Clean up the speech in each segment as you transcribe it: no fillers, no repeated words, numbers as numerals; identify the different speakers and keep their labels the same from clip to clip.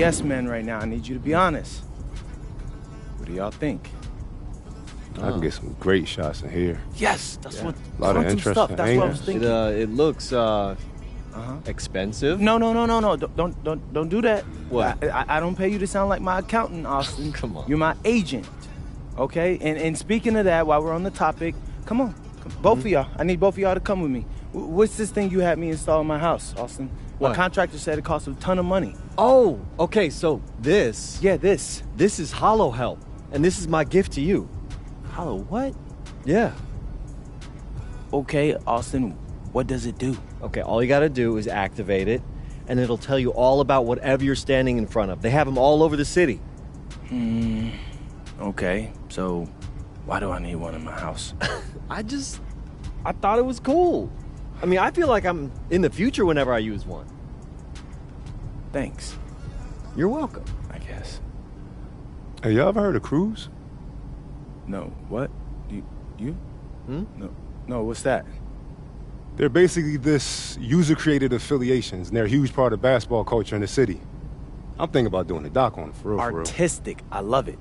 Speaker 1: yes men right now. I need you to be honest. What do y'all think?
Speaker 2: I can get some great shots in here.
Speaker 1: Yes, that's what.
Speaker 2: A lot of interesting
Speaker 1: stuff. That's what I was
Speaker 2: angles.
Speaker 1: thinking.
Speaker 3: It looks expensive.
Speaker 1: No. Don't do that.
Speaker 3: What?
Speaker 1: I don't pay you to sound like my accountant, Austin.
Speaker 3: Come on.
Speaker 1: You're my agent. Okay? And speaking of that, while we're on the topic, come on. Both of y'all. I need both of y'all to come with me. What's this thing you had me install in my house, Austin?
Speaker 3: What?
Speaker 1: My contractor said it cost a ton of money.
Speaker 3: Oh, okay, so this.
Speaker 1: Yeah, this.
Speaker 3: This is Hollow Help, and this is my gift to you.
Speaker 1: Hollow what?
Speaker 3: Yeah.
Speaker 1: Okay, Austin, what does it do?
Speaker 3: Okay, all you gotta do is activate it, and it'll tell you all about whatever you're standing in front of. They have them all over the city.
Speaker 1: Okay, so why do I need one in my house?
Speaker 3: I thought it was cool. I mean, I feel like I'm in the future whenever I use one.
Speaker 1: Thanks,
Speaker 3: You're welcome.
Speaker 1: I guess.
Speaker 2: Hey, y'all ever heard of Cruise?
Speaker 1: No, what? You?
Speaker 3: Hmm?
Speaker 1: No, what's that?
Speaker 2: They're basically this user-created affiliations, and they're a huge part of basketball culture in the city. I'm thinking about doing a doc on it, for real,
Speaker 1: Artistic, I love it.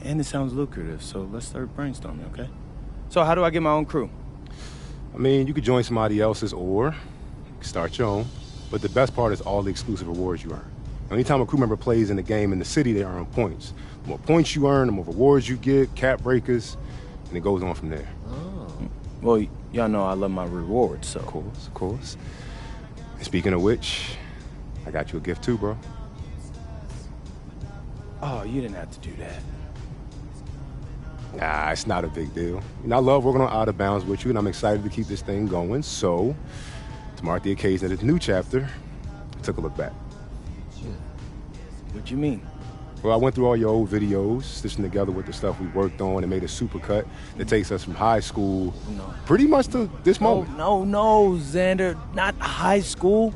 Speaker 1: And it sounds lucrative, so let's start brainstorming, okay? So how do I get my own crew?
Speaker 2: I mean, you could join somebody else's or you can start your own, but the best part is all the exclusive rewards you earn. Anytime a crew member plays in the game in the city, they earn points. The more points you earn, the more rewards you get, cap breakers, and it goes on from there.
Speaker 1: Well, y'all know I love my rewards, so.
Speaker 2: Of course. And speaking of which, I got you a gift too, bro.
Speaker 1: Oh, you didn't have to do that.
Speaker 2: Nah, it's not a big deal. I love working on Out of Bounds with you, and I'm excited to keep this thing going. So, to mark the occasion of this new chapter, I took a look back.
Speaker 1: What you mean?
Speaker 2: Well, I went through all your old videos, stitching together with the stuff we worked on, and made a supercut that takes us from high school pretty much to this moment.
Speaker 1: No, Xander, not high school.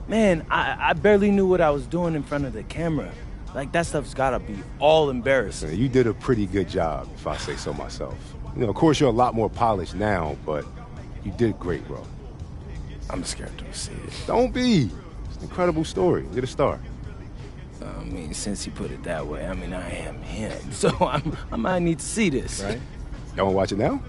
Speaker 1: Man, I barely knew what I was doing in front of the camera. Like, that stuff's gotta be all embarrassing.
Speaker 2: You did a pretty good job, if I say so myself. Of course, you're a lot more polished now, but you did great, bro.
Speaker 1: I'm scared to see it.
Speaker 2: Don't be. It's an incredible story. Get a star.
Speaker 1: I mean, since you put it that way, I mean, I am him. So I might need to see this.
Speaker 3: Right?
Speaker 2: Y'all wanna watch it now?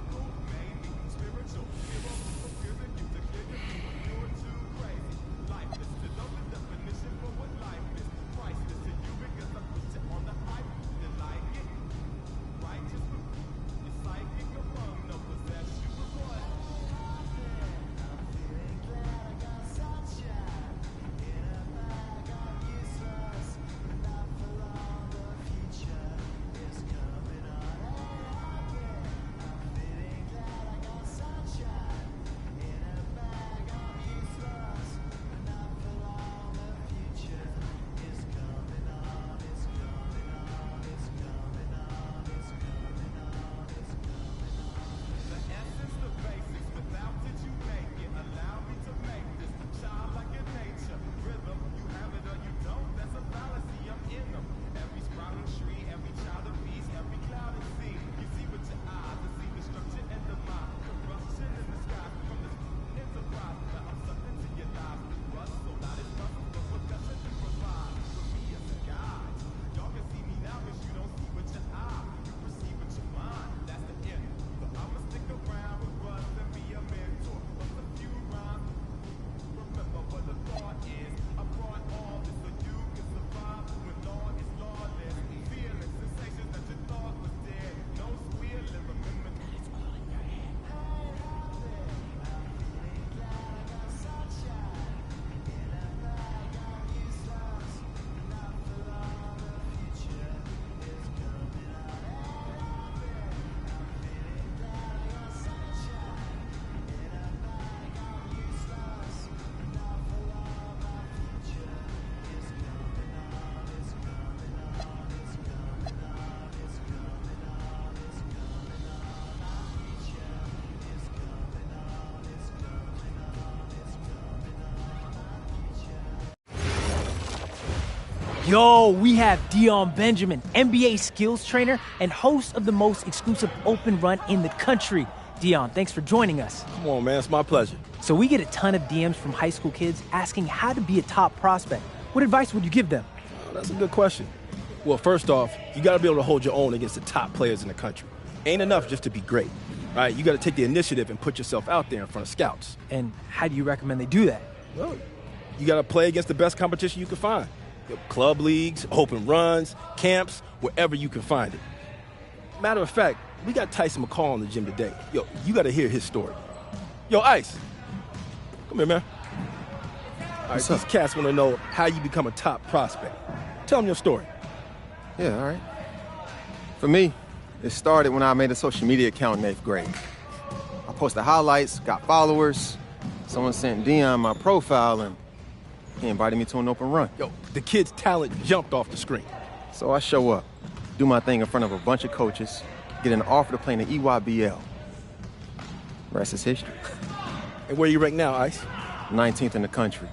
Speaker 4: Yo, we have Dion Benjamin, NBA skills trainer and host of the most exclusive open run in the country. Dion, thanks for joining us.
Speaker 5: Come on, man. It's my pleasure.
Speaker 4: So we get a ton of DMs from high school kids asking how to be a top prospect. What advice would you give them?
Speaker 5: That's a good question. Well, first off, you got to be able to hold your own against the top players in the country. Ain't enough just to be great, right? You got to take the initiative and put yourself out there in front of scouts.
Speaker 4: And how do you recommend they do that?
Speaker 5: Well, you got to play against the best competition you can find. Club leagues, open runs, camps, wherever you can find it. Matter of fact, we got Tyson McCall in the gym today. Yo, you got to hear his story. Yo, Ice, come here, man. All right, these cats want to know how you become a top prospect. Tell them your story.
Speaker 6: Yeah, all right. For me, it started when I made a social media account in 8th grade. I posted highlights, got followers. Someone sent Dion my profile, and he invited me to an open run.
Speaker 5: Yo, the kid's talent jumped off the screen.
Speaker 6: So I show up, do my thing in front of a bunch of coaches, get an offer to play in the EYBL. Rest is history.
Speaker 5: And where you rank now, Ice?
Speaker 6: 19th in the country.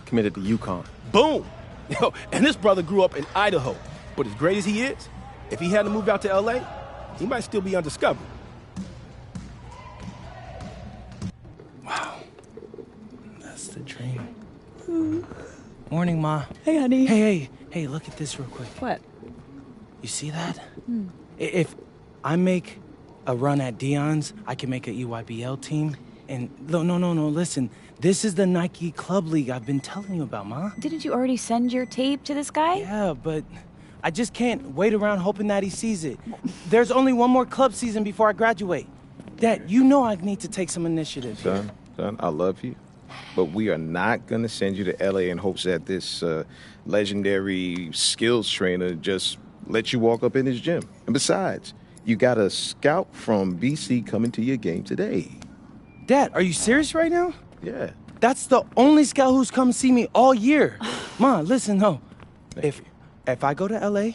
Speaker 6: Committed to UConn.
Speaker 5: Boom! Yo, and this brother grew up in Idaho. But as great as he is, if he hadn't moved out to LA, he might still be undiscovered.
Speaker 1: Wow. That's the dream. Morning, Ma.
Speaker 7: Hey, honey.
Speaker 1: Hey, look at this real quick.
Speaker 7: What?
Speaker 1: You see that? If I make a run at Dion's, I can make an EYBL team. And no, listen. This is the Nike Club League I've been telling you about, Ma.
Speaker 7: Didn't you already send your tape to this guy?
Speaker 1: Yeah, but I just can't wait around hoping that he sees it. There's only one more club season before I graduate. Dad, you know I need to take some initiative here.
Speaker 8: Son, I love you, but we are not going to send you to L.A. in hopes that this legendary skills trainer just lets you walk up in his gym. And besides, you got a scout from BC coming to your game today.
Speaker 1: Dad, are you serious right now?
Speaker 8: Yeah.
Speaker 1: That's the only scout who's come see me all year. Ma, listen, no. If I go to LA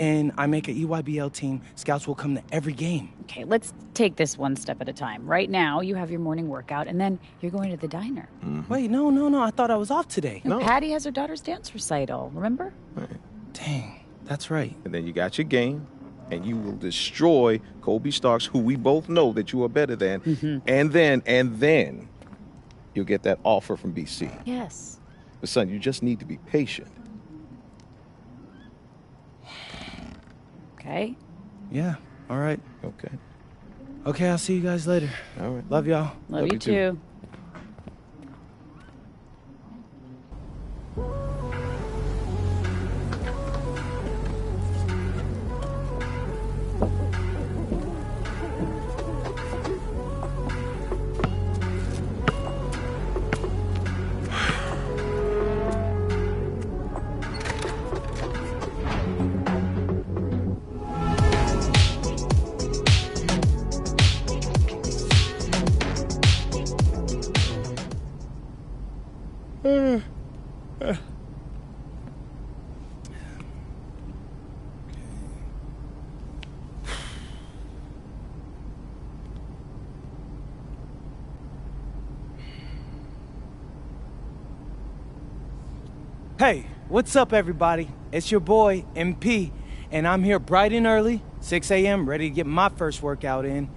Speaker 1: and I make an EYBL team, scouts will come to every game.
Speaker 7: Okay, let's take this one step at a time. Right now, you have your morning workout, and then you're going to the diner.
Speaker 1: Wait, no. I thought I was off today.
Speaker 7: No. Patty has her daughter's dance recital, remember?
Speaker 8: Right.
Speaker 1: Dang, that's right.
Speaker 8: And then you got your game, and you will destroy Kobe Starks, who we both know that you are better than. And then you'll get that offer from BC.
Speaker 7: Yes.
Speaker 8: But son, you just need to be patient.
Speaker 7: Okay.
Speaker 1: Yeah, all right.
Speaker 8: Okay.
Speaker 1: Okay, I'll see you guys later.
Speaker 8: All right.
Speaker 1: Love y'all.
Speaker 7: Love you too.
Speaker 1: Hey, what's up, everybody? It's your boy, MP, and I'm here bright and early, 6 a.m., ready to get my first workout in.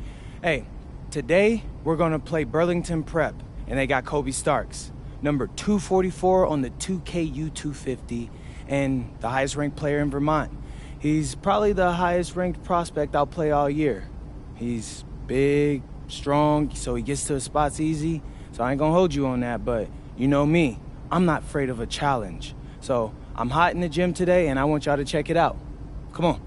Speaker 1: Hey, today we're going to play Burlington Prep, and they got Kobe Starks, number 244 on the 2KU 250, and the highest-ranked player in Vermont. He's probably the highest-ranked prospect I'll play all year. He's big, strong, so he gets to the spots easy, so I ain't going to hold you on that, but you know me. I'm not afraid of a challenge. So I'm hot in the gym today, and I want y'all to check it out. Come on.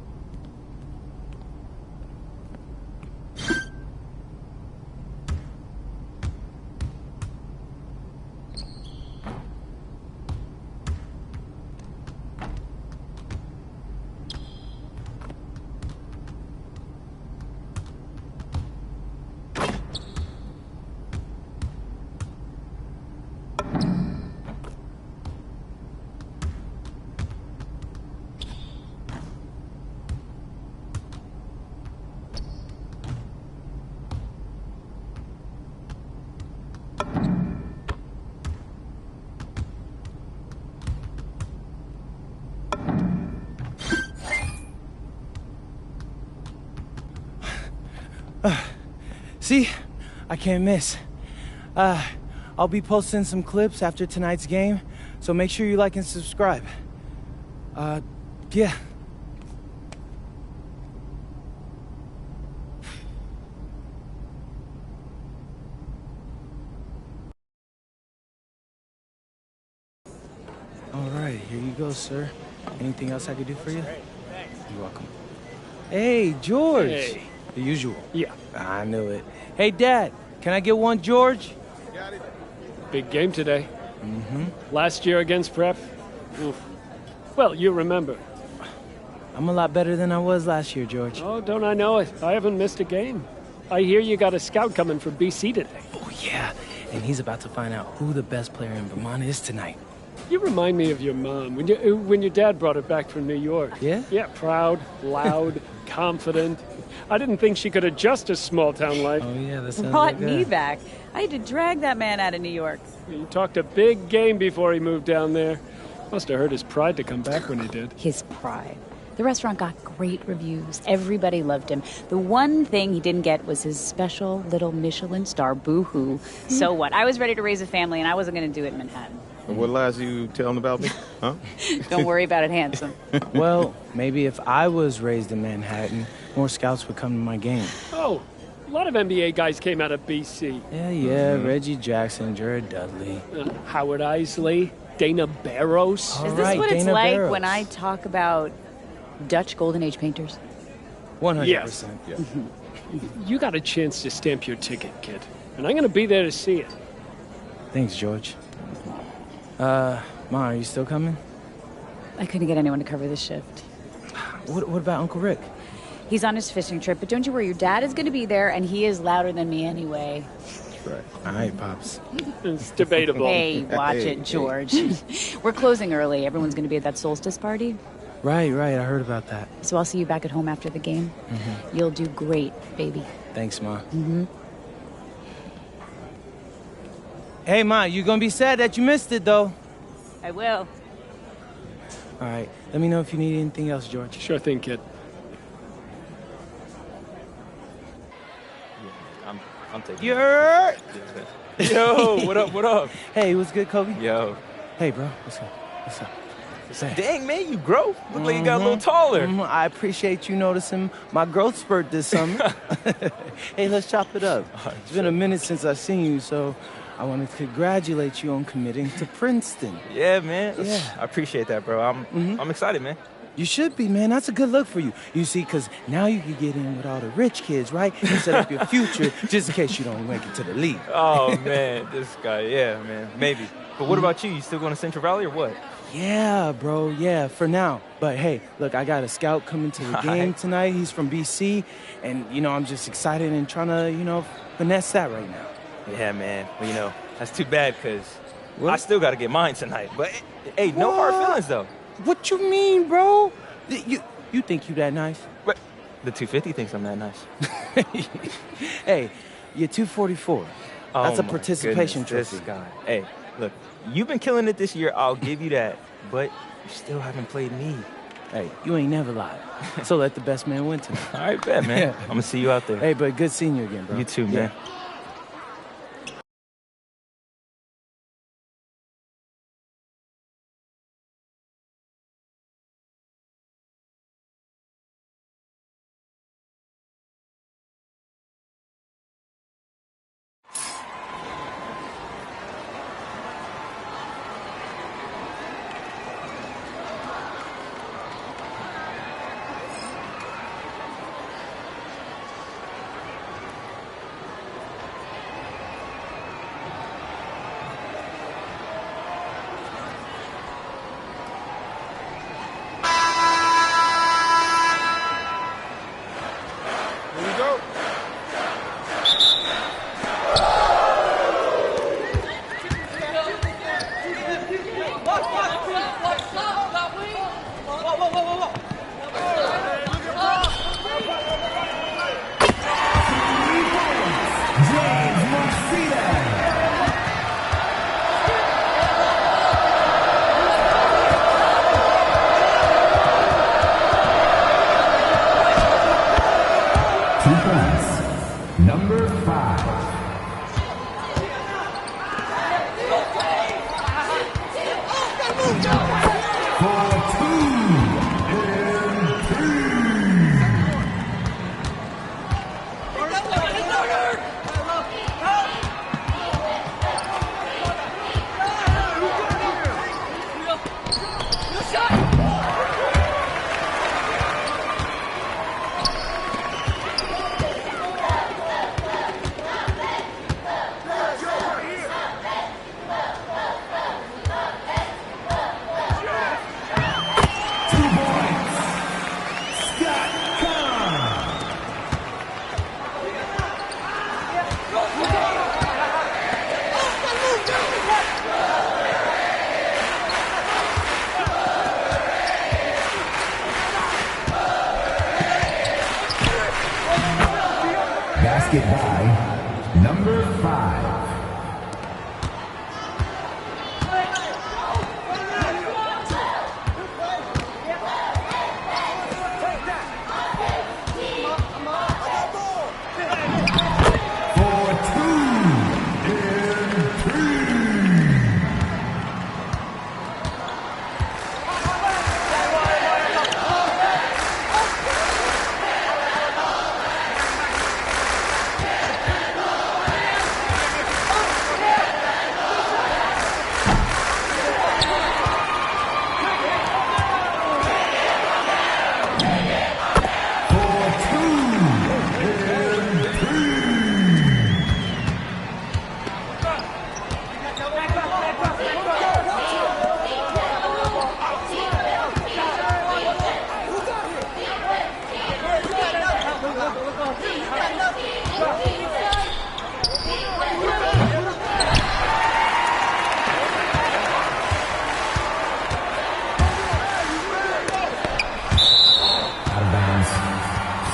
Speaker 1: See, I can't miss. I'll be posting some clips after tonight's game, so make sure you like and subscribe. Yeah. All right, here you go, sir. Anything else I could do for you? You're welcome. Hey, George.
Speaker 9: Hey.
Speaker 1: The usual.
Speaker 9: Yeah.
Speaker 1: I knew it. Hey, Dad, can I get one, George?
Speaker 9: Big game today.
Speaker 1: Mm-hmm.
Speaker 9: Last year against Prep. Oof. Well, you remember.
Speaker 1: I'm a lot better than I was last year, George.
Speaker 9: Oh, don't I know it? I haven't missed a game. I hear you got a scout coming from BC today.
Speaker 1: Oh, yeah. And he's about to find out who the best player in Vermont is tonight.
Speaker 9: You remind me of your mom when your dad brought her back from New York.
Speaker 1: Yeah?
Speaker 9: Yeah, proud, loud, confident. I didn't think she could adjust to small-town life.
Speaker 1: Oh, yeah, that sounds
Speaker 7: Brought
Speaker 1: like
Speaker 7: me
Speaker 1: that.
Speaker 7: back. I had to drag that man out of New York.
Speaker 9: He talked a big game before he moved down there. Must have hurt his pride to come back when he did.
Speaker 7: His pride. The restaurant got great reviews. Everybody loved him. The one thing he didn't get was his special little Michelin star, boo-hoo. So what? I was ready to raise a family, and I wasn't going to do it in Manhattan.
Speaker 8: And what lies you telling about me? Huh?
Speaker 7: Don't worry about it, handsome.
Speaker 1: Well, maybe if I was raised in Manhattan, more scouts would come to my game.
Speaker 9: Oh, a lot of NBA guys came out of BC.
Speaker 1: Yeah, Reggie Jackson, Jared Dudley.
Speaker 9: Howard Isley, Dana Barros.
Speaker 1: All
Speaker 7: Is this
Speaker 1: right,
Speaker 7: what it's
Speaker 1: Dana
Speaker 7: like
Speaker 1: Barros.
Speaker 7: when I talk about Dutch Golden Age painters?
Speaker 1: 100%.
Speaker 9: Yes.
Speaker 8: Yeah.
Speaker 9: You got a chance to stamp your ticket, kid. And I'm going to be there to see it.
Speaker 1: Thanks, George. Ma, are you still coming?
Speaker 7: I couldn't get anyone to cover this shift.
Speaker 1: What about Uncle Rick?
Speaker 7: He's on his fishing trip, but don't you worry, your dad is going to be there, and he is louder than me anyway.
Speaker 8: Right.
Speaker 1: All right, Pops.
Speaker 9: It's debatable.
Speaker 7: Hey, watch
Speaker 8: Hey,
Speaker 7: it, George. We're closing early. Everyone's going to be at that solstice party.
Speaker 1: Right, I heard about that.
Speaker 7: So I'll see you back at home after the game. You'll do great, baby.
Speaker 1: Thanks, Ma. Hey, Ma, you're gonna be sad that you missed it, though.
Speaker 7: I will.
Speaker 1: All right, let me know if you need anything else, George.
Speaker 9: Sure thing, kid.
Speaker 10: I'm taking
Speaker 1: You're...
Speaker 10: Yo, what up, what up?
Speaker 1: Hey, what's good, Kobe?
Speaker 10: Yo.
Speaker 1: Hey, bro, what's up? What's up? Say.
Speaker 10: Dang, man, you grow. Look like you got a little taller.
Speaker 1: I appreciate you noticing my growth spurt this summer. Hey, let's chop it up. It's been a minute since I've seen you, so I want to congratulate you on committing to Princeton.
Speaker 10: Yeah, man.
Speaker 1: Yeah.
Speaker 10: I appreciate that, bro. I'm excited, man.
Speaker 1: You should be, man. That's a good look for you. You see, because now you can get in with all the rich kids, right? And set up your future just in case you don't make it to the league.
Speaker 10: Oh, man, this guy. Yeah, man, maybe. But what about you? You still going to Central Valley or what?
Speaker 1: Yeah, bro. Yeah, for now. But hey, look, I got a scout coming to the game tonight. He's from BC. And, I'm just excited and trying to, finesse that right now.
Speaker 10: Yeah, man. Well, that's too bad because I still got to get mine tonight. But, hey, no hard feelings, though.
Speaker 1: What you mean, bro? You think you that nice?
Speaker 10: But the 250 thinks I'm that nice.
Speaker 1: Hey, you're 244. That's a
Speaker 10: my
Speaker 1: participation
Speaker 10: goodness,
Speaker 1: trophy.
Speaker 10: This guy. Hey, look, you've been killing it this year. I'll give you that. But you still haven't played me.
Speaker 1: Hey, you ain't never lied. So let the best man win tonight.
Speaker 10: All right, bet, man.
Speaker 1: Yeah.
Speaker 10: I'm going to see you out there.
Speaker 1: Hey, but good seeing you again, bro.
Speaker 10: You too, man.
Speaker 11: basket by number 5.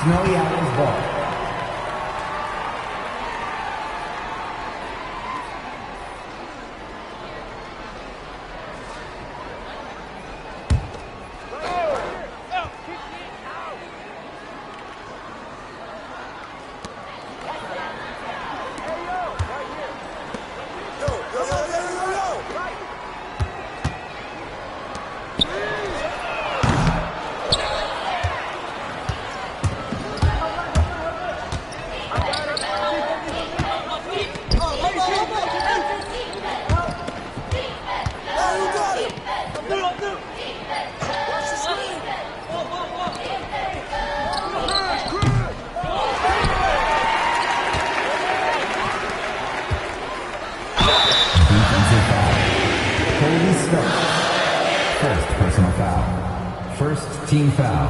Speaker 11: Snowy Owls ball. First personal foul. First team foul.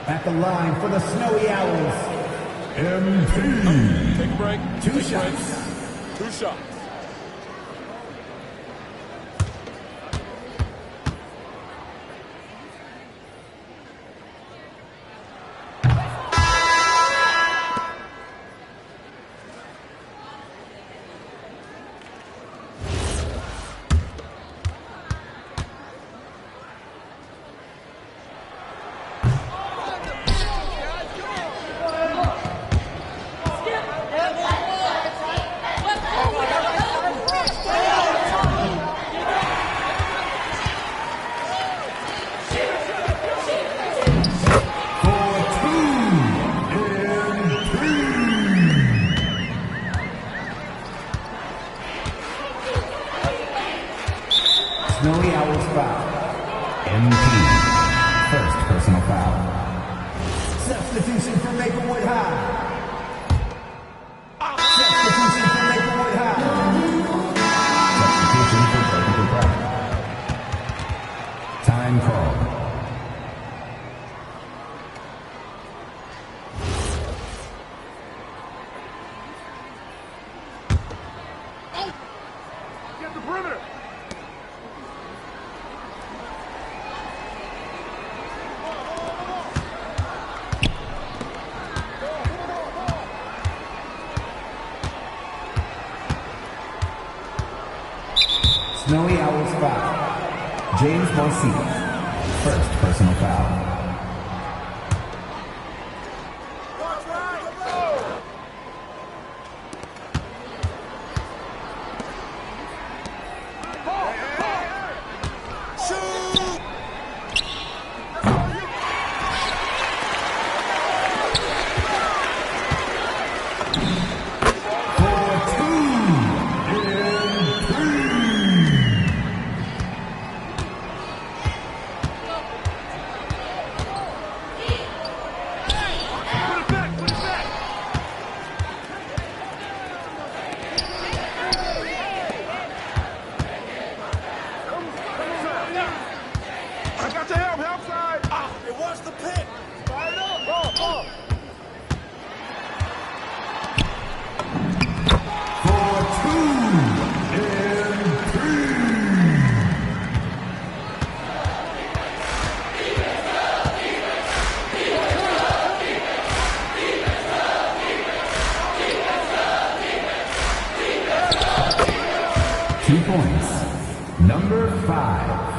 Speaker 11: At the line for the Snowy Owls, MP.
Speaker 12: Take a break.
Speaker 11: Two
Speaker 12: Take
Speaker 11: shots.
Speaker 12: Break. 2 shots.
Speaker 11: Snowy Owls foul. MP. First personal foul. Substitution for Maplewood High. Substitution for Maplewood High. Substitution for Burlington Pride. Time called.
Speaker 12: Get the perimeter.
Speaker 11: Snowy Owls foul. James Marcy. First personal foul. points. Number 5.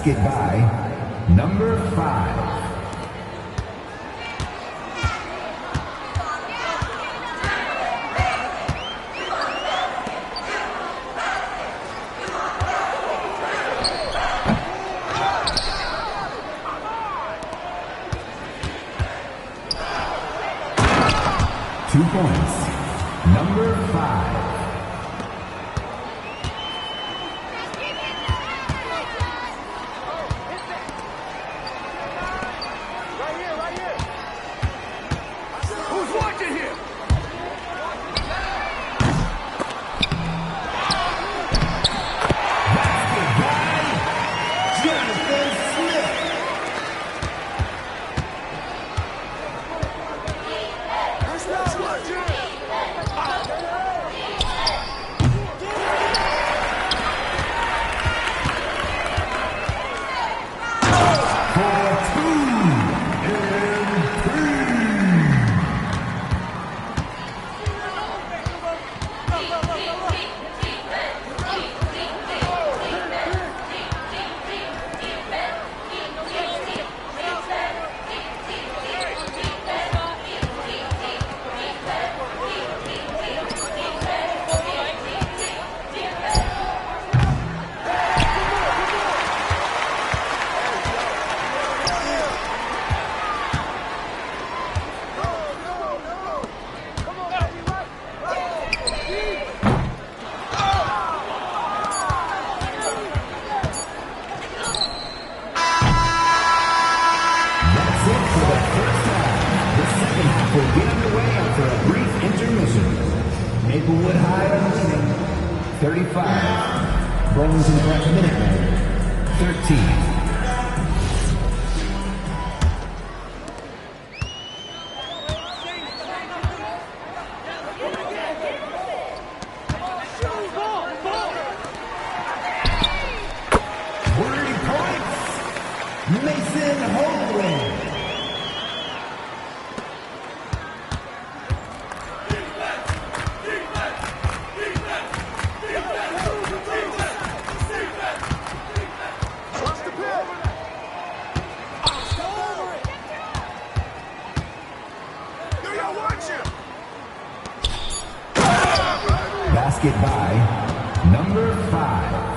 Speaker 11: Basket by number 5. Two points. Number 5. Maplewood High are leading 35. Burlington Black Minutemen 13. Basket by number 5.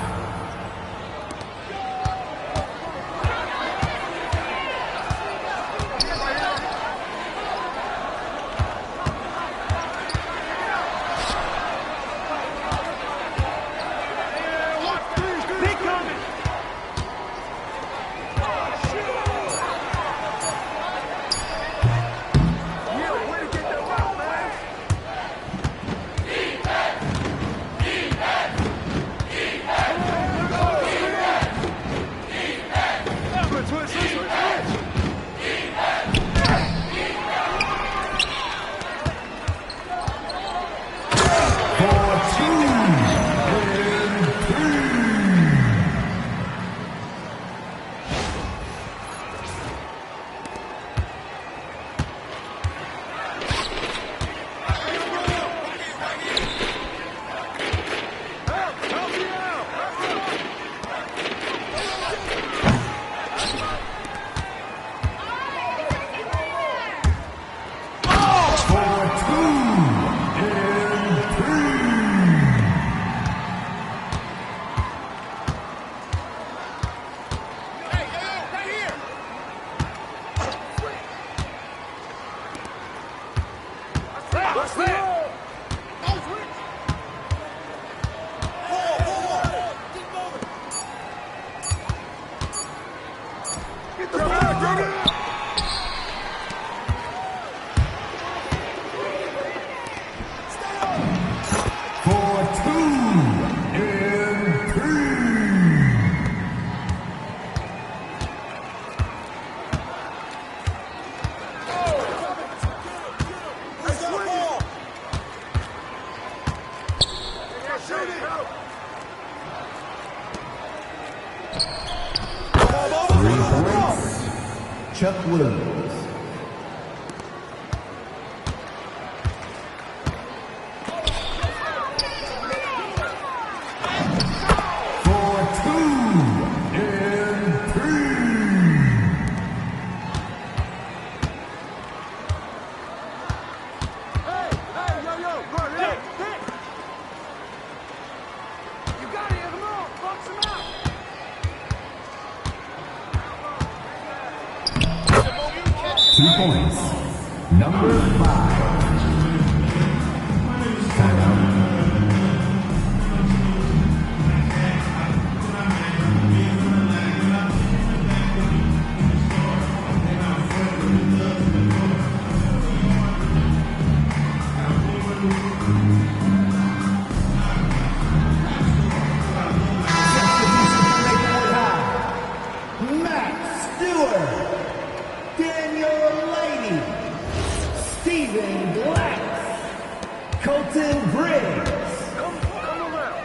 Speaker 11: Chuck Williams.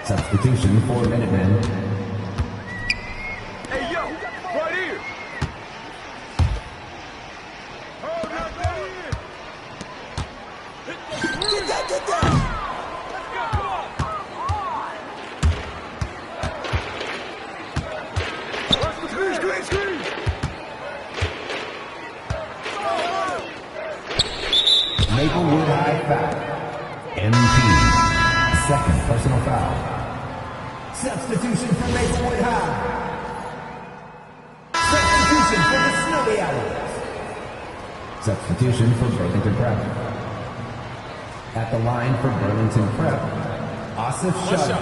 Speaker 11: Substitution for Minutemen.
Speaker 12: Hey, yo, right here. Get that. Let's go, come on. Screen.
Speaker 11: Maplewood High foul. MP. Second personal foul. Substitution for Maplewood High. Substitution for the Snowy Owls. Substitution for Burlington Prep. At the line for Burlington Prep, Asif Shah.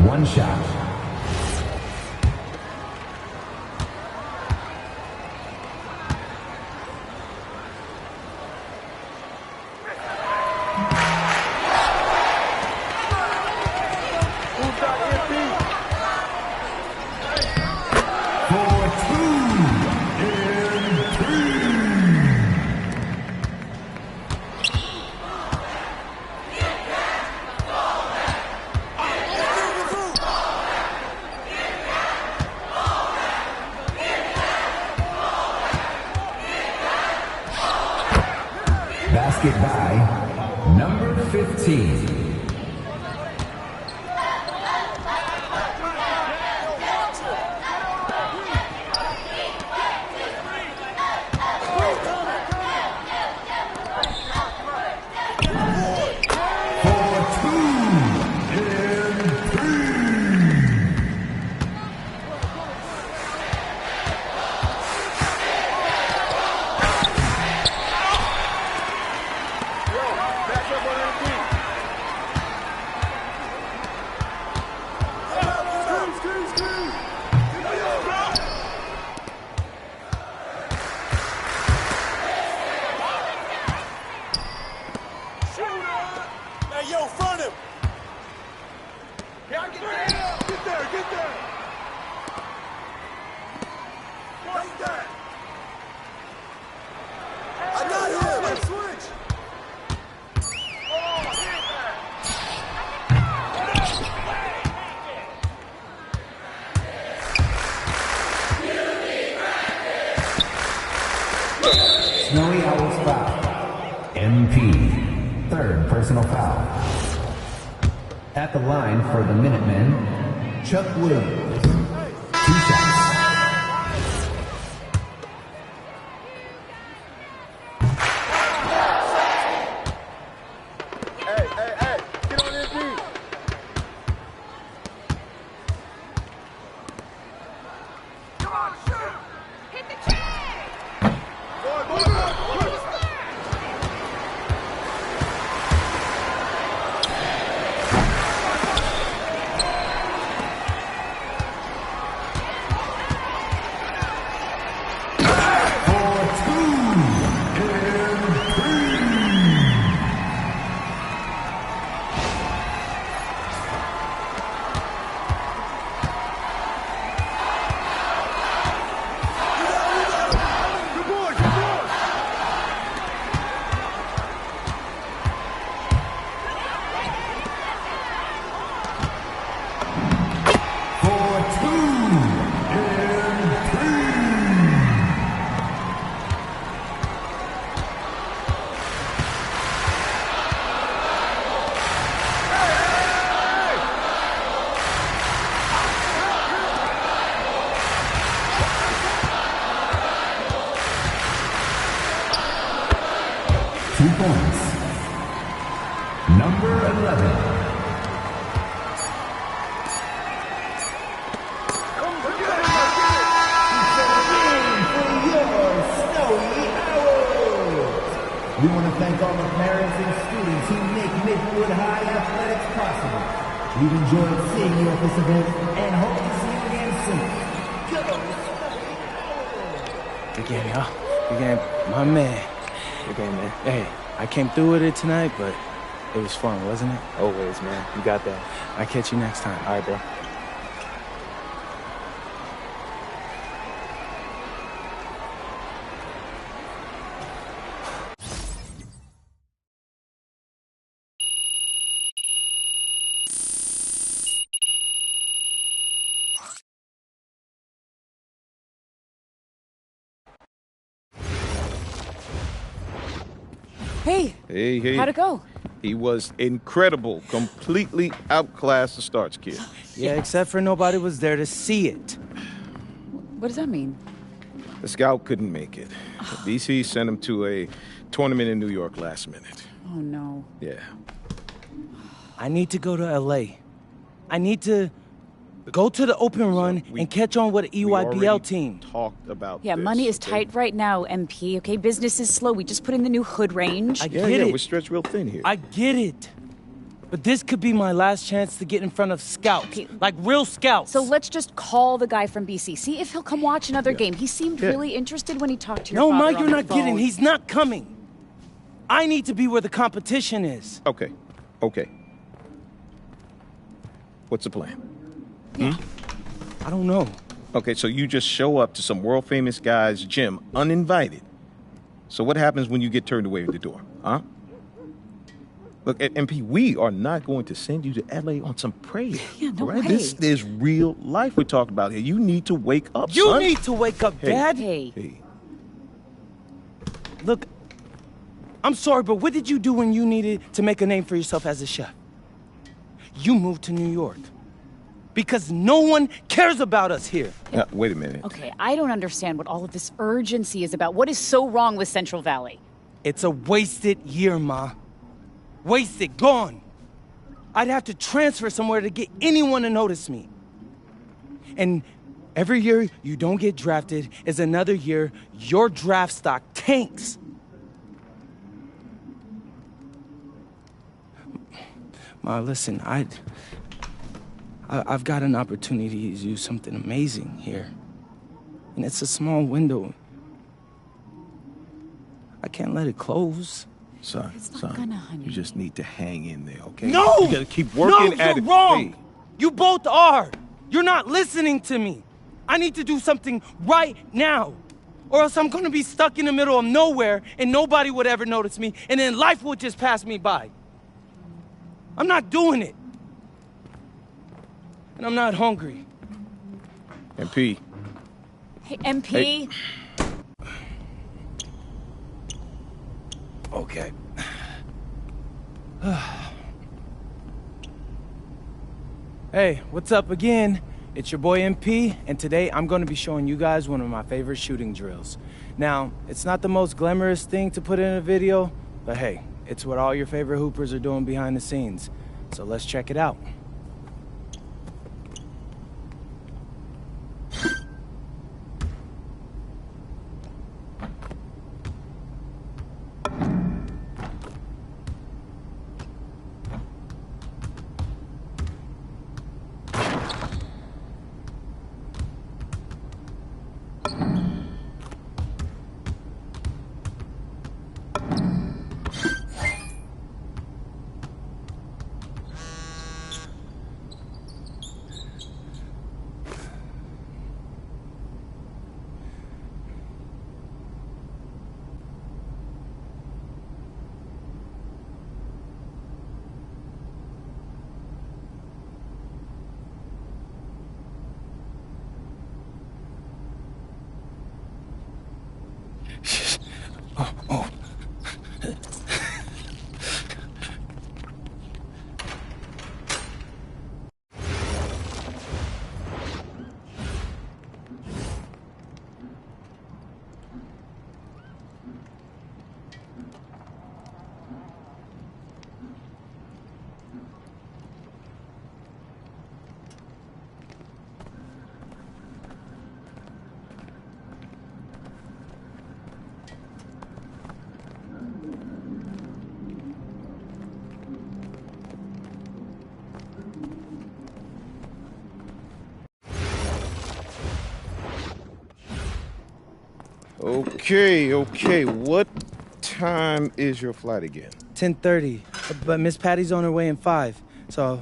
Speaker 11: One shot. Basket by number 15. Snowy Owls foul. MP. Third personal foul. At the line for the Minutemen, Chuck Williams. 2 shots. 2 points. Number 11. We want to thank all the parents and students who make Maplewood High athletics possible. We've enjoyed seeing you at this event and hope to see you again soon. Go!
Speaker 1: Good game, y'all. Good game. My man.
Speaker 10: Good game, man.
Speaker 1: Hey, I came through with it tonight, but it was fun, wasn't it?
Speaker 10: Always, man. You got that.
Speaker 1: I'll catch you next time.
Speaker 10: All right, bro.
Speaker 7: Hey.
Speaker 8: Hey.
Speaker 7: How'd it go?
Speaker 8: He was incredible. Completely outclassed the Starks kid.
Speaker 1: Yeah, except for nobody was there to see it.
Speaker 7: What does that mean?
Speaker 8: The scout couldn't make it. DC sent him to a tournament in New York last minute.
Speaker 7: Oh, no.
Speaker 8: Yeah.
Speaker 1: I need to go to L.A. I need to go to the open run and catch on with the EYBL team.
Speaker 8: Talked about
Speaker 7: Yeah,
Speaker 8: this,
Speaker 7: money is
Speaker 8: okay?
Speaker 7: tight right now, MP. Okay, business is slow. We just put in the new hood range.
Speaker 1: I get it.
Speaker 8: We're stretched real thin here.
Speaker 1: I get it. But this could be my last chance to get in front of scouts. Like real scouts.
Speaker 7: So let's just call the guy from BC. See if he'll come watch another game. He seemed really interested when he talked to your
Speaker 1: No,
Speaker 7: father
Speaker 1: Ma,
Speaker 7: on
Speaker 1: you're
Speaker 7: the
Speaker 1: not
Speaker 7: phone.
Speaker 1: kidding. He's not coming. I need to be where the competition is.
Speaker 8: Okay. What's the plan?
Speaker 1: I don't know.
Speaker 8: Okay, so you just show up to some world-famous guy's gym uninvited. So what happens when you get turned away at the door, huh? Look, MP, we are not going to send you to L.A. on some prayer.
Speaker 7: Yeah, no
Speaker 8: right?
Speaker 7: way.
Speaker 8: This is real life we're talking about here. You need to wake up,
Speaker 1: You
Speaker 8: son.
Speaker 1: need to wake up,
Speaker 8: Hey.
Speaker 1: Dad.
Speaker 7: Hey.
Speaker 1: Look, I'm sorry, but what did you do when you needed to make a name for yourself as a chef? You moved to New York. Because no one cares about us here.
Speaker 8: Wait a minute.
Speaker 7: Okay, I don't understand what all of this urgency is about. What is so wrong with Central Valley?
Speaker 1: It's a wasted year, Ma. Wasted, gone. I'd have to transfer somewhere to get anyone to notice me. And every year you don't get drafted is another year your draft stock tanks. Ma, listen, I've got an opportunity to do something amazing here. And it's a small window. I can't let it close.
Speaker 8: Son,
Speaker 7: honey.
Speaker 8: you just need to hang in there, okay?
Speaker 1: No!
Speaker 8: You gotta keep working
Speaker 1: no,
Speaker 8: at
Speaker 1: you're
Speaker 8: it.
Speaker 1: wrong!
Speaker 8: Hey,
Speaker 1: You both are! You're not listening to me! I need to do something right now! Or else I'm gonna be stuck in the middle of nowhere and nobody would ever notice me, and then life would just pass me by. I'm not doing it. And I'm not hungry.
Speaker 8: MP.
Speaker 7: Hey, MP.
Speaker 1: Okay. Hey, what's up again? It's your boy MP, and today I'm going to be showing you guys one of my favorite shooting drills. Now, it's not the most glamorous thing to put in a video, but hey, it's what all your favorite hoopers are doing behind the scenes. So let's check it out.
Speaker 8: Okay. What time is your flight again?
Speaker 1: 10:30. But Miss Patty's on her way in 5. So,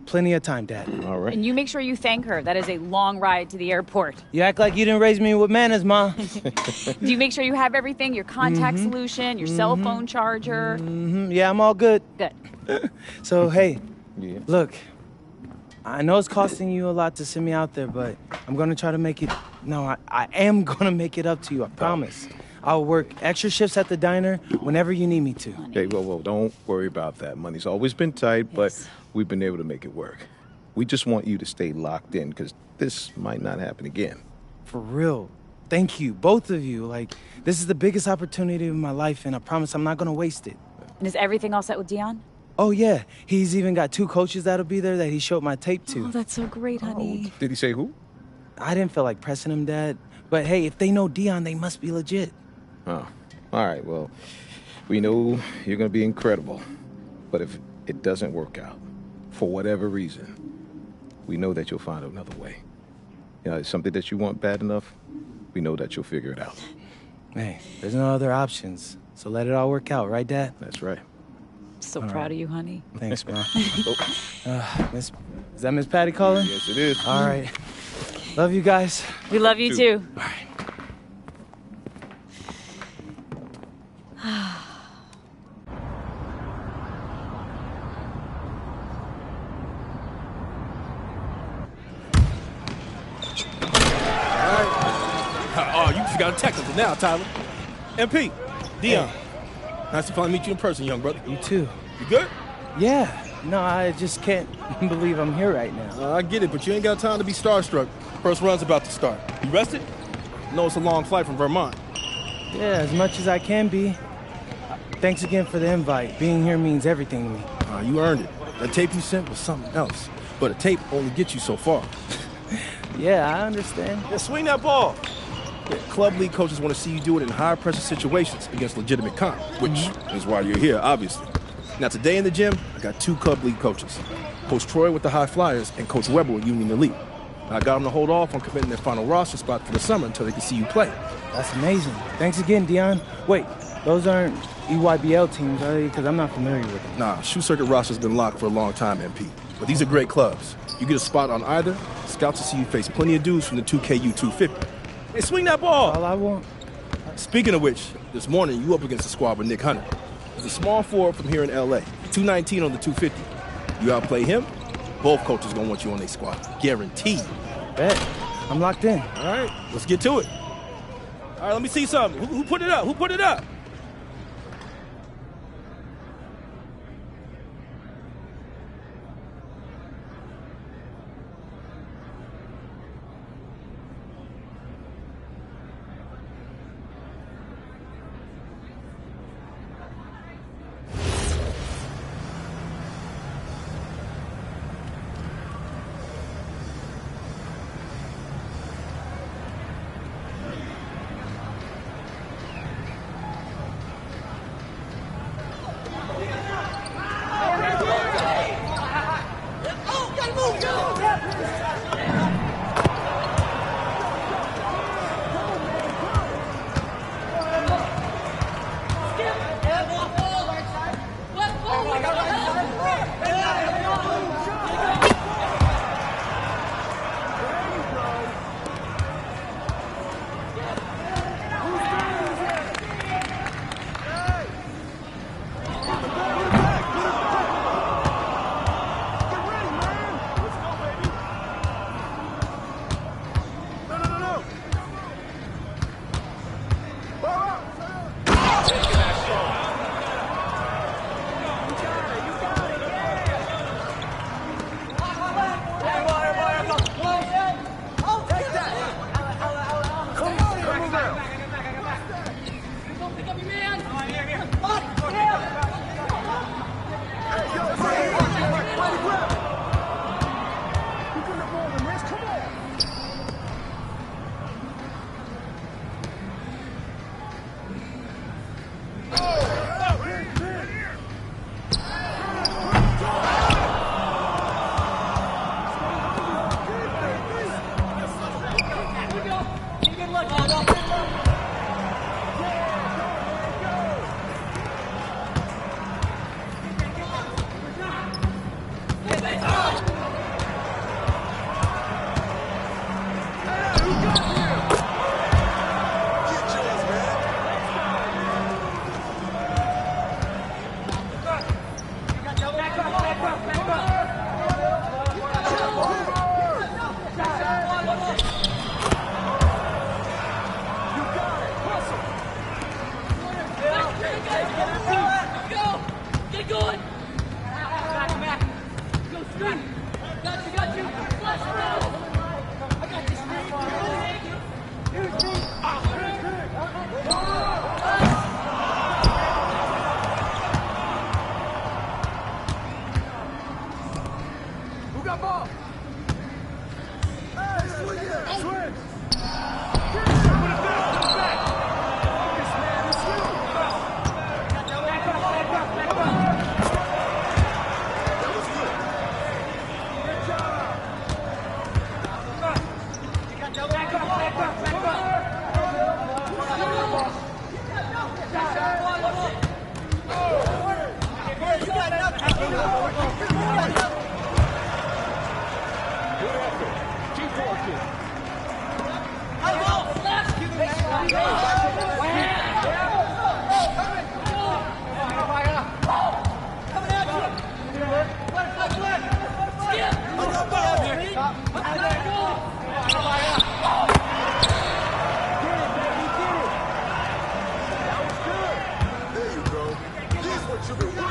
Speaker 1: plenty of time, Dad.
Speaker 8: All right.
Speaker 7: And you make sure you thank her. That is a long ride to the airport.
Speaker 1: You act like you didn't raise me with manners, Ma.
Speaker 7: Do you make sure you have everything? Your contact solution, your cell phone charger?
Speaker 1: Yeah, I'm all good.
Speaker 7: Good.
Speaker 1: So, hey,
Speaker 8: Yeah.
Speaker 1: look, I know it's costing you a lot to send me out there, but I'm going to try to make it... No, I am going to make it up to you, I promise. I'll work extra shifts at the diner whenever you need me to.
Speaker 8: Hey, whoa, don't worry about that. Money's always been tight, but we've been able to make it work. We just want you to stay locked in, because this might not happen again.
Speaker 1: For real. Thank you, both of you. Like, this is the biggest opportunity of my life, and I promise I'm not going to waste it.
Speaker 7: And is everything all set with Dion?
Speaker 1: Oh, yeah. He's even got 2 coaches that'll be there that he showed my tape to.
Speaker 7: Oh, that's so great, honey.
Speaker 8: Did he say who?
Speaker 1: I didn't feel like pressing him, Dad. But hey, if they know Dion, they must be legit.
Speaker 8: Oh, all right. Well, we know you're going to be incredible. But if it doesn't work out, for whatever reason, we know that you'll find another way. You know, it's something that you want bad enough, we know that you'll figure it out.
Speaker 1: Hey, there's no other options. So let it all work out, right, Dad?
Speaker 8: That's right.
Speaker 7: So proud of you, honey.
Speaker 1: Thanks, Ma. Is that Miss Patty calling?
Speaker 8: Yes, it is.
Speaker 1: All right. Love you guys.
Speaker 7: We love you too.
Speaker 1: All right.
Speaker 5: Oh, you just got a technical now, Tyler. MP, Dion. Nice to finally meet you in person, young brother.
Speaker 1: You too.
Speaker 5: You good?
Speaker 1: Yeah. No, I just can't believe I'm here right now.
Speaker 5: I get it, but you ain't got time to be starstruck. First run's about to start. You rested? No, it's a long flight from Vermont.
Speaker 1: Yeah, as much as I can be. Thanks again for the invite. Being here means everything to me.
Speaker 5: You earned it. That tape you sent was something else. But a tape only gets you so far.
Speaker 1: Yeah, I understand.
Speaker 5: Yeah, swing that ball. Yeah, club league coaches want to see you do it in high-pressure situations against legitimate comp, which is why you're here, obviously. Now, today in the gym, I got 2 club league coaches. Coach Troy with the High Flyers and Coach Weber with Union Elite. I got them to hold off on committing their final roster spot for the summer until they can see you play.
Speaker 1: That's amazing. Thanks again, Dion. Wait, those aren't EYBL teams, are they? Because I'm not familiar with them.
Speaker 5: Nah, Shoe Circuit roster's been locked for a long time, MP. But these are great clubs. You get a spot on either, scouts will see you face plenty of dudes from the 2KU 250. Hey, swing that ball!
Speaker 1: All I want.
Speaker 5: Speaking of which, this morning you up against the squad with Nick Hunter. He's a small forward from here in LA, 219 on the 250. You outplay him, both coaches gonna want you on their squad. Guaranteed.
Speaker 1: Bet. I'm locked in.
Speaker 5: All right, let's get to it. All right, let me see something. Who put it up? Who put it up?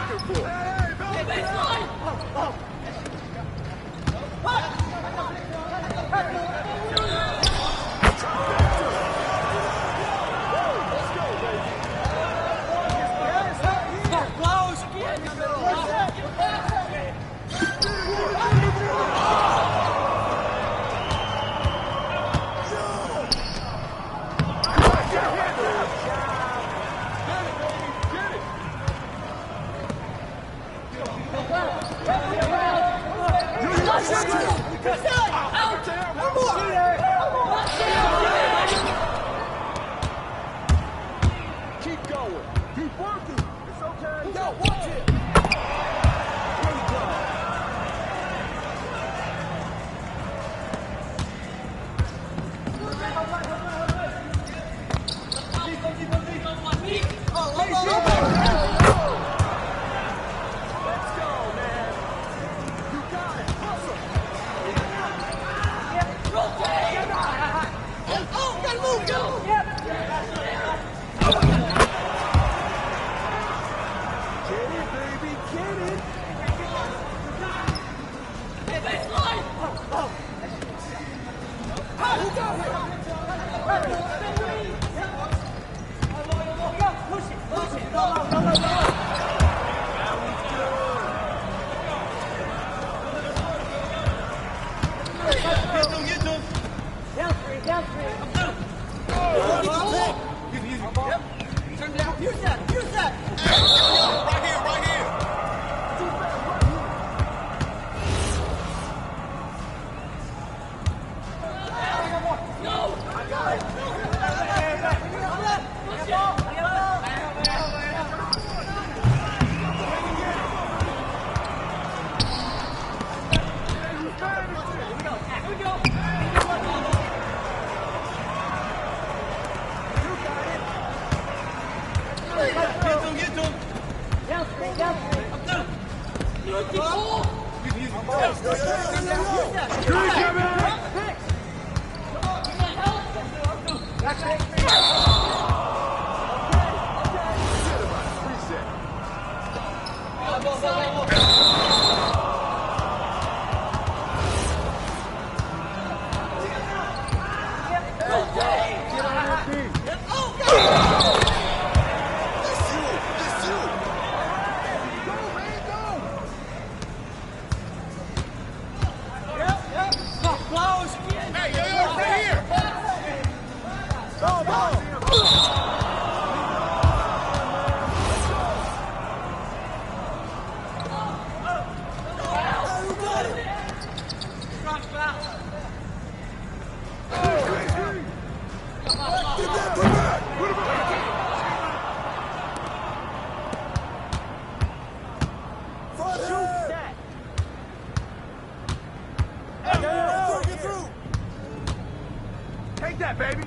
Speaker 12: looking for? Keep going. Keep working. It's okay. Yo, watch it. Take that, baby.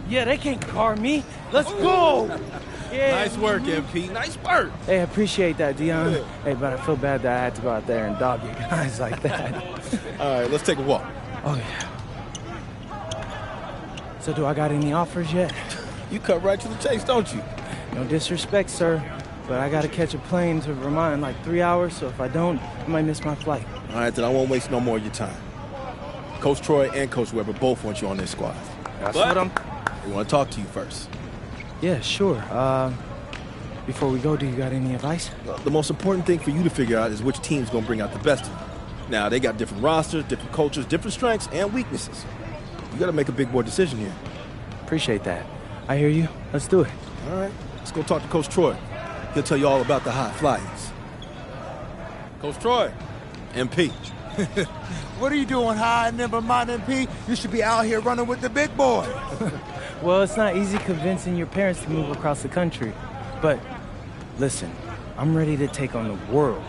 Speaker 1: Yeah, they can't car me. Let's go. Yeah.
Speaker 5: Nice work, MP. Nice work.
Speaker 1: Hey, I appreciate that, Dion. Hey, but I feel bad that I had to go out there and dog you guys like that.
Speaker 5: All right, let's take a walk.
Speaker 1: Oh, yeah. So do I got any offers yet?
Speaker 5: You cut right to the chase, don't you?
Speaker 1: No disrespect, sir, but I got to catch a plane to Vermont in like 3 hours, so if I don't, I might miss my flight.
Speaker 5: All right, then I won't waste no more of your time. Coach Troy and Coach Weber both want you on their squad.
Speaker 1: That's what I'm...
Speaker 5: We want to talk to you first.
Speaker 1: Yeah, sure. Before we go, do you got any advice?
Speaker 5: Well, the most important thing for you to figure out is which team's going to bring out the best of you. Now, they got different rosters, different cultures, different strengths, and weaknesses. You got to make a big boy decision here.
Speaker 1: Appreciate that. I hear you. Let's do it.
Speaker 5: All right. Let's go talk to Coach Troy. He'll tell you all about the high flyers. Coach Troy, MP.
Speaker 13: What are you doing, high in Vermont, MP? You should be out here running with the big boy.
Speaker 1: Well, it's not easy convincing your parents to move across the country. But listen, I'm ready to take on the world.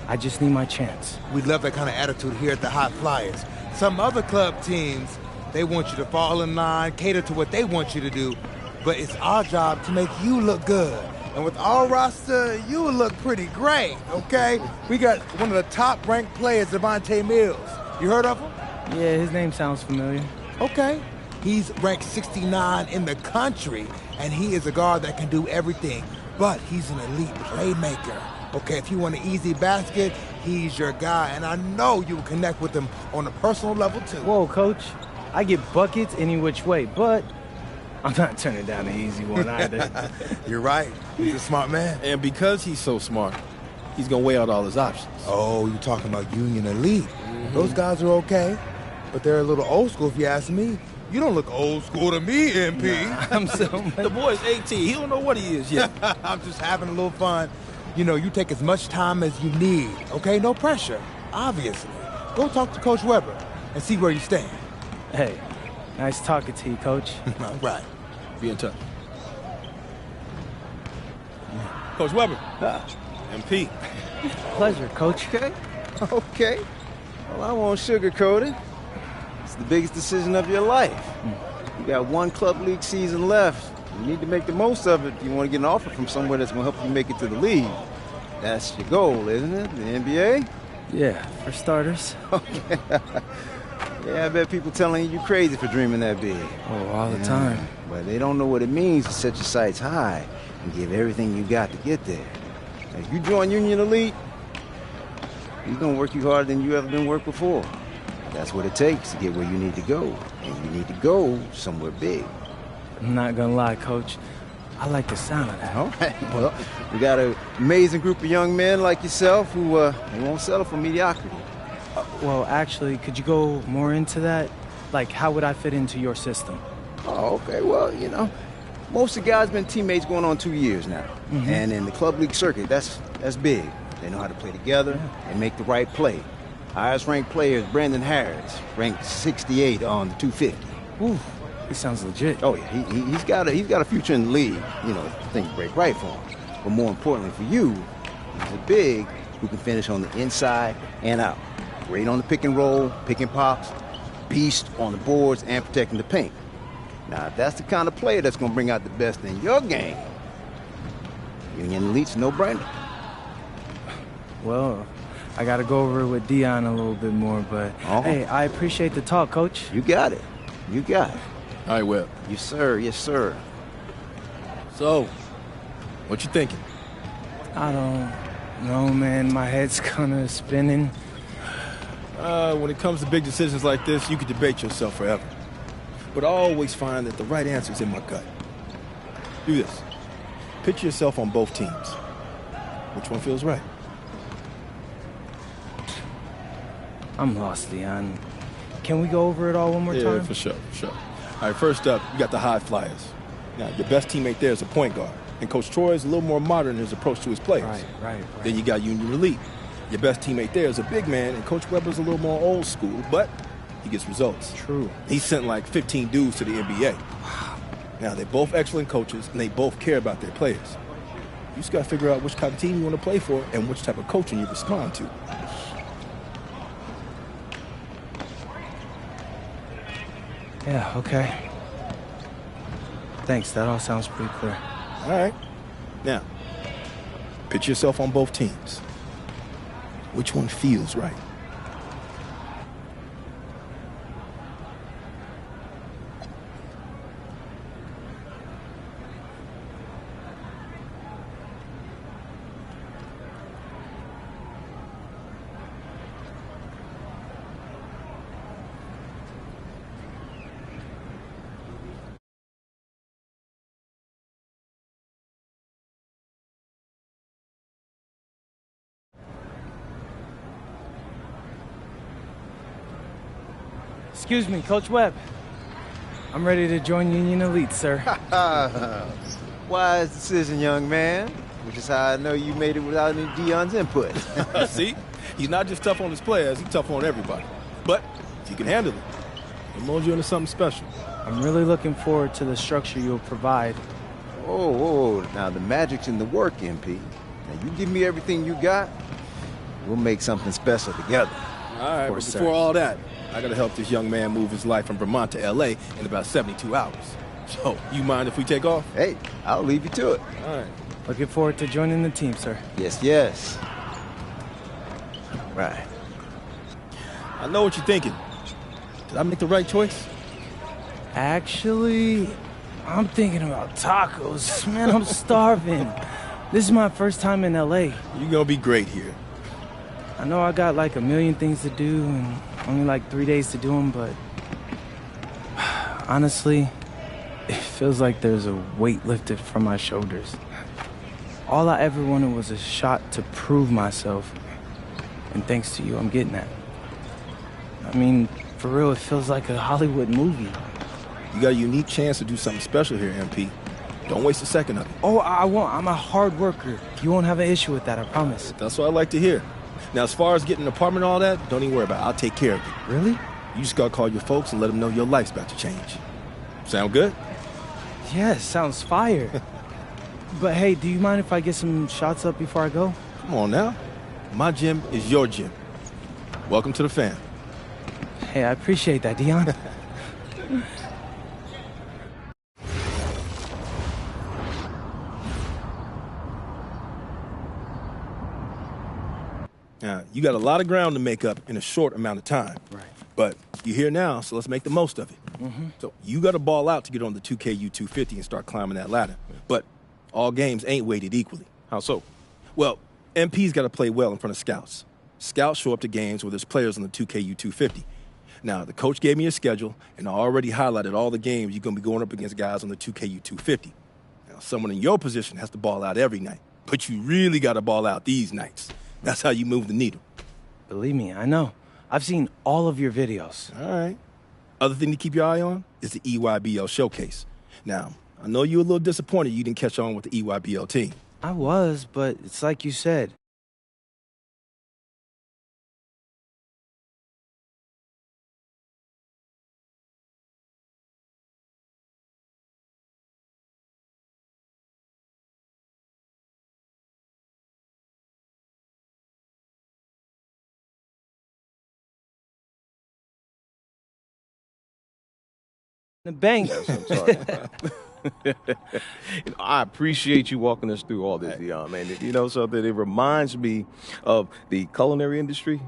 Speaker 1: I just need my chance.
Speaker 13: We love that kind of attitude here at the High Flyers. Some other club teams, they want you to fall in line, cater to what they want you to do. but it's our job to make you look good. And with our roster, you will look pretty great, okay? We got one of the top-ranked players, Devontae Mills. You heard of him?
Speaker 1: Yeah, his name sounds familiar.
Speaker 13: Okay. He's ranked 69 in the country, and he is a guard that can do everything. But he's an elite playmaker. Okay, if you want an easy basket, he's your guy. And I know you will connect with him on a personal level, too.
Speaker 1: Whoa, Coach. I get buckets any which way, but I'm not turning down the easy one either.
Speaker 13: You're right. He's a smart man.
Speaker 5: And because he's so smart, he's going to weigh out all his options.
Speaker 13: Oh, you're talking about Union Elite. Those guys are okay, but they're a little old school if you ask me. You don't look old school to me, MP.
Speaker 1: Nah, I'm so
Speaker 5: The boy's 18. He don't know what he is yet.
Speaker 13: I'm just having a little fun. You know, you take as much time as you need, okay? No pressure, obviously. Go talk to Coach Weber and see where you stand.
Speaker 1: Hey, nice talking to you, Coach.
Speaker 13: All right.
Speaker 5: Be in touch. Coach Weber. MP.
Speaker 1: Pleasure, Coach.
Speaker 14: Okay. Well, I won't sugarcoat it. It's the biggest decision of your life. You got one club league season left. You need to make the most of it if you want to get an offer from somewhere that's going to help you make it to the league. That's your goal, isn't it? The NBA?
Speaker 1: Yeah, for starters.
Speaker 14: Okay. Yeah, I bet people telling you crazy for dreaming that big.
Speaker 1: Oh, all the time.
Speaker 14: But they don't know what it means to set your sights high and give everything you got to get there. If you join Union Elite, you're going to work you harder than you ever been worked before. That's what it takes to get where you need to go. And you need to go somewhere big.
Speaker 1: I'm not gonna lie, Coach. I like the sound of that.
Speaker 14: All right. Well, we got an amazing group of young men like yourself who won't settle for mediocrity.
Speaker 1: Well, actually, could you go more into that? Like, how would I fit into your system?
Speaker 14: Oh, okay. Well, you know, most of the guys been teammates going on 2 years now. And in the club league circuit, that's big. They know how to play together and make the right play. Highest ranked player is Brandon Harris, ranked 68 on the 250.
Speaker 1: Ooh, he sounds legit.
Speaker 14: Oh yeah, he's got a future in the league. You know, things break right for him. But more importantly for you, he's a big who can finish on the inside and out. Great on the pick and roll, pick and pops, beast on the boards and protecting the paint. Now, if that's the kind of player that's going to bring out the best in your game, Union Elite's no-brainer.
Speaker 1: Well, I got to go over it with Dion a little bit more, but hey, I appreciate the talk, Coach.
Speaker 14: You got it. You got it.
Speaker 5: All right, Webb.
Speaker 14: Yes, sir. Yes, sir.
Speaker 5: So, what you thinking?
Speaker 1: I don't know, man. My head's kind of spinning.
Speaker 5: When it comes to big decisions like this, you could debate yourself forever. But I always find that the right answer is in my gut. Do this. Picture yourself on both teams. Which one feels right?
Speaker 1: I'm lost, Dion. Can we go over it all one more time?
Speaker 5: Yeah, for sure. All right, first up, you got the High Flyers. Now, your best teammate there is a point guard. And Coach Troy is a little more modern in his approach to his players.
Speaker 1: Right.
Speaker 5: Then you got Union Elite. Your best teammate there is a big man, and Coach Weber's a little more old school, but he gets results.
Speaker 1: True.
Speaker 5: He sent like 15 dudes to the NBA. Wow. Now, they're both excellent coaches, and they both care about their players. You just got to figure out which type of team you want to play for and which type of coaching you respond to.
Speaker 1: Yeah, okay. Thanks, that all sounds pretty clear.
Speaker 5: All right. Now, picture yourself on both teams. Which one feels right?
Speaker 1: Excuse me, Coach Webb. I'm ready to join Union Elite, sir.
Speaker 14: Wise decision, young man. Which is how I know you made it without any Dion's input.
Speaker 5: See? He's not just tough on his players, he's tough on everybody. But if you can handle it, he'll mold you into something special.
Speaker 1: I'm really looking forward to the structure you'll provide.
Speaker 14: Oh, now the magic's in the work, MP. Now you give me everything you got, we'll make something special together.
Speaker 5: All right, but before all that, I gotta help this young man move his life from Vermont to L.A. in about 72 hours. So, you mind if we take off?
Speaker 14: Hey, I'll leave you to it.
Speaker 5: All right.
Speaker 1: Looking forward to joining the team, sir.
Speaker 14: Yes, yes. Right.
Speaker 5: I know what you're thinking. Did I make the right choice?
Speaker 1: Actually, I'm thinking about tacos. Man, I'm starving. This is my first time in LA.
Speaker 5: You're gonna be great here.
Speaker 1: I know I got like a million things to do and only like 3 days to do them, but honestly, it feels like there's a weight lifted from my shoulders. All I ever wanted was a shot to prove myself, and thanks to you, I'm getting that. I mean, for real, it feels like a Hollywood movie.
Speaker 5: You got a unique chance to do something special here, MP. Don't waste a second of it.
Speaker 1: Oh, I won't. I'm a hard worker. You won't have an issue with that, I promise.
Speaker 5: That's what I like to hear. Now, as far as getting an apartment and all that, don't even worry about it. I'll take care of you.
Speaker 1: Really?
Speaker 5: You just gotta call your folks and let them know your life's about to change. Sound good?
Speaker 1: Yes, sounds fire. But hey, do you mind if I get some shots up before I go?
Speaker 5: Come on now. My gym is your gym. Welcome to the fam.
Speaker 1: Hey, I appreciate that, Dion.
Speaker 5: Now, you got a lot of ground to make up in a short amount of time.
Speaker 1: Right.
Speaker 5: But you're here now, so let's make the most of it. So you got to ball out to get on the 2KU250 and start climbing that ladder. But all games ain't weighted equally.
Speaker 8: How so?
Speaker 5: Well, MP's got to play well in front of scouts. Scouts show up to games where there's players on the 2KU250. Now, the coach gave me a schedule, and I already highlighted all the games you're going to be going up against guys on the 2KU250. Now, someone in your position has to ball out every night, but you really got to ball out these nights. That's how you move the needle.
Speaker 1: Believe me, I know. I've seen all of your videos.
Speaker 5: All right. Other thing to keep your eye on is the EYBL showcase. Now, I know you're a little disappointed you didn't catch on with the EYBL team.
Speaker 1: I was, but it's like you said. The bank.
Speaker 8: That's what I'm talking about. I appreciate you walking us through all this, Dion, man. You know something? It reminds me of the culinary industry,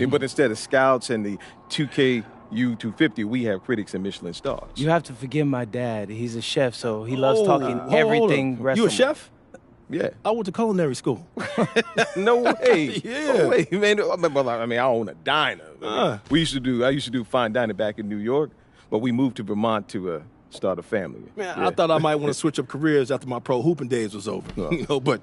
Speaker 8: but instead of scouts and the 2KU250, we have critics and Michelin stars.
Speaker 1: You have to forgive my dad. He's a chef, so he loves talking everything restaurant.
Speaker 5: You a chef?
Speaker 8: Yeah.
Speaker 5: I went to culinary school.
Speaker 8: No way.
Speaker 5: Yeah.
Speaker 8: No way, man. I mean, I own a diner. I used to do fine dining back in New York, but we moved to Vermont to start a family.
Speaker 5: Man, I thought I might want to switch up careers after my pro hooping days was over. But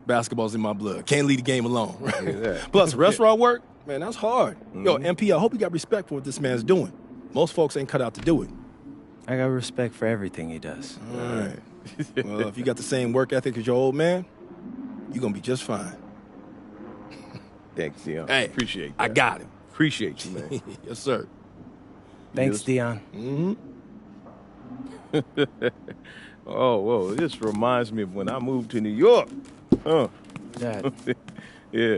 Speaker 5: basketball's in my blood. Can't leave the game alone. Right? Plus, restaurant work, man, that's hard. Yo, MP, I hope you got respect for what this man's doing. Most folks ain't cut out to do it.
Speaker 1: I got respect for everything he does.
Speaker 5: All right. Well, if you got the same work ethic as your old man, you're going to be just fine.
Speaker 8: Thanks, Dion.
Speaker 5: Hey,
Speaker 8: appreciate that.
Speaker 5: I got it.
Speaker 8: Appreciate you, man.
Speaker 5: Yes, sir.
Speaker 1: Thanks, Dion.
Speaker 8: Oh, whoa. This reminds me of when I moved to New York.
Speaker 1: Dad.
Speaker 8: Yeah.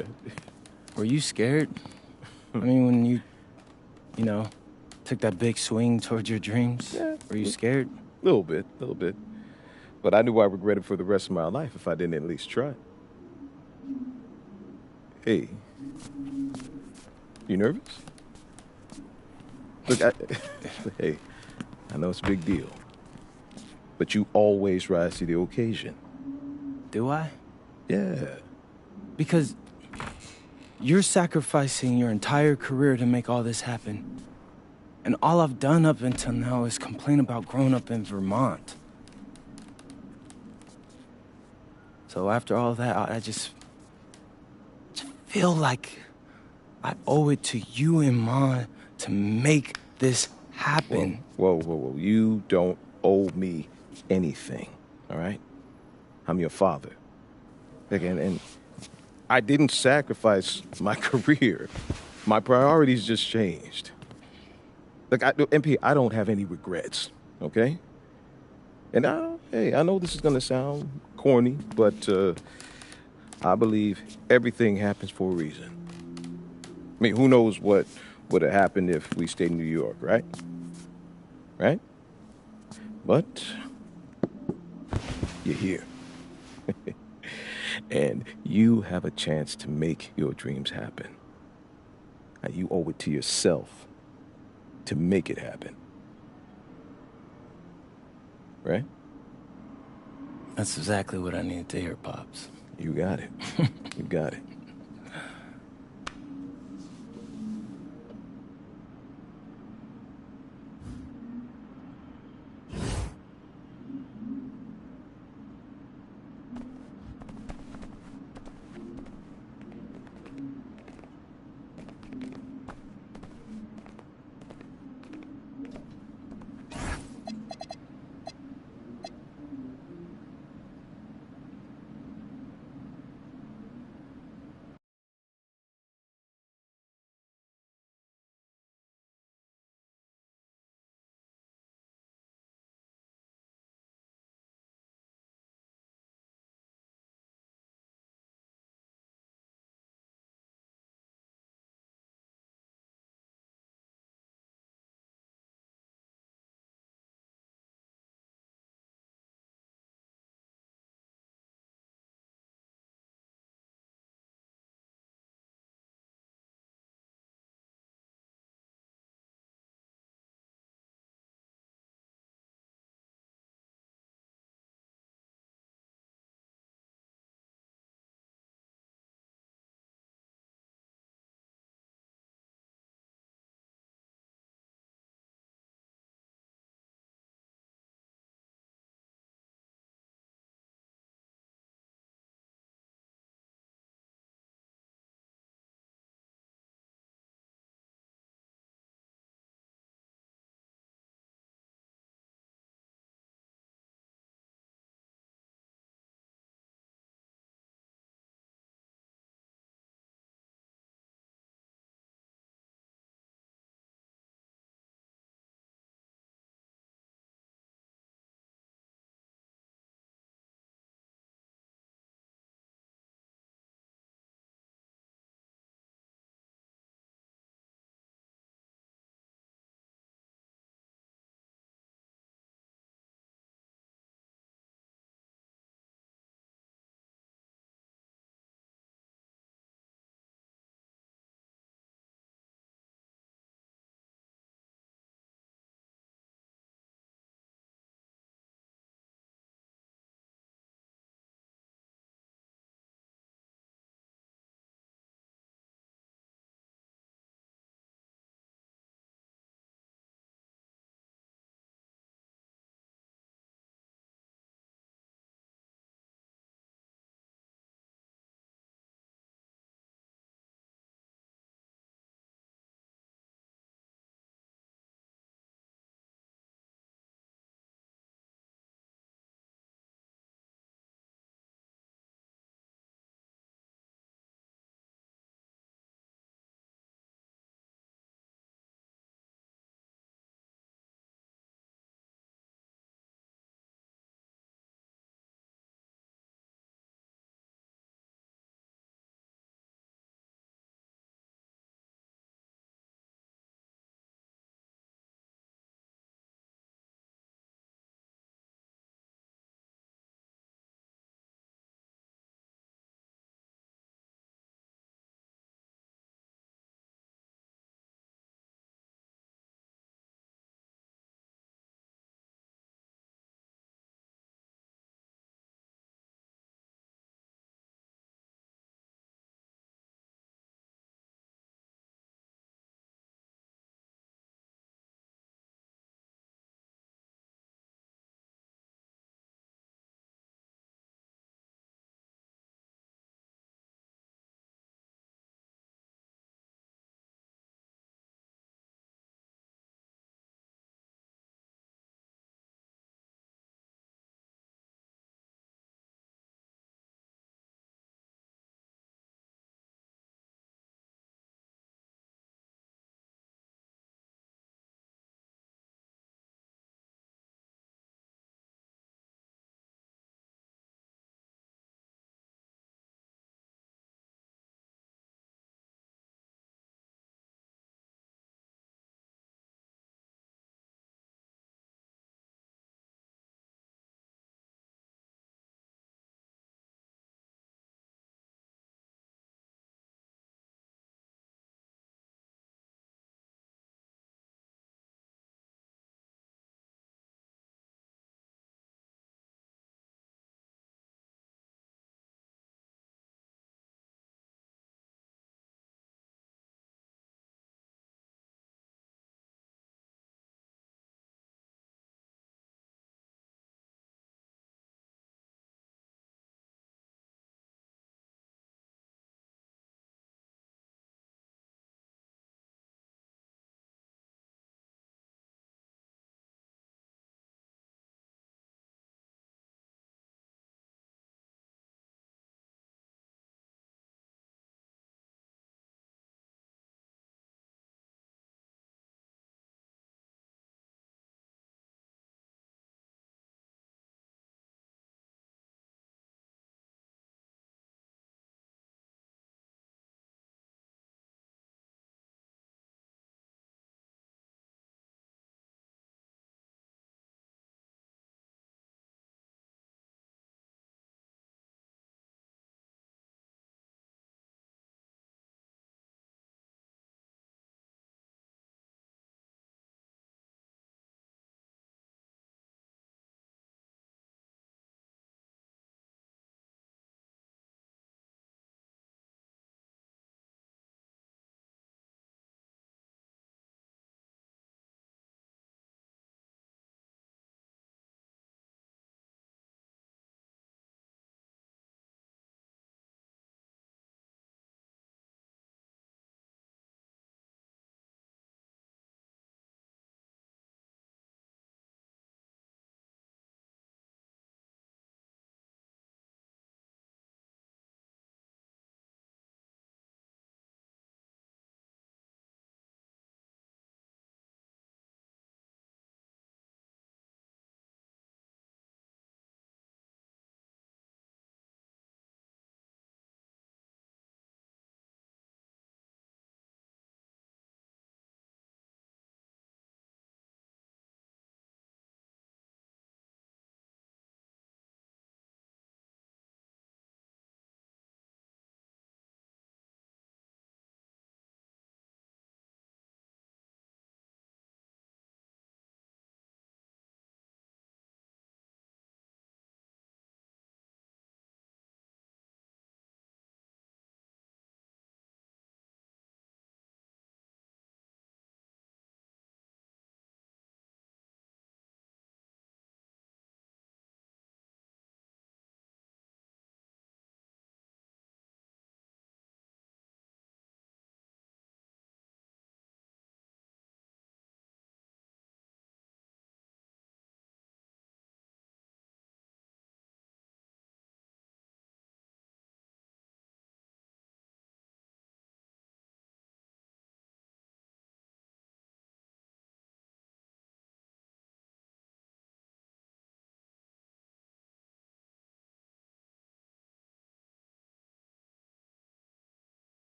Speaker 1: Were you scared? I mean, when you took that big swing towards your dreams, were you scared?
Speaker 8: A little bit. But I knew I regretted for the rest of my life if I didn't at least try. Hey, you nervous? Look, hey, I know it's a big deal, but you always rise to the occasion.
Speaker 1: Do I?
Speaker 8: Yeah.
Speaker 1: Because you're sacrificing your entire career to make all this happen. And all I've done up until now is complain about growing up in Vermont. So after all that, I just feel like I owe it to you and Mom to make this happen.
Speaker 8: Whoa. You don't owe me anything, all right? I'm your father. And I didn't sacrifice my career. My priorities just changed. Look, MP, I don't have any regrets, okay? And I know this is going to sound corny, but I believe everything happens for a reason. I mean, who knows what would have happened if we stayed in New York, right? Right? But you're here. And you have a chance to make your dreams happen. Now, you owe it to yourself to make it happen. Right?
Speaker 15: That's exactly what I needed to hear, Pops.
Speaker 8: You got it. You got it.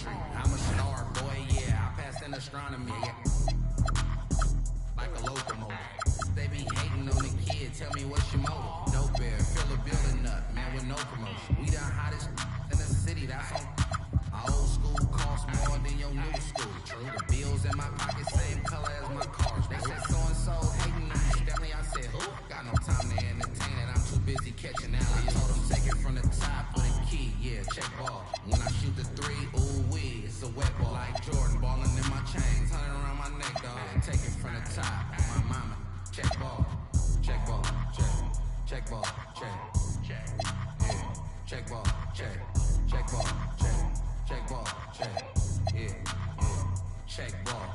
Speaker 16: geometry. I'm a star, boy, yeah, I passed in astronomy, yeah. Like a locomotive. They be hating on the kid, tell me what's your motive. Dope bear, fill a building up, man, with no promotion. We the hottest in the city, that's on. My old school costs more than your new school, true. The bills in my pocket, same color as my cars. They said so-and-so hating on me, Stanley, I said, who? Got no time to entertain it, I'm too busy catching alleys. I told them take it from the top with a key, yeah, check ball. When I shoot the three, ooh wee, it's a wet ball. Like Jordan balling in my chain, turning around my neck, dog. Yeah, take it from the top, my mama, check ball, check ball, check ball, check, yeah, check ball, check ball, check ball, check, yeah, check ball.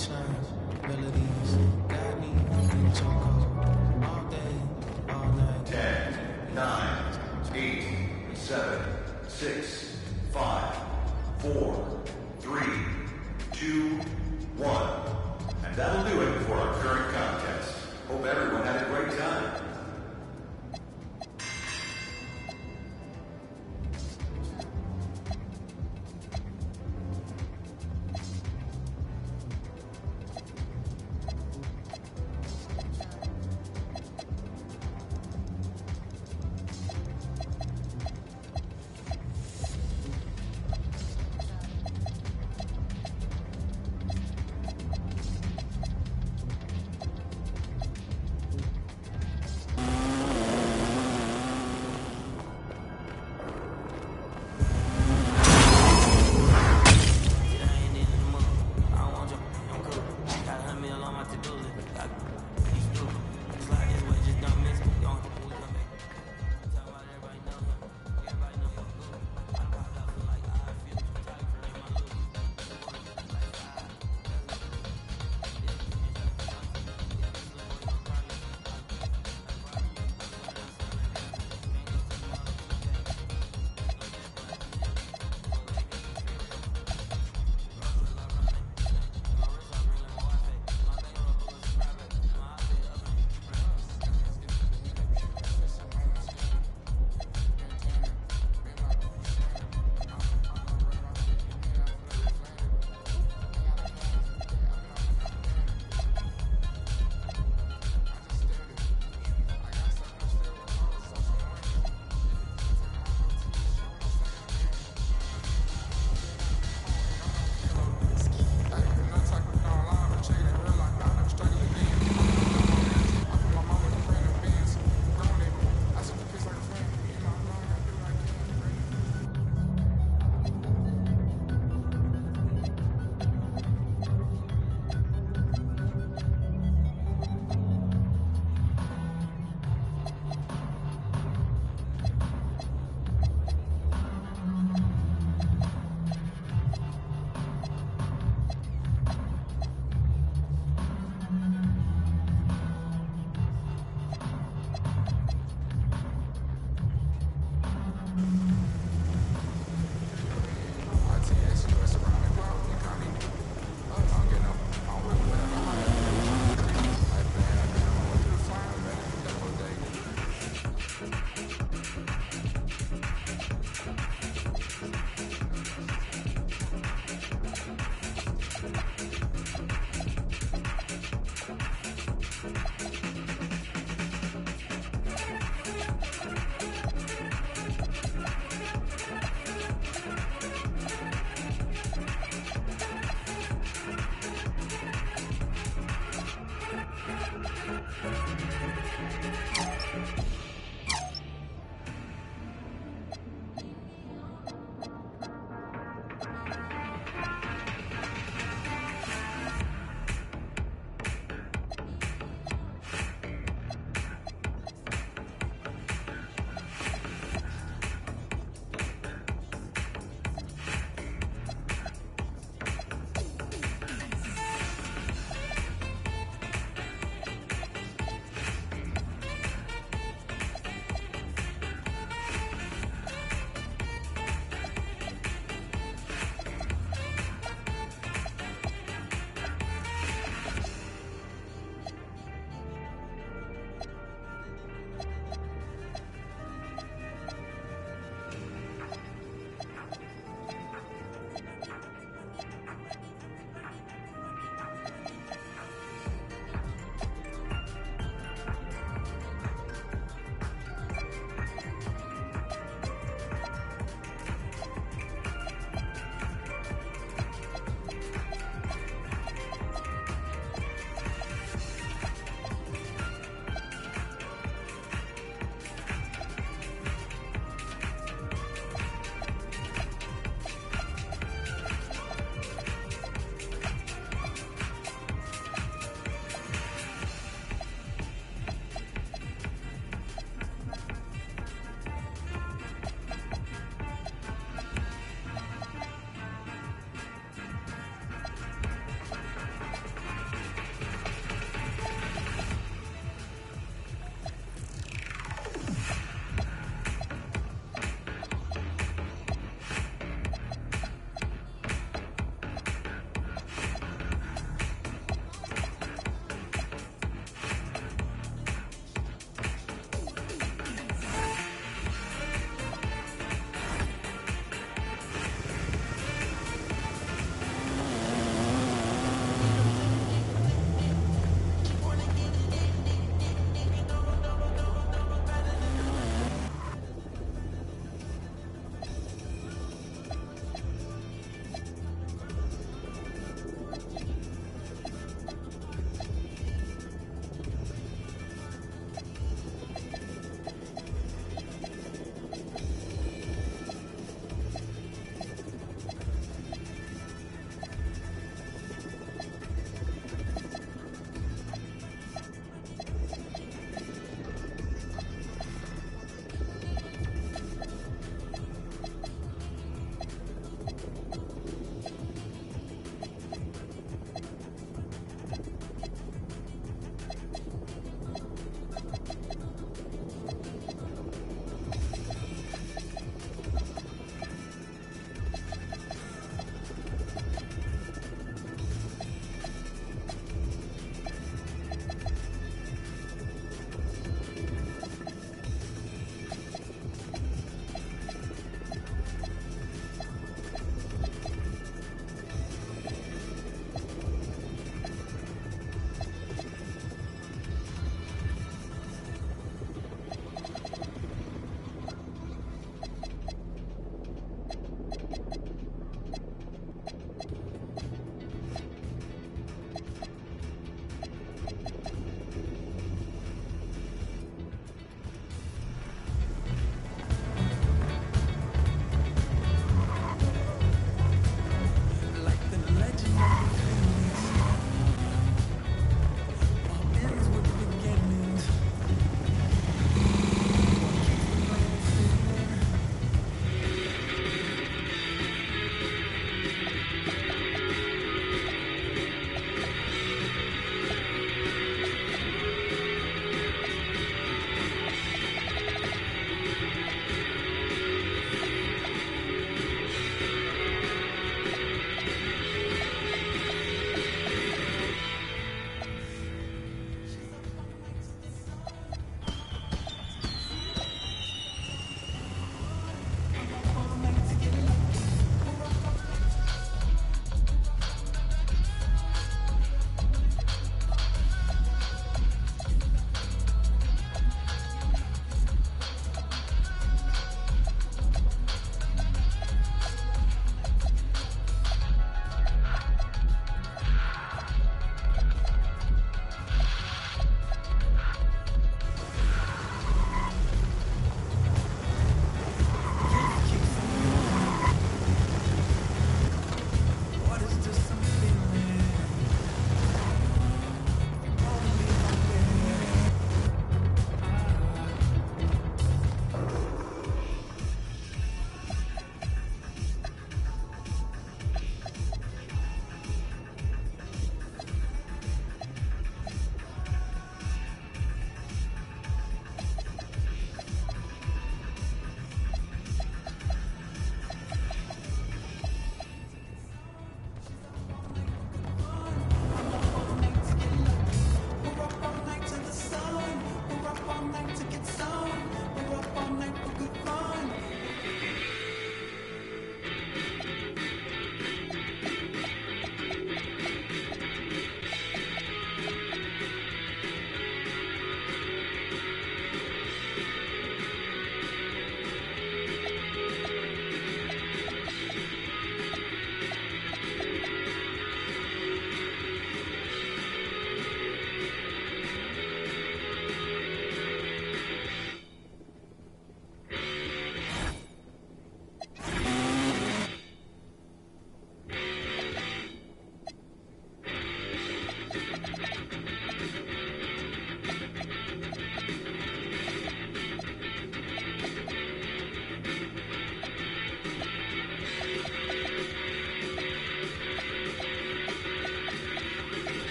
Speaker 16: punchlines, melodies, got me in chokehold all day, all night.
Speaker 17: 10, 9, 8, 7, 6, 5, 4, 3, 2, 1. And that'll do it for our current contest. Hope everyone had a great time.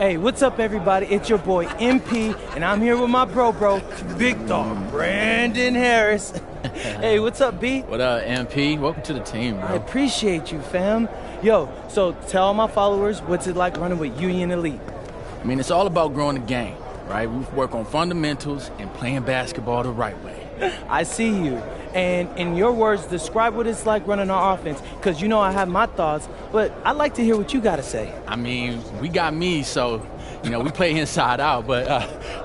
Speaker 1: Hey, what's up, everybody? It's your boy MP, and I'm here with my bro, big dog Brandon Harris. Hey, what's up, B?
Speaker 18: What up, MP? Welcome to the team, bro.
Speaker 1: I appreciate you, fam. Yo, so tell all my followers, what's it like running with Union Elite?
Speaker 18: I mean, it's all about growing the game, right? We work on fundamentals and playing basketball the right way.
Speaker 1: I see you. And in your words, describe what it's like running our offense, because you know I have my thoughts, but I'd like to hear what you got to say.
Speaker 18: I mean, we got me, so, we play inside out, but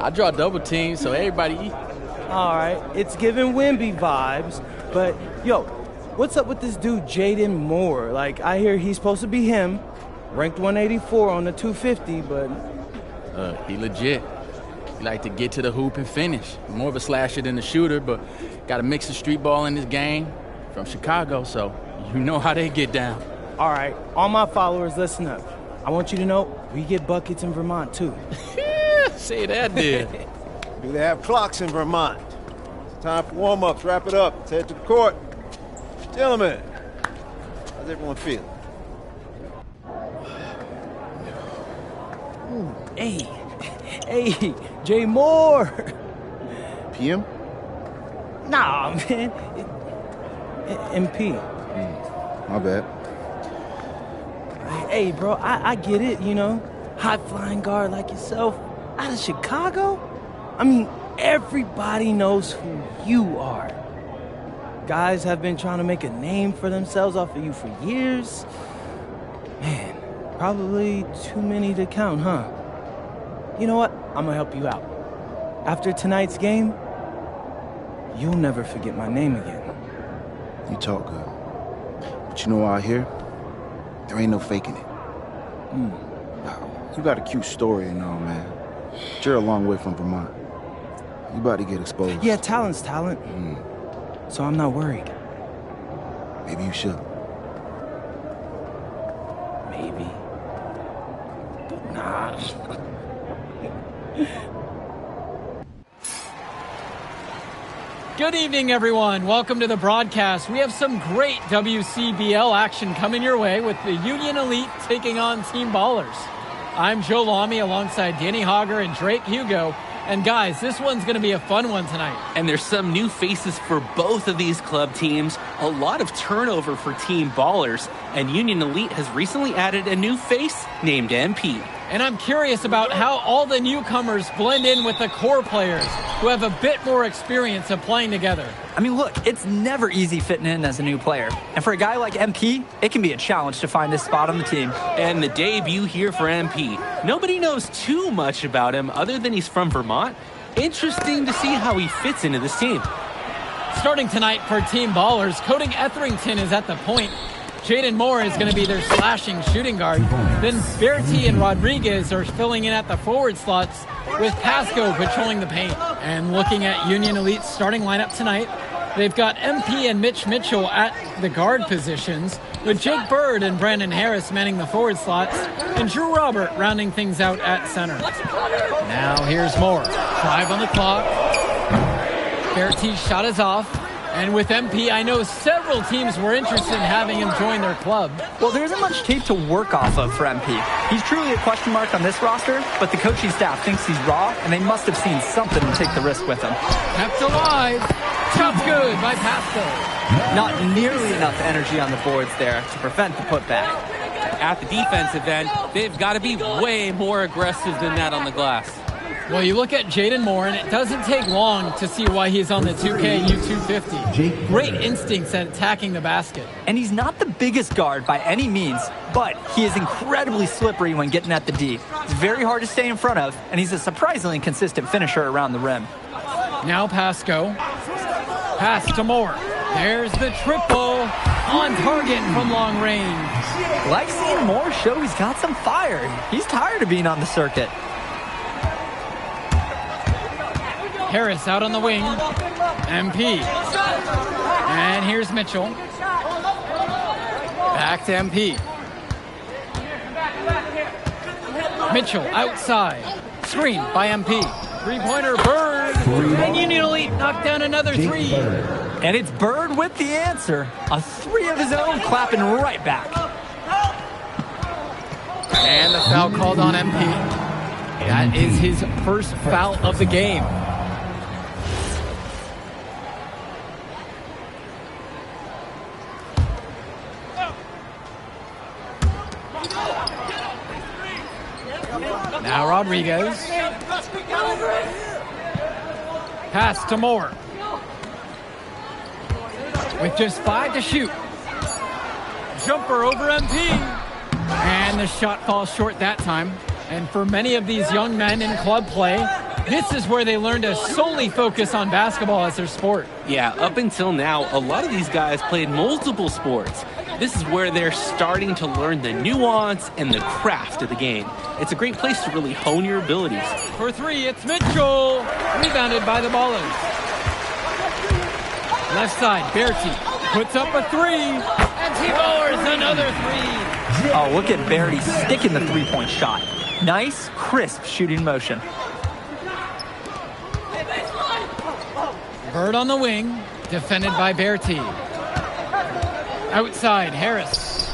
Speaker 18: I draw double teams, so everybody eat.
Speaker 1: All right, it's giving Wemby vibes, but, yo, what's up with this dude, Jaden Moore? Like, I hear he's supposed to be him, ranked 184 on the 250, but...
Speaker 18: He legit. He like to get to the hoop and finish. More of a slasher than a shooter, but got a mix of street ball in this game from Chicago, so you know how they get down.
Speaker 1: All right, all my followers, listen up. I want you to know we get buckets in Vermont, too.
Speaker 18: Say that, dude.
Speaker 14: Do they have clocks in Vermont? It's time for warm-ups. Wrap it up. Let's head to the court. Gentlemen, how's everyone feeling?
Speaker 1: Hey, Jay Moore.
Speaker 14: PM?
Speaker 1: Nah, man. MP.
Speaker 14: My bad.
Speaker 1: Hey, bro, I get it, high-flying guard like yourself out of Chicago. I mean, everybody knows who you are. Guys have been trying to make a name for themselves off of you for years. Man, probably too many to count, huh? You know what? I'm gonna help you out. After tonight's game, you'll never forget my name again.
Speaker 14: You talk good. But you know out here, there ain't no faking it. You got a cute story and all, man. But you're a long way from Vermont. You about to get exposed.
Speaker 1: Yeah, talent's talent. So I'm not worried.
Speaker 14: Maybe you should.
Speaker 1: Maybe. But nah.
Speaker 19: Good evening, everyone. Welcome to the broadcast. We have some great WCBL action coming your way with the Union Elite taking on Team Ballers. I'm Joe Lamy alongside Danny Hogger and Drake Hugo. And guys, this one's going to be a fun one tonight.
Speaker 20: And there's some new faces for both of these club teams. A lot of turnover for Team Ballers. And Union Elite has recently added a new face named MP.
Speaker 19: And I'm curious about how all the newcomers blend in with the core players who have a bit more experience of playing together.
Speaker 21: I mean, look, it's never easy fitting in as a new player. And for a guy like MP, it can be a challenge to find his spot on the team.
Speaker 20: And the debut here for MP. Nobody knows too much about him other than he's from Vermont. Interesting to see how he fits into this team.
Speaker 19: Starting tonight for Team Ballers, Cody Etherington is at the point. Jaden Moore is going to be their slashing shooting guard. Then Berti and Rodriguez are filling in at the forward slots with Pasco patrolling the paint. And looking at Union Elite's starting lineup tonight, they've got MP and Mitch Mitchell at the guard positions, with Jake Bird and Brandon Harris manning the forward slots, and Drew Robert rounding things out at center. Now here's Moore. 5 on the clock. Berti's shot is off. And with MP, I know several teams were interested in having him join their club.
Speaker 21: Well, there isn't much tape to work off of for MP. He's truly a question mark on this roster, but the coaching staff thinks he's raw, and they must have seen something to take the risk with him.
Speaker 19: Kept alive. Shot's good by Pasco.
Speaker 21: Not nearly enough energy on the boards there to prevent the putback.
Speaker 20: At the defensive end, they've got to be way more aggressive than that on the glass.
Speaker 19: Well, you look at Jaden Moore, and it doesn't take long to see why he's on the 2K U250. Great instincts at attacking the basket.
Speaker 21: And he's not the biggest guard by any means, but he is incredibly slippery when getting at the D. It's very hard to stay in front of, and he's a surprisingly consistent finisher around the rim.
Speaker 19: Now Pasco. Pass to Moore. There's the triple on target from long range.
Speaker 21: Like seeing Moore show he's got some fire. He's tired of being on the circuit.
Speaker 19: Harris out on the wing. MP. And here's Mitchell. Back to MP. Mitchell outside. Screen by MP. Three-pointer, Bird. And Union Elite knocked down another three.
Speaker 21: And it's Bird with the answer. A three of his own, clapping right back.
Speaker 19: And the foul called on MP. That is his first foul of the game. Now Rodriguez. Pass to Moore. With just 5 to shoot. Jumper over MP. And the shot falls short that time. And for many of these young men in club play, this is where they learn to solely focus on basketball as their sport.
Speaker 20: Yeah, up until now, a lot of these guys played multiple sports. This is where they're starting to learn the nuance and the craft of the game. It's a great place to really hone your abilities.
Speaker 19: For 3, it's Mitchell. Rebounded by the Ballers. Left side, Berti puts up a 3. And T-Ballers another 3.
Speaker 21: Oh, look at Berti sticking the three-point shot. Nice, crisp shooting motion.
Speaker 19: Bird on the wing, defended by Berti. Outside, Harris.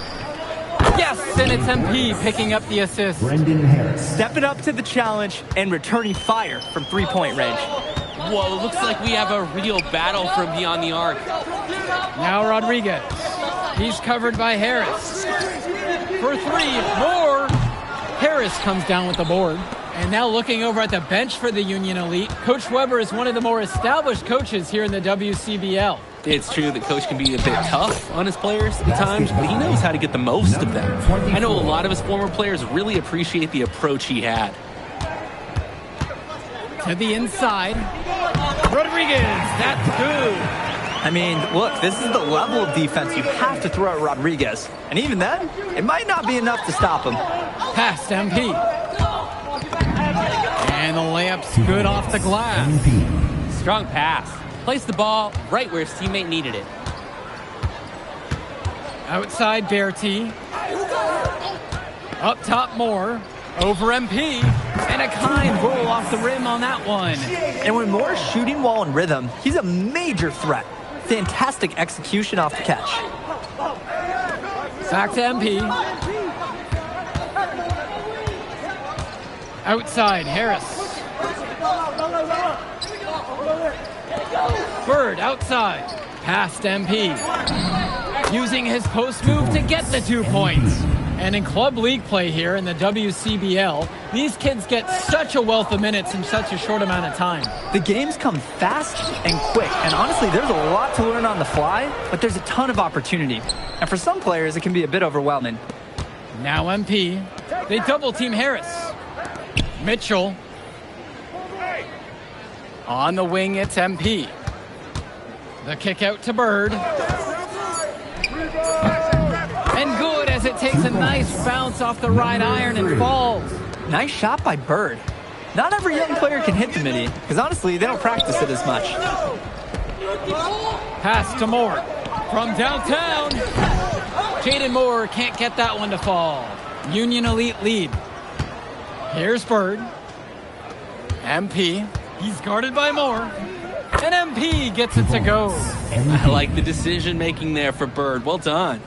Speaker 19: Yes, and it's MP picking up the assist.
Speaker 11: Brendan Harris.
Speaker 21: Stepping up to the challenge and returning fire from three-point range.
Speaker 20: Whoa, looks like we have a real battle from beyond the arc.
Speaker 19: Now Rodriguez. He's covered by Harris. For 3, Moore. Harris comes down with the board. And now looking over at the bench for the Union Elite, Coach Weber is one of the more established coaches here in the WCBL.
Speaker 20: It's true that Coach can be a bit tough on his players at times, but he knows how to get the most of them. I know a lot of his former players really appreciate the approach he had.
Speaker 19: To the inside. Rodriguez, that's good.
Speaker 21: I mean, look, this is the level of defense you have to throw at Rodriguez. And even then, it might not be enough to stop him.
Speaker 19: Past MP. And the layup's good off the glass.
Speaker 20: Strong pass. Placed the ball right where his teammate needed it.
Speaker 19: Outside Berti. Up top Moore. Over MP. And a kind roll off the rim on that one.
Speaker 21: And when Moore's shooting while in rhythm, he's a major threat. Fantastic execution off the catch.
Speaker 19: Back to MP. Outside, Harris. Bird outside. Past MP. Using his post move to get the 2 points. And in club league play here in the WCBL, these kids get such a wealth of minutes in such a short amount of time.
Speaker 21: The games come fast and quick, and honestly, there's a lot to learn on the fly, but there's a ton of opportunity. And for some players, it can be a bit overwhelming.
Speaker 19: Now MP. They double team Harris. Mitchell. On the wing, it's MP. The kick out to Bird. And good as it takes a nice bounce off the right iron and falls.
Speaker 21: Nice shot by Bird. Not every young player can hit the midi, because honestly, they don't practice it as much.
Speaker 19: Pass to Moore. From downtown. Jaden Moore can't get that one to fall. Union Elite lead. Here's Bird. MP. He's guarded by Moore. And MP gets it to go.
Speaker 20: I like the decision making there for Bird. Well done.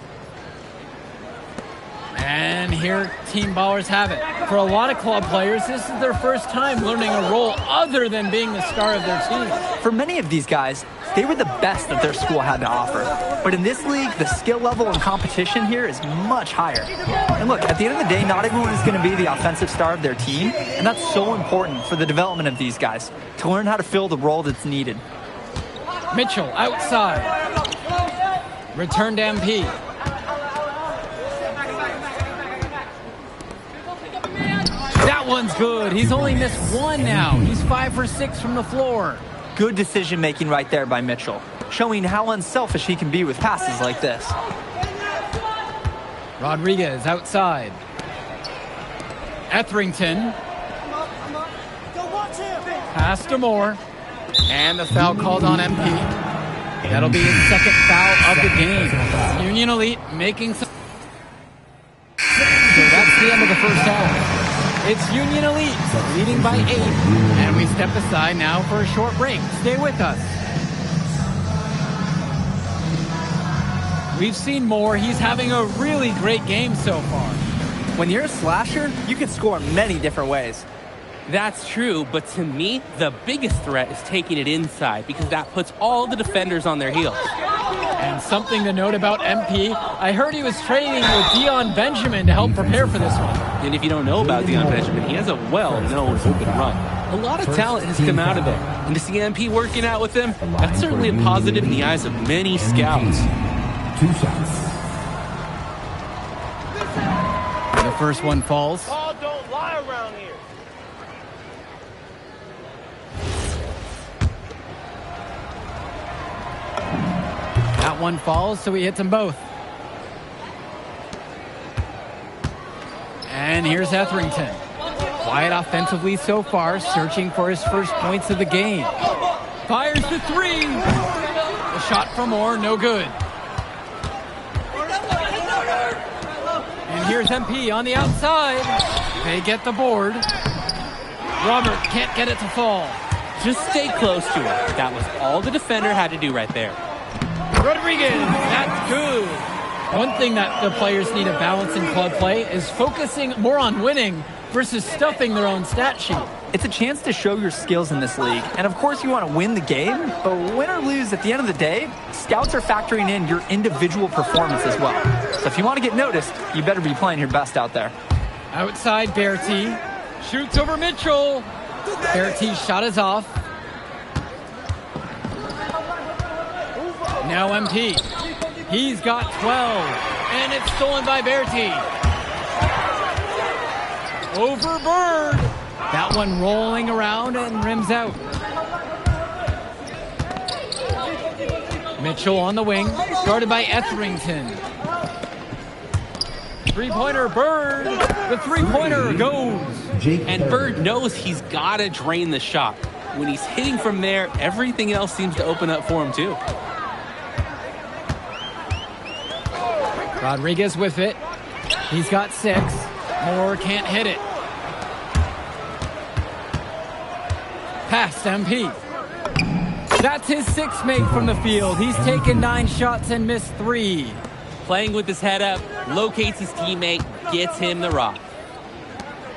Speaker 19: And here Team Ballers have it. For a lot of club players, this is their first time learning a role other than being the star of their team.
Speaker 21: For many of these guys, they were the best that their school had to offer. But in this league, the skill level and competition here is much higher. And look, at the end of the day, not everyone is going to be the offensive star of their team, and that's so important for the development of these guys, to learn how to fill the role that's needed.
Speaker 19: Mitchell outside. Return to MP. That one's good. He's only missed one now. He's 5 for 6 from the floor.
Speaker 21: Good decision making right there by Mitchell, showing how unselfish he can be with passes like this.
Speaker 19: Rodriguez outside. Etherington. Pass to Moore. And the foul called on MP. That'll be his second foul of the game. Union Elite making some... So that's the end of the first half. It's Union Elite leading by 8. And we step aside now for a short break. Stay with us. We've seen Moore. He's having a really great game so far.
Speaker 21: When you're a slasher, you can score many different ways.
Speaker 20: That's true, but to me, the biggest threat is taking it inside because that puts all the defenders on their heels.
Speaker 19: And something to note about MP, I heard he was training with Dion Benjamin to help prepare for this one.
Speaker 20: And if you don't know about Dion Benjamin, he has a well-known open run. A lot of talent has come out of there. And to see MP working out with him, that's certainly a positive in the eyes of many scouts.
Speaker 11: 2 shots.
Speaker 19: The first one falls.
Speaker 1: Ball don't lie around here.
Speaker 19: That one falls, so he hits them both. And here's Etherington. Quiet offensively so far, searching for his first points of the game. Fires the 3. The shot from Moore, no good. And here's MP on the outside. They get the board. Robert can't get it to fall.
Speaker 20: Just stay close to it. That was all the defender had to do right there.
Speaker 19: Rodriguez, that's good. One thing that the players need to balance in club play is focusing more on winning versus stuffing their own stat sheet.
Speaker 21: It's a chance to show your skills in this league. And of course you want to win the game, but win or lose, at the end of the day, scouts are factoring in your individual performance as well. So if you want to get noticed, you better be playing your best out there.
Speaker 19: Outside Berti, shoots over Mitchell. Berti's shot is off. Now MP. He's got 12, and it's stolen by Berti. Over Bird. That one rolling around and rims out. Mitchell on the wing, guarded by Etherington. Three-pointer, Bird. The three-pointer goes.
Speaker 20: And Bird knows he's got to drain the shot. When he's hitting from there, everything else seems to open up for him too.
Speaker 19: Rodriguez with it. He's got 6. Moore can't hit it. Past MP. That's his 6th make from the field. He's taken 9 shots and missed 3.
Speaker 20: Playing with his head up, locates his teammate, gets him the rock.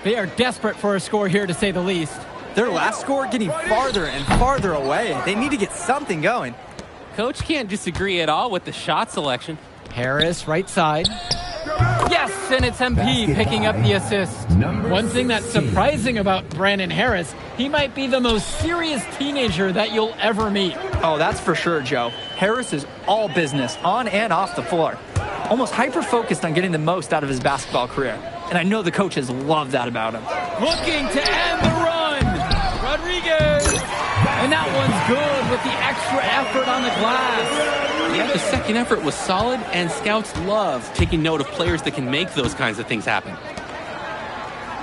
Speaker 19: They are desperate for a score here, to say the least.
Speaker 21: Their last score getting farther and farther away. They need to get something going.
Speaker 20: Coach can't disagree at all with the shot selection.
Speaker 19: Harris, right side. Yes, and it's MP picking up the assist. One thing that's surprising about Brandon Harris, he might be the most serious teenager that you'll ever meet.
Speaker 21: Oh, that's for sure, Joe. Harris is all business, on and off the floor. Almost hyper-focused on getting the most out of his basketball career. And I know the coaches love that about him.
Speaker 19: Looking to end the run. Rodriguez. And that one's good with the extra effort on the glass.
Speaker 20: Yeah, the second effort was solid, and scouts love taking note of players that can make those kinds of things happen.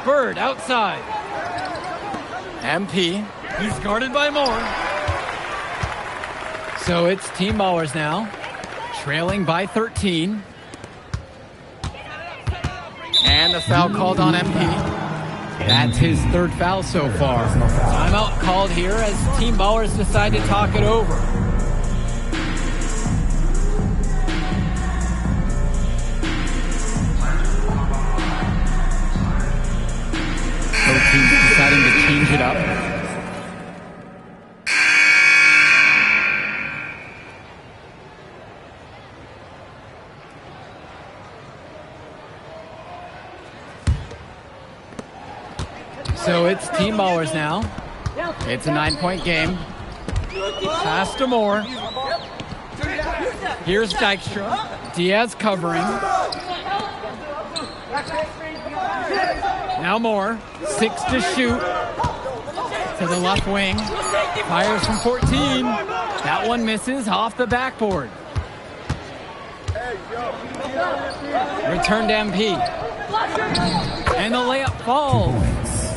Speaker 19: Bird outside. MP. He's guarded by Moore. So it's Team Ballers now, trailing by 13. And the foul called on MP. That's his 3rd foul so far. Timeout called here as Team Ballers decide to talk it over. Both teams deciding to change it up. So it's Team Ballers now. It's a 9-point game. Pass to Moore. Here's Dykstra. Diaz covering. Now Moore. 6 to shoot. To the left wing. Fires from 14. That one misses off the backboard. Return to MP. And the layup falls.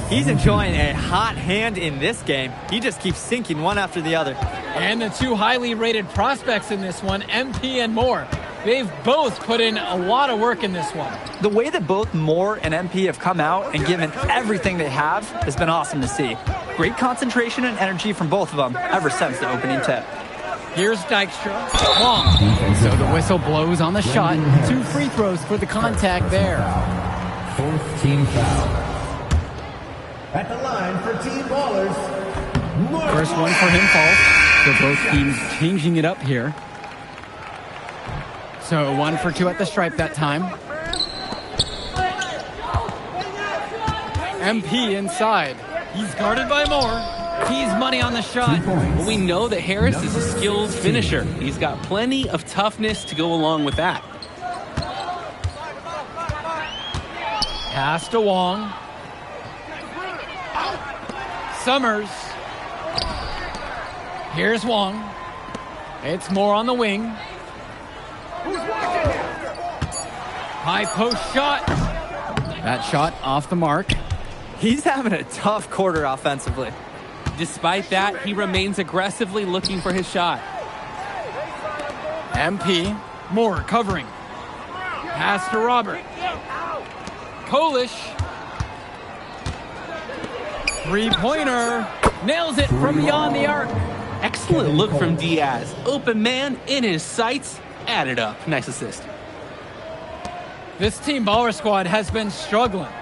Speaker 21: He's enjoying a hot hand in this game. He just keeps sinking one after the other.
Speaker 19: And the 2 highly rated prospects in this one, MP and Moore. They've both put in a lot of work in this one.
Speaker 21: The way that both Moore and MP have come out and given everything they have has been awesome to see. Great concentration and energy from both of them ever since the opening tip.
Speaker 19: Here's Dykstra. Long. So the whistle blows on the shot. 2 free throws for the contact there.
Speaker 11: 4th team foul. At the line. line for Team Ballers.
Speaker 19: First one for him falls. So both teams changing it up here. So 1 for 2 at the stripe that time. MP inside. He's guarded by Moore. He's money on the shot.
Speaker 20: Well, we know that Harris is a skilled finisher. He's got plenty of toughness to go along with that.
Speaker 19: Pass to Wong. Summers. Here's Wong. It's Moore on the wing. High post shot. That shot off the mark.
Speaker 21: He's having a tough quarter offensively.
Speaker 20: Despite that, he remains aggressively looking for his shot.
Speaker 19: MP. Moore covering. Pass to Robert. Kolish. Three-pointer. Nails it from beyond the arc.
Speaker 20: Excellent look from Diaz. Open man in his sights. Added up. Nice assist.
Speaker 19: This Team Baller squad has been struggling.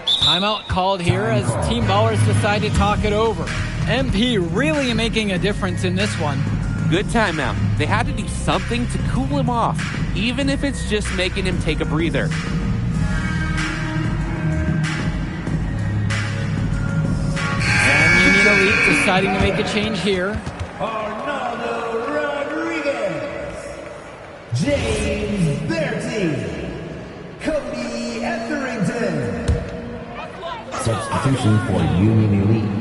Speaker 19: Timeout called here as Team Ballers decide to talk it over. MP really making a difference in this one.
Speaker 20: Good timeout. They had to do something to cool him off, even if it's just making him take a breather.
Speaker 19: And Union Elite deciding to make a change here.
Speaker 11: Arnaldo Rodriguez, James Bertie, Cody Etherington. Substitution for Union Elite.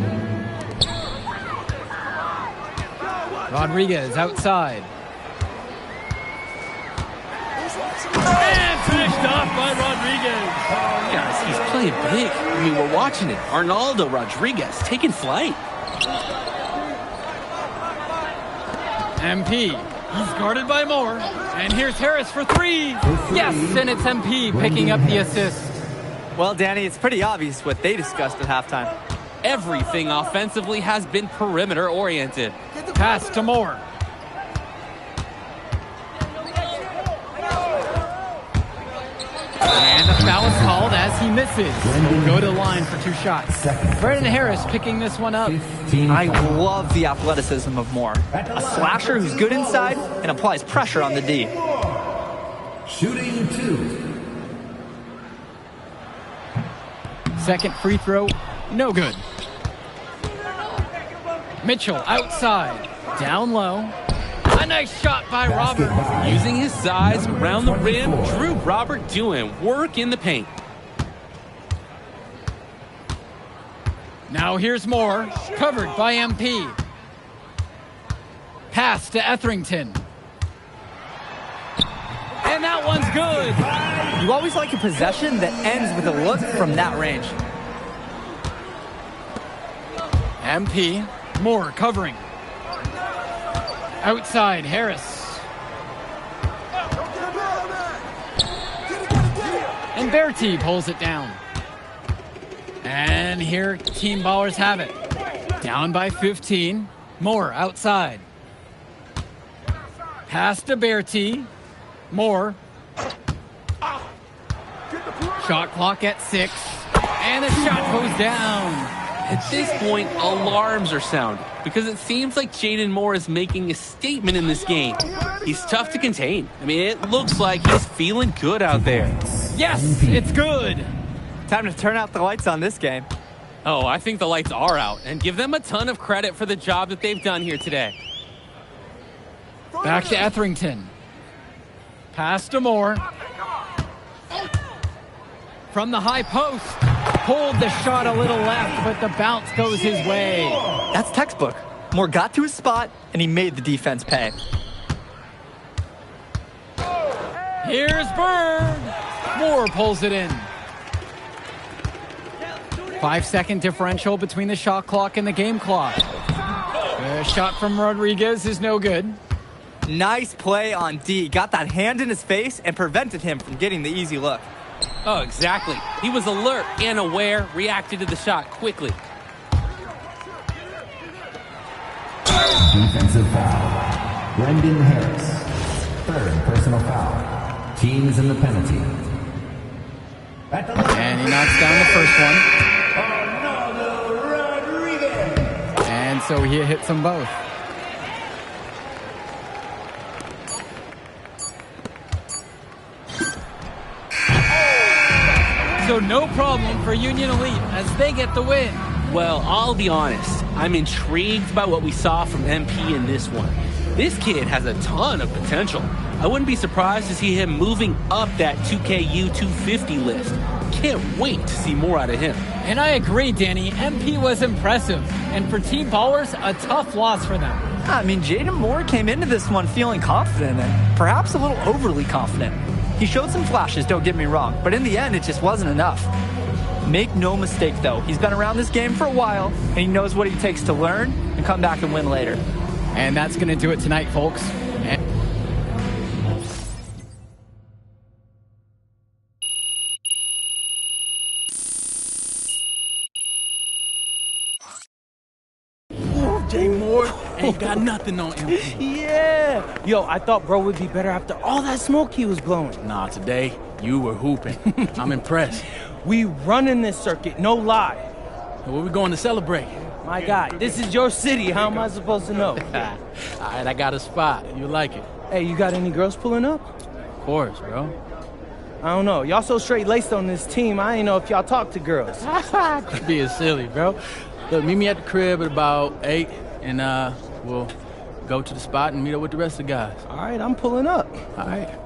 Speaker 19: Rodriguez outside. And finished off by Rodriguez.
Speaker 20: Guys, he's playing big. I mean, we're watching it. Arnaldo Rodriguez taking flight.
Speaker 19: MP. He's guarded by Moore. And here's Harris for three. Yes, and it's MP picking up the assist.
Speaker 21: Well, Danny, it's pretty obvious what they discussed at halftime.
Speaker 20: Everything offensively has been perimeter oriented.
Speaker 19: Pass to Moore. And the foul is called as he misses. He'll go to the line for 2 shots. Brandon Harris picking this one up.
Speaker 21: I love the athleticism of Moore. A slasher who's good inside and applies pressure on the D.
Speaker 11: Shooting 2.
Speaker 19: Second free throw, no good. Mitchell outside, down low. A nice shot by Robert.
Speaker 20: Using his size around the rim, Drew Robert doing work in the paint.
Speaker 19: Now here's Moore, covered by MP. Pass to Etherington. And that one's good.
Speaker 21: You always like a possession that ends with a look from that range.
Speaker 19: MP, Moore covering. Outside, Harris. And Bertie pulls it down. And here Team Ballers have it. Down by 15. Moore outside. Pass to Bertie. Moore. Shot clock at 6. And the shot goes down.
Speaker 20: At this point, alarms are sounding because it seems like Jaden Moore is making a statement in this game. He's tough to contain. I mean, it looks like he's feeling good out there.
Speaker 19: Yes, it's good.
Speaker 21: Time to turn out the lights on this game.
Speaker 20: Oh, I think the lights are out, and give them a ton of credit for the job that they've done here today.
Speaker 19: Back to Etherington. Pass to Moore. From the high post. Pulled the shot a little left, but the bounce goes his way.
Speaker 21: That's textbook. Moore got to his spot, and he made the defense pay.
Speaker 19: Here's Bird. Moore pulls it in. 5-second differential between the shot clock and the game clock. The shot from Rodriguez is no good.
Speaker 21: Nice play on D. Got that hand in his face and prevented him from getting the easy look.
Speaker 20: Oh, exactly. He was alert and aware, reacted to the shot quickly.
Speaker 11: Defensive foul. Brendan Harris. 3rd personal foul. Team is in the penalty.
Speaker 19: And he knocks down the first one.
Speaker 11: Arnaldo
Speaker 19: so he hits them both. So no problem for Union Elite as they get the win.
Speaker 20: Well, I'll be honest. I'm intrigued by what we saw from MP in this one. This kid has a ton of potential. I wouldn't be surprised to see him moving up that 2KU 250 list. Can't wait to see more out of him.
Speaker 19: And I agree, Danny. MP was impressive. And for Team Ballers, a tough loss for them.
Speaker 21: I mean, Jaden Moore came into this one feeling confident and perhaps a little overly confident. He showed some flashes, don't get me wrong, but in the end, it just wasn't enough. Make no mistake, though, he's been around this game for a while, and he knows what it takes to learn and come back and win later.
Speaker 19: And that's going to do it tonight, folks.
Speaker 18: Jay Moore ain't got nothing on him.
Speaker 1: Yeah. Yo, I thought bro would be better after all that smoke he was blowing.
Speaker 18: Nah, today, you were hooping. I'm impressed.
Speaker 1: We running this circuit, no lie.
Speaker 18: Where we going to celebrate?
Speaker 1: My guy, this is your city. How am I supposed to know?
Speaker 18: All right, I got a spot. You like it?
Speaker 1: Hey, you got any girls pulling up?
Speaker 18: Of course, bro.
Speaker 1: I don't know. Y'all so straight-laced on this team, I ain't know if y'all talk to girls.
Speaker 18: Quit being silly, bro. Look, meet me at the crib at about 8, and we'll go to the spot and meet up with the rest of the guys.
Speaker 1: All right, I'm pulling up.
Speaker 18: All right.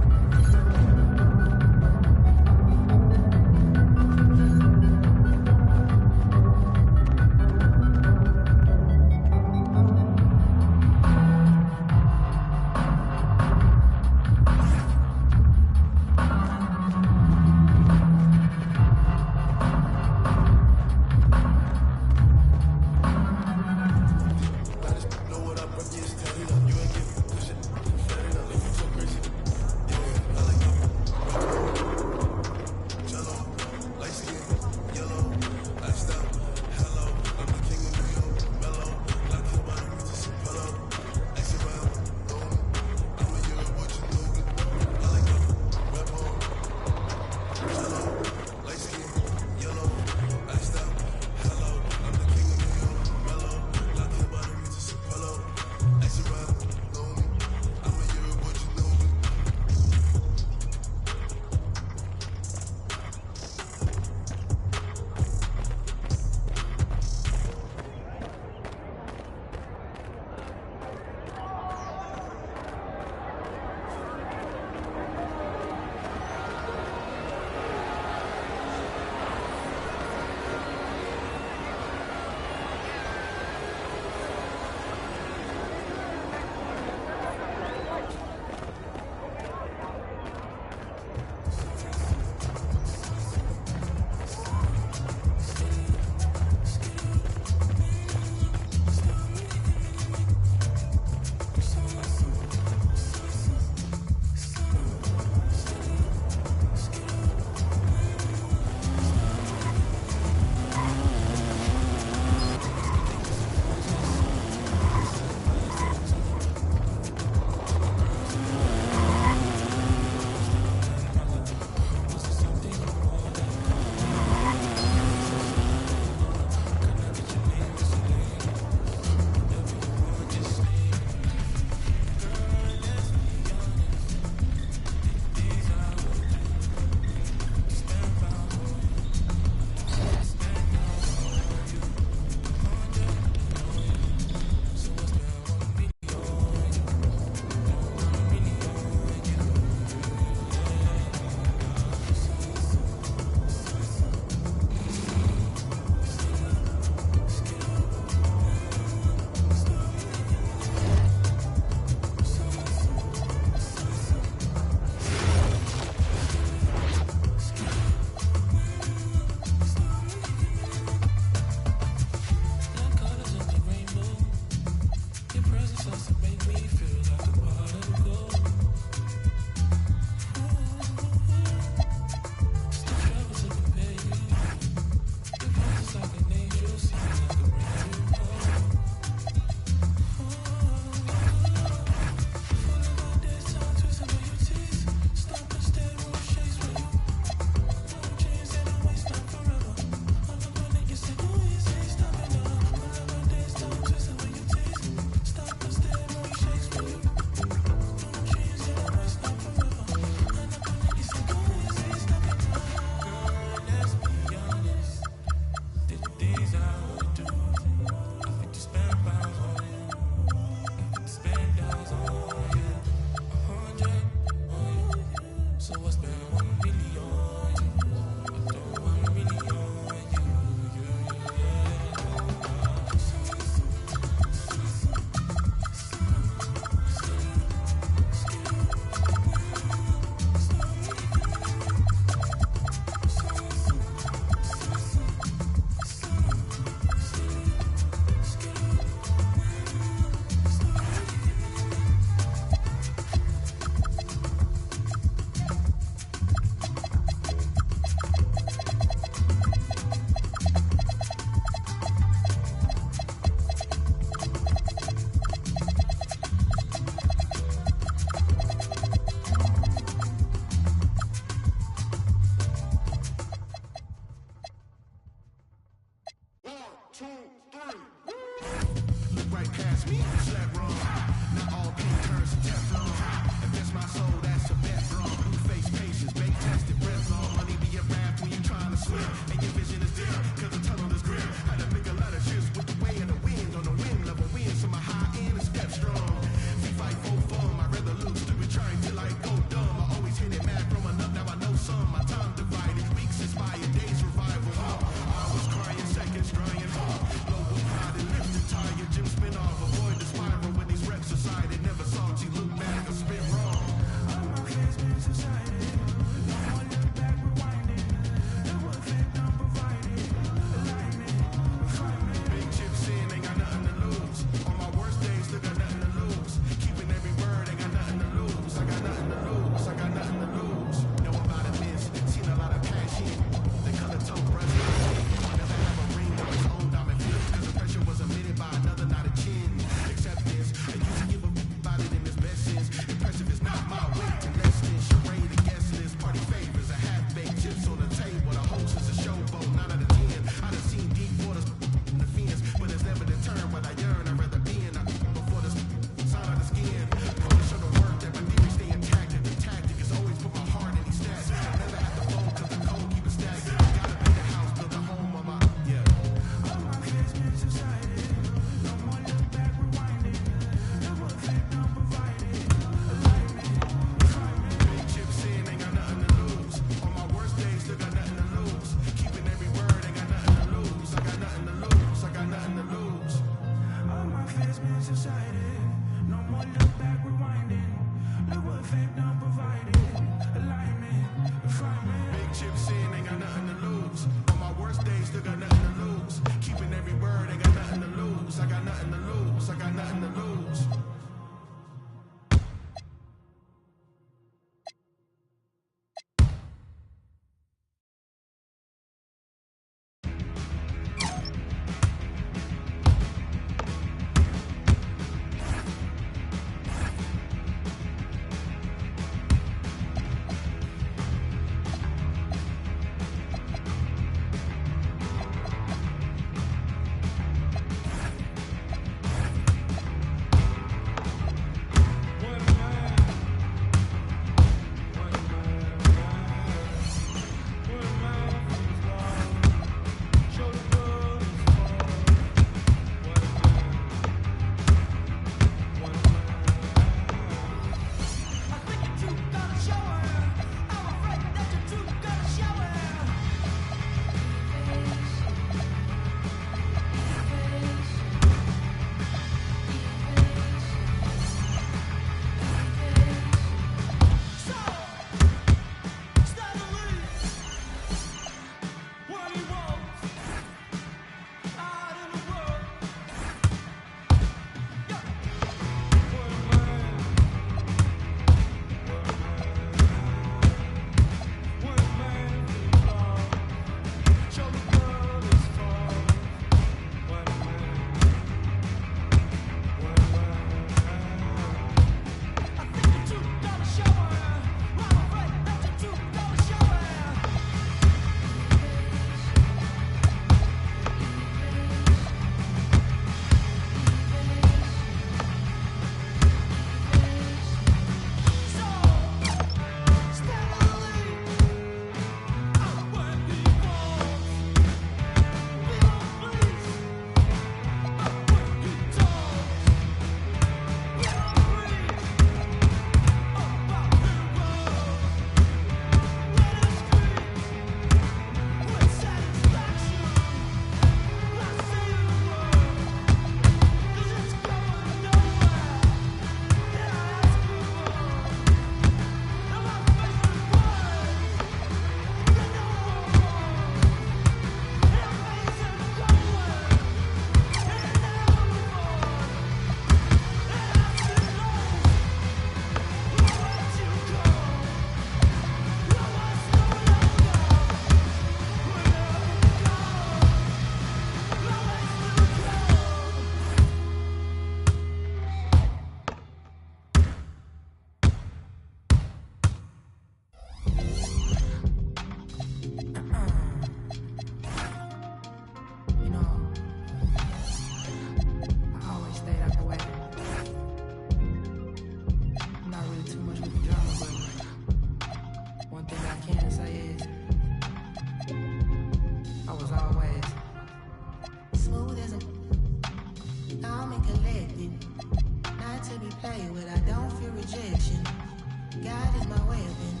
Speaker 3: my way of being.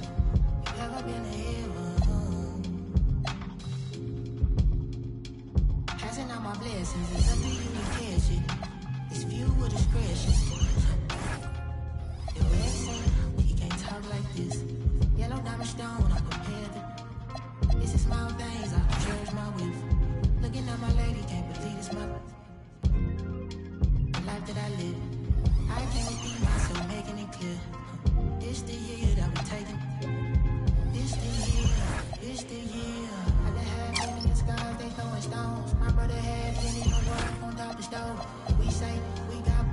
Speaker 3: You ever been a hero? Passing out my blessings, it's up to you to catch it. It's viewed with discretion. Your ex said he can't talk like this. Yellow diamond stone, I compared to. It's the small things, I cherish my whip. Looking at my lady, can't believe it's my the life that I live. I can't repeat myself, making it clear. This the year that we're taking. This the year, this the year. I done had many in scars, they throwing stones. My brother had plenty of work on top of the stove. We say we got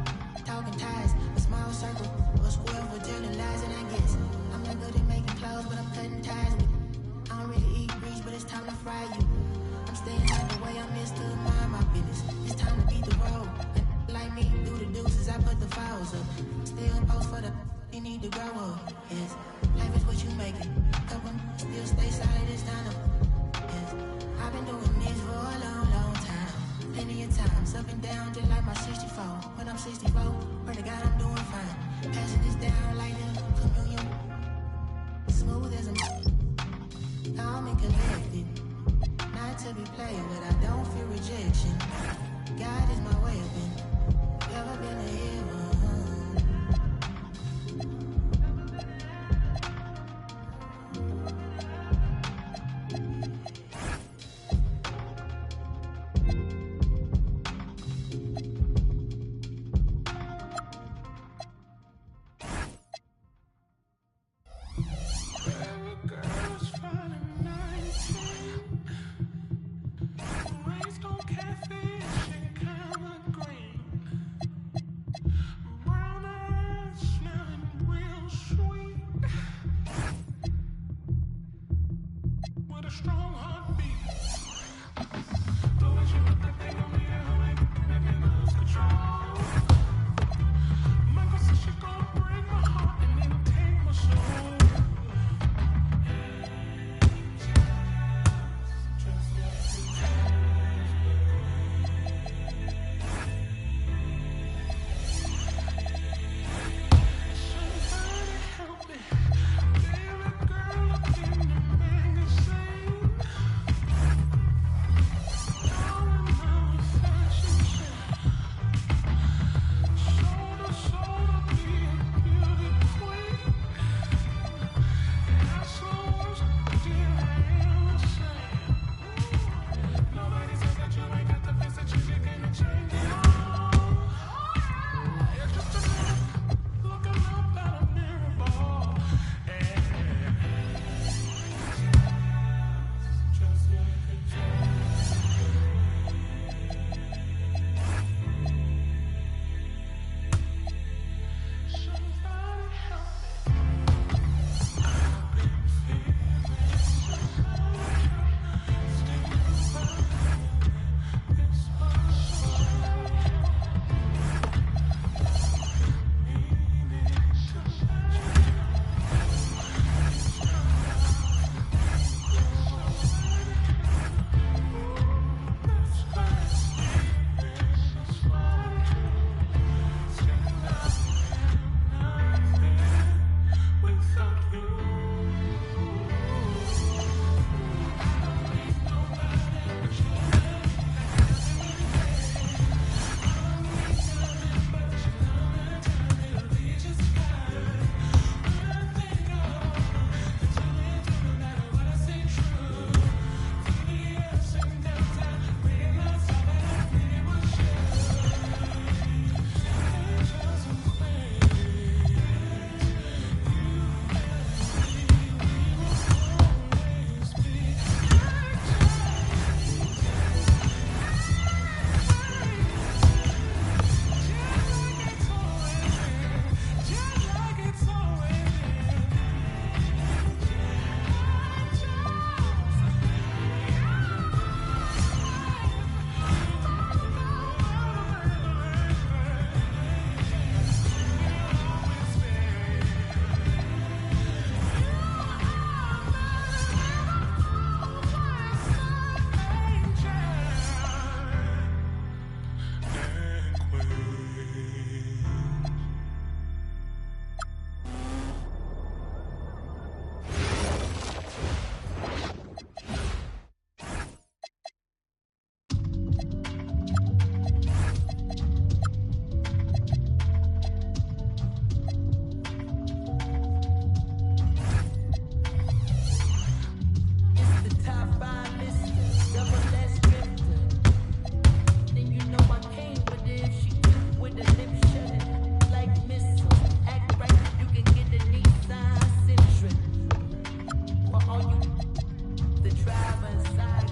Speaker 3: talking ties, a small circle, a square for telling lies, and I guess I'm not good at making clothes, but I'm cutting ties with. I don't really eat grease, but it's time to fry you. I'm staying out the way, I miss to mind my business. It's time to beat the road. Like me, do the deuces, I put the fouls up. Still post for the you need to grow up. Yes, life is what you make it. Couple still stay solid, it's time to. Yes, I've been doing this for a long, long time. Plenty of times, up and down, just like my 64. When I'm 64, pray to God I'm doing fine. Passing this down like the communion. Smooth as a calm and collected. Not to be played, but I don't feel rejection. God is my way of being. Ever been a hero?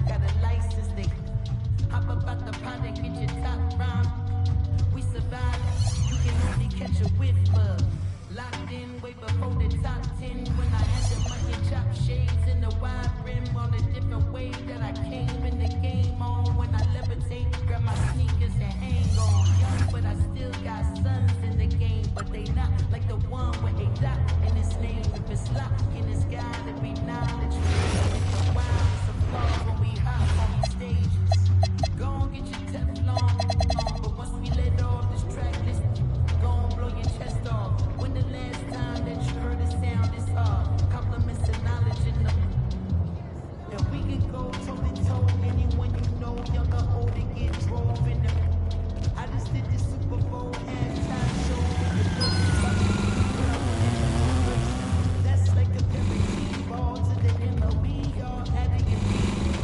Speaker 3: got a license, nigga. Hop up out the pond and get your top rhyme. We survive, you can only catch a whiff of. Locked in way before the top 10. When I had the money, chop shades in the wide rim on a different way that I came in the game on. When I levitate, grab my sneakers and hang on. Young, but I still got sons in the game, but they not like the one with a dot in his name. If it's locked in the sky, to be knowledge. It's a wild, it's a flaw when we hop on these stages. Go on, get your Teflon, but once we let off this track list, go on, blow your chest off. When the last time that you heard a sound is off, compliments and knowledge in them. And we can go toe to toe, anyone you know, young or old, and get drove in them. I just did the Super Bowl halftime show. That's like a parody ball to the MLB, y'all adding it.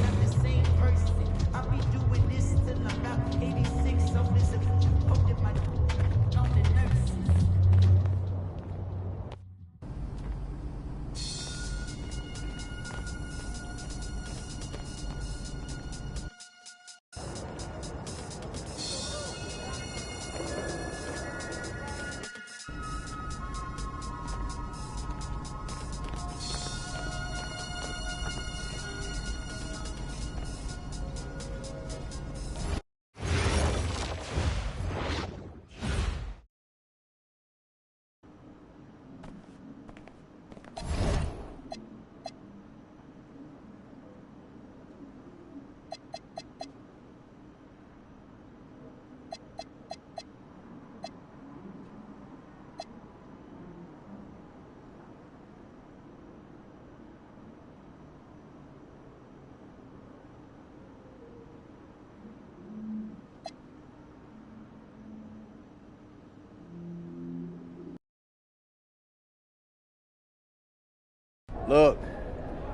Speaker 3: Not the same person. I'll be doing this till I'm about 86. So this is poking my on the nurses.
Speaker 14: Look,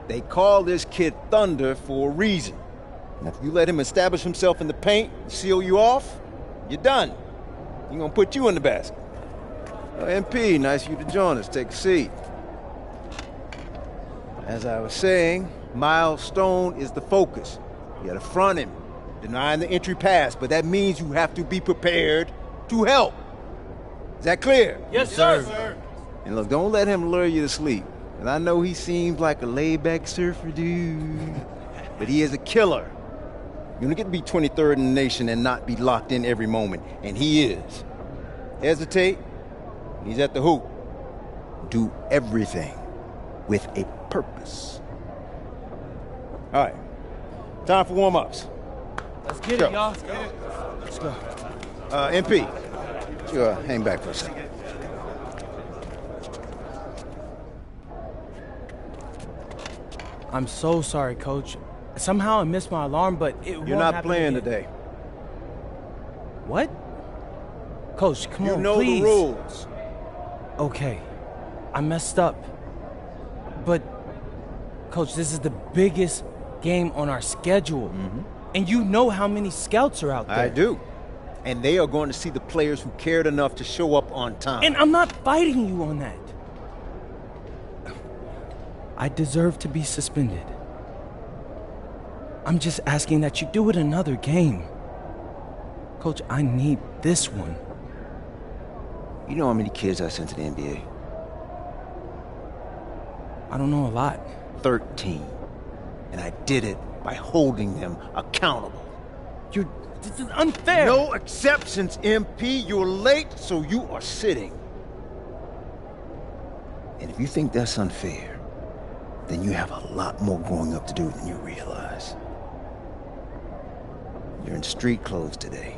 Speaker 14: they call this kid Thunder for a reason. And if you let him establish himself in the paint and seal you off, you're done. He's gonna put you in the basket. MP, nice of you to join us. Take a seat. As I was saying, Miles Stone is the focus. You gotta front him, denying the entry pass, but that means you have to be prepared to help. Is that clear?
Speaker 10: Yes, sir.
Speaker 14: And look, don't let him lure you to sleep. And I know he seems like a laid-back surfer dude, but he is a killer. You don't get to be 23rd in the nation and not be locked in every moment, and he is. Hesitate, he's at the hoop. Do everything with a purpose. All right, time for warm-ups.
Speaker 1: Let's get it, y'all. Let's go.
Speaker 14: MP, you hang back for a second.
Speaker 1: I'm so sorry, Coach. Somehow I missed my alarm, but it won't
Speaker 14: You're not
Speaker 1: happen
Speaker 14: playing
Speaker 1: again.
Speaker 14: today.
Speaker 1: What? Coach, come on,
Speaker 14: You know
Speaker 1: please.
Speaker 14: the rules.
Speaker 1: Okay, I messed up. But, Coach, this is the biggest game on our schedule. And you know how many scouts are out there.
Speaker 14: I do. And they are going to see the players who cared enough to show up on time.
Speaker 1: And I'm not fighting you on that. I deserve to be suspended. I'm just asking that you do it another game. Coach, I need this one.
Speaker 14: You know how many kids I sent to the NBA?
Speaker 1: I don't know a lot.
Speaker 14: 13. And I did it by holding them accountable.
Speaker 1: This is unfair.
Speaker 14: No exceptions, MP. You're late, so you are sitting. And if you think that's unfair, then you have a lot more growing up to do than you realize. You're in street clothes today.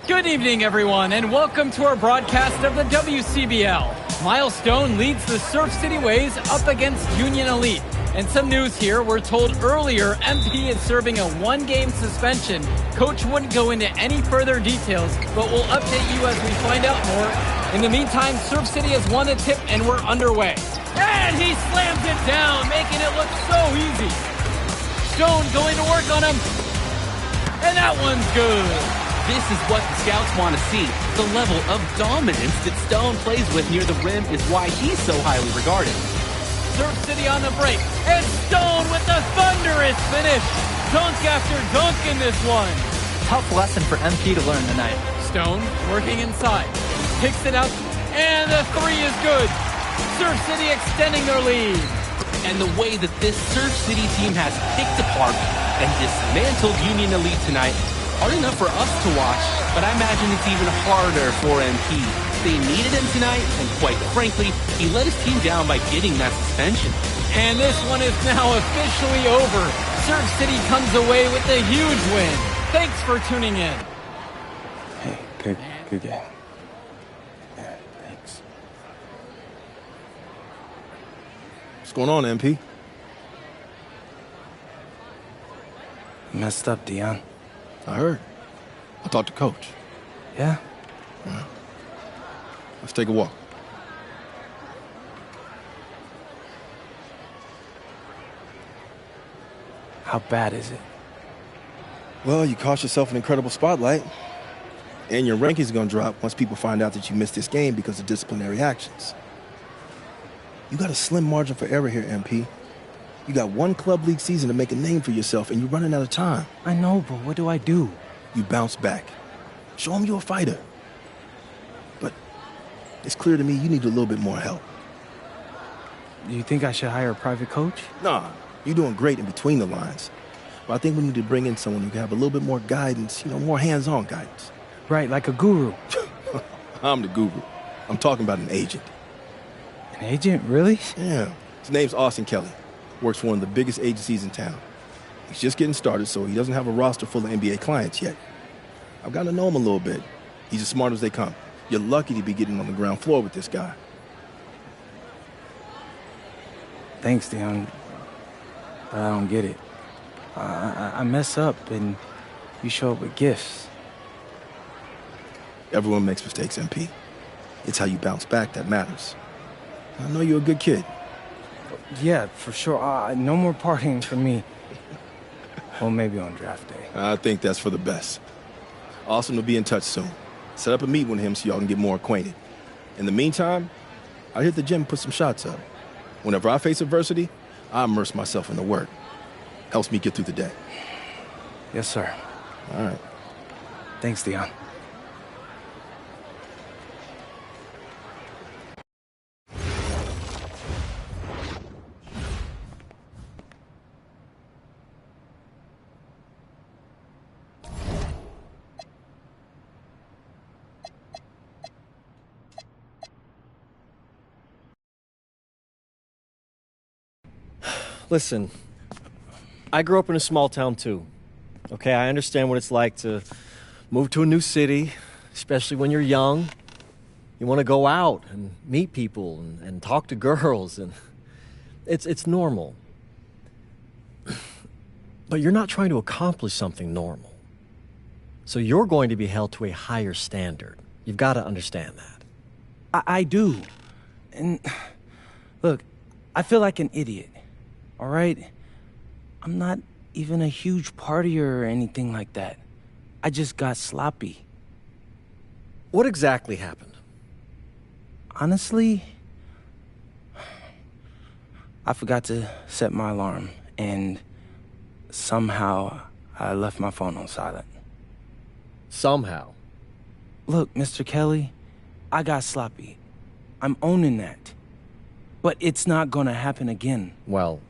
Speaker 19: Good evening, everyone, and welcome to our broadcast of the WCBL. Miles Stone leads the Surf City Waves up against Union Elite. And some news here, we're told earlier MP is serving a one-game suspension. Coach wouldn't go into any further details, but we'll update you as we find out more. In the meantime, Surf City has won the tip and we're underway. And he slams it down, making it look so easy. Stone going to work on him. And that one's good.
Speaker 20: This is what the scouts want to see. The level of dominance that Stone plays with near the rim is why he's so highly regarded.
Speaker 19: Surf City on the break, and Stone with the thunderous finish. Dunk after dunk in this one.
Speaker 21: Tough lesson for MP to learn tonight.
Speaker 19: Stone working inside, picks it up, and the three is good. Surf City extending their lead.
Speaker 20: And the way that this Surf City team has picked apart and dismantled Union Elite tonight, hard enough for us to watch, but I imagine it's even harder for MP. They needed him tonight, and quite frankly, he let his team down by getting that suspension.
Speaker 19: And this one is now officially over. Surf City comes away with a huge win. Thanks for tuning in.
Speaker 1: Hey, good game. Yeah, thanks.
Speaker 5: What's going on, MP?
Speaker 1: Messed up, Dion.
Speaker 5: I heard. I talked to Coach.
Speaker 1: Yeah?
Speaker 5: Let's take a walk.
Speaker 1: How bad is it?
Speaker 5: Well, you cost yourself an incredible spotlight. And your rankings are going to drop once people find out that you missed this game because of disciplinary actions. You got a slim margin for error here, MP. You got one club league season to make a name for yourself, and you're running out of time.
Speaker 1: I know, but what do I do?
Speaker 5: You bounce back. Show them you're a fighter. But it's clear to me you need a little bit more help.
Speaker 1: Do you think I should hire a private coach?
Speaker 5: Nah, you're doing great in between the lines. But I think we need to bring in someone who can have a little bit more guidance, more hands-on guidance.
Speaker 1: Right, like a guru.
Speaker 5: I'm the guru. I'm talking about an agent.
Speaker 1: An agent, really?
Speaker 5: Yeah. His name's Austin Kelly. Works for one of the biggest agencies in town. He's just getting started, so he doesn't have a roster full of NBA clients yet. I've gotten to know him a little bit. He's as smart as they come. You're lucky to be getting on the ground floor with this guy.
Speaker 1: Thanks, Dion. But I don't get it. I mess up, and you show up with gifts.
Speaker 5: Everyone makes mistakes, MP. It's how you bounce back that matters. I know you're a good kid.
Speaker 1: Yeah, for sure. No more partying for me. Well, maybe on draft day.
Speaker 5: I think that's for the best. Austin will be in touch soon. Set up a meet with him so y'all can get more acquainted. In the meantime, I hit the gym and put some shots up. Whenever I face adversity, I immerse myself in the work. Helps me get through the day.
Speaker 1: Yes, sir.
Speaker 5: All right.
Speaker 1: Thanks, Dion.
Speaker 2: Listen, I grew up in a small town too. Okay, I understand what it's like to move to a new city, especially when you're young. You want to go out and meet people and talk to girls, and it's normal. But you're not trying to accomplish something normal. So you're going to be held to a higher standard. You've got to understand that.
Speaker 1: I do. And look, I feel like an idiot. All right? I'm not even a huge partier or anything like that. I just got sloppy.
Speaker 2: What exactly happened?
Speaker 1: Honestly, I forgot to set my alarm, and somehow I left my phone on silent.
Speaker 2: Somehow?
Speaker 1: Look, Mr. Kelly, I got sloppy. I'm owning that. But it's not gonna happen again.
Speaker 2: Well,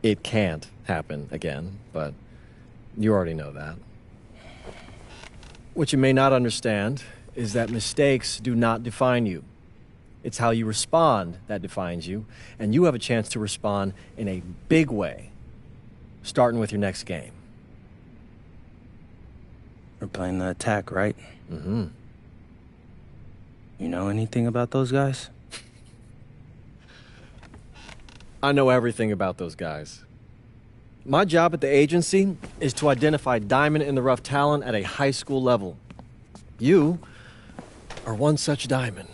Speaker 2: it can't happen again, but you already know that. What you may not understand is that mistakes do not define you. It's how you respond that defines you, and you have a chance to respond in a big way, starting with your next game.
Speaker 1: We're playing the attack, right?
Speaker 2: Mm-hmm.
Speaker 1: You know anything about those guys?
Speaker 2: I know everything about those guys. My job at the agency is to identify diamond-in-the-rough talent at a high school level. You are one such diamond.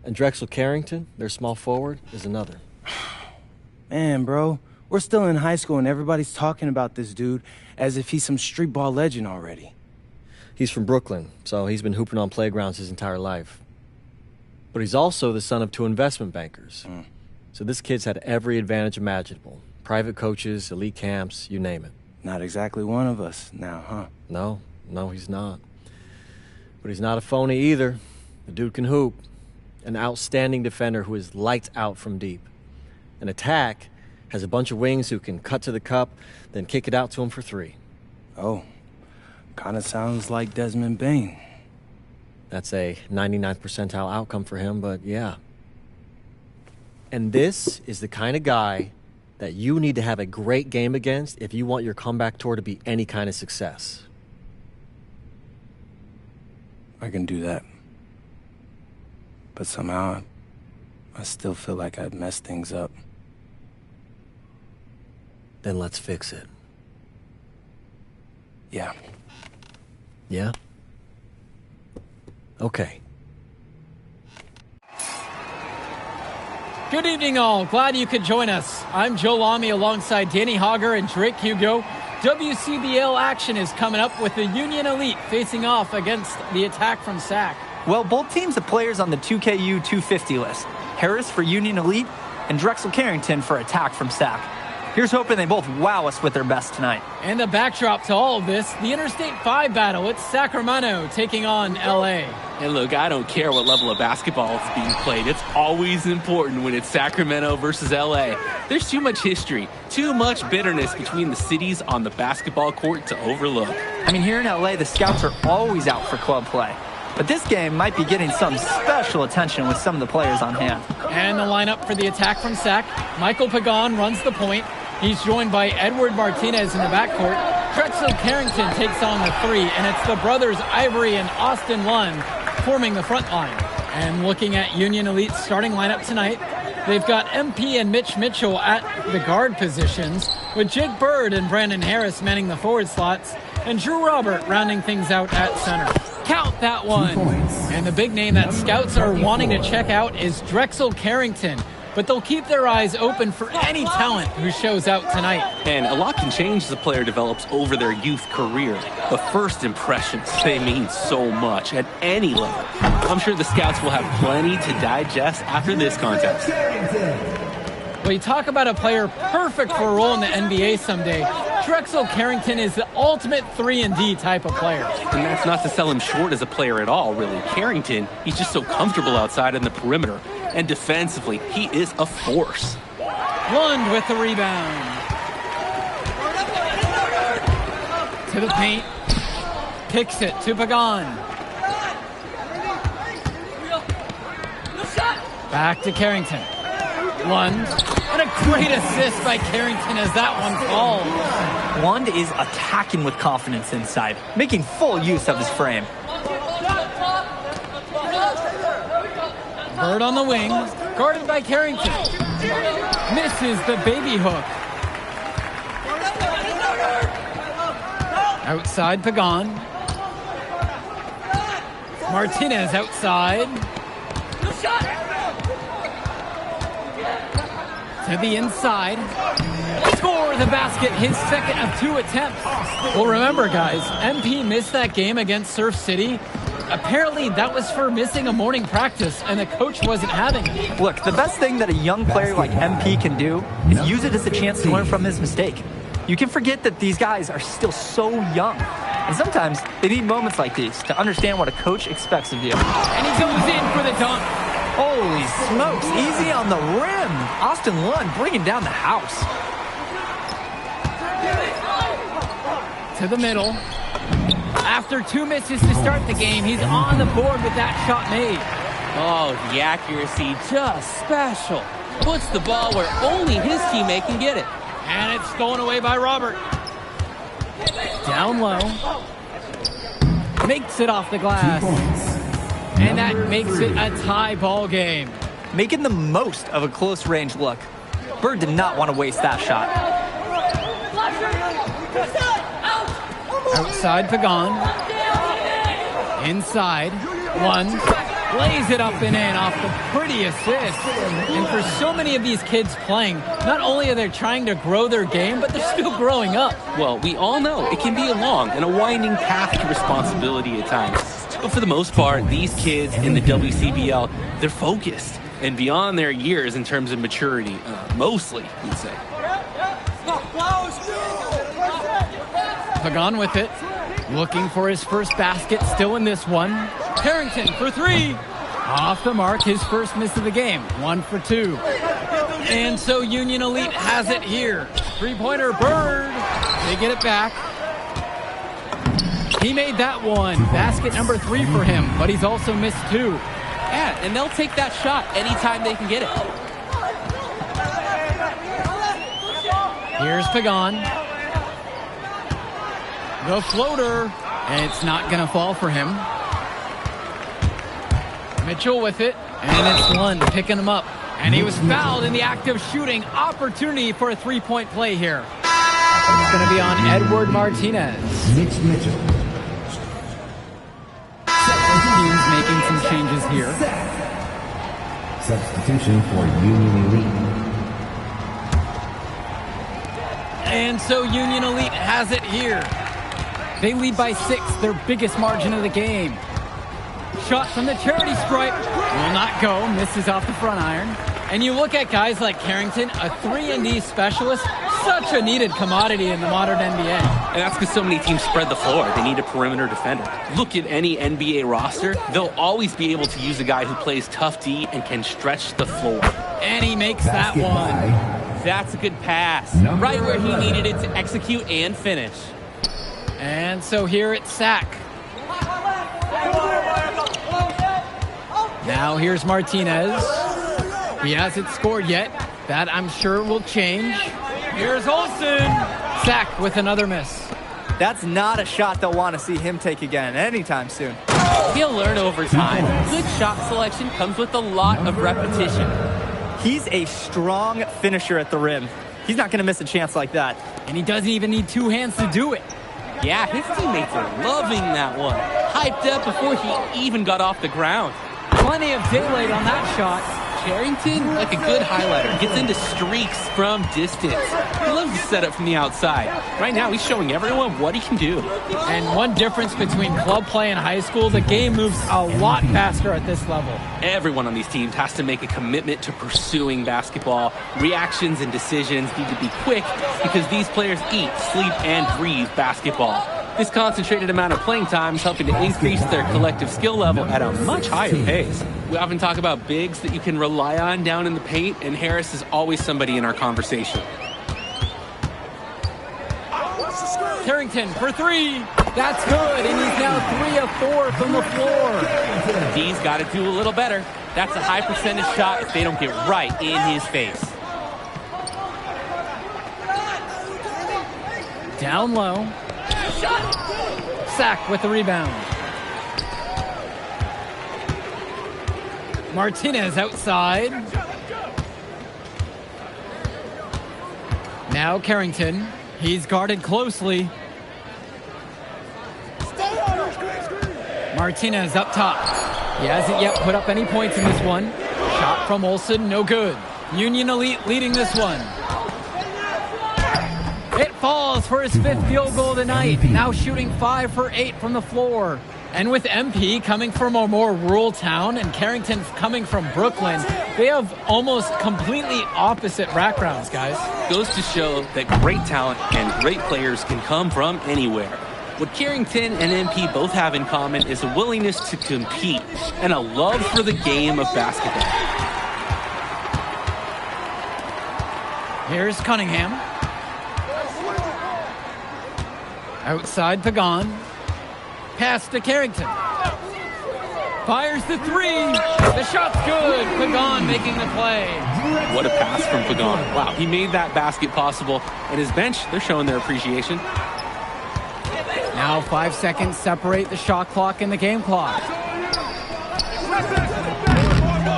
Speaker 2: And Drexel Carrington, their small forward, is another.
Speaker 1: Man, bro, we're still in high school and everybody's talking about this dude as if he's some street ball legend already.
Speaker 2: He's from Brooklyn, so he's been hooping on playgrounds his entire life. But he's also the son of 2 investment bankers. So this kid's had every advantage imaginable. Private coaches, elite camps, you name it.
Speaker 1: Not exactly one of us now, huh?
Speaker 2: No, he's not. But he's not a phony either. The dude can hoop. An outstanding defender who is lights out from deep. An attack has a bunch of wings who can cut to the cup, then kick it out to him for 3.
Speaker 1: Oh, kind of sounds like Desmond Bain.
Speaker 2: That's a 99th percentile outcome for him, but yeah. And this is the kind of guy that you need to have a great game against if you want your comeback tour to be any kind of success.
Speaker 1: I can do that. But somehow, I still feel like I'd messed things up.
Speaker 2: Then let's fix it.
Speaker 1: Yeah.
Speaker 2: Yeah? Okay.
Speaker 19: Good evening, all. Glad you could join us. I'm Joe Lamy alongside Danny Hogger and Drake Hugo. WCBL action is coming up with the Union Elite facing off against the Attack from SAC.
Speaker 21: Well, both teams have players on the 2KU 250 list. Harris for Union Elite and Drexel Carrington for Attack from SAC. Here's hoping they both wow us with their best tonight.
Speaker 19: And the backdrop to all of this, the Interstate 5 battle. It's Sacramento taking on LA.
Speaker 20: And look, I don't care what level of basketball is being played. It's always important when it's Sacramento versus LA. There's too much history, too much bitterness between the cities on the basketball court to overlook.
Speaker 21: I mean, here in LA, the scouts are always out for club play. But this game might be getting some special attention with some of the players on hand.
Speaker 19: And the lineup for the Attack from SAC. Michael Pagan runs the point. He's joined by Edward Martinez in the backcourt. Drexel Carrington takes on the 3, and it's the brothers Ivory and Austin Lund forming the front line. And looking at Union Elite's starting lineup tonight, they've got MP and Mitch Mitchell at the guard positions, with Jake Bird and Brandon Harris manning the forward slots, and Drew Robert rounding things out at center. Count that one. And the big name that scouts are wanting to check out is Drexel Carrington. But they'll keep their eyes open for any talent who shows out tonight.
Speaker 20: And a lot can change as a player develops over their youth career. But first impressions, they mean so much at any level. I'm sure the scouts will have plenty to digest after this contest.
Speaker 19: Well, you talk about a player perfect for a role in the NBA someday. Drexel Carrington is the ultimate 3-and-D type of player.
Speaker 20: And that's not to sell him short as a player at all, really. Carrington, he's just so comfortable outside in the perimeter. And defensively, he is a force.
Speaker 19: Lund with the rebound. To the paint. Kicks it to Pagan. Back to Carrington. Lund. And a great assist by Carrington as that one falls.
Speaker 21: Lund is attacking with confidence inside, making full use of his frame.
Speaker 19: Bird on the wing, guarded by Carrington. Misses the baby hook. Outside Pagan. Martinez outside. To the inside. Score the basket, his second of 2 attempts. Well, remember, guys, MP missed that game against Surf City. Apparently, that was for missing a morning practice, and the coach wasn't having it.
Speaker 21: Look, the best thing that a young player like MP can do is use it as a chance to learn from his mistake. You can forget that these guys are still so young. And sometimes they need moments like these to understand what a coach expects of you.
Speaker 19: And he goes in for the dunk.
Speaker 21: Holy smokes, easy on the rim. Austin Lund bringing down the house.
Speaker 19: To the middle. After 2 misses to start the game, he's on the board with that shot made.
Speaker 20: Oh, the accuracy, just special. Puts the ball where only his teammate can get it.
Speaker 19: And it's stolen away by Robert. Down low. Makes it off the glass. And that makes it a tie ball game.
Speaker 21: Making the most of a close range look. Bird did not want to waste that shot.
Speaker 19: Outside Pagan. Inside. Lund. lays it up and in off the pretty assist. And for so many of these kids playing, not only are they trying to grow their game, but they're still growing up.
Speaker 20: Well, we all know it can be a long and a winding path to responsibility at times. But for the most part, these kids in the WCBL, they're focused and beyond their years in terms of maturity, mostly, you'd say.
Speaker 19: Pagan with it, looking for his first basket, still in this one. Carrington for three. Off the mark, his first miss of the game. 1 for 2. And so Union Elite has it here. Three-pointer, Bird. They get it back. He made that one. Basket number 3 for him, but he's also missed 2.
Speaker 20: Yeah, and they'll take that shot anytime they can get it.
Speaker 19: Here's Pagan. The floater, and it's not going to fall for him. Mitchell with it, and it's Lund picking him up. And he was fouled in the act of shooting. Opportunity for a three-point play here. It's going to be on Edward Martinez.
Speaker 11: Mitch Mitchell.
Speaker 19: Teams making some changes here.
Speaker 11: Substitution for Union Elite.
Speaker 19: And so Union Elite has it here. They lead by 6, their biggest margin of the game. Shot from the charity stripe will not go, misses off the front iron. And you look at guys like Carrington, a 3-and-D specialist, such a needed commodity in the modern NBA.
Speaker 20: And that's because so many teams spread the floor. They need a perimeter defender. Look at any NBA roster. They'll always be able to use a guy who plays tough D and can stretch the floor.
Speaker 19: And he makes that one.
Speaker 20: That's a good pass. Right where he needed it to execute and finish.
Speaker 19: And so here it's Sack. Now here's Martinez. He hasn't scored yet. That, I'm sure, will change. Here's Olsen. Sack with another miss.
Speaker 21: That's not a shot they'll want to see him take again anytime soon.
Speaker 20: He'll learn over time. Good shot selection comes with a lot of repetition.
Speaker 21: He's a strong finisher at the rim. He's not going to miss a chance like that.
Speaker 19: And he doesn't even need 2 hands to do it.
Speaker 20: Yeah, his teammates are loving that one. Hyped up before he even got off the ground.
Speaker 19: Plenty of daylight on that shot.
Speaker 20: Carrington, like a good highlighter, gets into streaks from distance. He loves to set up from the outside. Right now, he's showing everyone what he can do.
Speaker 19: And one difference between club play and high school, the game moves a lot faster at this level.
Speaker 20: Everyone on these teams has to make a commitment to pursuing basketball. Reactions and decisions need to be quick because these players eat, sleep, and breathe basketball. This concentrated amount of playing time is helping to increase their collective skill level at a much higher pace. We often talk about bigs that you can rely on down in the paint, and Harris is always somebody in our conversation.
Speaker 19: Carrington for 3. That's good, and he's now 3 of 4 from the floor.
Speaker 20: He's got to do a little better. That's a high percentage shot if they don't get right in his face.
Speaker 19: Down low. Sack with the rebound. Martinez outside. Now Carrington. He's guarded closely. Martinez up top. He hasn't yet put up any points in this one. Shot from Olsen, no good. Union Elite leading this one. It falls for his 5th field goal tonight. Now shooting 5 for 8 from the floor. And with MP coming from a more rural town and Carrington coming from Brooklyn, they have almost completely opposite backgrounds, guys.
Speaker 20: Goes to show that great talent and great players can come from anywhere. What Carrington and MP both have in common is a willingness to compete and a love for the game of basketball.
Speaker 19: Here's Cunningham. Outside Pagan. Pass to Carrington. Fires the 3. The shot's good. Pagan making the play.
Speaker 20: What a pass from Pagan. Wow, he made that basket possible. And his bench, they're showing their appreciation.
Speaker 19: Now 5 seconds separate the shot clock and the game clock.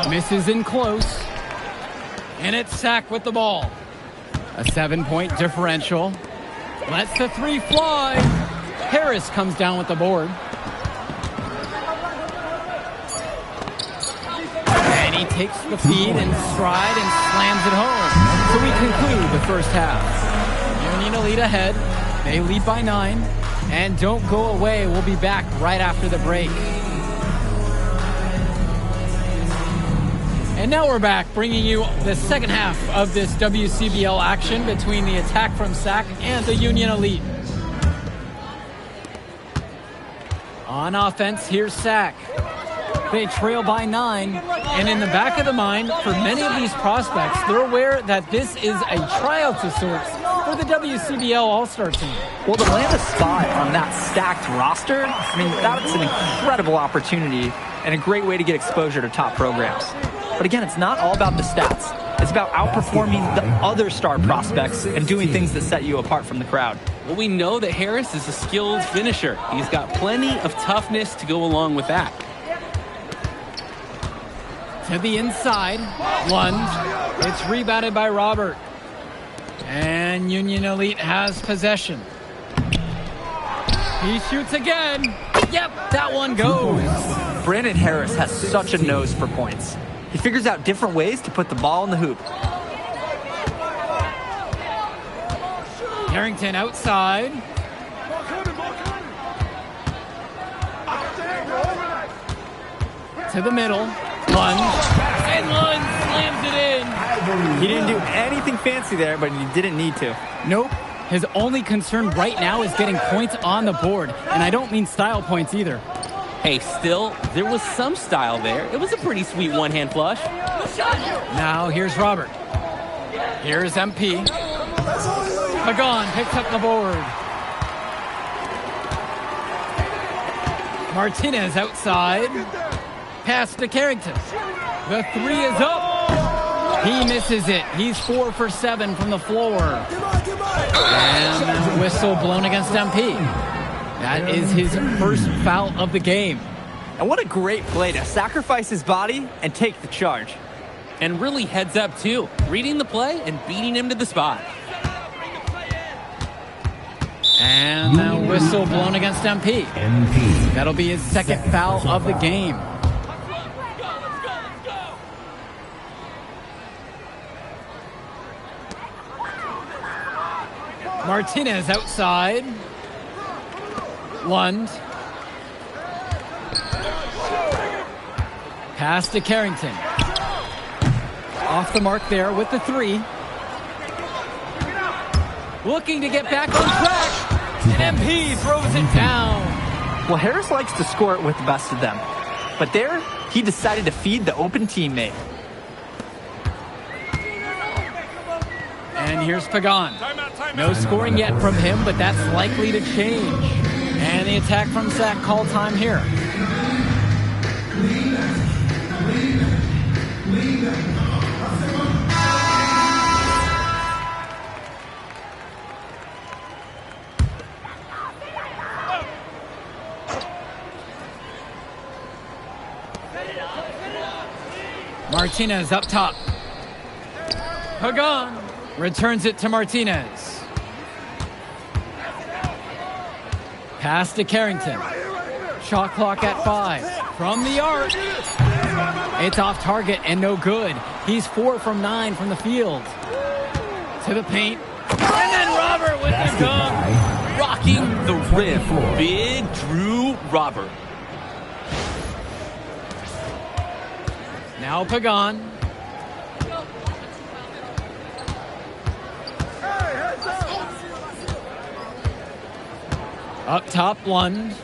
Speaker 19: Misses in close. And it's Sack with the ball. A 7-point differential. Lets the 3 fly. Harris comes down with the board. He takes the feed in stride and slams it home. So we conclude the first half. Union Elite ahead. They lead by 9. And don't go away. We'll be back right after the break. And now we're back, bringing you the second half of this WCBL action between the attack from SAC and the Union Elite. On offense, here's SAC. They trail by 9, and in the back of the mind, for many of these prospects, they're aware that this is a tryout of sorts for the WCBL All-Star team.
Speaker 21: Well, to land a spot on that stacked roster, I mean, that's an incredible opportunity and a great way to get exposure to top programs. But again, it's not all about the stats. It's about outperforming the other star prospects and doing things that set you apart from the crowd.
Speaker 20: Well, we know that Harris is a skilled finisher. He's got plenty of toughness to go along with that.
Speaker 19: To the inside, lunge. It's rebounded by Robert. And Union Elite has possession. He shoots again. Yep, that one goes.
Speaker 21: Brandon Harris has such a nose for points. He figures out different ways to put the ball in the hoop.
Speaker 19: Harrington outside. To the middle. Lunge. And Lunge slams it in.
Speaker 21: He didn't do anything fancy there, but he didn't need to.
Speaker 19: Nope. His only concern right now is getting points on the board. And I don't mean style points either.
Speaker 20: Hey, still, there was some style there. It was a pretty sweet one-hand flush.
Speaker 19: Now here's Robert. Here's MP. Pagan picks up the board. Martinez outside. Pass to Carrington. The 3 is up. He misses it. He's 4 for 7 from the floor. And whistle blown against MP. That is his first foul of the game.
Speaker 21: And what a great play to sacrifice his body and take the charge.
Speaker 20: And really heads up, too. Reading the play and beating him to the spot.
Speaker 19: And the whistle blown against MP. That'll be his second foul of the game. Martinez outside. Lund. Pass to Carrington. Off the mark there with the 3. Looking to get back on track. And MP throws it down.
Speaker 21: Well, Harris likes to score it with the best of them. But there, he decided to feed the open teammate.
Speaker 19: And here's Pagan. No scoring yet from him, but that's likely to change. And the attack from SAC call time here. Martinez up top. Pagan returns it to Martinez. Pass to Carrington. Shot clock at 5. From the arc. It's off target and no good. He's 4 from 9 from the field. To the paint. And then Robert with the dunk.
Speaker 20: Rocking the rim. Big Drew Robert.
Speaker 19: Now Pagan. Up top, Lund. And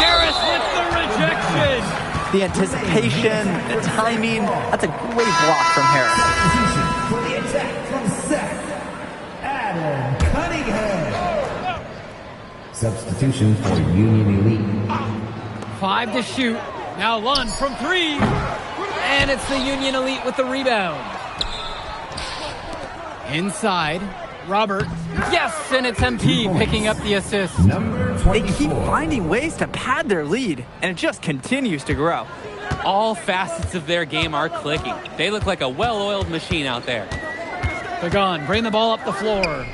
Speaker 19: Harris with the rejection.
Speaker 21: The anticipation, the timing, that's a great block from Harris.
Speaker 11: For the attack from Seth, Adam Cunningham. Substitution for Union Elite.
Speaker 19: 5 to shoot. Now Lund from 3. And it's the Union Elite with the rebound. Inside, Robert. Yes, and it's MP picking up the assist.
Speaker 21: They keep finding ways to pad their lead, and it just continues to grow.
Speaker 20: All facets of their game are clicking. They look like a well-oiled machine out there.
Speaker 19: Pagan, bring the ball up the floor.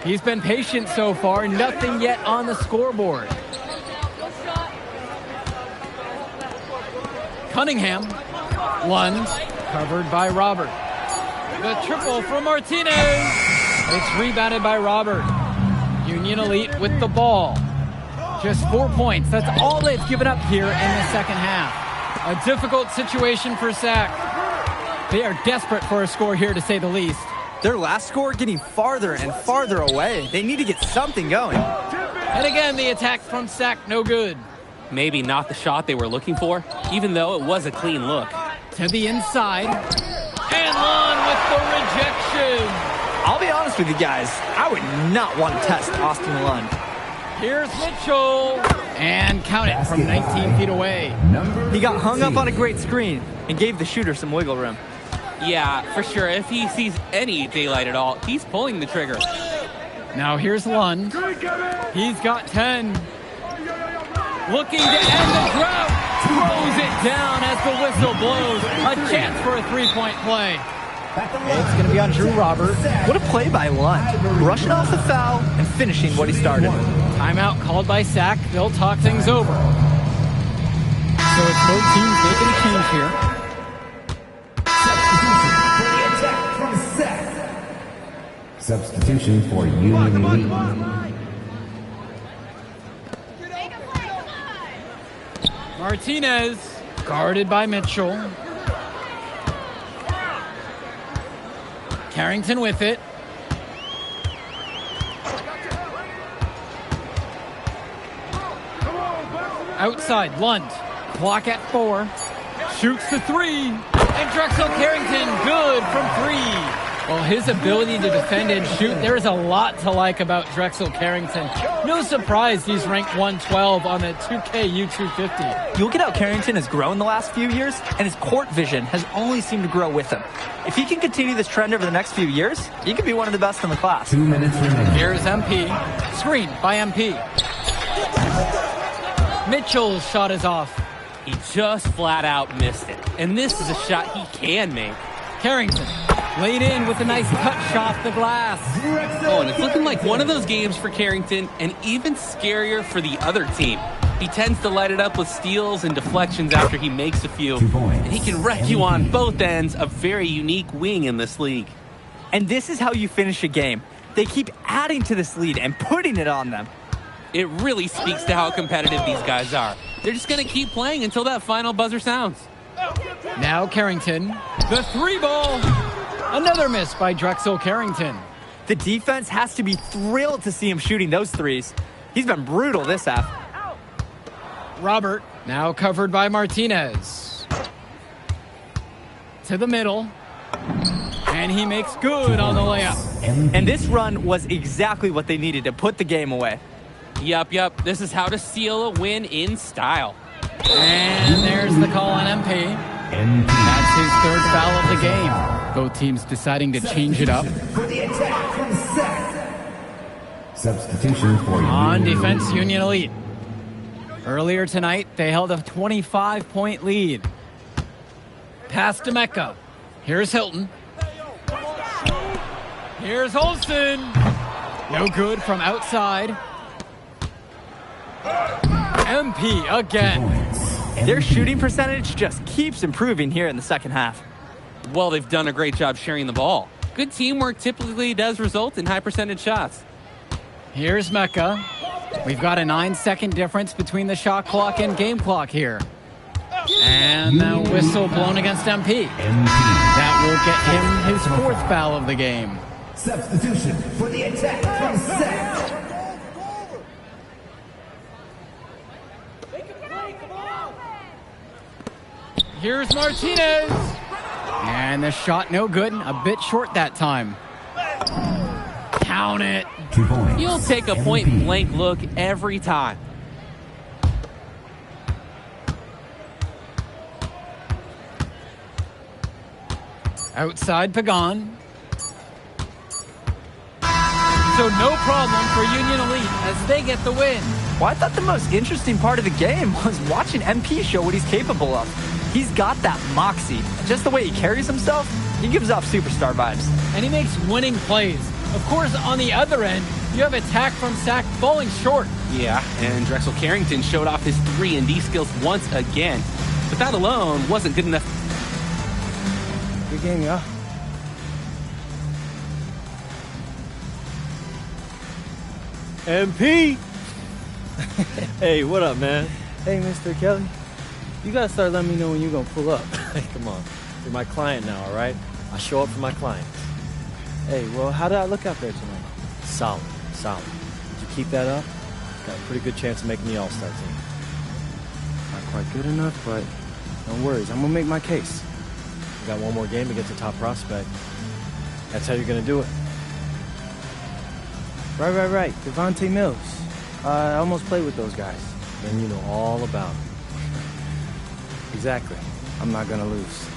Speaker 19: He's been patient so far, nothing yet on the scoreboard. Cunningham. Lund, covered by Robert. The triple from Martinez. It's rebounded by Robert. Union Elite with the ball. Just 4 points. That's all they've given up here in the second half. A difficult situation for Sac. They are desperate for a score here, to say the least.
Speaker 21: Their last score getting farther and farther away. They need to get something going.
Speaker 19: And again, the attack from Sac, no good.
Speaker 20: Maybe not the shot they were looking for, even though it was a clean look.
Speaker 19: To the inside. And Lund with the rejection.
Speaker 21: I'll be honest with you guys. I would not want to test Austin Lund.
Speaker 19: Here's Mitchell. And count it from 19 feet away.
Speaker 21: He got hung up on a great screen and gave the shooter some wiggle room.
Speaker 20: Yeah, for sure. If he sees any daylight at all, he's pulling the trigger.
Speaker 19: Now here's Lund. He's got 10. Looking to end the drought. Throws it down as the whistle blows. A chance for a three-point play.
Speaker 21: It's going to be on Drew Robert. What a play by Lund. Rushing off the foul and finishing what he started.
Speaker 19: Timeout called by Sac. They'll talk things over. So it's both teams making a change here.
Speaker 11: Substitution for Union Elite.
Speaker 19: Martinez, guarded by Mitchell. Carrington with it. Outside, Lund. Clock at 4. Shoots the 3. And Drexel Carrington, good from 3. Well, his ability to defend and shoot, there is a lot to like about Drexel Carrington. No surprise he's ranked 112 on the 2K U250.
Speaker 21: You look at how Carrington has grown the last few years, and his court vision has only seemed to grow with him. If he can continue this trend over the next few years, he could be one of the best in the class.
Speaker 11: 2 minutes remaining.
Speaker 19: Here's MP. Screen by MP. Mitchell's shot is off.
Speaker 20: He just flat out missed it. And this is a shot he can make.
Speaker 19: Carrington laid in with a nice cut shot the glass.
Speaker 20: Oh, and it's looking like one of those games for Carrington, and even scarier for the other team. He tends to light it up with steals and deflections after he makes a few. And he can wreck you on both ends, a very unique wing in this league.
Speaker 21: And this is how you finish a game. They keep adding to this lead and putting it on them.
Speaker 20: It really speaks to how competitive these guys are. They're just going to keep playing until that final buzzer sounds.
Speaker 19: Now Carrington, the 3 ball. Another miss by Drexel Carrington.
Speaker 21: The defense has to be thrilled to see him shooting those threes. He's been brutal this half.
Speaker 19: Robert, now covered by Martinez. To the middle. And he makes good on the layup.
Speaker 21: And this run was exactly what they needed to put the game away.
Speaker 20: Yup. This is how to seal a win in style.
Speaker 19: And there's the call on MP. That's his 3rd foul of the game. Both teams deciding to change it up.
Speaker 11: Substitution for
Speaker 19: On
Speaker 11: Union
Speaker 19: defense,
Speaker 11: Elite.
Speaker 19: Union Elite. Earlier tonight, they held a 25-point lead. Pass to Mecca. Here's Hilton. Here's Olsen. No good from outside. MP again.
Speaker 21: Their shooting percentage just keeps improving here in the second half.
Speaker 20: Well, they've done a great job sharing the ball. Good teamwork typically does result in high percentage shots.
Speaker 19: Here's Mecca. We've got a 9-second difference between the shot clock and game clock here. And the whistle blown against MP. That will get him his 4th foul of the game.
Speaker 11: Substitution for the attack from Sac.
Speaker 19: Here's Martinez. And the shot no good. A bit short that time. Count it.
Speaker 11: 2 points.
Speaker 20: You'll take a point-blank look every time.
Speaker 19: Outside Pagan. So no problem for Union Elite as they get the win.
Speaker 21: Well, I thought the most interesting part of the game was watching MP show what he's capable of. He's got that moxie. Just the way he carries himself, he gives off superstar vibes.
Speaker 19: And he makes winning plays. Of course, on the other end, you have attack from Sac falling short.
Speaker 20: Yeah, and Drexel Carrington showed off his 3-and-D skills once again. but that alone wasn't good enough.
Speaker 1: Good game, y'all.
Speaker 2: MP! Hey, what up, man?
Speaker 1: Hey, Mr. Kelly. You gotta start letting me know when you're gonna pull up.
Speaker 2: Hey, come on. You're my client now, all right? I show up for my clients.
Speaker 1: Hey, well, how did I look out there tonight?
Speaker 2: Solid. Did you keep that up? Got a pretty good chance of making the All-Star team.
Speaker 1: Not quite good enough, but no worries. I'm gonna make my case.
Speaker 2: You got one more game against a top prospect. That's how you're gonna do it.
Speaker 1: Right. Devontae Mills. I almost played with those guys.
Speaker 2: Then you know all about it.
Speaker 1: Exactly. I'm not gonna lose.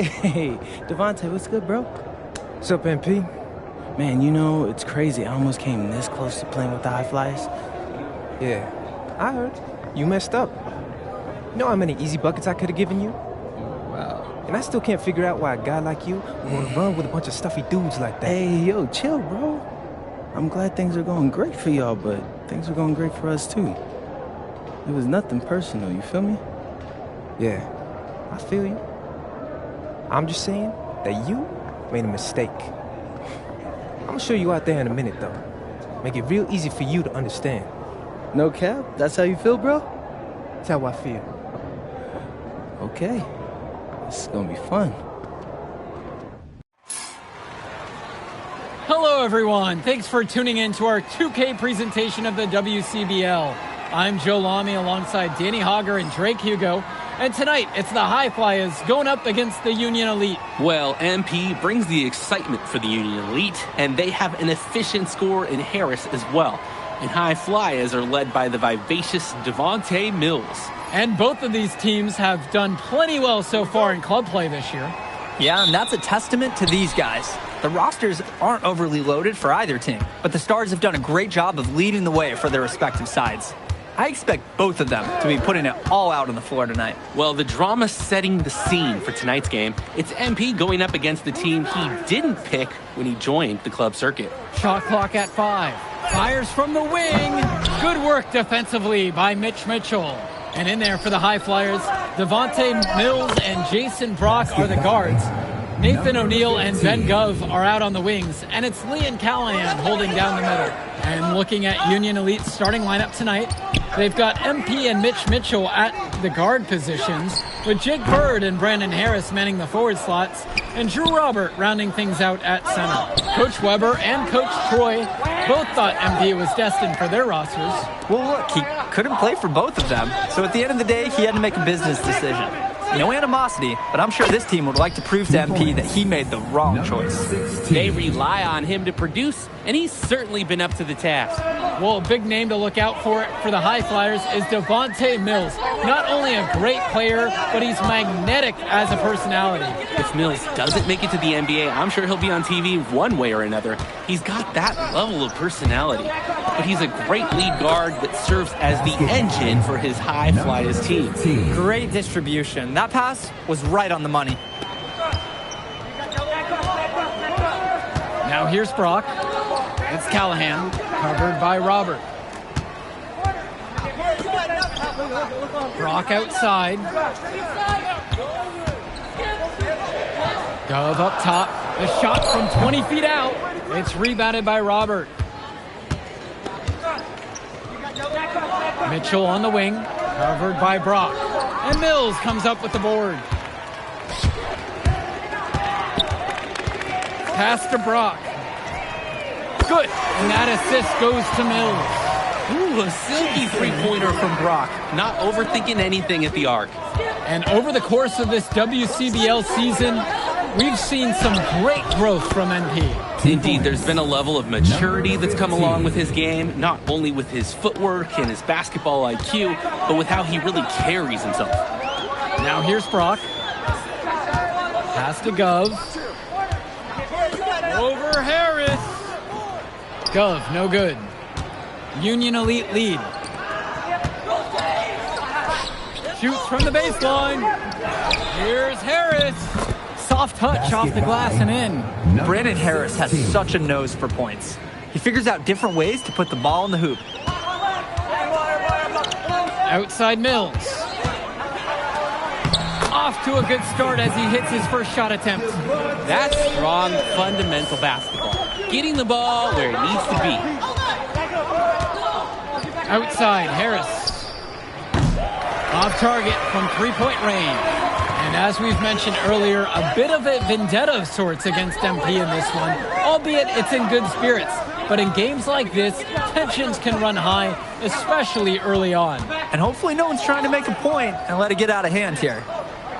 Speaker 1: Hey, Devontae, what's good, bro?
Speaker 4: What's up, MP?
Speaker 1: Man, you know, it's crazy. I almost came this close to playing with the High Flyers.
Speaker 4: Yeah, I heard. You messed up. You know how many easy buckets I could have given you? Wow. And I still can't figure out why a guy like you would want to run with a bunch of stuffy dudes like that.
Speaker 1: Hey, yo, chill, bro. I'm glad things are going great for y'all, but things are going great for us, too. It was nothing personal, you feel me?
Speaker 4: Yeah, I feel you. I'm just saying that you made a mistake. I'm gonna show you out there in a minute, though. Make it real easy for you to understand.
Speaker 1: No cap? That's how you feel, bro?
Speaker 4: That's how I feel.
Speaker 1: Okay. This is gonna be fun.
Speaker 19: Hello, everyone. Thanks for tuning in to our 2K presentation of the WCBL. I'm Joe Lamy alongside Danny Hogger and Drake Hugo. And tonight, it's the High Flyers going up against the Union Elite.
Speaker 20: Well, MP brings the excitement for the Union Elite, and they have an efficient scorer in Harris as well. And High Flyers are led by the vivacious Devontae Mills.
Speaker 19: And both of these teams have done plenty well so far in club play this year.
Speaker 21: Yeah, and that's a testament to these guys. The rosters aren't overly loaded for either team, but the Stars have done a great job of leading the way for their respective sides. I expect both of them to be putting it all out on the floor tonight.
Speaker 20: Well, the drama setting the scene for tonight's game, it's MP going up against the team he didn't pick when he joined the club circuit.
Speaker 19: Shot clock at 5. Fires from the wing. Good work defensively by Mitch Mitchell. And in there for the High Flyers, Devontae Mills and Jason Brock are the guards. Nathan O'Neill and Ben Gov are out on the wings, and it's Liam Callahan holding down the middle. And looking at Union Elite's starting lineup tonight, they've got MP and Mitch Mitchell at the guard positions, with Jake Bird and Brandon Harris manning the forward slots, and Drew Robert rounding things out at center. Coach Weber and Coach Troy both thought MP was destined for their rosters.
Speaker 21: Well, look, he couldn't play for both of them, so at the end of the day, he had to make a business decision. No animosity, but I'm sure this team would like to prove to MP that he made the wrong choice.
Speaker 20: They rely on him to produce, and he's certainly been up to the task.
Speaker 19: Well, a big name to look out for the High Flyers is Devontae Mills. Not only a great player, but he's magnetic as a personality.
Speaker 20: If Mills doesn't make it to the NBA, I'm sure he'll be on TV one way or another. He's got that level of personality. But he's a great lead guard that serves as the engine for his High Flyers team.
Speaker 21: Great distribution. That pass was right on the money.
Speaker 19: Now here's Brock. It's Callahan, covered by Robert. Brock outside. Gov up top. The shot from 20 feet out. It's rebounded by Robert. Mitchell on the wing, covered by Brock. And Mills comes up with the board. Pass to Brock. Good. And that assist goes to Mills.
Speaker 20: Ooh, a silky three-pointer from Brock. Not overthinking anything at the arc.
Speaker 19: And over the course of this WCBL season, we've seen some great growth from NP.
Speaker 20: Indeed, there's been a level of maturity that's come along with his game, not only with his footwork and his basketball IQ, but with how he really carries himself.
Speaker 19: Now here's Brock. Pass to Gov. Over Harris. Gov, no good. Union Elite lead. Shoots from the baseline. Here's Harris. Soft touch off the glass and in.
Speaker 21: Brandon Harris has such a nose for points. He figures out different ways to put the ball in the hoop.
Speaker 19: Outside Mills. Off to a good start as he hits his first shot attempt.
Speaker 20: That's strong, fundamental basketball. Getting the ball where it needs to be.
Speaker 19: Outside, Harris. Off target from three-point range. And as we've mentioned earlier, a bit of a vendetta of sorts against MP in this one, albeit it's in good spirits. But in games like this, tensions can run high, especially early on.
Speaker 21: And hopefully no one's trying to make a point and let it get out of hand here.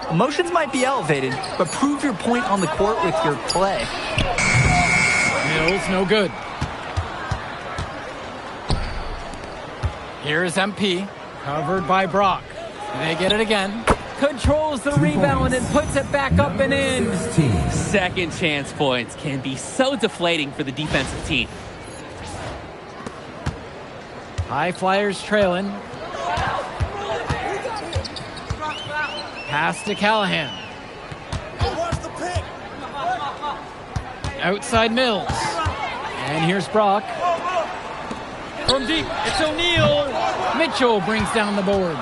Speaker 21: Emotions might be elevated, but prove your point on the court with your play.
Speaker 19: Mills, no good. Here's MP, covered by Brock. They get it again. Controls the rebound and puts it back up and in.
Speaker 20: Second chance points can be so deflating for the defensive team.
Speaker 19: High Flyers trailing. Pass to Callahan. Outside Mills. And here's Brock. From deep, it's O'Neal. Mitchell brings down the board.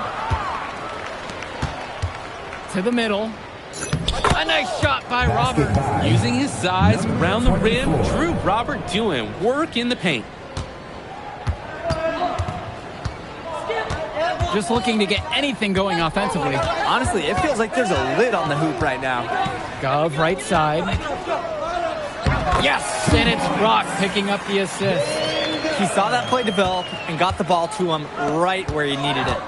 Speaker 19: To the middle. A nice shot by Robert.
Speaker 20: Using his size around the rim, Drew Robert doing work in the paint.
Speaker 19: Just looking to get anything going offensively.
Speaker 21: Honestly, it feels like there's a lid on the hoop right now.
Speaker 19: Gov, right side. Yes, and it's Brock picking up the assist.
Speaker 21: He saw that play develop and got the ball to him right where he needed it.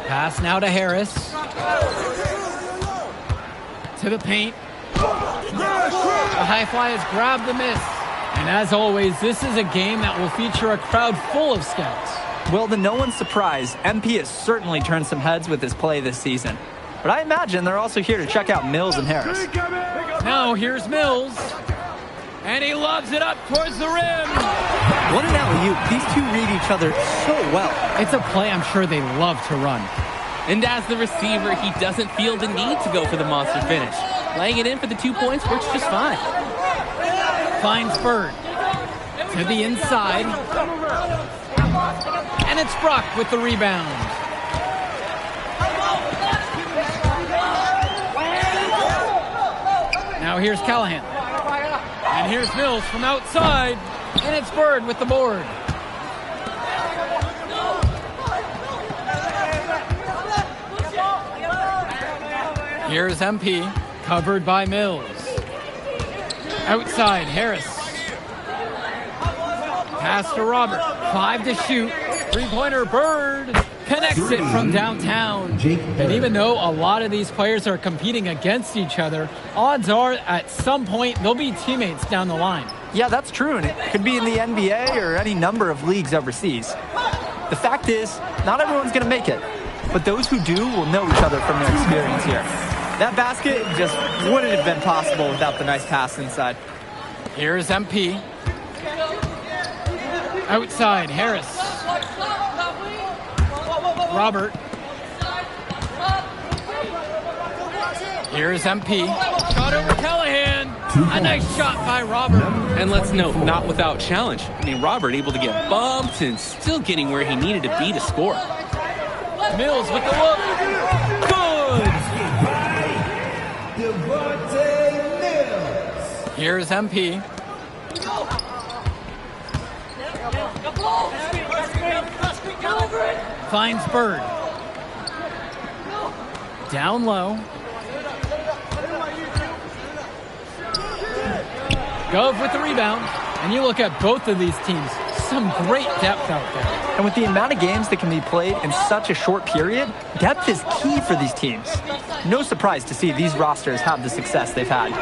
Speaker 19: Pass now to Harris. To the paint. The High Flyers grab the miss. And as always, this is a game that will feature a crowd full of scouts.
Speaker 21: Well, to no one's surprise, MP has certainly turned some heads with his play this season. But I imagine they're also here to check out Mills and Harris.
Speaker 19: Now here's Mills. And he lobs it up towards the rim.
Speaker 21: What an alley-oop. These two read each other so well.
Speaker 19: It's a play I'm sure they love to run.
Speaker 20: And as the receiver, he doesn't feel the need to go for the monster finish. Laying it in for the 2 points works just fine.
Speaker 19: Finds Bird. To the inside. And it's Brock with the rebound. Now here's Callahan. And here's Mills from outside. And it's Bird with the board. Here's MP, covered by Mills. Outside, Harris. Pass to Robert. 5 to shoot. Three-pointer, Bird. Connects it from downtown. And even though a lot of these players are competing against each other, odds are at some point they'll be teammates down the line.
Speaker 21: Yeah, that's true, and it could be in the NBA or any number of leagues overseas. The fact is, not everyone's going to make it, but those who do will know each other from their experience here. That basket just wouldn't have been possible without the nice pass inside.
Speaker 19: Here's MP. Outside, Harris. Robert. Here's MP. Shot over Callahan. A nice shot by Robert.
Speaker 20: And let's note, not without challenge. I mean, Robert able to get bumped and still getting where he needed to be to score.
Speaker 19: Mills with the look. Good. Here's MP. Finds Bird. Down low. Gove with the rebound. And you look at both of these teams, some great depth out there.
Speaker 21: And with the amount of games that can be played in such a short period, depth is key for these teams. No surprise to see these rosters have the success they've had.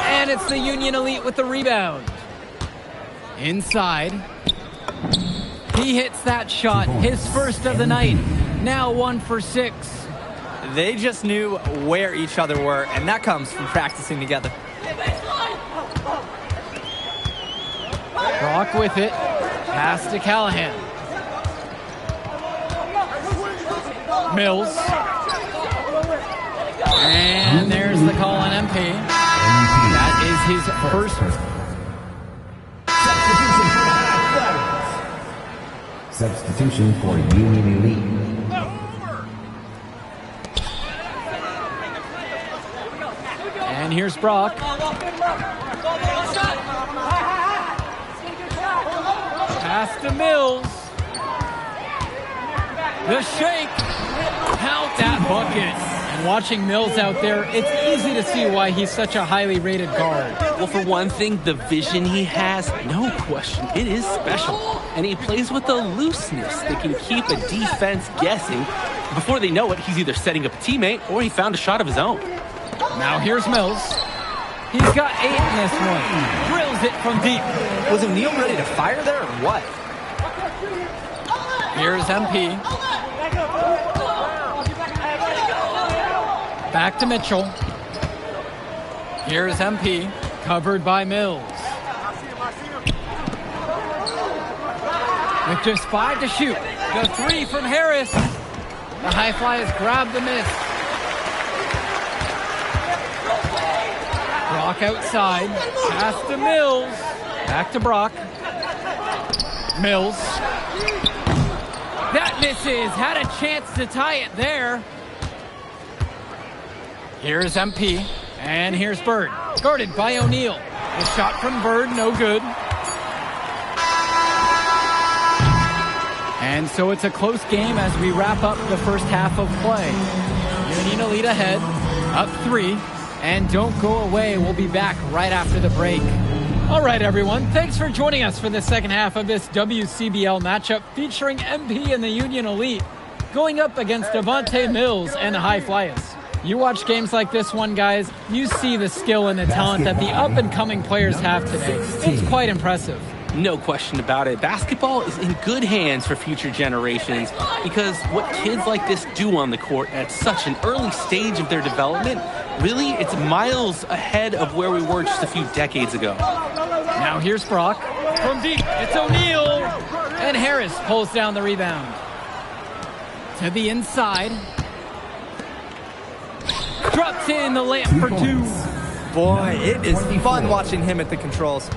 Speaker 19: And it's the Union Elite with the rebound. Inside. He hits that shot, his first of the night. Now 1 for 6.
Speaker 21: They just knew where each other were, and that comes from practicing together.
Speaker 19: Brock with it. Pass to Callahan. Mills. And there's the call on MP. That is his first.
Speaker 11: Substitution for Union Elite.
Speaker 19: And here's Brock. Pass to Mills. The shake. Count that bucket. And watching Mills out there, it's easy to see why he's such a highly rated guard.
Speaker 20: Well, for one thing, the vision he has, no question, it is special. And he plays with a looseness that can keep a defense guessing. Before they know it, he's either setting up a teammate or he found a shot of his own.
Speaker 19: Now here's Mills. He's got 8 in this one. Drills it from deep.
Speaker 21: Was O'Neal ready to fire there or what?
Speaker 19: Here's MP. Back to Mitchell. Here's MP. Covered by Mills. With just 5 to shoot. The 3 from Harris. The High Flyers grab the miss. Brock outside. Pass to Mills. Back to Brock. Mills. That misses. Had a chance to tie it there. Here's MP. And here's Bird. Guarded by O'Neal. The shot from Bird, no good. And so it's a close game as we wrap up the first half of play. Union Elite ahead. Up 3. And don't go away. We'll be back right after the break. All right, everyone. Thanks for joining us for the second half of this WCBL matchup featuring MP and the Union Elite going up against Devontae Mills and the High Flyers. You watch games like this one, guys, you see the skill and the talent that the up-and-coming players have today. It's quite impressive.
Speaker 20: No question about it. Basketball is in good hands for future generations because what kids like this do on the court at such an early stage of their development, really, it's miles ahead of where we were just a few decades ago.
Speaker 19: Now here's Brock. From deep, it's O'Neal. And Harris pulls down the rebound. To the inside. Drops in the layup for 2.
Speaker 21: Boy, it is fun watching him at the controls.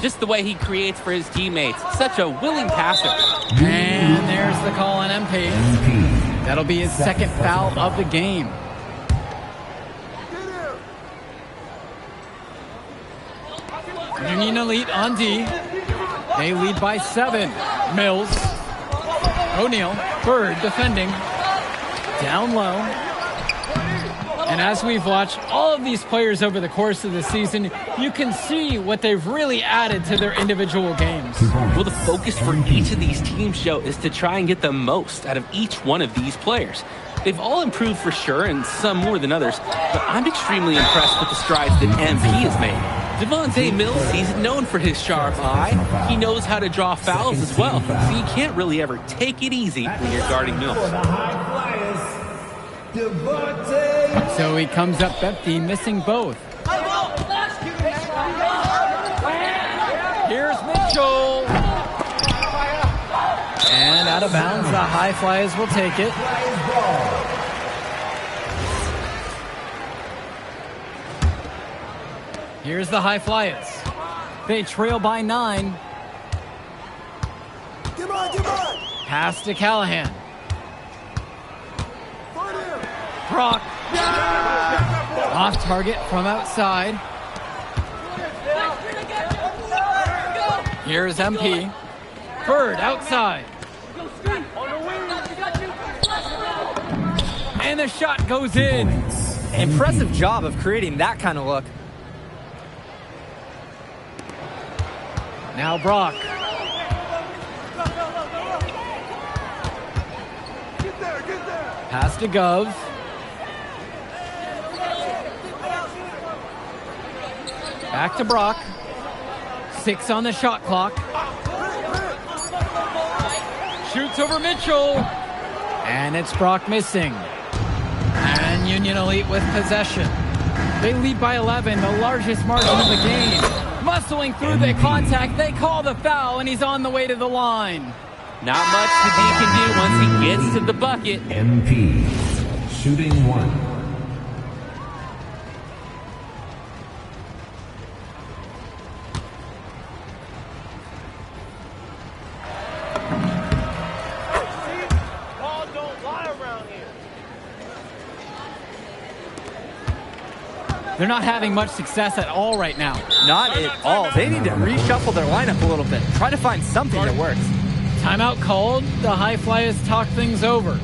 Speaker 20: Just the way he creates for his teammates. Such a willing passer.
Speaker 19: And there's the call on MP. That'll be his second foul of the game. Union Elite on D. They lead by 7. Mills. O'Neal. Bird defending. Down low. And as we've watched all of these players over the course of the season, you can see what they've really added to their individual games.
Speaker 20: Well, the focus for each of these teams, Joe, is to try and get the most out of each one of these players. They've all improved for sure, and some more than others, but I'm extremely impressed with the strides that MP has made. Devontae Mills, he's known for his sharp eye. He knows how to draw fouls as well, so you can't really ever take it easy when you're guarding Mills.
Speaker 19: So he comes up empty, missing both. Here's Mitchell. And out of bounds, the High Flyers will take it. Here's the High Flyers. They trail by 9. Pass to Callahan. Brock. Off target from outside. Here's MP. Bird outside. And And the shot goes in.
Speaker 21: Impressive job of creating that kind of look.
Speaker 19: Now Brock. Pass to Gov. Back to Brock. 6 on the shot clock. Shoots over Mitchell. And it's Brock missing. And Union Elite with possession. They lead by 11, the largest margin of the game. Muscling through the contact, they call the foul, and he's on the way to the line.
Speaker 20: Not much the D can do once he gets to the bucket.
Speaker 11: MP, shooting 1.
Speaker 19: They're not having much success at all right now.
Speaker 21: Not at all. They need to reshuffle their lineup a little bit. Try to find something that works.
Speaker 19: Timeout called. The High Flyers talk things over.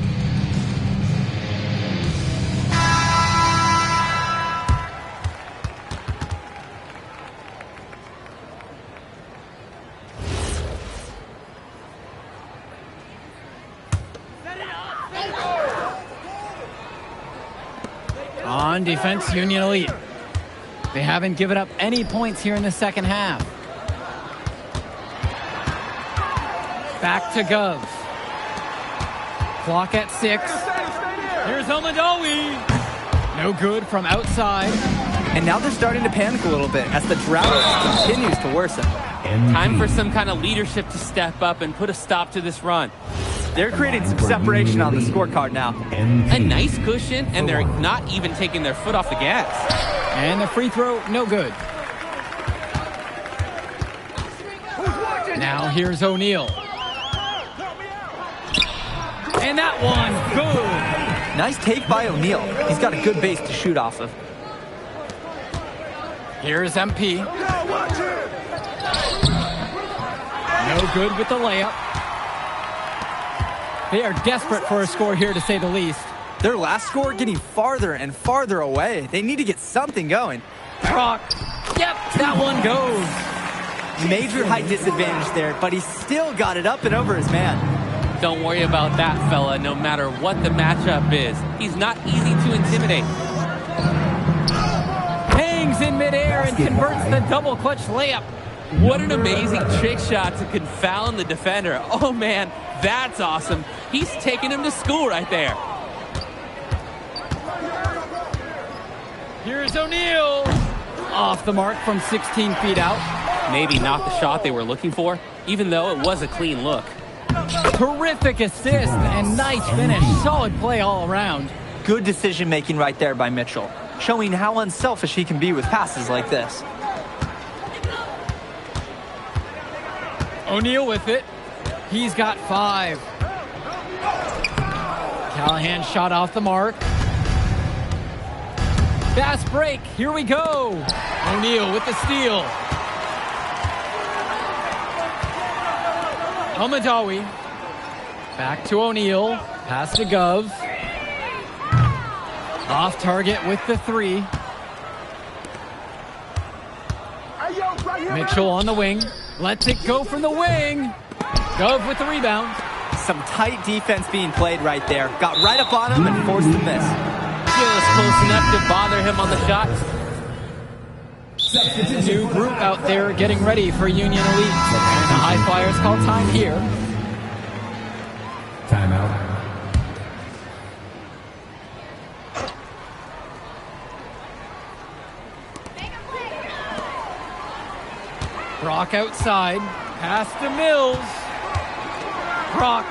Speaker 19: On defense, Union Elite. They haven't given up any points here in the second half. Back to Gov. Clock at 6. Here's Elmadawi. No good from outside.
Speaker 21: And now they're starting to panic a little bit as the drought continues to worsen.
Speaker 20: Time for some kind of leadership to step up and put a stop to this run.
Speaker 21: They're creating some separation on the scorecard now.
Speaker 20: A nice cushion, and they're not even taking their foot off the gas.
Speaker 19: And the free throw, no good. Now here's O'Neal. And that one, good.
Speaker 21: Nice take by O'Neal. He's got a good base to shoot off of.
Speaker 19: Here's MP. No good with the layup. They are desperate for a score here, to say the least.
Speaker 21: Their last score getting farther and farther away. They need to get something going.
Speaker 19: Brock. Yep, that one goes.
Speaker 21: Major height disadvantage there, but he still got it up and over his man.
Speaker 20: Don't worry about that, fella, no matter what the matchup is. He's not easy to intimidate.
Speaker 19: Hangs in midair and converts the double clutch layup.
Speaker 20: What an amazing trick shot to confound the defender. Oh, man, that's awesome. He's taking him to school right there.
Speaker 19: Here's O'Neal. Off the mark from 16 feet out.
Speaker 20: Maybe not the shot they were looking for, even though it was a clean look.
Speaker 19: Terrific assist and nice finish. Solid play all around.
Speaker 21: Good decision making right there by Mitchell, showing how unselfish he can be with passes like this.
Speaker 19: O'Neal with it. He's got 5. Callahan shot off the mark. Fast break. Here we go. O'Neal with the steal. Elmadawi. Back to O'Neal. Pass to Gov. Off target with the 3. Mitchell on the wing. Lets it go from the wing. Gov with the rebound.
Speaker 21: Some tight defense being played right there. Got right up on him and forced the miss.
Speaker 20: Just close enough to bother him on the shot.
Speaker 19: New group out there getting ready for Union Elite. And the High Flyers call time here.
Speaker 11: Timeout.
Speaker 19: Brock outside. Pass to Mills. Brock.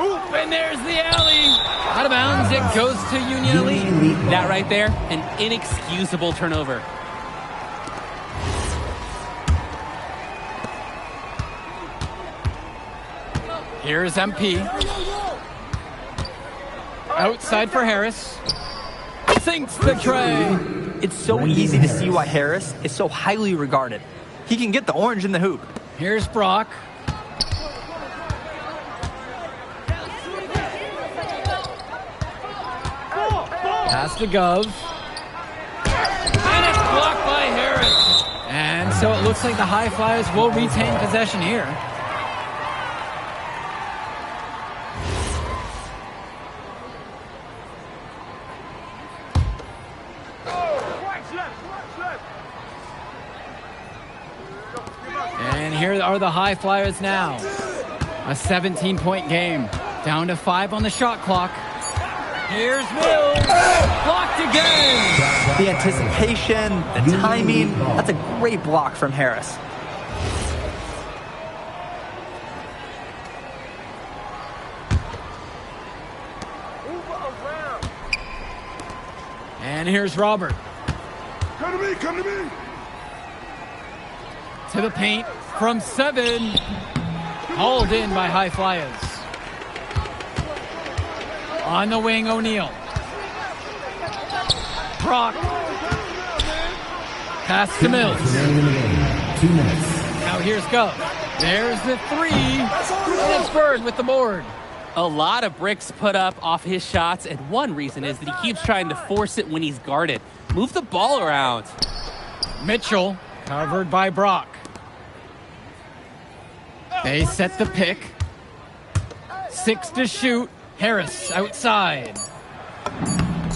Speaker 19: Oop, and there's the alley. Out of bounds, it goes to Union Elite.
Speaker 20: That right there, an inexcusable turnover.
Speaker 19: Here's MP. Outside for Harris. Sinks the tray.
Speaker 21: It's so easy to see why Harris is so highly regarded. He can get the orange in the hoop.
Speaker 19: Here's Brock. Pass to Gov. And it's blocked by Harris. And so it looks like the High Flyers will retain possession here. And here are the High Flyers now. A 17-point game. Down to 5 on the shot clock. Here's Mills. Blocked again.
Speaker 21: The anticipation, the timing, that's a great block from Harris.
Speaker 19: And here's Robert.
Speaker 12: Come to me, come to me.
Speaker 19: To the paint from 7. Hauled in by High Flyers. On the wing, O'Neal. Brock. Pass to Mills.
Speaker 11: 2 minutes.
Speaker 19: Now here's Gov. There's the 3. And it's Bird with the board.
Speaker 20: A lot of bricks put up off his shots, and one reason is that he keeps trying to force it when he's guarded. Move the ball around.
Speaker 19: Mitchell, covered by Brock. They set the pick. 6 to shoot. Harris outside.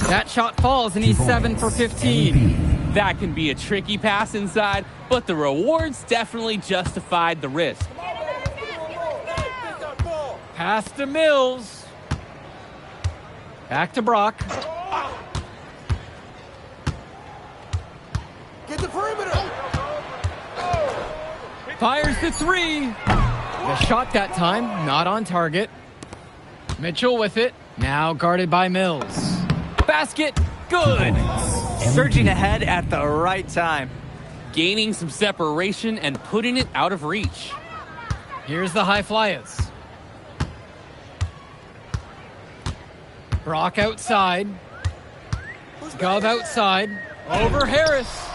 Speaker 19: That shot falls, and he's 7 for 15.
Speaker 20: That can be a tricky pass inside, but the rewards definitely justified the risk.
Speaker 19: Pass to Mills. Back to Brock.
Speaker 12: Get the perimeter.
Speaker 19: Fires the 3. The shot that time, not on target. Mitchell with it. Now guarded by Mills. Basket, good.
Speaker 21: Surging ahead at the right time.
Speaker 20: Gaining some separation and putting it out of reach.
Speaker 19: Here's the High Flyers. Brock outside. Gov outside. Over Harris.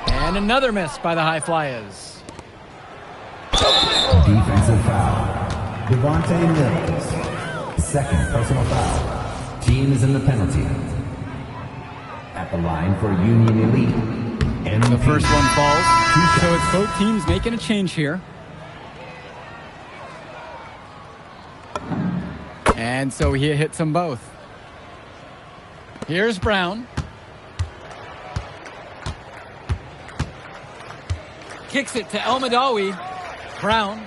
Speaker 19: And another miss by the High Flyers.
Speaker 11: Defensive foul. Devontae Mills. Second personal foul. Team is in the penalty. At the line for Union Elite. MVP.
Speaker 19: The first one falls. So it's both teams making a change here. And so he hits them both. Here's Brown. Kicks it to El Madawi. Brown.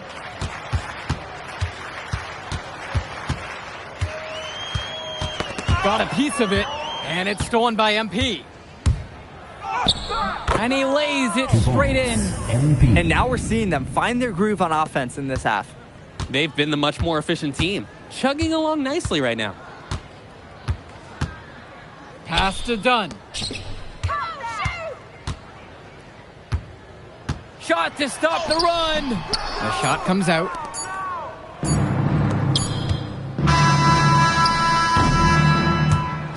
Speaker 19: Got a piece of it, and it's stolen by MP. And he lays it straight in.
Speaker 21: And now we're seeing them find their groove on offense in this half.
Speaker 20: They've been the much more efficient team, chugging along nicely right now.
Speaker 19: Pass to Dunn. Shot to stop the run. The shot comes out.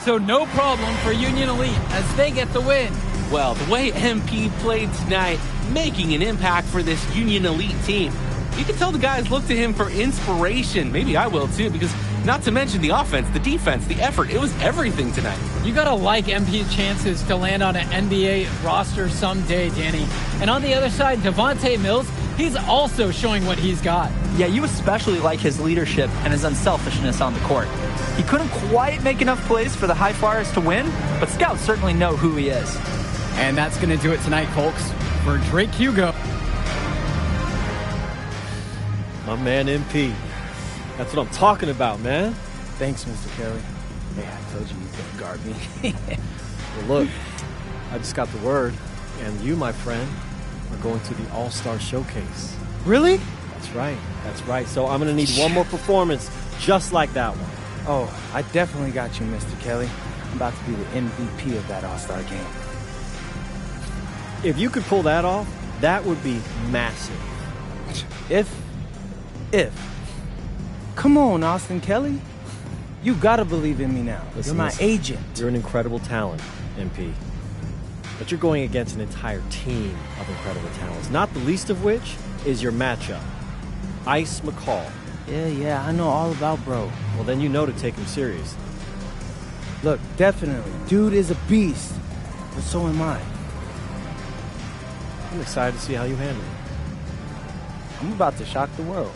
Speaker 19: So no problem for Union Elite as they get the win.
Speaker 20: Well, the way MP played tonight, making an impact for this Union Elite team. You can tell the guys look to him for inspiration. Maybe I will too, because not to mention the offense, the defense, the effort. It was everything tonight.
Speaker 19: You gotta like MP's chances to land on an NBA roster someday, Danny. And on the other side, Devontae Mills, he's also showing what he's got.
Speaker 21: Yeah, you especially like his leadership and his unselfishness on the court. He couldn't quite make enough plays for the High Flyers to win, but scouts certainly know who he is.
Speaker 19: And that's gonna do it tonight, folks. For Drake Hugo.
Speaker 2: My man MP. That's what I'm talking about, man.
Speaker 1: Thanks, Mr. Kelly. Hey, I told you couldn't guard me.
Speaker 2: Well, look, I just got the word, and you, my friend, are going to the All-Star Showcase.
Speaker 1: Really?
Speaker 2: That's right. That's right. So I'm going to need one more performance just like that one.
Speaker 1: Oh, I definitely got you, Mr. Kelly. I'm about to be the MVP of that All-Star game.
Speaker 2: If you could pull that off, that would be massive.
Speaker 1: If. Come on, Austin Kelly. You gotta believe in me now.
Speaker 2: Listen,
Speaker 1: you're my agent.
Speaker 2: You're an incredible talent, MP. But you're going against an entire team of incredible talents, not the least of which is your matchup, Ice McCall.
Speaker 1: Yeah, I know all about bro.
Speaker 2: Well, then you know to take him seriously.
Speaker 1: Look, definitely, dude is a beast, but so am I.
Speaker 2: I'm excited to see how you handle it.
Speaker 1: I'm about to shock the world.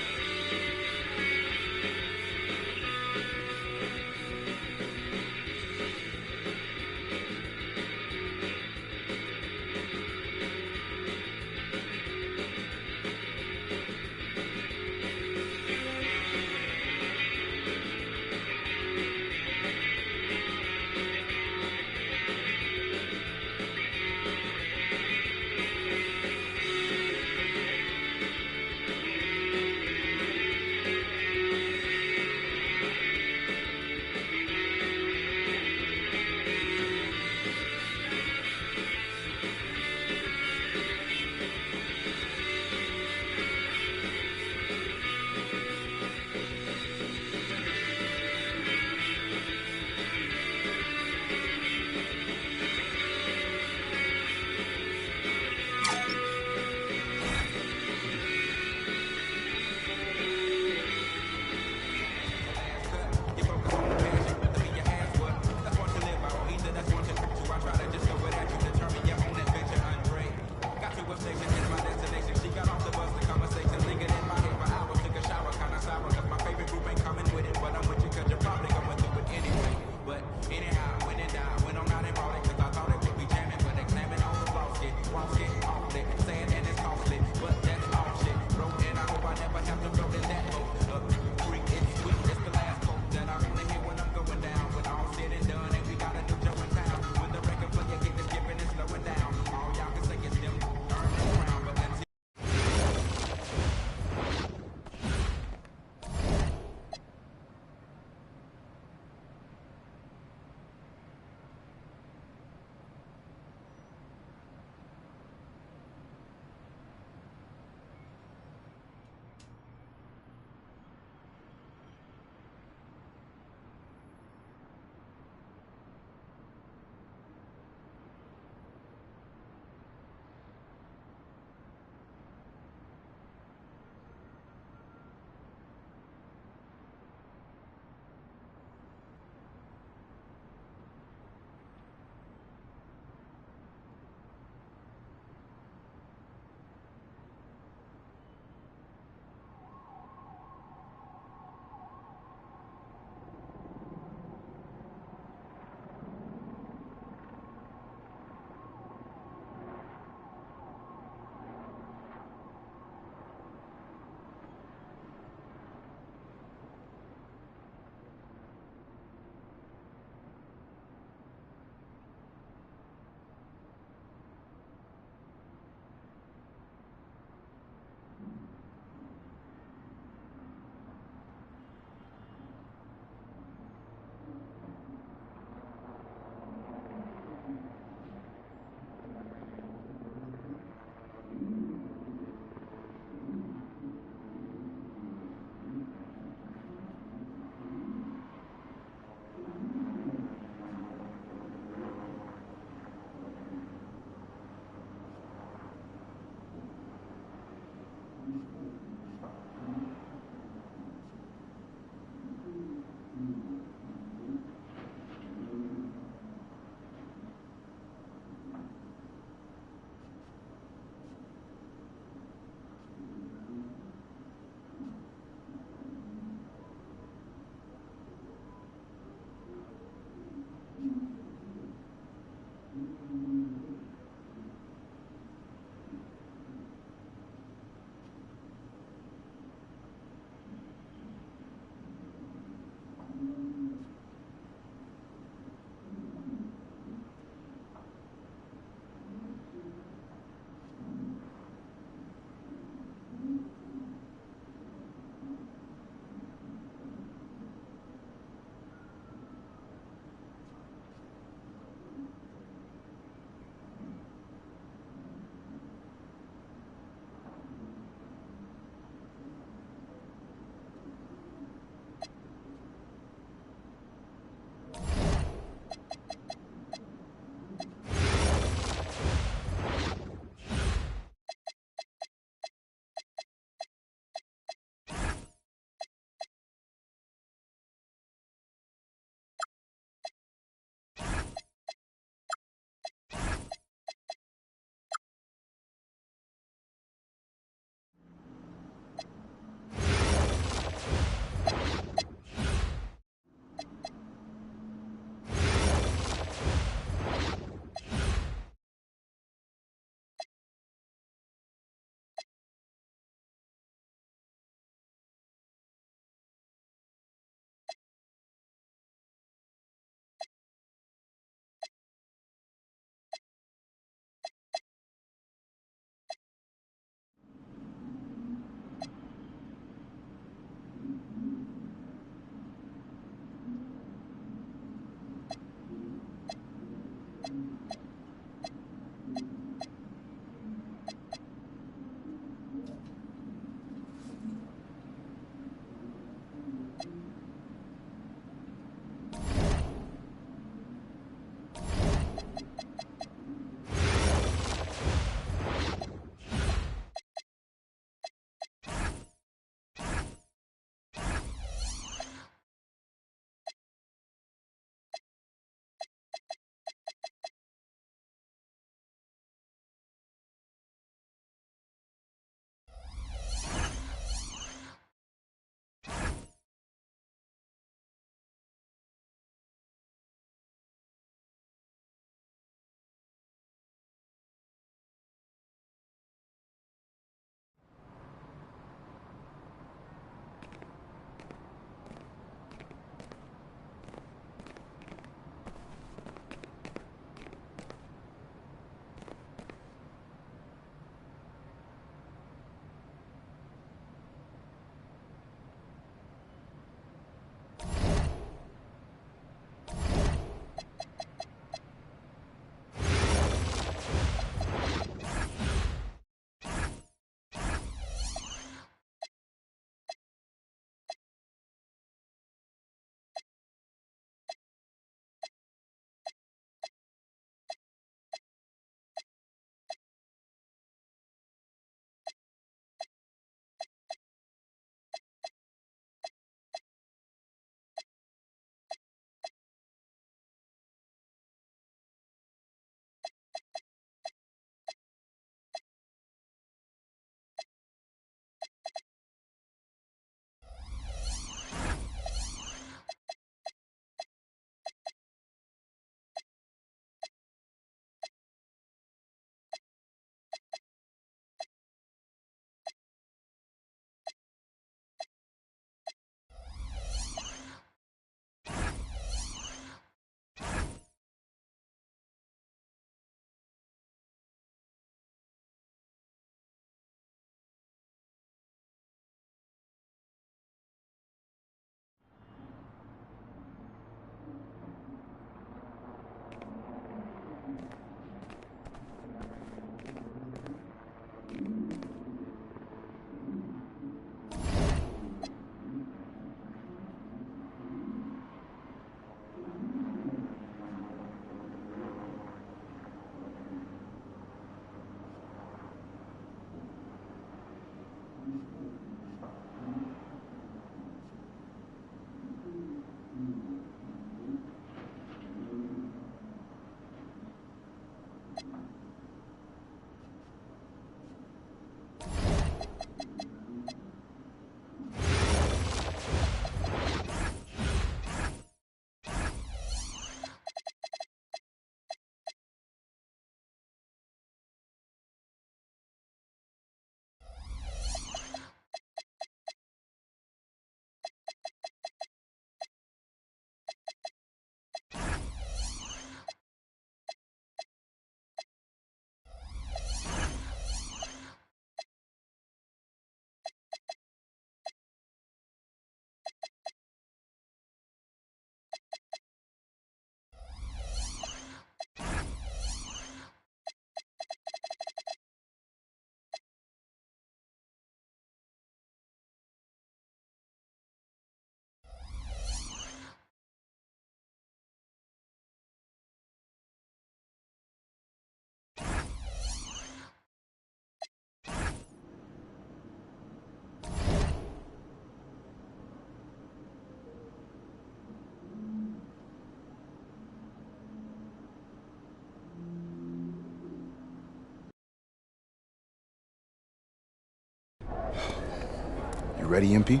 Speaker 14: ready, MP?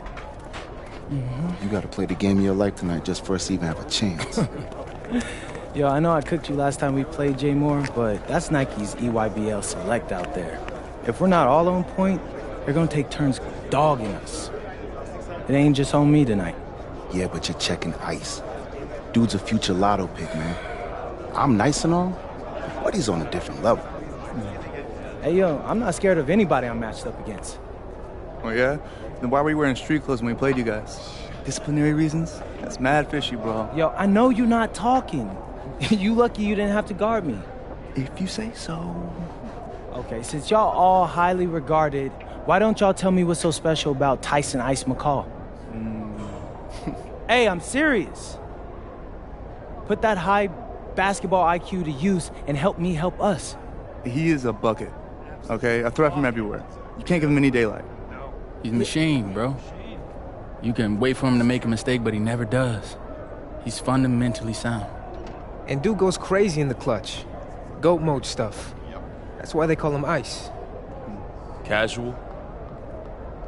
Speaker 1: Mm-hmm.
Speaker 14: You gotta play the game of your life tonight just for us to even have a chance.
Speaker 1: Yo, I know I cooked you last time we played J Moore, but that's Nike's EYBL Select out there. If we're not all on point, they're gonna take turns dogging us. It ain't just on me tonight.
Speaker 14: Yeah, but you're checking ice. Dude's a future lotto pick, man. I'm nice and all, but he's on a different level.
Speaker 1: Hey, yo, I'm not scared of anybody I'm matched up against.
Speaker 6: Oh, yeah? Then why were you wearing street clothes when we played you guys? Disciplinary reasons? That's mad fishy, bro.
Speaker 1: Yo, I know you're not talking. You lucky you didn't have to guard me.
Speaker 6: If you say so.
Speaker 1: Okay, since y'all all highly regarded, why don't y'all tell me what's so special about Tyson Ice McCall? Hey, I'm serious. Put that high basketball IQ to use and help me help us.
Speaker 6: He is a bucket, okay? I threat from everywhere. You can't give him any daylight.
Speaker 18: He's a machine, bro. You can wait for him to make a mistake, but he never does. He's fundamentally sound.
Speaker 4: And dude goes crazy in the clutch. Goat mode stuff. That's why they call him Ice.
Speaker 22: Casual.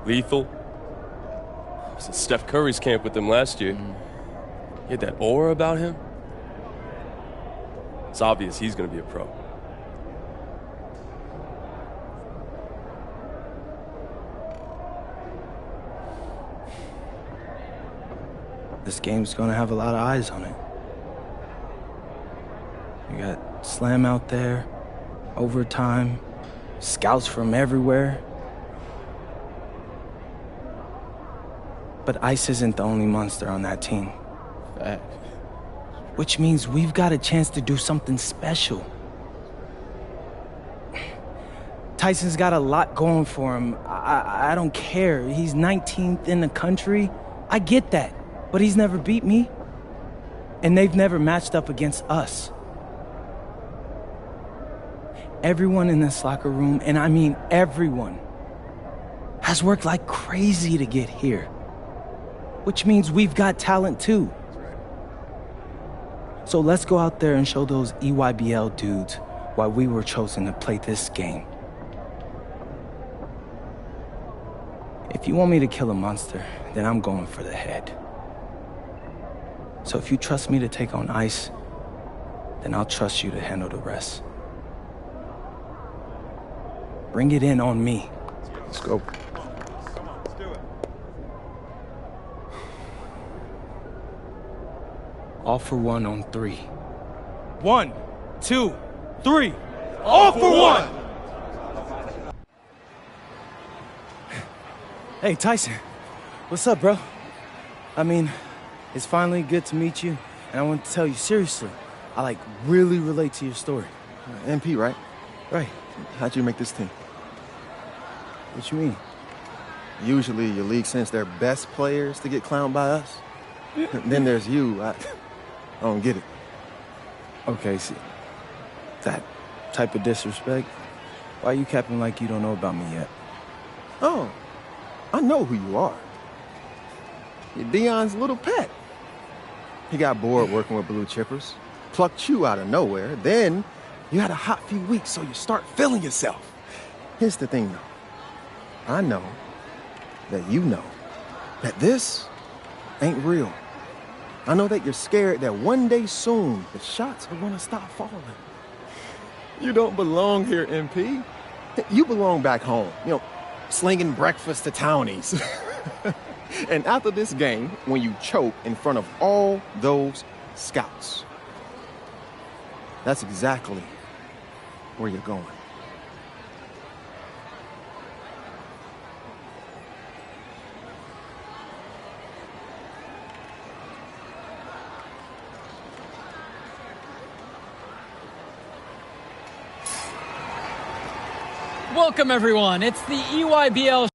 Speaker 22: Lethal. I was at Steph Curry's camp with him last year. He had that aura about him. It's obvious he's going to be a pro.
Speaker 1: This game's gonna have a lot of eyes on it. You got Slam out there, overtime, scouts from everywhere. But Ice isn't the only monster on that team.
Speaker 18: Fact.
Speaker 1: Which means we've got a chance to do something special. Tyson's got a lot going for him. I don't care. He's 19th in the country. I get that. But he's never beat me. And they've never matched up against us. Everyone in this locker room, and I mean everyone, has worked like crazy to get here. Which means we've got talent too. So let's go out there and show those EYBL dudes why we were chosen to play this game. If you want me to kill a monster, then I'm going for the head. So if you trust me to take on Ice, then I'll trust you to handle the rest. Bring it in on me.
Speaker 14: Let's go.
Speaker 1: All for one on 3. 1, 2, 3. All for one! Hey, Tyson. What's up, bro? I mean, it's finally good to meet you, and I want to tell you seriously, I really relate to your story.
Speaker 6: MP, right?
Speaker 1: Right.
Speaker 6: How'd you make this team?
Speaker 1: What you mean?
Speaker 6: Usually your league sends their best players to get clowned by us. Then there's you. I don't get it.
Speaker 1: Okay, see, that type of disrespect, why you capping like you don't know about me yet?
Speaker 6: Oh, I know who you are. You're Dion's little pet. He got bored working with blue chippers, plucked you out of nowhere, then you had a hot few weeks, so you start feeling yourself. Here's the thing, though. I know that you know that this ain't real. I know that you're scared that one day soon the shots are gonna stop falling. You don't belong here, MP. You belong back home, slinging breakfast to townies. And after this game, when you choke in front of all those scouts, that's exactly where you're going.
Speaker 19: Welcome, everyone. It's the EYBL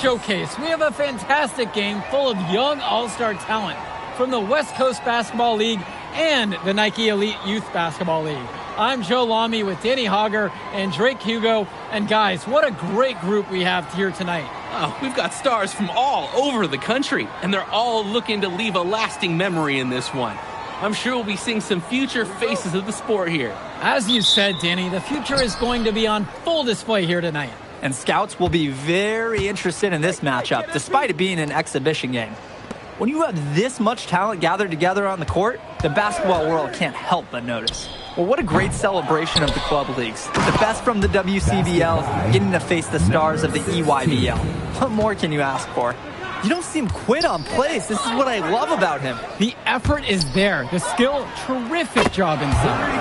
Speaker 19: showcase. We have a fantastic game full of young all-star talent from the West Coast Basketball League and the Nike Elite Youth Basketball League. I'm Joe Lamy with Danny Hogger and Drake Hugo. And guys, what a great group we have here tonight.
Speaker 20: Oh, we've got stars from all over the country, and they're all looking to leave a lasting memory in this one. I'm sure we'll be seeing some future faces of the sport here.
Speaker 19: As you said, Danny, the future is going to be on full display here tonight.
Speaker 21: And scouts will be very interested in this matchup, despite it being an exhibition game. When you have this much talent gathered together on the court, the basketball world can't help but notice. Well, what a great celebration of the club leagues. The best from the WCBL getting to face the stars of the EYBL. What more can you ask for? You don't see him quit on plays. This is what I love about him.
Speaker 19: The effort is there. The skill, terrific job inside.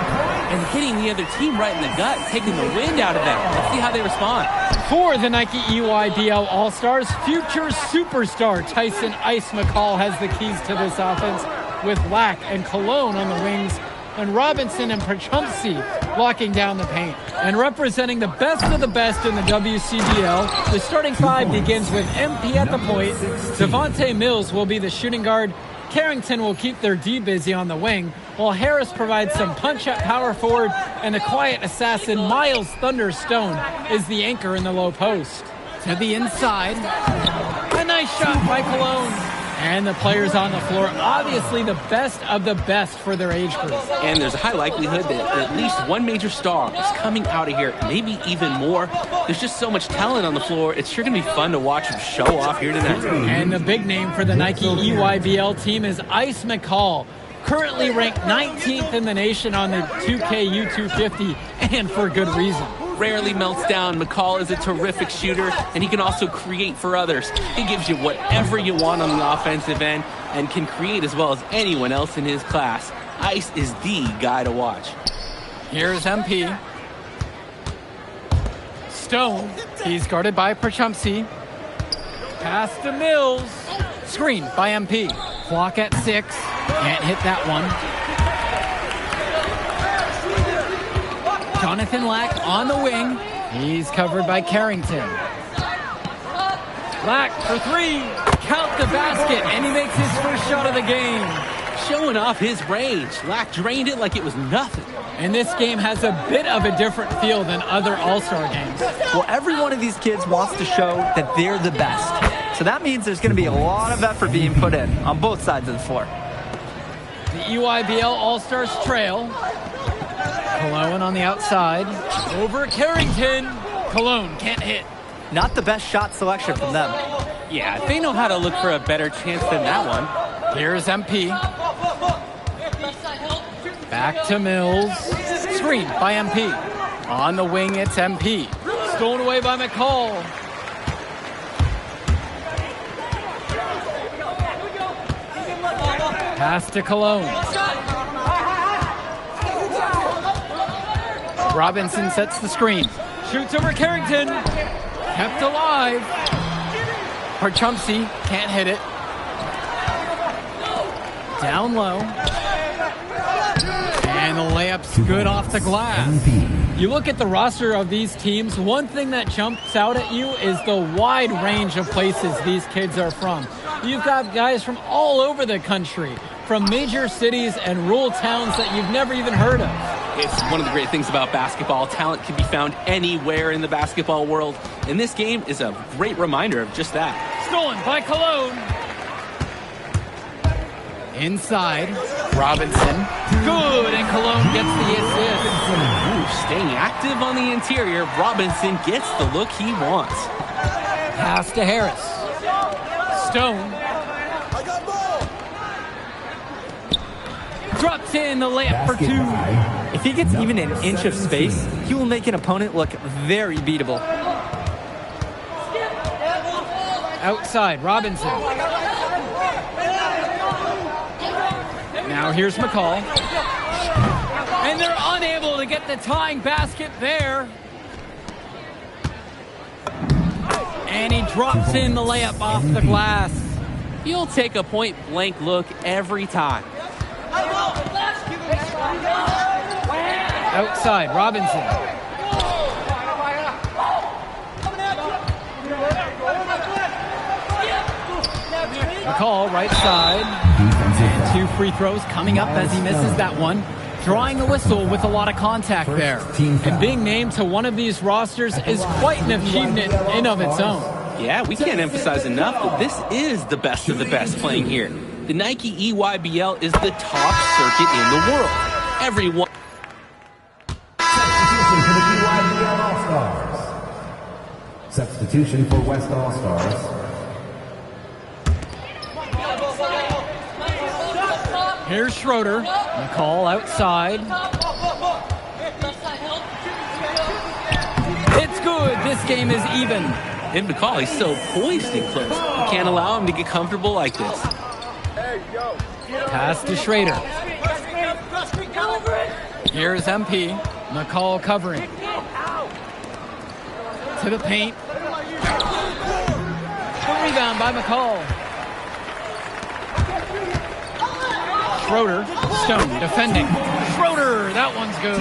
Speaker 20: And hitting the other team right in the gut, taking the wind out of them. Let's see how they respond.
Speaker 19: For the Nike EYBL All-Stars, future superstar Tyson Ice McCall has the keys to this offense, with Lack and Cologne on the wings, and Robinson and Prachumsky locking down the paint. And representing the best of the best in the WCBL, the starting five begins with MP at the point. Devontae Mills will be the shooting guard. Carrington will keep their D busy on the wing, while Harris provides some punch at power forward, and the quiet assassin Miles Thunderstone is the anchor in the low post. To the inside, a nice shot by Cologne. And the players on the floor, obviously the best of the best for their age group.
Speaker 20: And there's a high likelihood that at least one major star is coming out of here, maybe even more. There's just so much talent on the floor. It's sure going to be fun to watch them show off here tonight.
Speaker 19: And the big name for the Nike EYBL team is Ice McCall, currently ranked 19th in the nation on the 2K U250, and for good reason.
Speaker 20: Rarely melts down. McCall is a terrific shooter, and he can also create for others. He gives you whatever you want on the offensive end and can create as well as anyone else in his class. Ice is the guy to watch.
Speaker 19: Here's MP. Stone. He's guarded by Prachumsky. Pass to Mills. Screen by MP. Clock at 6. Can't hit that one. Jonathan Lack on the wing. He's covered by Carrington. Lack for 3. Count the basket, and he makes his first shot of the game.
Speaker 20: Showing off his range. Lack drained it like it was nothing.
Speaker 19: And this game has a bit of a different feel than other All-Star games.
Speaker 21: Well, every one of these kids wants to show that they're the best. So that means there's going to be a lot of effort being put in on both sides of the floor.
Speaker 19: The EYBL All-Stars trail. Cologne on the outside. Over Carrington. Cologne can't hit.
Speaker 21: Not the best shot selection from them.
Speaker 20: Yeah, they know how to look for a better chance than that one.
Speaker 19: Here's MP. Back to Mills. Screen by MP. On the wing, it's MP. Stolen away by McCall. Pass to Cologne. Robinson sets the screen. Shoots over Carrington. Kept alive. Prachumsky can't hit it. Down low. And the layup's good off the glass. You look at the roster of these teams, one thing that jumps out at you is the wide range of places these kids are from. You've got guys from all over the country, from major cities and rural towns that you've never even heard of.
Speaker 20: It's one of the great things about basketball. Talent can be found anywhere in the basketball world, and this game is a great reminder of just that.
Speaker 19: Stolen by Cologne. Inside, Robinson. Good, and Cologne gets the assist.
Speaker 20: Ooh, staying active on the interior, Robinson gets the look he wants.
Speaker 19: Pass to Harris. Stone. Drops in the layup for 2.
Speaker 21: If he gets even an inch of space, he will make an opponent look very beatable.
Speaker 19: Outside, Robinson. Now here's McCall. And they're unable to get the tying basket there. And he drops in the layup off the glass.
Speaker 20: He'll take a point-blank look every time.
Speaker 19: Outside, Robinson. McCall, right side. And 2 free throws coming up as he misses that one. Drawing a whistle with a lot of contact there. And being named to one of these rosters is quite an achievement in of its own.
Speaker 20: Yeah, we can't emphasize enough that this is the best of the best playing here. The Nike EYBL is the top circuit in the world. Everyone.
Speaker 11: Substitution for the EYBL All-Stars. Substitution for West All-Stars.
Speaker 19: Here's Schroeder. McCall outside. It's good. This game is even.
Speaker 20: And McCall, he's so poised and close. You can't allow him to get comfortable like this.
Speaker 19: Pass to Schrader. Here's MP. McCall covering. To the paint. The rebound by McCall. Schroeder, Stone defending. Schroeder, that one's good.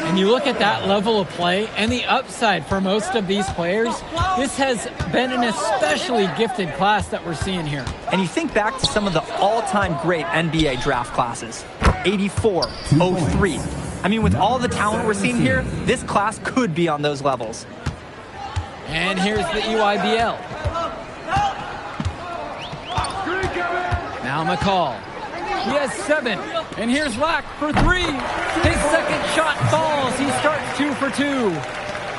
Speaker 19: And you look at that level of play and the upside for most of these players, this has been an especially gifted class that we're seeing here.
Speaker 21: And you think back to some of the all-time great NBA draft classes, 84, 03. I mean, with all the talent we're seeing here, this class could be on those levels.
Speaker 19: And here's the EYBL. Now McCall. He has 7. And here's Lack for 3. His second shot falls. He starts 2 for 2.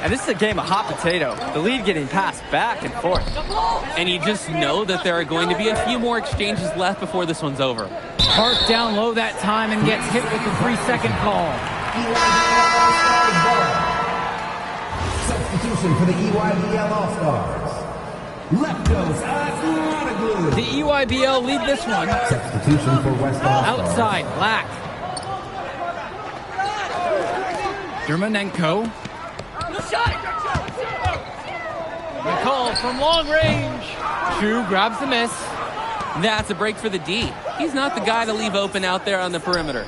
Speaker 21: And this is a game of hot potato. The lead getting passed back and forth.
Speaker 20: And you just know that there are going to be a few more exchanges left before this one's over.
Speaker 19: Park down low that time and gets hit with the 3-second call.
Speaker 11: Substitution for the EYBL All-Stars. Leptos Aslanoglu.
Speaker 19: The EYBL lead this one.
Speaker 11: Substitution for West All-Stars.
Speaker 19: Outside, Lack. Dermanenko. McCall from long range. True grabs the miss.
Speaker 20: That's a break for the D. He's not the guy to leave open out there on the perimeter.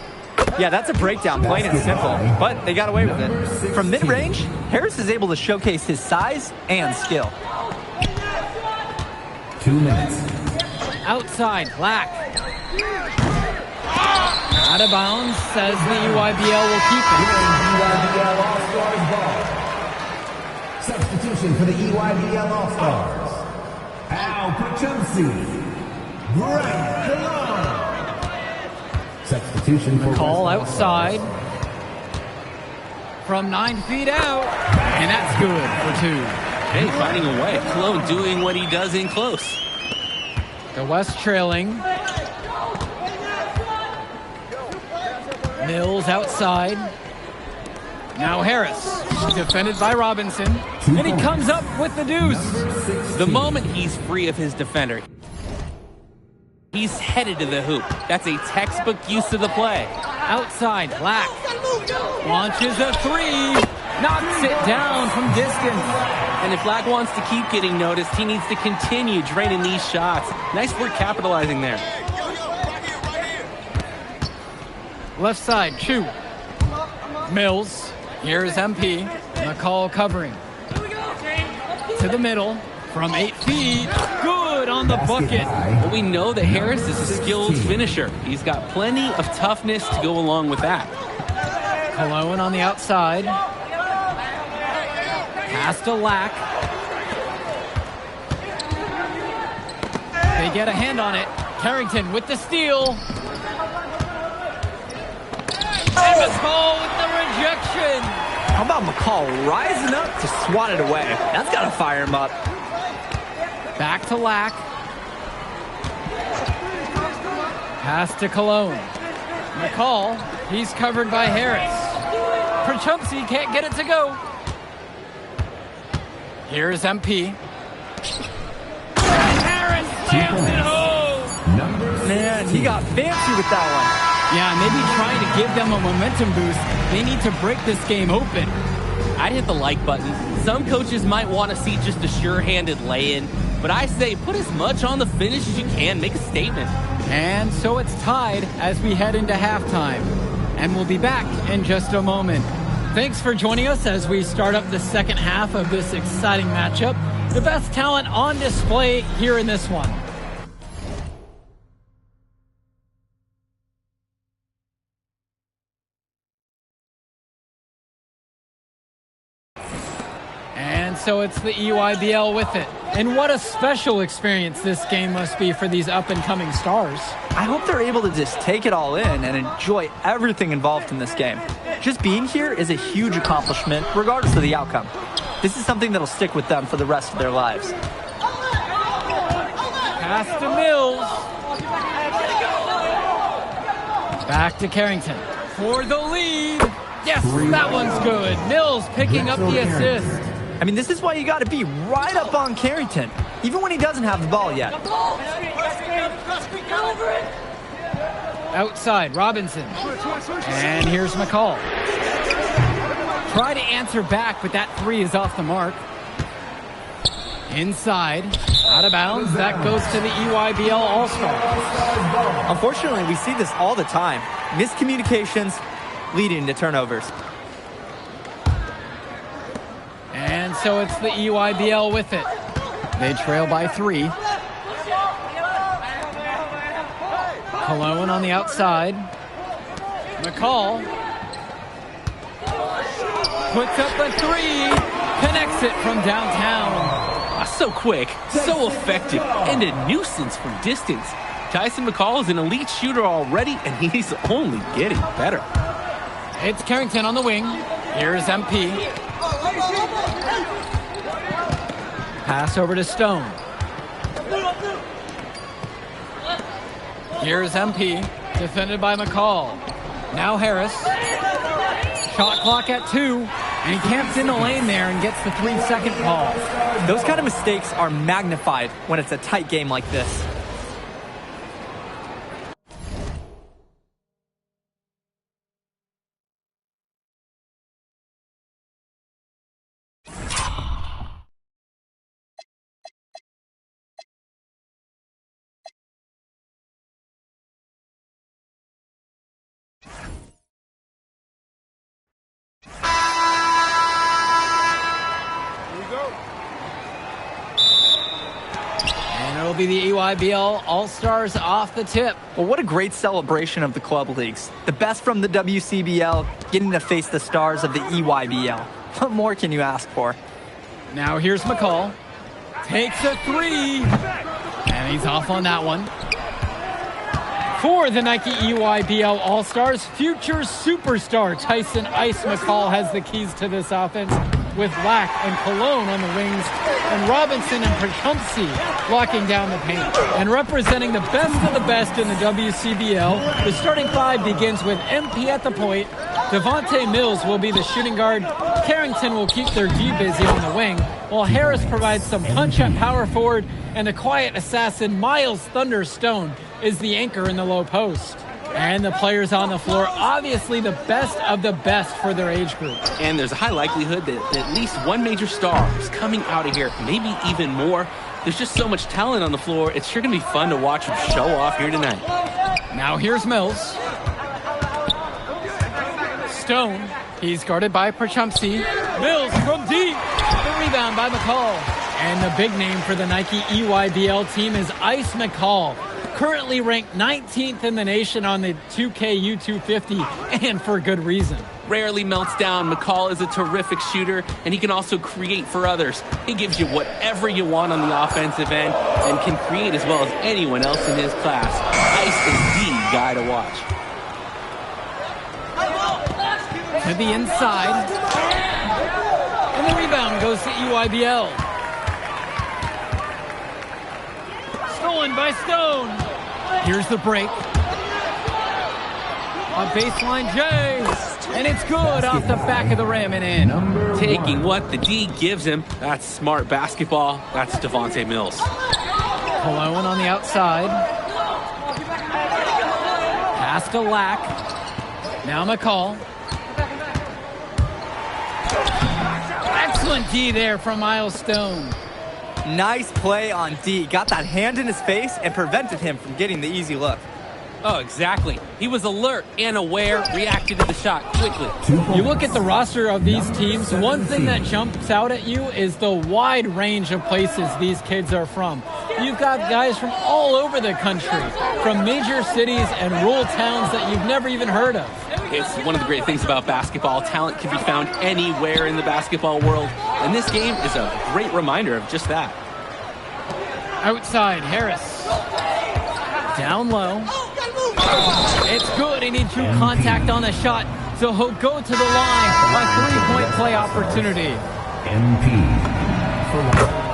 Speaker 21: Yeah, that's a breakdown, plain and simple. But they got away with it. From mid-range, Harris is able to showcase his size and skill.
Speaker 11: 2 minutes.
Speaker 19: Outside, Lack. Out of bounds, says the EYBL will keep it.
Speaker 11: EYBL All-Stars ball. Substitution for the EYBL All-Stars. Al Pachumsi. Brian Kalon. Substitution for
Speaker 19: Call outside. From 9 feet out. And that's good for 2.
Speaker 20: Hey, finding a way. Cologne doing what he does in close.
Speaker 19: The West trailing. Mills outside. Now Harris, defended by Robinson. And he comes up with the deuce.
Speaker 20: The moment he's free of his defender, he's headed to the hoop. That's a textbook use of the play.
Speaker 19: Outside, Lack. Launches a 3. Knocks it down from distance.
Speaker 20: And if Lack wants to keep getting noticed, he needs to continue draining these shots. Nice work capitalizing there.
Speaker 19: Left side, Chu. Mills. Here's MP. McCall covering. To the middle. From 8 feet. Good on the bucket.
Speaker 20: Well, we know that Harris is a skilled finisher. He's got plenty of toughness to go along with that.
Speaker 19: Cologne on the outside. Pass to Lack. They get a hand on it. Carrington with the steal. And McCall with the rejection.
Speaker 21: How about McCall rising up to swat it away? That's got to fire him up.
Speaker 19: Back to Lack. Pass to Cologne. McCall, he's covered by Harris. Pachumsi can't get it to go. Here's MP. Harris slams it home.
Speaker 21: Man, he got fancy with that one.
Speaker 19: Yeah, maybe trying to give them a momentum boost. They need to break this game open.
Speaker 20: I'd hit the like button. Some coaches might want to see just a sure-handed lay-in, but I say put as much on the finish as you can. Make a statement.
Speaker 19: And so it's tied as we head into halftime. And we'll be back in just a moment. Thanks for joining us as we start up the second half of this exciting matchup. The best talent on display here in this one. And so it's the EYBL with it. And what a special experience this game must be for these up-and-coming stars.
Speaker 21: I hope they're able to just take it all in and enjoy everything involved in this game. Just being here is a huge accomplishment, regardless of the outcome. This is something that'll stick with them for the rest of their lives.
Speaker 19: Pass to Mills. Back to Carrington for the lead. Yes, that one's good. Mills picking up the assist.
Speaker 21: I mean, this is why you got to be right up on Carrington, even when he doesn't have the ball yet.
Speaker 19: Outside, Robinson. And here's McCall. Try to answer back, but that three is off the mark. Inside, out of bounds. That goes to the EYBL All-Star.
Speaker 21: Unfortunately, we see this all the time. Miscommunications leading to turnovers.
Speaker 19: And so it's the EYBL with it. They trail by 3. Cologne on the outside. McCall puts up a 3. Connects it from downtown.
Speaker 20: So quick, so effective, and a nuisance from distance. Tyson McCall is an elite shooter already, and he's only getting better.
Speaker 19: It's Carrington on the wing. Here's MP. Pass over to Stone. Here's MP, defended by McCall. Now Harris. Shot clock at 2, and he camps in the lane there and gets the 3-second call.
Speaker 21: Those kind of mistakes are magnified when it's a tight game like this.
Speaker 19: It'll be the EYBL All-Stars off the tip.
Speaker 21: Well, what a great celebration of the club leagues. The best from the WCBL getting to face the stars of the EYBL. What more can you ask for?
Speaker 19: Now here's McCall. Takes a 3. And he's off on that one. For the Nike EYBL All-Stars, future superstar Tyson Ice McCall has the keys to this offense, with Lack and Cologne on the wings, and Robinson and Prachumsky locking down the paint. And representing the best of the best in the WCBL, the starting 5 begins with MP at the point. Devontae Mills will be the shooting guard. Carrington will keep their D busy on the wing, while Harris provides some punch at power forward, and the quiet assassin Miles Thunder Stone is the anchor in the low post. And the players on the floor, obviously the best of the best for their age group.
Speaker 20: And there's a high likelihood that at least one major star is coming out of here, maybe even more. There's just so much talent on the floor. It's sure going to be fun to watch them show off here tonight.
Speaker 19: Now here's Mills. Stone, he's guarded by Prachumsky. Mills from deep. The rebound by McCall. And the big name for the Nike EYBL team is Ice McCall. Currently ranked 19th in the nation on the 2K U250, and for good reason.
Speaker 20: Rarely melts down. McCall is a terrific shooter, and he can also create for others. He gives you whatever you want on the offensive end and can create as well as anyone else in his class. Ice is the guy to watch.
Speaker 19: To the inside. And the rebound goes to EYBL. Stolen by Stone. Here's the break. On baseline J. And it's good off the back of the rim and in.
Speaker 20: Taking what the D gives him. That's smart basketball. That's Devontae Mills.
Speaker 19: Cologne on the outside. Pass to Lack. Now McCall. Excellent D there from Miles Stone.
Speaker 21: Nice play on D. Got that hand in his face and prevented him from getting the easy look.
Speaker 20: Oh, exactly. He was alert and aware, reacted to the shot quickly.
Speaker 19: You look at the roster of these teams, one thing that jumps out at you is the wide range of places these kids are from. You've got guys from all over the country, from major cities and rural towns that you've never even heard of.
Speaker 20: It's one of the great things about basketball. Talent can be found anywhere in the basketball world, and this game is a great reminder of just that.
Speaker 19: Outside, Harris. Down low. It's good. He needs true contact on the shot, so he'll go to the line. A three-point play opportunity.
Speaker 11: MP for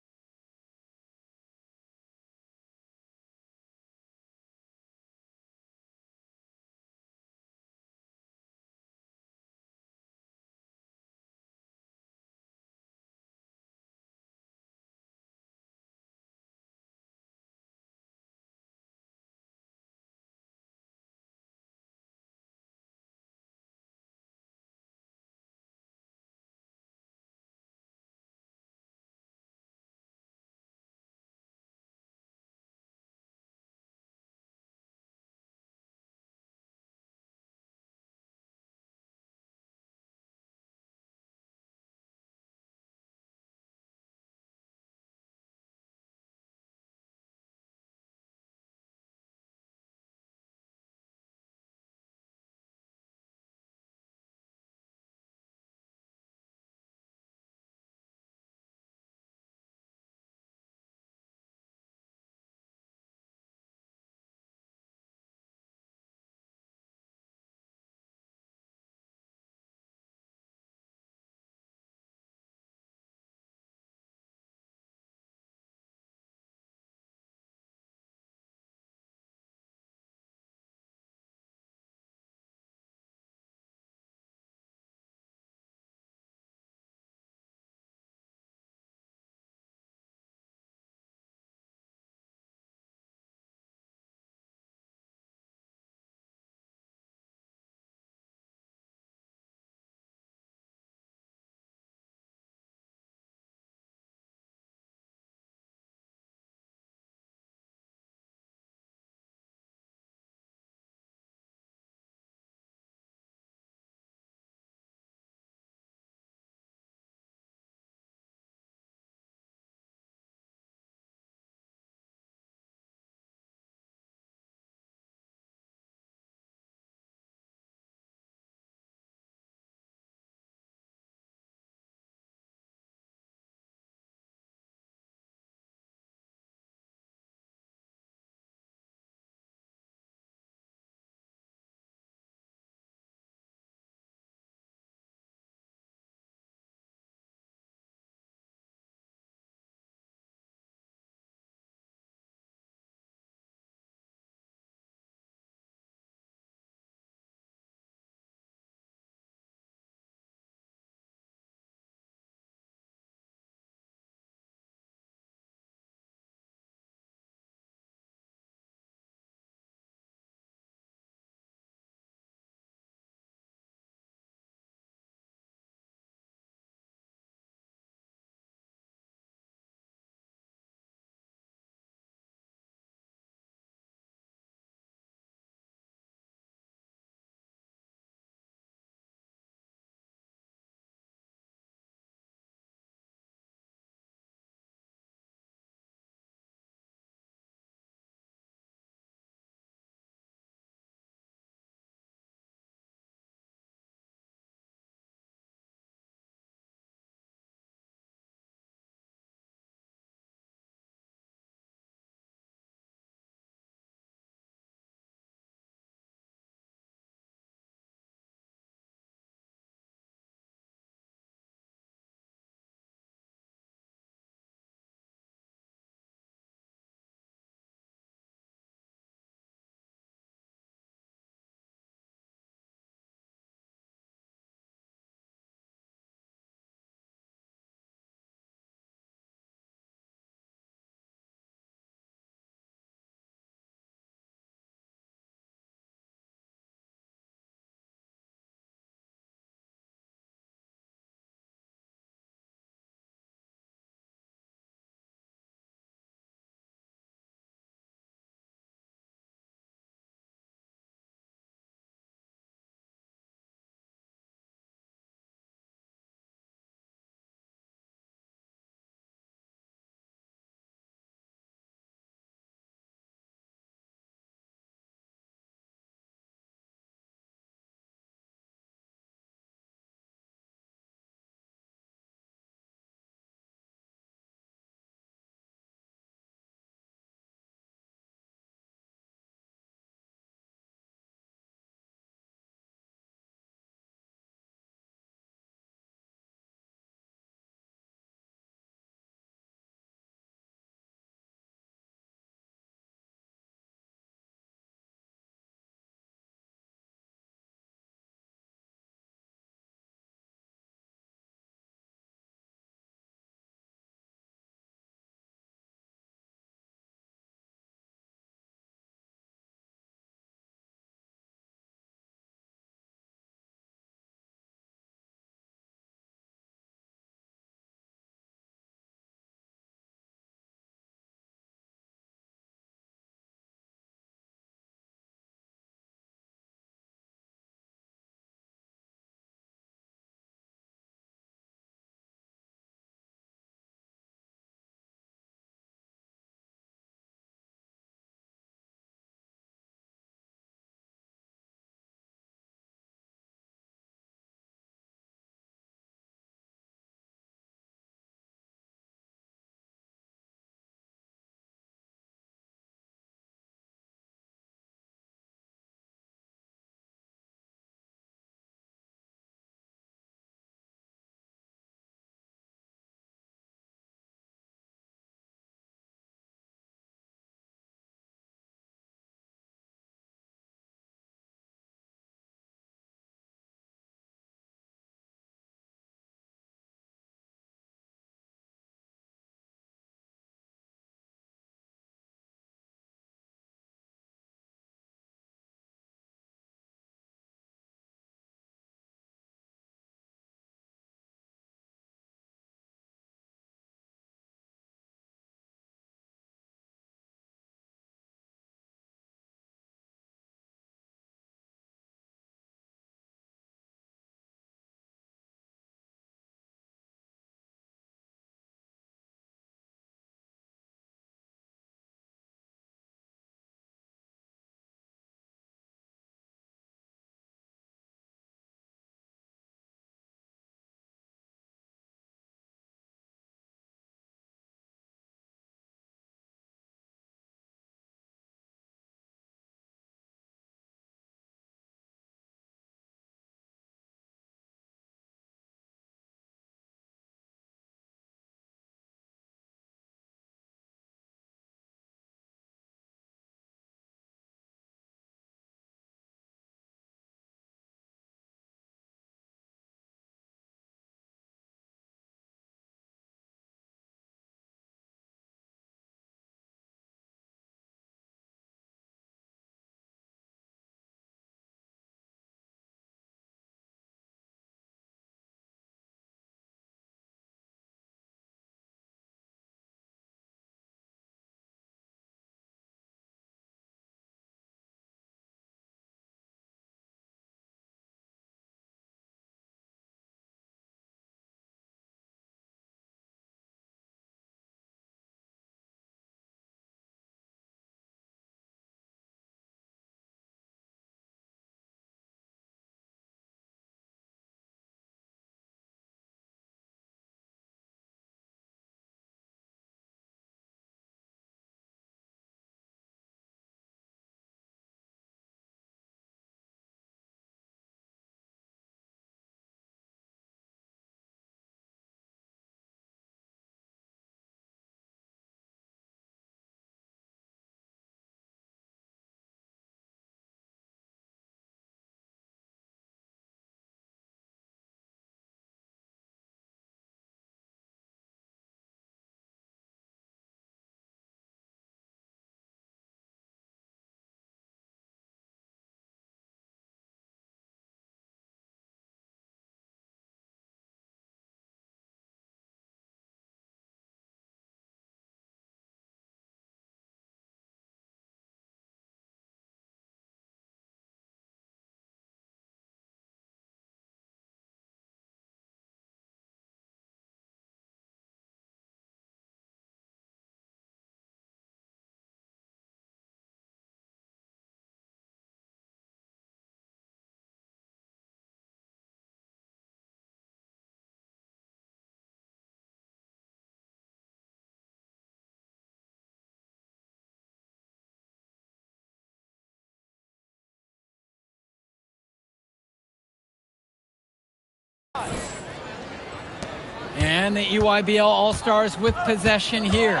Speaker 19: And the EYBL All-Stars with possession here.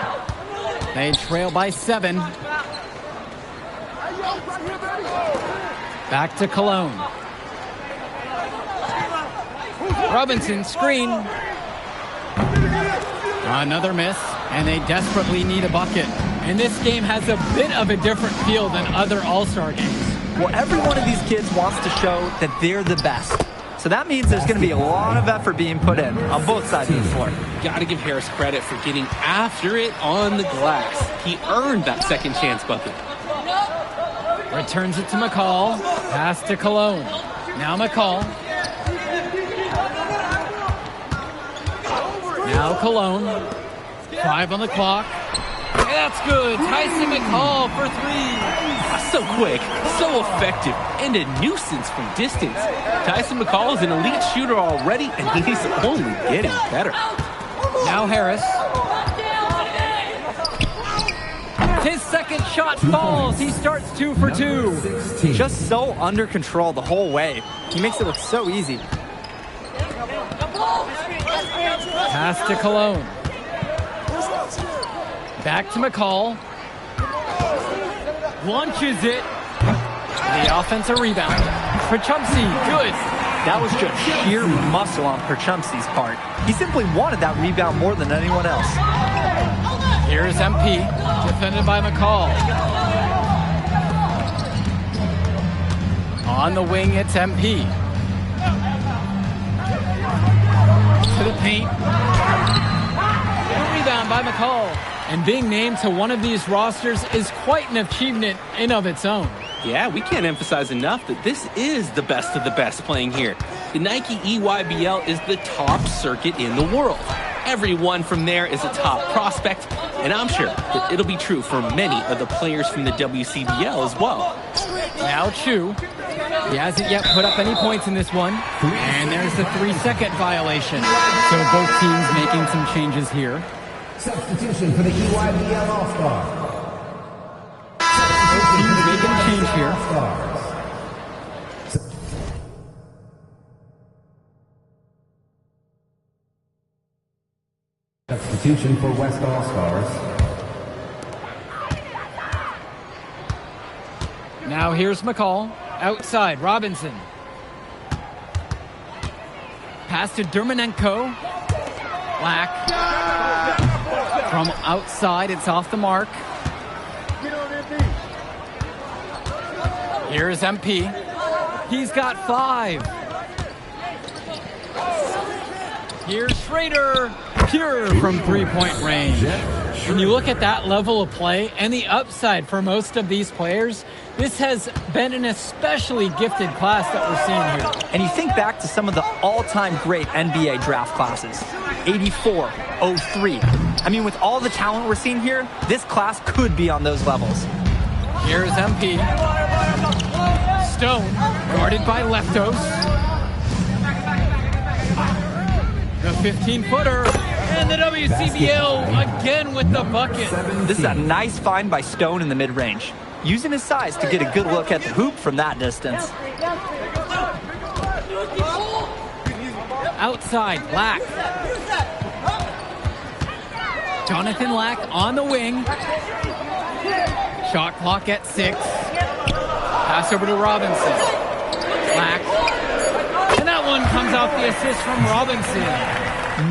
Speaker 19: They trail by 7. Back to Cologne. Robinson screen. Another miss, and they desperately need a bucket. And this game has a bit of a different feel than other All-Star games.
Speaker 21: Well, every one of these kids wants to show that they're the best. So that means there's going to be a lot of effort being put in on both sides of the floor.
Speaker 20: Got to give Harris credit for getting after it on the glass. He earned that second chance bucket.
Speaker 19: Returns it to McCall. Pass to Cologne. Now McCall. Now Cologne. 5 on the clock. That's good. Tyson McCall for 3.
Speaker 20: So quick, so effective, and a nuisance from distance. Tyson McCall is an elite shooter already, and he's only getting better.
Speaker 19: Now Harris. His second shot falls. He starts 2 for 2.
Speaker 21: Just so under control the whole way. He makes it look so easy.
Speaker 19: Pass to Cologne. Back to McCall. Launches it. The offensive rebound. Perchumsey, good.
Speaker 21: That was just sheer muscle on Perchumsey's part. He simply wanted that rebound more than anyone else.
Speaker 19: Here's MP, defended by McCall. On the wing, it's MP. To the paint. The rebound by McCall. And being named to one of these rosters is quite an achievement in of its own.
Speaker 20: Yeah, we can't emphasize enough that this is the best of the best playing here. The Nike EYBL is the top circuit in the world. Everyone from there is a top prospect, and I'm sure that it'll be true for many of the players from the WCBL as well.
Speaker 19: Now Chu. He hasn't yet put up any points in this one. And there's the 3-second violation. So both teams making some changes here.
Speaker 11: Substitution for the EYBL All-Star.
Speaker 19: Teams making a change here.
Speaker 11: Substitution for West All-Stars.
Speaker 19: Now here's McCall. Outside, Robinson. Pass to Dermanenko. Black. From outside, it's off the mark. Here's MP. He's got 5. Here's Schrader. Pure from 3-point range. When you look at that level of play and the upside for most of these players, this has been an especially gifted class that we're seeing here.
Speaker 21: And you think back to some of the all-time great NBA draft classes. 84, 03. I mean, with all the talent we're seeing here, this class could be on those levels.
Speaker 19: Here's MP. Stone, guarded by Leftos. The 15-footer. And the WCBL again with the bucket.
Speaker 21: This is a nice find by Stone in the mid-range. Using his size to get a good look at the hoop from that distance.
Speaker 19: Outside, Black. Jonathan Lack on the wing. Shot clock at 6. Pass over to Robinson. Lack. And that one comes off the assist from Robinson.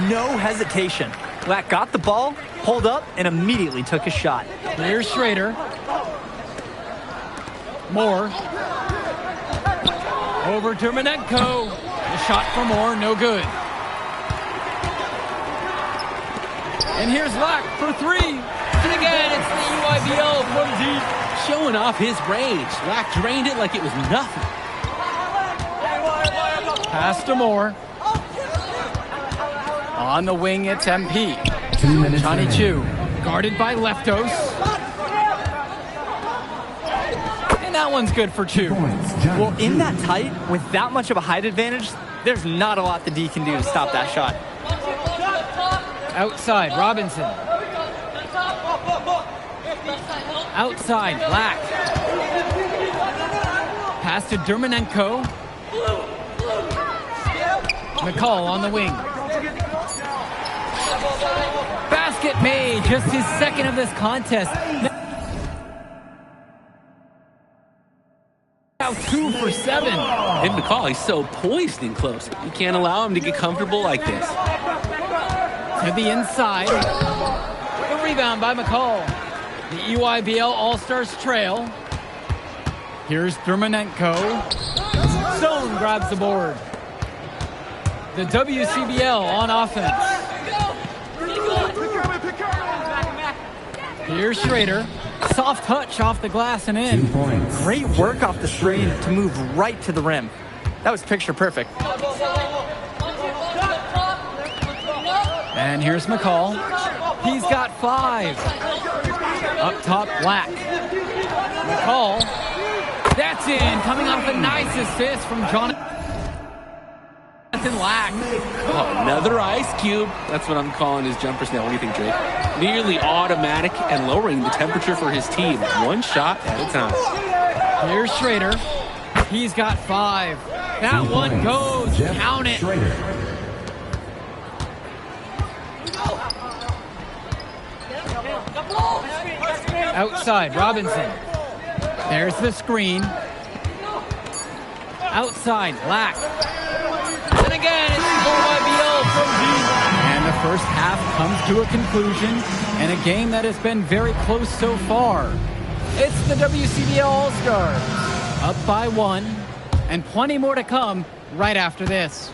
Speaker 21: No hesitation. Lack got the ball, pulled up, and immediately took a shot.
Speaker 19: Here's Schrader. Moore. Over to Manenko. A shot for Moore, no good. And here's Lack for 3. And again, it's the EYBL from deep.
Speaker 20: Showing off his range. Lack drained it like it was nothing.
Speaker 19: Pass to Moore. On the wing, it's MP.
Speaker 11: 2 minutes.
Speaker 19: Johnny Chu, guarded by Leftos. And that one's good for Chu.
Speaker 21: Well, in that tight, with that much of a height advantage, there's not a lot the D can do to stop that shot.
Speaker 19: Outside, Robinson. Outside, Black. Pass to Dermanenko. McCall on the wing. Basket made, just his second of this contest. Now 2 for 7.
Speaker 20: And McCall, he's so poised and close. You can't allow him to get comfortable like this.
Speaker 19: To the inside. The rebound by McCall. The EYBL All-Stars trail. Here's Dermonenko. Stone grabs the board. The WCBL on offense. Here's Schrader. Soft touch off the glass and in.
Speaker 21: Great work off the screen to move right to the rim. That was picture perfect.
Speaker 19: And here's McCall. He's got 5. Up top, Black. McCall. That's in. Coming off a nice assist from Jonathan Lack.
Speaker 20: Oh, another ice cube. That's what I'm calling his jumpers now. What do you think, Drake? Nearly automatic and lowering the temperature for his team. One shot at a time.
Speaker 19: Here's Schrader. He's got 5. That one goes. Count it. Outside, Robinson. There's the screen. Outside, Lack. And again, it's EYBL from deep. And the first half comes to a conclusion in a game that has been very close so far. It's the WCBL All-Stars. Up by 1, and plenty more to come right after this.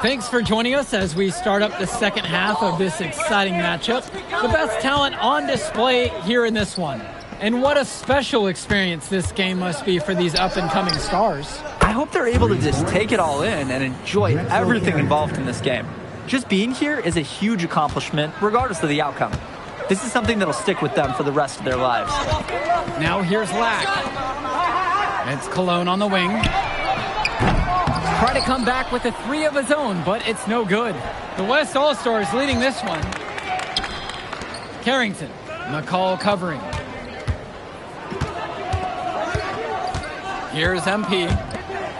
Speaker 19: Thanks for joining us as we start up the second half of this exciting matchup. The best talent on display here in this one. And what a special experience this game must be for these up-and-coming stars.
Speaker 21: I hope they're able to just take it all in and enjoy everything involved in this game. Just being here is a huge accomplishment, regardless of the outcome. This is something that'll stick with them for the rest of their lives.
Speaker 19: Now here's Lack. It's Cologne on the wing. Try to come back with a 3 of his own, but it's no good. The West All-Stars leading this one. Carrington. McCall covering. Here's MP.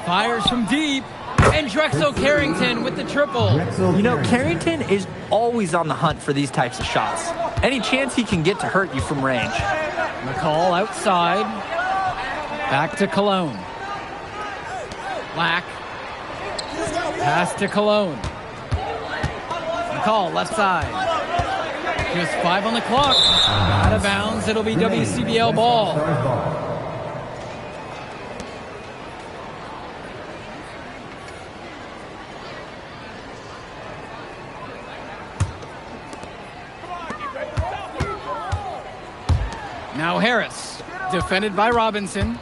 Speaker 19: Fires from deep. And Drexel Carrington with the triple.
Speaker 21: You know, Carrington is always on the hunt for these types of shots. Any chance he can get to hurt you from range.
Speaker 19: McCall outside. Back to Cologne. Lack. Pass to Cologne. McCall left side. Just 5 on the clock. Out of bounds. It'll be WCBL ball. Now Harris, defended by Robinson.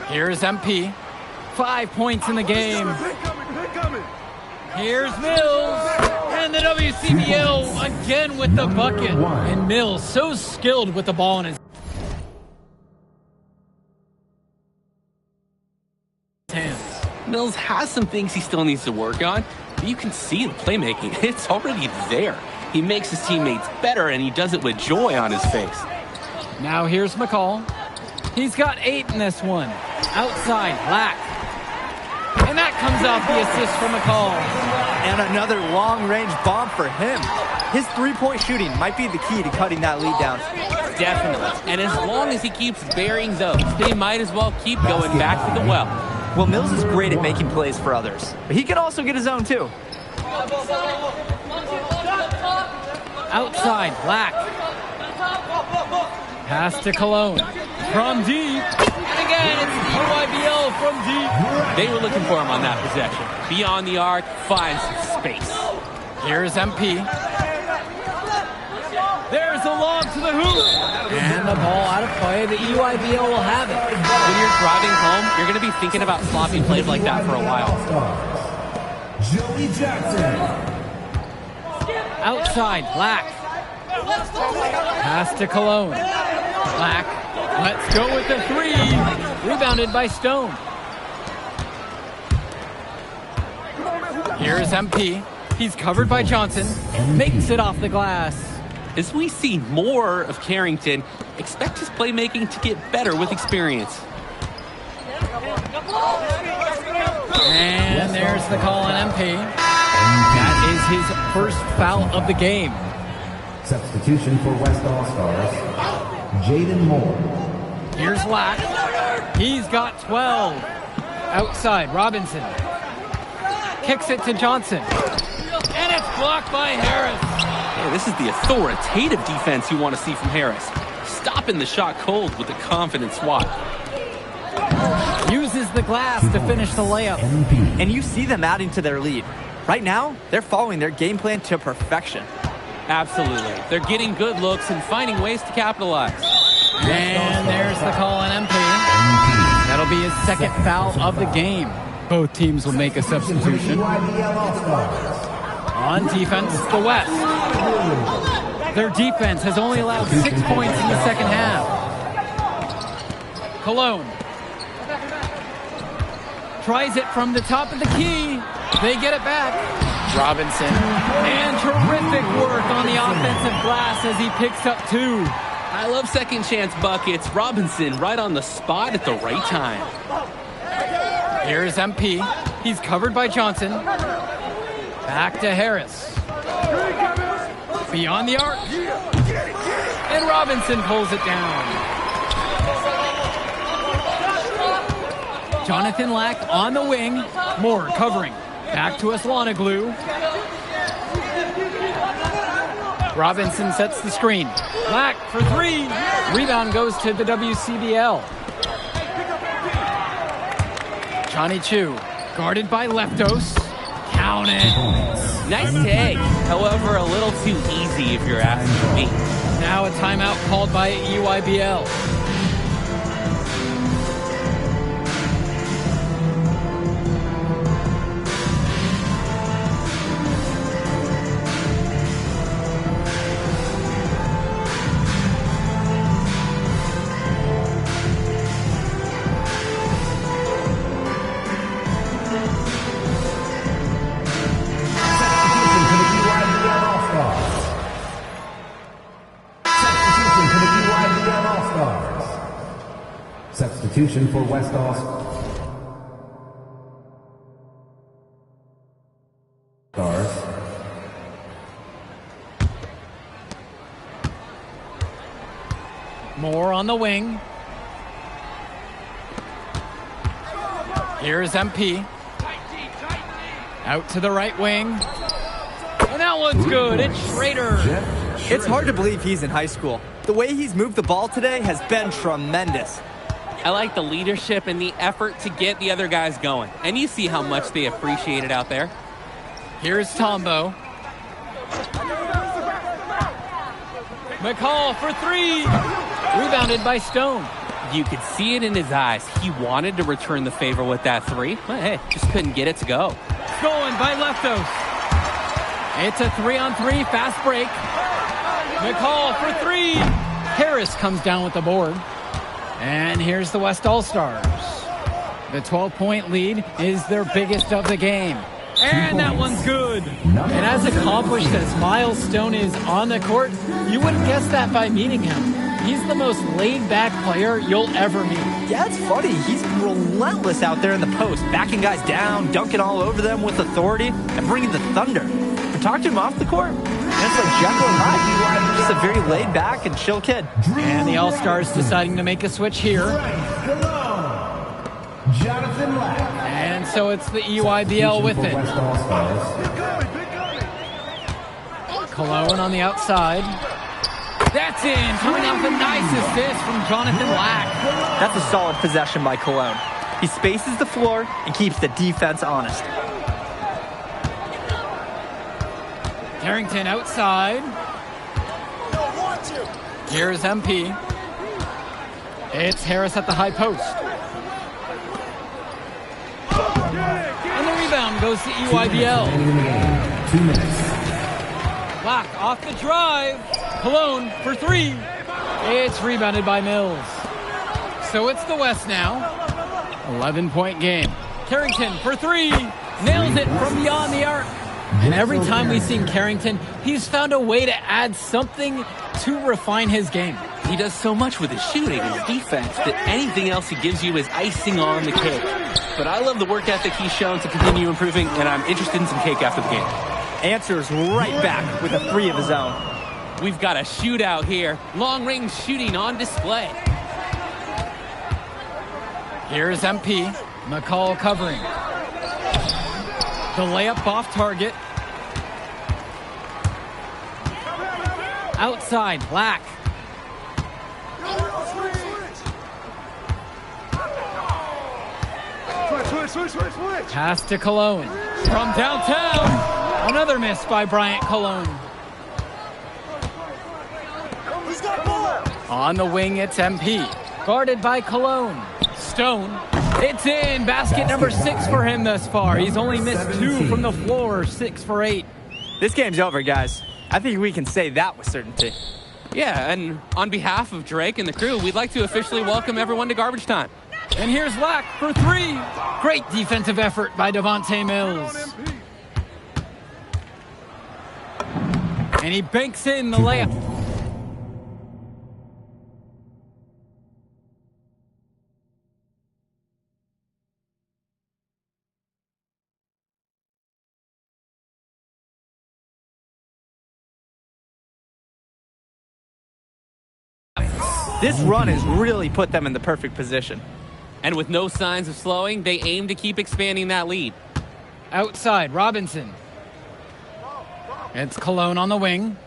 Speaker 19: Here's MP. 5 points in the game. Here's Mills. And the WCBL again with the bucket. And Mills so skilled with the ball in his hands.
Speaker 20: Mills has some things he still needs to work on, but you can see the playmaking. It's already there. He makes his teammates better, and he does it with joy on his face.
Speaker 19: Now here's McCall. He's got 8 in this one. Outside, Lack. And that comes off the assist from McCall.
Speaker 21: And another long-range bomb for him. His three-point shooting might be the key to cutting that lead down.
Speaker 20: Definitely. And as long as he keeps burying those, they might as well keep going back to the well.
Speaker 21: Well, Mills is great at making plays for others, but he can also get his own too.
Speaker 19: Outside, Lack. Pass to Cologne. From deep. And again, it's EYBL from deep.
Speaker 20: They were looking for him on that possession. Beyond the arc, finds space.
Speaker 19: Here's MP. There's a lob to the hoop. And the ball out of play. The EYBL will have it.
Speaker 20: When you're driving home, you're going to be thinking about sloppy plays like that for a while.
Speaker 11: Joey Jackson.
Speaker 19: Outside, Lack. Pass to Cologne. Lack. Let's go with the 3. Rebounded by Stone. Here's MP. He's covered by Johnson. Makes it off the glass.
Speaker 20: As we see more of Carrington, expect his playmaking to get better with experience.
Speaker 19: And there's the call on MP. That is his first foul of the game.
Speaker 11: Substitution for West All-Stars, Jaden Moore.
Speaker 19: Here's Lack. He's got 12. Outside, Robinson. Kicks it to Johnson. And it's blocked by Harris.
Speaker 20: Hey, this is the authoritative defense you want to see from Harris. Stopping the shot cold with a confident swat.
Speaker 19: Uses the glass to finish the layup.
Speaker 21: And you see them adding to their lead. Right now, they're following their game plan to perfection.
Speaker 20: Absolutely. They're getting good looks and finding ways to capitalize.
Speaker 19: And there's the call on MP. That'll be his second foul of the game. Both teams will make a substitution. On defense, the West. Their defense has only allowed 6 points in the second half. Cologne tries it from the top of the key. They get it back. Robinson. And terrific work on the offensive glass as he picks up 2.
Speaker 20: I love second chance buckets. Robinson right on the spot at the right time.
Speaker 19: Here's MP. He's covered by Johnson. Back to Harris. Beyond the arc. And Robinson pulls it down. Jonathan Lack on the wing. Moore covering. Back to Aslanoglu. Robinson sets the screen. Lack for 3. Rebound goes to the WCBL. Johnny Chu, guarded by Leftos. Count it.
Speaker 20: Nice take. However, a little too easy if you're asking me.
Speaker 19: Now a timeout called by EYBL.
Speaker 11: Substitution for West All-Stars.
Speaker 19: Moore on the wing. Here's MP. Out to the right wing. And that one's good. It's Schrader.
Speaker 21: It's hard to believe he's in high school. The way he's moved the ball today has been tremendous.
Speaker 20: I like the leadership and the effort to get the other guys going. And you see how much they appreciate it out there.
Speaker 19: Here's Tombo. McCall for 3. Rebounded by Stone.
Speaker 20: You could see it in his eyes. He wanted to return the favor with that 3. But hey, just couldn't get it to go.
Speaker 19: Stolen by Leftos. It's a 3-on-3 fast break. McCall for 3. Harris comes down with the board. And here's the West All-Stars. The 12-point lead is their biggest of the game. And that one's good. And as accomplished as Miles Stone is on the court, you wouldn't guess that by meeting him. He's the most laid-back player you'll ever meet.
Speaker 21: Yeah, it's funny. He's relentless out there in the post, backing guys down, dunking all over them with authority, and bringing the thunder. We talked to him off the court, and it's like Jekyll and Hyde. Just a very laid-back and chill kid.
Speaker 19: And the All-Stars deciding to make a switch here.
Speaker 11: Jonathan Lack.
Speaker 19: And so it's the EYBL with it. Cologne on the outside. That's in. Coming off a nice assist from Jonathan Lack.
Speaker 21: That's a solid possession by Cologne. He spaces the floor and keeps the defense honest.
Speaker 19: Harrington outside. Here's MP. It's Harris at the high post. And the rebound goes to EYBL.
Speaker 11: 2 minutes.
Speaker 19: Lack off the drive. Cologne for 3. It's rebounded by Mills. So it's the West now. 11-point game. Carrington for 3. Nails it from beyond the arc. And every time we've seen Carrington, he's found a way to add something to refine his game.
Speaker 20: He does so much with his shooting and his defense that anything else he gives you is icing on the cake. But I love the work ethic he's shown to continue improving, and I'm interested in some cake after the game.
Speaker 21: Answers right back with a 3 of his own.
Speaker 20: We've got a shootout here. Long-range shooting on display.
Speaker 19: Here's MP. McCall covering. The layup off target. Outside, Black.
Speaker 12: Switch.
Speaker 19: Pass to Cologne. From downtown. Another miss by Bryant Cologne. On the wing, it's MP. Guarded by Cologne. Stone. It's in. Basket number 6 for him thus far. He's only missed 2 from the floor. 6 for 8.
Speaker 21: This game's over, guys. I think we can say that with certainty.
Speaker 20: Yeah, and on behalf of Drake and the crew, we'd like to officially welcome everyone to garbage time.
Speaker 19: And here's Lack for 3. Great defensive effort by Devontae Mills. And he banks in the layup.
Speaker 21: This run has really put them in the perfect position.
Speaker 20: And with no signs of slowing, they aim to keep expanding that lead.
Speaker 19: Outside, Robinson. It's Cologne on the wing.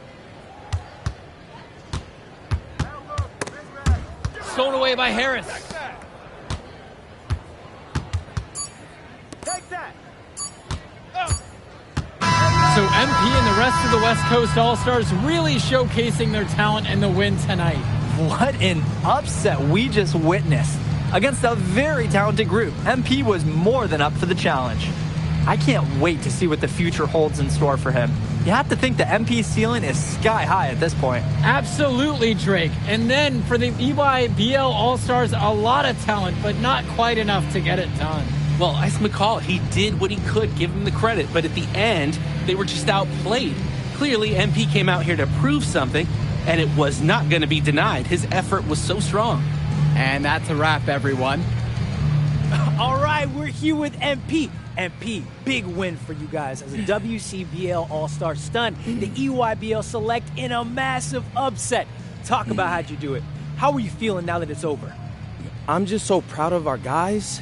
Speaker 19: Stolen away by Harris. So MP and the rest of the West Coast All-Stars really showcasing their talent in the win tonight.
Speaker 21: What an upset we just witnessed. Against a very talented group, MP was more than up for the challenge. I can't wait to see what the future holds in store for him. You have to think the MP ceiling is sky high at this point.
Speaker 19: Absolutely, Drake. And then for the EYBL All-Stars, a lot of talent, but not quite enough to get it done.
Speaker 20: Well, Ice McCall, he did what he could, give him the credit, but at the end, they were just outplayed. Clearly, MP came out here to prove something, and it was not going to be denied. His effort was so strong.
Speaker 19: And that's a wrap, everyone.
Speaker 1: All right, we're here with MP. MP, big win for you guys as a WCBL All-Star stun. The EYBL Select in a massive upset. Talk about how'd you do it. How are you feeling now that it's over?
Speaker 2: I'm just so proud of our guys.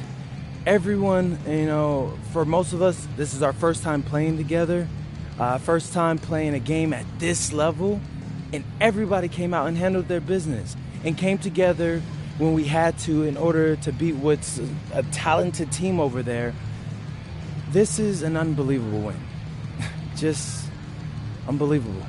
Speaker 2: Everyone, you know, for most of us, this is our first time playing together. First time playing a game at this level. And everybody came out and handled their business and came together when we had to in order to beat what's a talented team over there. This is an unbelievable win. Just unbelievable.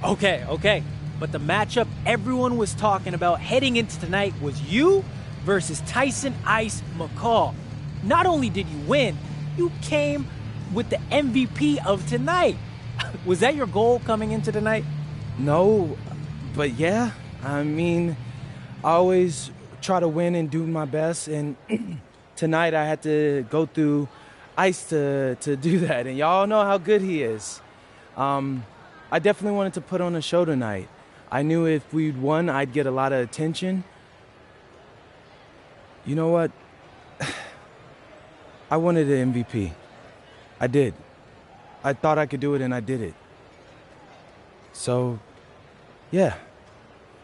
Speaker 1: Okay. But the matchup everyone was talking about heading into tonight was you versus Tyson Ice McCall. Not only did you win, you came with the MVP of tonight. Was that your goal coming into tonight?
Speaker 2: No, but yeah. I mean, I always try to win and do my best, and tonight I had to go through Ice to do that, and y'all know how good he is. I definitely wanted to put on a show tonight. I knew if we'd won, I'd get a lot of attention. You know what? I wanted an MVP. I did. I thought I could do it, and I did it. So, yeah.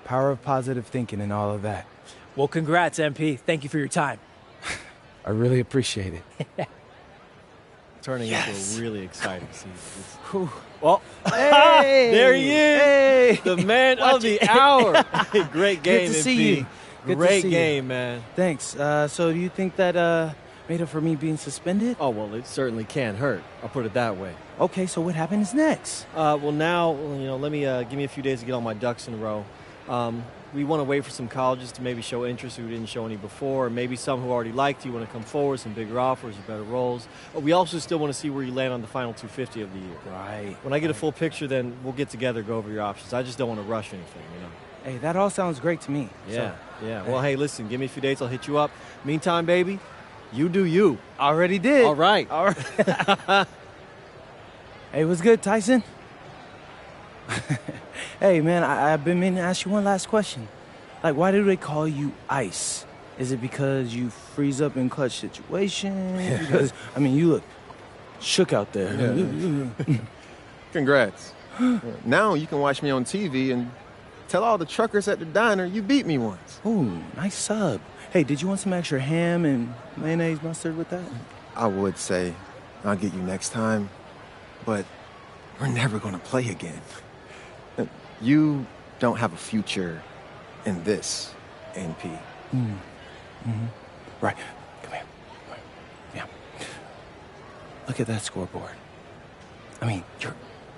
Speaker 2: Power of positive thinking and all of that.
Speaker 1: Well, congrats, MP. Thank you for your time.
Speaker 2: I really appreciate it.
Speaker 7: Turning into a really exciting season.
Speaker 2: Well,
Speaker 7: hey, there he is.
Speaker 2: Hey,
Speaker 7: the man of the hour. Great game,
Speaker 2: Good to see
Speaker 7: MP.
Speaker 2: you. Good
Speaker 7: Great
Speaker 2: to see
Speaker 7: game,
Speaker 2: you.
Speaker 7: man.
Speaker 2: Thanks. So do you think that made up for me being suspended?
Speaker 7: Oh, well, it certainly can't hurt. I'll put it that way.
Speaker 2: Okay, so what happens next?
Speaker 7: Well, now, let me give me a few days to get all my ducks in a row. We want to wait for some colleges to maybe show interest who didn't show any before, or maybe some who already liked you want to come forward, some bigger offers or better roles. We also still want to see where you land on the final 250 of the year.
Speaker 2: Right.
Speaker 7: When I get a full picture, then we'll get together, go over your options. I just don't want to rush anything,
Speaker 2: Hey, that all sounds great to me.
Speaker 7: Yeah. Well, hey, listen, give me a few days. I'll hit you up. Meantime, baby,
Speaker 2: You do you.
Speaker 1: Already did.
Speaker 2: All right.
Speaker 1: All right. Hey, what's good, Tyson? Hey, man, I've been meaning to ask you one last question. Like, why do they call you Ice? Is it because you freeze up in clutch situations? Because, I mean, you look shook out there.
Speaker 6: Yeah. Congrats. Now you can watch me on TV and tell all the truckers at the diner you beat me once.
Speaker 1: Ooh, nice sub. Hey, did you want some extra ham and mayonnaise mustard with that?
Speaker 6: I would say I'll get you next time, but we're never going to play again. You don't have a future in this, NP.
Speaker 1: Right. Come here. Yeah. Look at that scoreboard. I mean, your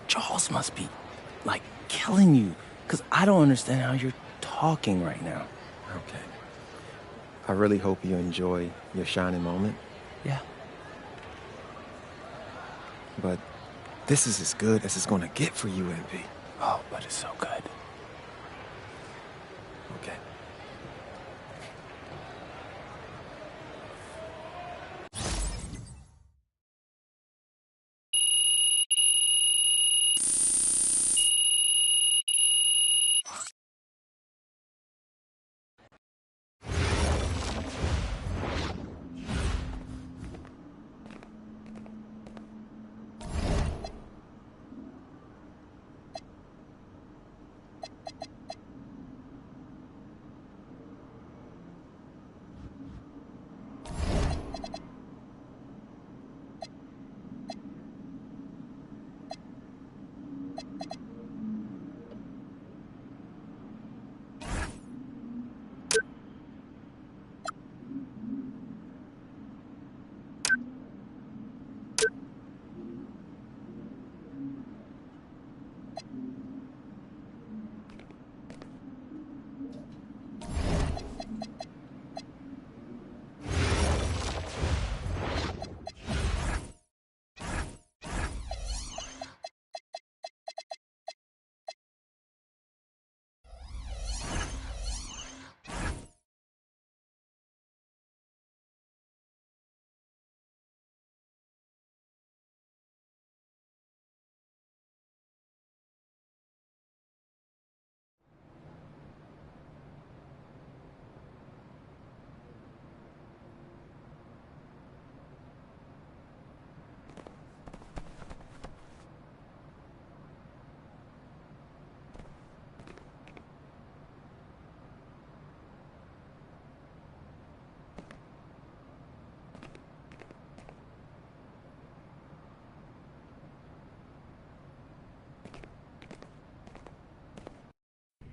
Speaker 1: jaws must be, like, killing you. Because I don't understand how you're talking right now.
Speaker 6: Okay. I really hope you enjoy your shining moment.
Speaker 1: Yeah.
Speaker 6: But this is as good as it's going to get for you, NP.
Speaker 1: Oh, but it's so good.
Speaker 6: Okay.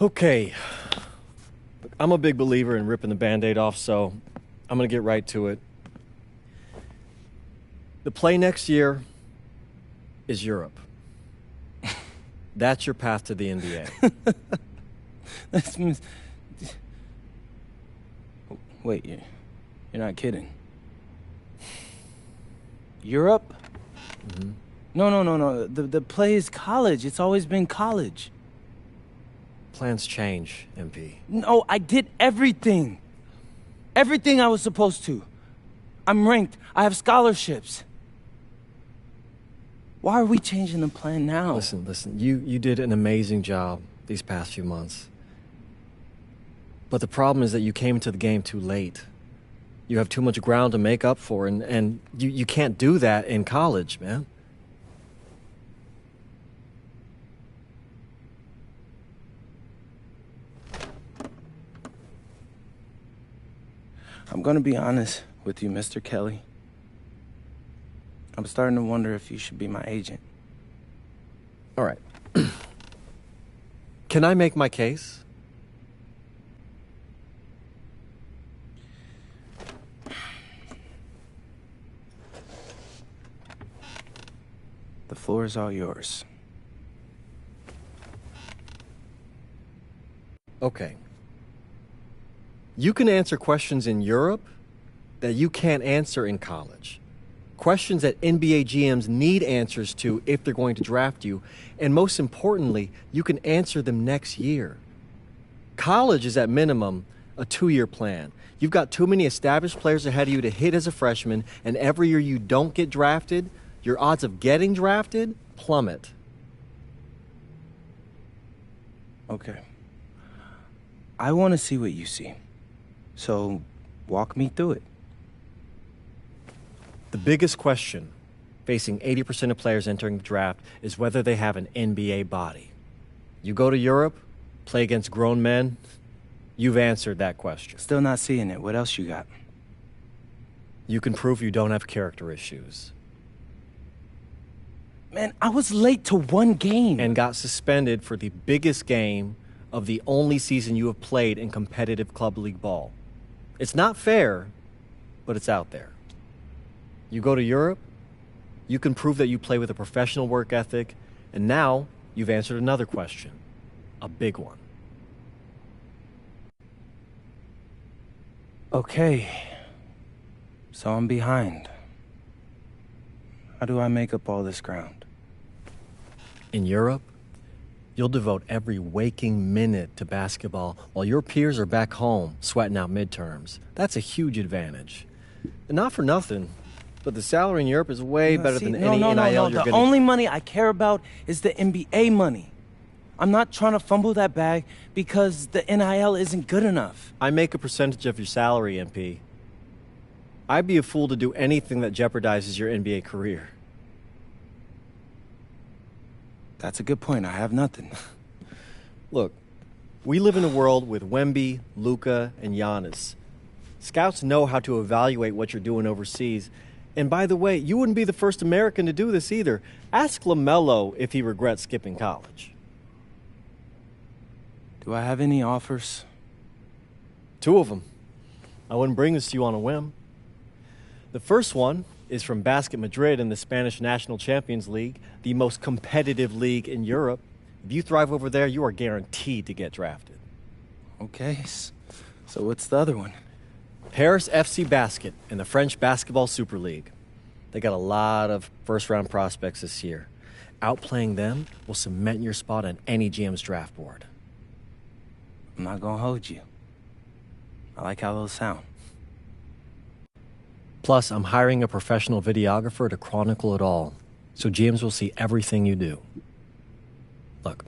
Speaker 2: Okay. Look, I'm a big believer in ripping the Band-Aid off, so I'm going to get right to it. The play next year is Europe. That's your path to the NBA.
Speaker 1: Wait, you're not kidding. Europe?
Speaker 2: Mm-hmm.
Speaker 1: No. The play is college. It's always been college.
Speaker 2: Plans change, MP.
Speaker 1: No, I did everything. Everything I was supposed to. I'm ranked. I have scholarships. Why are we changing the plan now?
Speaker 2: Listen. You did an amazing job these past few months. But the problem is that you came into the game too late. You have too much ground to make up for, and you can't do that in college, man.
Speaker 1: I'm gonna be honest with you, Mr. Kelly. I'm starting to wonder if you should be my agent.
Speaker 2: All right. Can I make my case?
Speaker 1: The floor is all yours.
Speaker 2: Okay. You can answer questions in Europe that you can't answer in college. Questions that NBA GMs need answers to if they're going to draft you. And most importantly, you can answer them next year. College is at minimum a 2-year plan. You've got too many established players ahead of you to hit as a freshman, and every year you don't get drafted, your odds of getting drafted plummet.
Speaker 1: Okay. I want to see what you see. So, walk me through it.
Speaker 2: The biggest question facing 80% of players entering the draft is whether they have an NBA body. You go to Europe, play against grown men, you've answered that question.
Speaker 1: Still not seeing it. What else you got?
Speaker 2: You can prove you don't have character issues.
Speaker 1: Man, I was late to one game.
Speaker 2: And got suspended for the biggest game of the only season you have played in competitive club league ball. It's not fair, but it's out there. You go to Europe, you can prove that you play with a professional work ethic, and now you've answered another question, a big one.
Speaker 1: Okay. So I'm behind. How do I make up all this ground?
Speaker 2: In Europe, you'll devote every waking minute to basketball while your peers are back home sweating out midterms. That's a huge advantage. And not for nothing, but the salary in Europe is way better than any NIL you're
Speaker 1: The
Speaker 2: gonna...
Speaker 1: only money I care about is the NBA money. I'm not trying to fumble that bag because the NIL isn't good enough.
Speaker 2: I make a percentage of your salary, MP. I'd be a fool to do anything that jeopardizes your NBA career.
Speaker 1: That's a good point. I have nothing.
Speaker 2: Look, we live in a world with Wemby, Luka, and Giannis. Scouts know how to evaluate what you're doing overseas. And by the way, you wouldn't be the first American to do this either. Ask LaMelo if he regrets skipping college.
Speaker 1: Do I have any offers?
Speaker 2: 2 of them. I wouldn't bring this to you on a whim. The first one is from Basket Madrid in the Spanish National Champions League, the most competitive league in Europe. If you thrive over there, you are guaranteed to get drafted.
Speaker 1: Okay, so what's the other one?
Speaker 2: Paris FC Basket in the French Basketball Super League. They got a lot of first-round prospects this year. Outplaying them will cement your spot on any GM's draft board.
Speaker 1: I'm not gonna hold you. I like how those sound.
Speaker 2: Plus, I'm hiring a professional videographer to chronicle it all, so GMs will see everything you do. Look,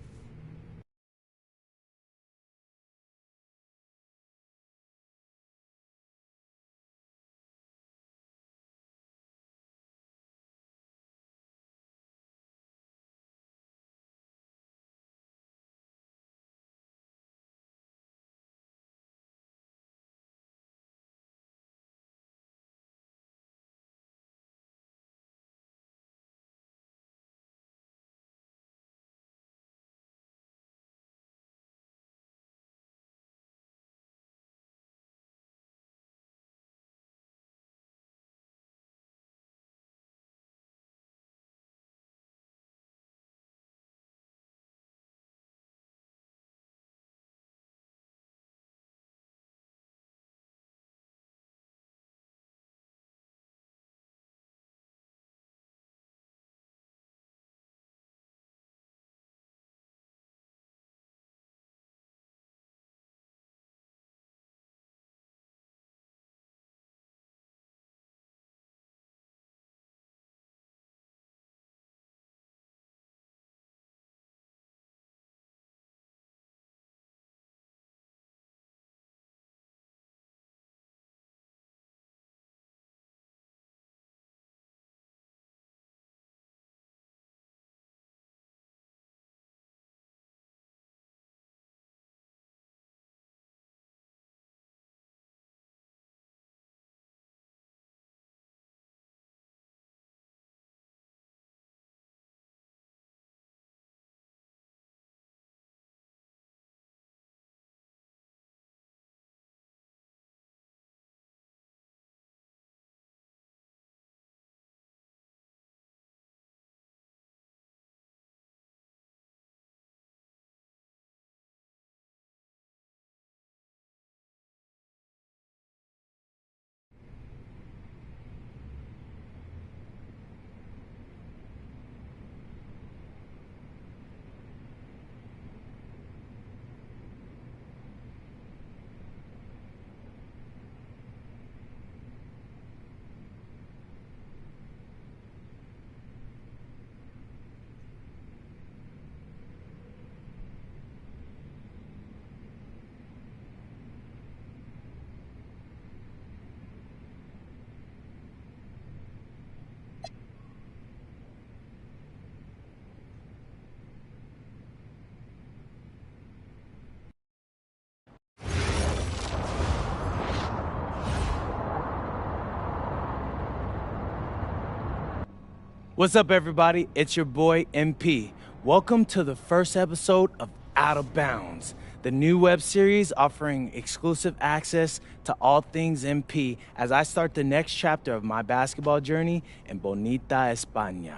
Speaker 1: What's up, everybody? It's your boy, MP. Welcome to the first episode of Out of Bounds, the new web series offering exclusive access to all things MP as I start the next chapter of my basketball journey in Bonita, España.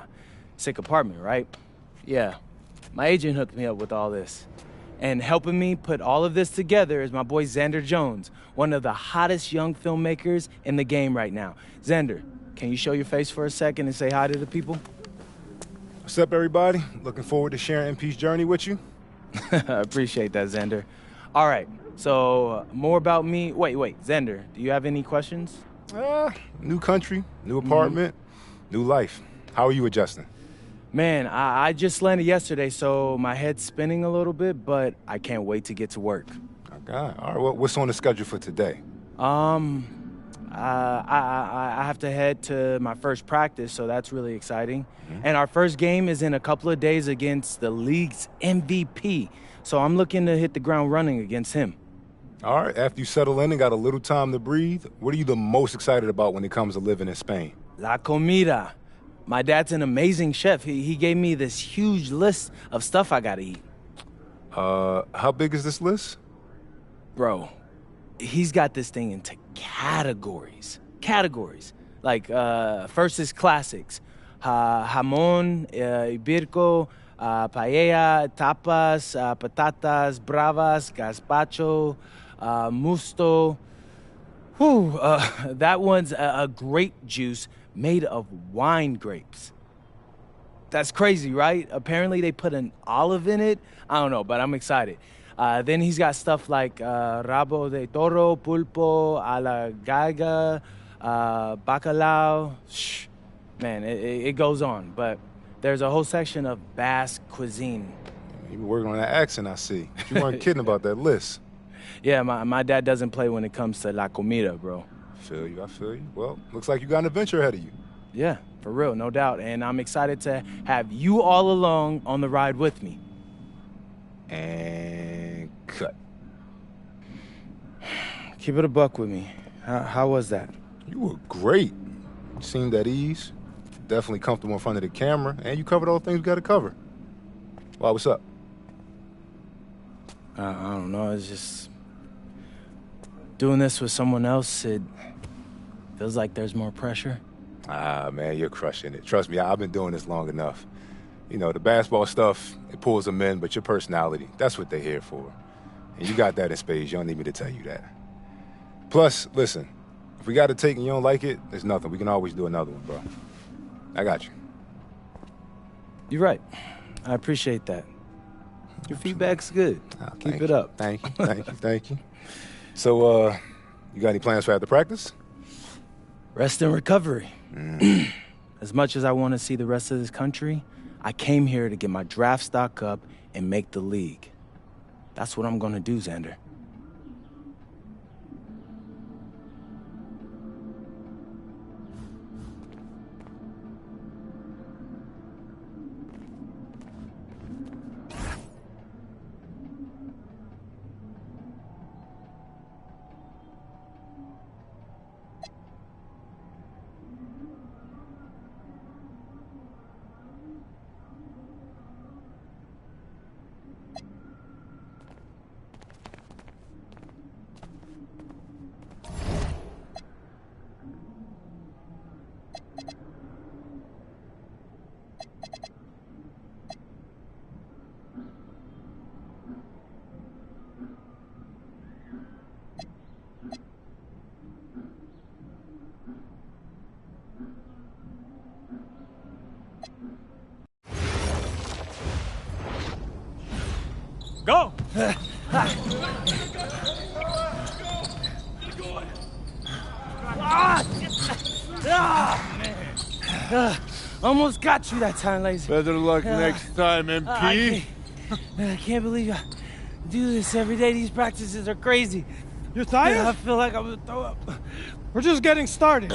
Speaker 1: Sick apartment, right? Yeah, my agent hooked me up with all this. And helping me put all of this together is my boy Xander Jones, one of the hottest young filmmakers in the game right now. Xander, can you show your face for a second and say hi to the people?
Speaker 9: What's up, everybody? Looking forward to sharing MP's journey with you.
Speaker 1: I appreciate that, Xander. All right, so more about me. Wait, Xander, do you have any questions?
Speaker 9: New country, new apartment, new life. How are you adjusting?
Speaker 1: Man, I just landed yesterday, so my head's spinning a little bit, but I can't wait to get to work.
Speaker 9: Okay, all right, what's on the schedule for today?
Speaker 1: I have to head to my first practice, so that's really exciting. And our first game is in a couple of days against the league's MVP, so I'm looking to hit the ground running against him.
Speaker 9: All right, after you settle in and got a little time to breathe, what are you the most excited about when it comes to living in Spain?
Speaker 1: La comida. My dad's an amazing chef. He gave me this huge list of stuff I gotta eat.
Speaker 9: How big is this list?
Speaker 1: Bro, he's got this thing into categories. Like, first is classics. Jamón, ibirco, paella, tapas, patatas, bravas, gazpacho, musto. Whew, that one's a grape juice made of wine grapes. That's crazy, right? Apparently they put an olive in it. I don't know, but I'm excited. Then he's got stuff like rabo de toro, pulpo, a la gallega, bacalao. Shh. Man, it goes on, but there's a whole section of Basque cuisine.
Speaker 9: You been working on that accent, I see. You weren't kidding about that list.
Speaker 1: Yeah, my dad doesn't play when it comes to la comida, bro.
Speaker 9: I feel you. Well, looks like you got an adventure ahead of you.
Speaker 1: Yeah, for real, no doubt. And I'm excited to have you all along on the ride with me.
Speaker 9: And cut.
Speaker 1: Keep it a buck with me. How was that?
Speaker 9: You were great. You seemed at ease. Definitely comfortable in front of the camera. And you covered all the things we got to cover. Why, what's up?
Speaker 1: I don't know. It's just... doing this with someone else, it feels like there's more pressure.
Speaker 9: Man, you're crushing it. Trust me, I've been doing this long enough. You know, the basketball stuff, it pulls them in, but your personality, that's what they're here for. And you got that in spades. You don't need me to tell you that. Plus, listen, if we got to take and you don't like it, there's nothing. We can always do another one, bro. I got you.
Speaker 1: You're right. I appreciate that. Your feedback's good. Keep it up.
Speaker 9: Thank you. So, you got any plans for after practice?
Speaker 1: Rest and recovery. As much as I want to see the rest of this country, I came here to get my draft stock up and make the league. That's what I'm going to do, Xander.
Speaker 12: Go!
Speaker 1: Almost got you that time, Lazy.
Speaker 12: Better luck next time, MP.
Speaker 1: I can't believe I do this every day. These practices are crazy.
Speaker 12: You're tired?
Speaker 1: I feel like I'm gonna throw up.
Speaker 12: We're just getting started.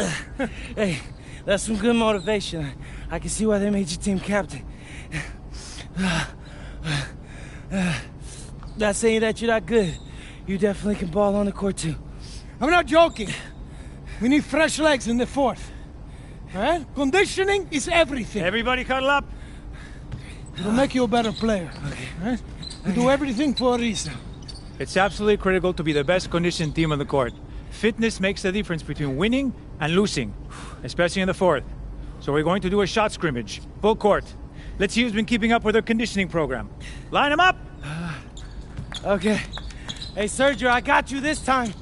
Speaker 1: Hey, that's some good motivation. I can see why they made you team captain. Not saying that you're not good. You definitely can ball on the court too.
Speaker 12: I'm not joking. We need fresh legs in the fourth.
Speaker 13: Eh? Conditioning is everything.
Speaker 15: Everybody cuddle up.
Speaker 13: It'll make you a better player. Okay. You do everything for a reason.
Speaker 15: It's absolutely critical to be the best conditioned team on the court. Fitness makes the difference between winning and losing, especially in the fourth. So we're going to do a shot scrimmage, full court. Let's see who's been keeping up with their conditioning program. Line them up!
Speaker 1: Okay. Hey, Sergio, I got you this time.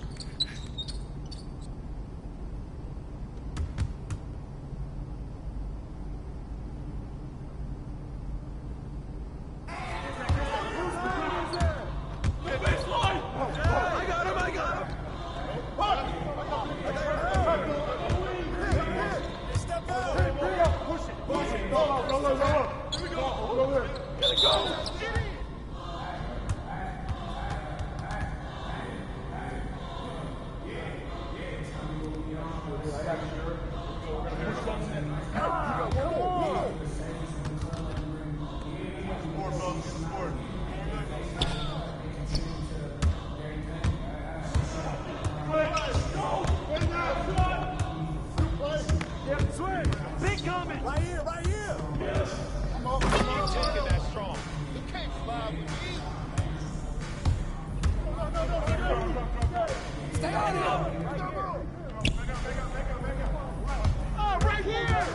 Speaker 12: Big comment! Right here, right here! Yes. Come on, taking that strong. You can't slide with me. Stay on him! Oh, right here!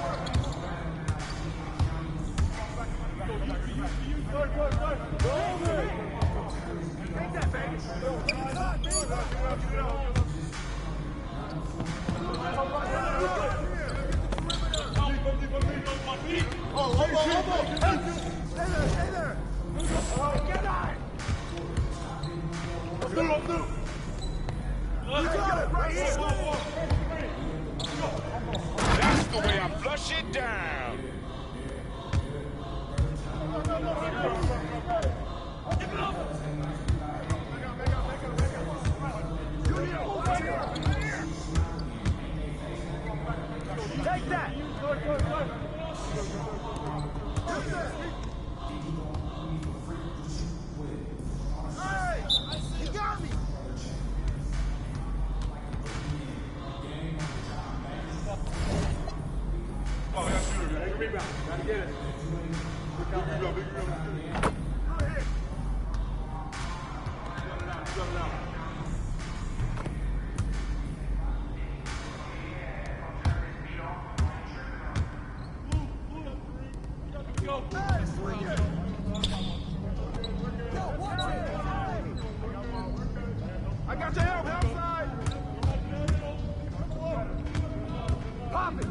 Speaker 12: Take that, baby! Stay there! Get out! Let's do! You got it right here! That's the way I flush it down! Give it up! Take that! Hey! He got me! Oh, that's shooter. Take a rebound. Gotta get it. Big rebound. Go ahead. Shut it out. I got your help outside. Pop it.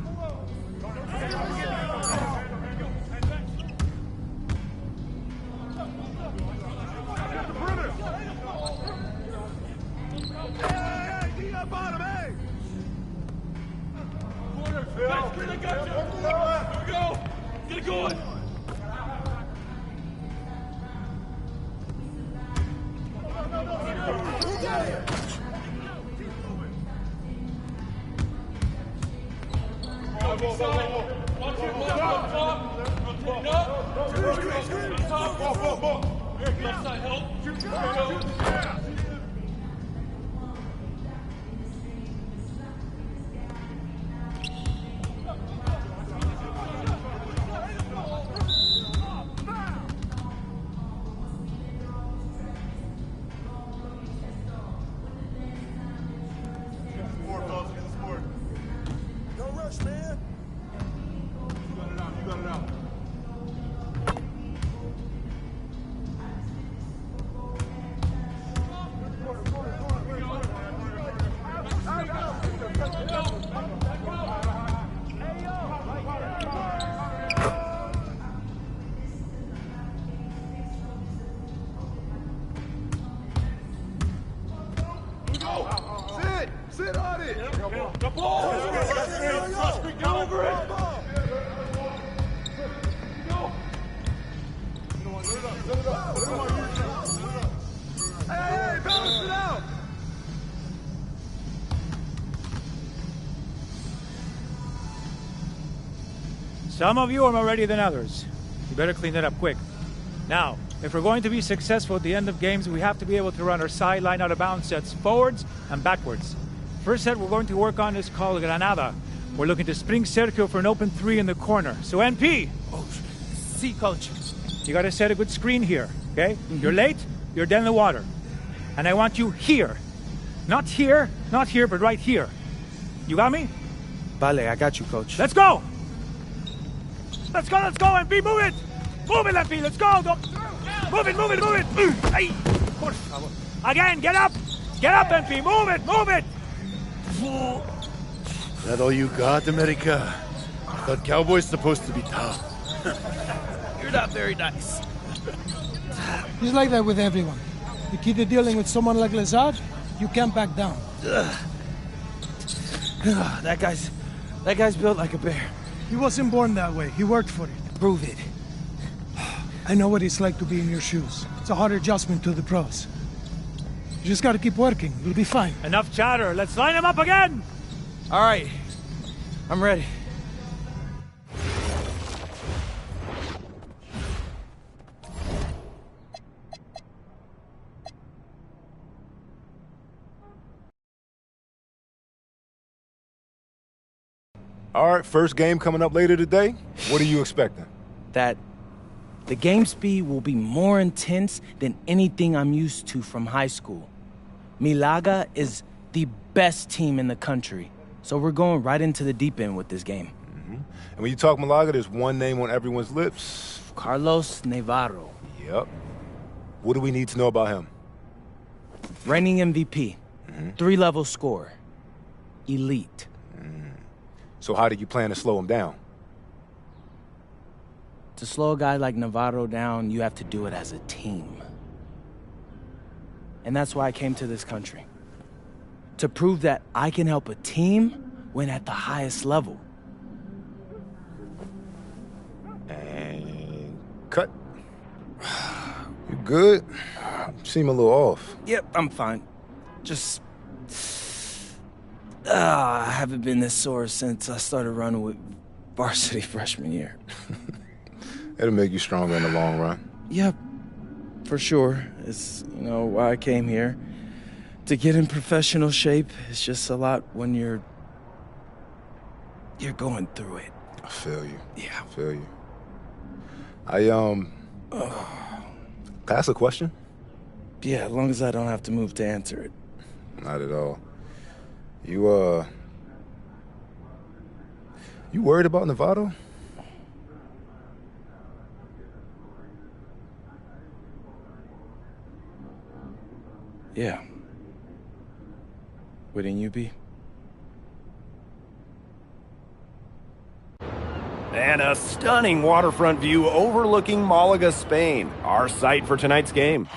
Speaker 12: Got the perimeter. Hey, get up on him, hey. Phil. I got you. Here we go. Get it going. Don't rush, man. You got it out. You got it out. Sit on it. The ball. Get over it. Hey, balance it out.
Speaker 15: Some of you are more ready than others. You better clean that up quick. Now, if we're going to be successful at the end of games, we have to be able to run our sideline out of bounds sets forwards and backwards. First set we're going to work on is called Granada, We're looking to spring Sergio for an open 3 in the corner. So NP.
Speaker 1: Oh, see, coach.
Speaker 15: You got to set a good screen here, okay? You're late, you're dead in the water. And I want you here. Not here, but right here. You got me?
Speaker 1: Vale, I got you, coach.
Speaker 15: Let's go! Let's go, MP, move it! Move it, MP, let's go! Move it! Ay, por favor. Again, get up! Get up, MP, move it!
Speaker 8: That all you got, America? I thought Cowboys supposed to be tough.
Speaker 10: You're not very nice.
Speaker 13: He's like that with everyone. You keep dealing with someone like Lazard, you can't back down.
Speaker 1: That guy's built like a bear.
Speaker 13: He wasn't born that way. He worked for it.
Speaker 1: Prove it.
Speaker 13: I know what it's like to be in your shoes. It's a hard adjustment to the pros. You just gotta keep working. You'll be fine.
Speaker 15: Enough chatter. Let's line him up again!
Speaker 1: All right. I'm ready.
Speaker 9: All right, first game coming up later today. What are you expecting?
Speaker 1: That the game speed will be more intense than anything I'm used to from high school. Malaga is the best team in the country, so we're going right into the deep end with this game.
Speaker 9: Mm-hmm. And when you talk Malaga, there's one name on everyone's lips.
Speaker 1: Carlos Navarro.
Speaker 9: Yep. What do we need to know about him?
Speaker 1: Reigning MVP. 3-level scorer. Elite.
Speaker 9: So how do you plan to slow him down?
Speaker 1: To slow a guy like Navarro down, you have to do it as a team. And that's why I came to this country. To prove that I can help a team win at the highest level.
Speaker 9: And cut. You good? You seem a little off.
Speaker 1: Yep, I'm fine. Just... I haven't been this sore since I started running with varsity freshman year.
Speaker 9: It'll make you stronger in the long run.
Speaker 1: Yep, for sure. It's, why I came here. To get in professional shape, it's just a lot when you're going through it.
Speaker 9: I feel you.
Speaker 1: Yeah.
Speaker 9: I feel you. Can I ask a question?
Speaker 1: Yeah, as long as I don't have to move to answer it.
Speaker 9: Not at all. You worried about Navarro?
Speaker 1: Yeah. Wouldn't you be?
Speaker 16: And a stunning waterfront view overlooking Malaga, Spain, our site for tonight's game.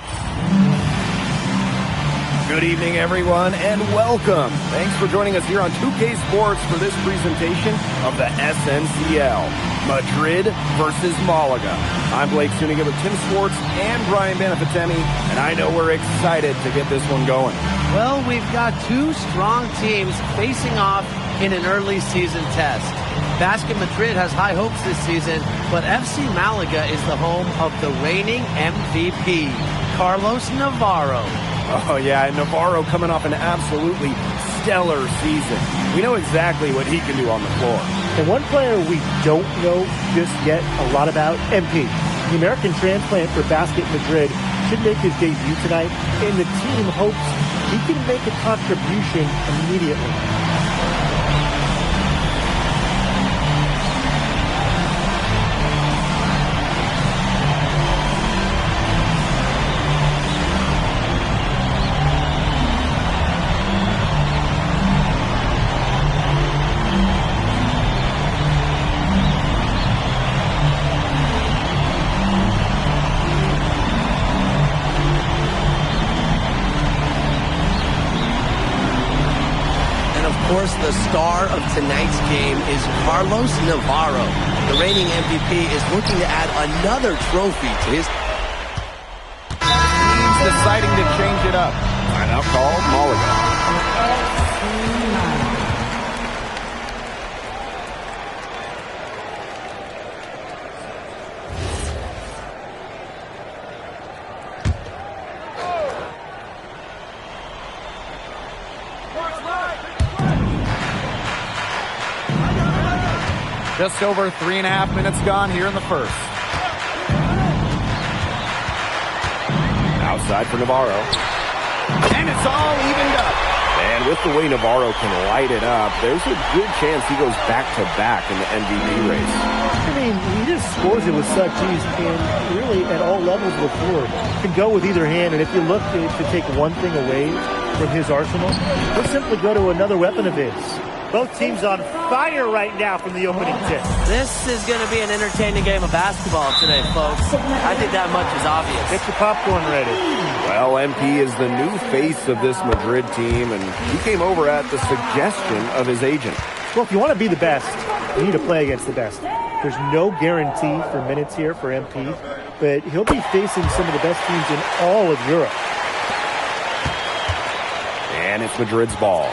Speaker 16: Good evening, everyone, and welcome. Thanks for joining us here on 2K Sports for this presentation of the SNCL, Madrid versus Malaga. I'm Blake Suniga with Tim Swartz and Brian Benefitemi, and I know we're excited to get this one going.
Speaker 23: Well, we've got two strong teams facing off in an early season test. Basket Madrid has high hopes this season, but FC Malaga is the home of the reigning MVP, Carlos Navarro.
Speaker 16: Oh, yeah, and Navarro coming off an absolutely stellar season. We know exactly what he can do on the floor.
Speaker 24: And one player we don't know just yet a lot about, MP. The American transplant for Basket Madrid should make his debut tonight, and the team hopes he can make a contribution immediately.
Speaker 23: The star of tonight's game is Carlos Navarro. The reigning MVP is looking to add another trophy to his...
Speaker 16: He's deciding to change it up. Timeout call, Malaga.
Speaker 3: Just over 3.5 minutes gone here in the first.
Speaker 16: Outside for Navarro. And it's all evened up. And with the way Navarro can light it up, there's a good chance he goes back-to-back in the MVP race.
Speaker 24: I mean, he just scores it with such ease, and really at all levels of the floor. Can go with either hand, and if you look to take one thing away from his arsenal, he'll simply go to another weapon of his. Both teams on fire right now from the opening tip.
Speaker 23: This is going to be an entertaining game of basketball today, folks. I think that much is obvious.
Speaker 24: Get your popcorn ready.
Speaker 16: Well, MP is the new face of this Madrid team, and he came over at the suggestion of his agent.
Speaker 24: Well, if you want to be the best, you need to play against the best. There's no guarantee for minutes here for MP, but he'll be facing some of the best teams in all of Europe.
Speaker 16: And it's Madrid's ball.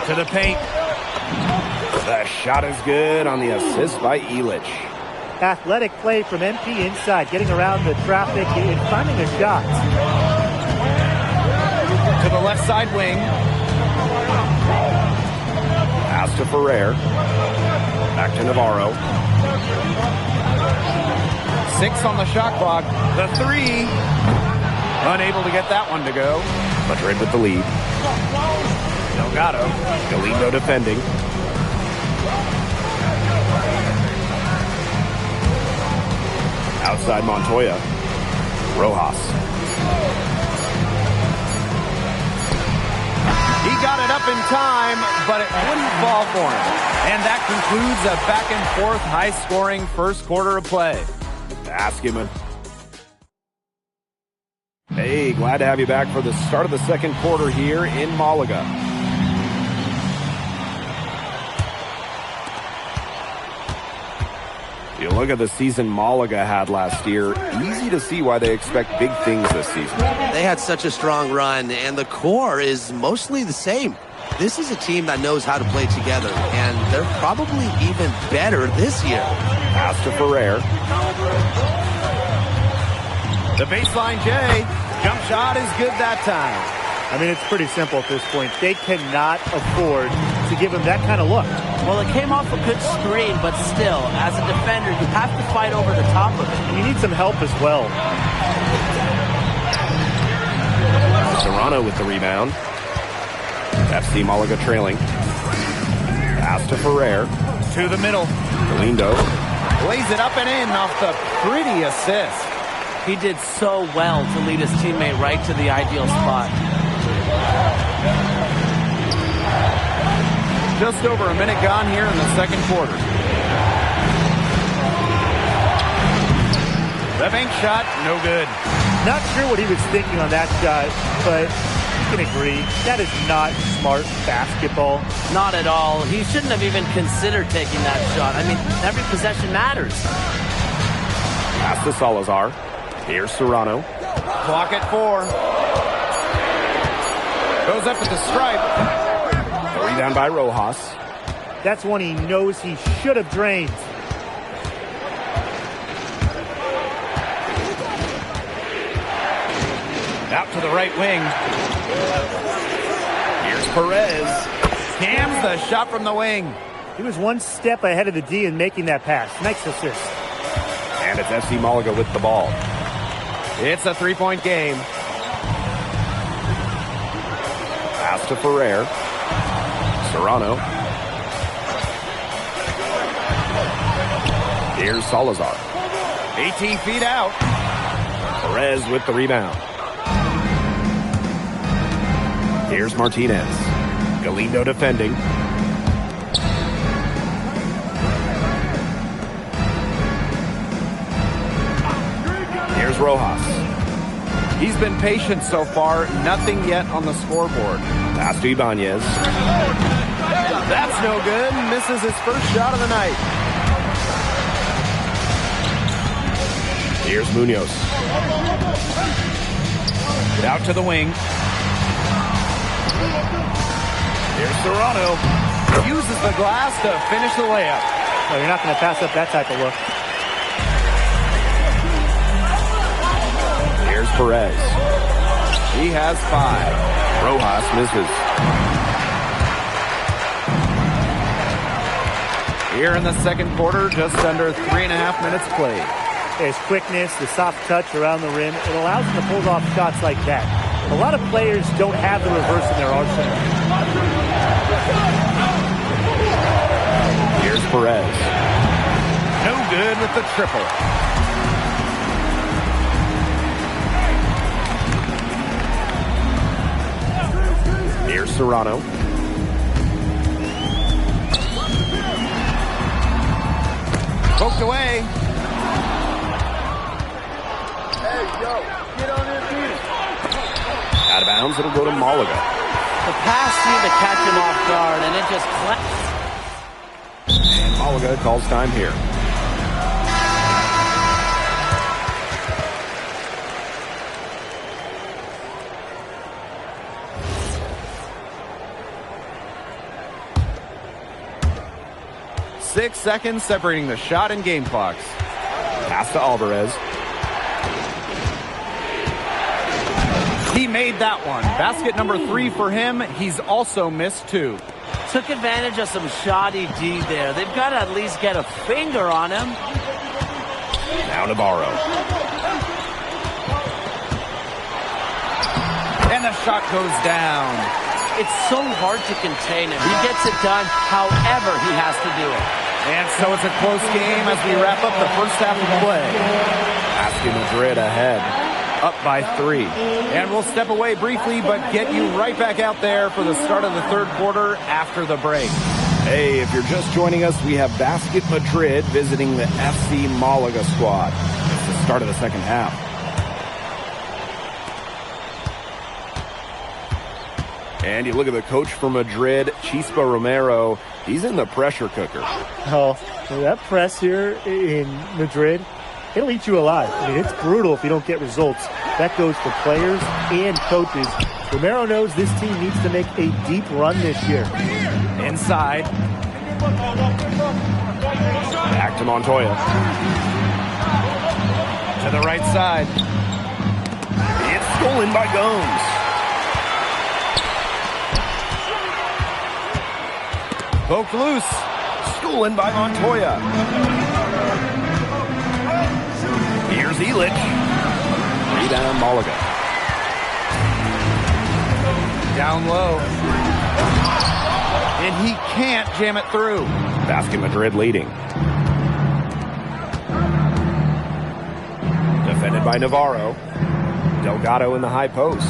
Speaker 3: To the paint.
Speaker 16: The shot is good on the assist by Ilic.
Speaker 24: Athletic play from MP inside, getting around the traffic and finding a shot.
Speaker 3: To the left side wing.
Speaker 16: Pass to Ferrer. Back to Navarro.
Speaker 3: 6 on the shot clock. The 3. Unable to get that one to go.
Speaker 16: Madrid with the lead.
Speaker 3: Delgado.
Speaker 16: Galindo defending. Outside Montoya. Rojas.
Speaker 3: He got it up in time, but it wouldn't fall for him. And that concludes a back-and-forth, high-scoring first quarter of play.
Speaker 16: Baskeman. Hey, glad to have you back for the start of the second quarter here in Malaga. You look at the season Malaga had last year, easy to see why they expect big things this season.
Speaker 23: They had such a strong run, and the core is mostly the same. This is a team that knows how to play together, and they're probably even better this year.
Speaker 16: Pass to Ferrer.
Speaker 3: The baseline J. Jump shot is good that time.
Speaker 24: I mean, it's pretty simple at this point. They cannot afford to give him that kind of look.
Speaker 23: Well, it came off a good screen, but still, as a defender, you have to fight over the top of it.
Speaker 24: And you need some help as well.
Speaker 16: Serrano with the rebound. FC Malaga trailing. Pass to Ferrer.
Speaker 3: To the middle.
Speaker 16: Galindo.
Speaker 3: Lays it up and in off the pretty assist.
Speaker 23: He did so well to lead his teammate right to the ideal spot.
Speaker 3: Just over a minute gone here in the second quarter. The bank shot, no good.
Speaker 24: Not sure what he was thinking on that shot, but you can agree, that is not smart basketball.
Speaker 23: Not at all. He shouldn't have even considered taking that shot. I mean, every possession matters.
Speaker 16: Pass to Salazar. Here's Serrano.
Speaker 3: Clock at 4. Goes up at the stripe.
Speaker 16: The rebound by Rojas.
Speaker 24: That's one he knows he should have drained.
Speaker 3: Out to the right wing. Here's Perez. Cams the shot from the wing.
Speaker 24: He was one step ahead of the D in making that pass. Nice assist.
Speaker 16: And it's FC Malaga with the ball.
Speaker 3: It's a three-point game.
Speaker 16: Pass to Ferrer. Serrano. Here's Salazar.
Speaker 3: 18 feet out.
Speaker 16: Perez with the rebound. Here's Martinez. Galindo defending. Here's Rojas.
Speaker 3: He's been patient so far. Nothing yet on the scoreboard.
Speaker 16: Pass to Ibanez.
Speaker 3: That's no good. Misses his first shot of the night.
Speaker 16: Here's Munoz.
Speaker 3: Out to the wing. Here's Serrano. Uses the glass to finish the layup.
Speaker 24: No, you're not going to pass up that type of look.
Speaker 16: Here's Perez.
Speaker 3: He has 5.
Speaker 16: Rojas misses.
Speaker 3: Here in the second quarter, just under 3.5 minutes played.
Speaker 24: His quickness, the soft touch around the rim, it allows him to pull off shots like that. A lot of players don't have the reverse in their arsenal.
Speaker 16: Here's Perez.
Speaker 3: No good with the triple.
Speaker 16: Here's Serrano.
Speaker 3: Poked away.
Speaker 12: Hey, yo, get on their feet.
Speaker 16: Out of bounds, it'll go to Malaga.
Speaker 23: The pass seemed to catch him off guard, and it just
Speaker 16: And Malaga calls time here.
Speaker 3: Six seconds separating the shot and game clocks.
Speaker 16: Pass to Alvarez.
Speaker 3: He made that one. Basket number 3 for him. He's also missed 2.
Speaker 23: took advantage of some shoddy D there. They've got to at least get a finger on him.
Speaker 16: Now Navarro.
Speaker 3: And the shot goes down.
Speaker 23: It's so hard to contain him. He gets it done however he has to do it.
Speaker 3: And so it's a close game as we wrap up the first half of play.
Speaker 16: Basket Madrid ahead.
Speaker 3: Up by 3. And we'll step away briefly, but get you right back out there for the start of the third quarter after the break.
Speaker 16: Hey, if you're just joining us, we have Basket Madrid visiting the FC Malaga squad. It's the start of the second half. And you look at the coach for Madrid, Chispa Romero. He's in the pressure cooker.
Speaker 24: Oh, that press here in Madrid, it'll eat you alive. I mean, it's brutal if you don't get results. That goes for players and coaches. Romero knows this team needs to make a deep run this year.
Speaker 3: Inside.
Speaker 16: Back to Montoya.
Speaker 3: To the right side.
Speaker 16: It's stolen by Gomes.
Speaker 3: Poked loose.
Speaker 16: Stolen by Montoya. Here's Illich. Rebound Malaga.
Speaker 3: Down low. And he can't jam it through.
Speaker 16: Basket Madrid leading. Defended by Navarro. Delgado in the high post.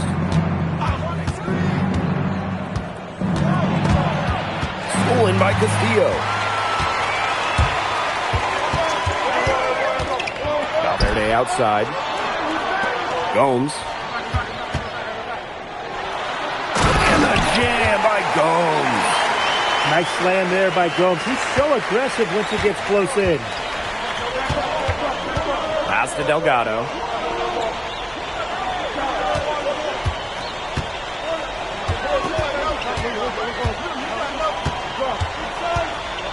Speaker 16: Stolen by Castillo. Valverde outside. Gomes. And the jam by Gomes.
Speaker 24: Nice slam there by Gomes. He's so aggressive once he gets close in.
Speaker 16: Pass to Delgado.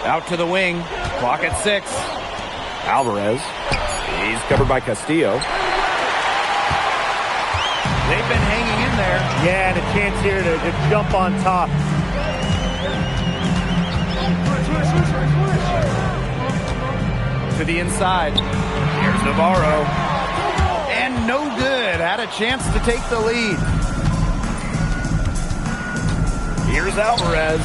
Speaker 3: Out to the wing. Clock at 6.
Speaker 16: Alvarez. He's covered by Castillo.
Speaker 3: They've been hanging in there.
Speaker 24: Yeah, and a chance here to jump on top.
Speaker 3: To the inside.
Speaker 16: Here's Navarro.
Speaker 3: And no good. Had a chance to take the lead.
Speaker 16: Here's Alvarez.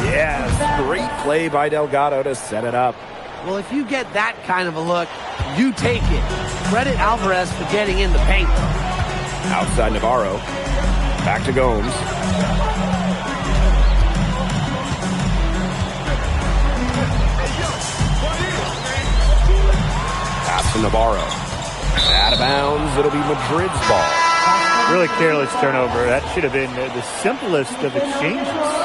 Speaker 16: Yes, great play by Delgado to set it up.
Speaker 23: Well, if you get that kind of a look, you take it. Credit Alvarez for getting in the paint.
Speaker 16: Outside Navarro. Back to Gomes. Pass to Navarro. Out of bounds. It'll be Madrid's ball.
Speaker 24: Really careless turnover. That should have been the simplest of exchanges.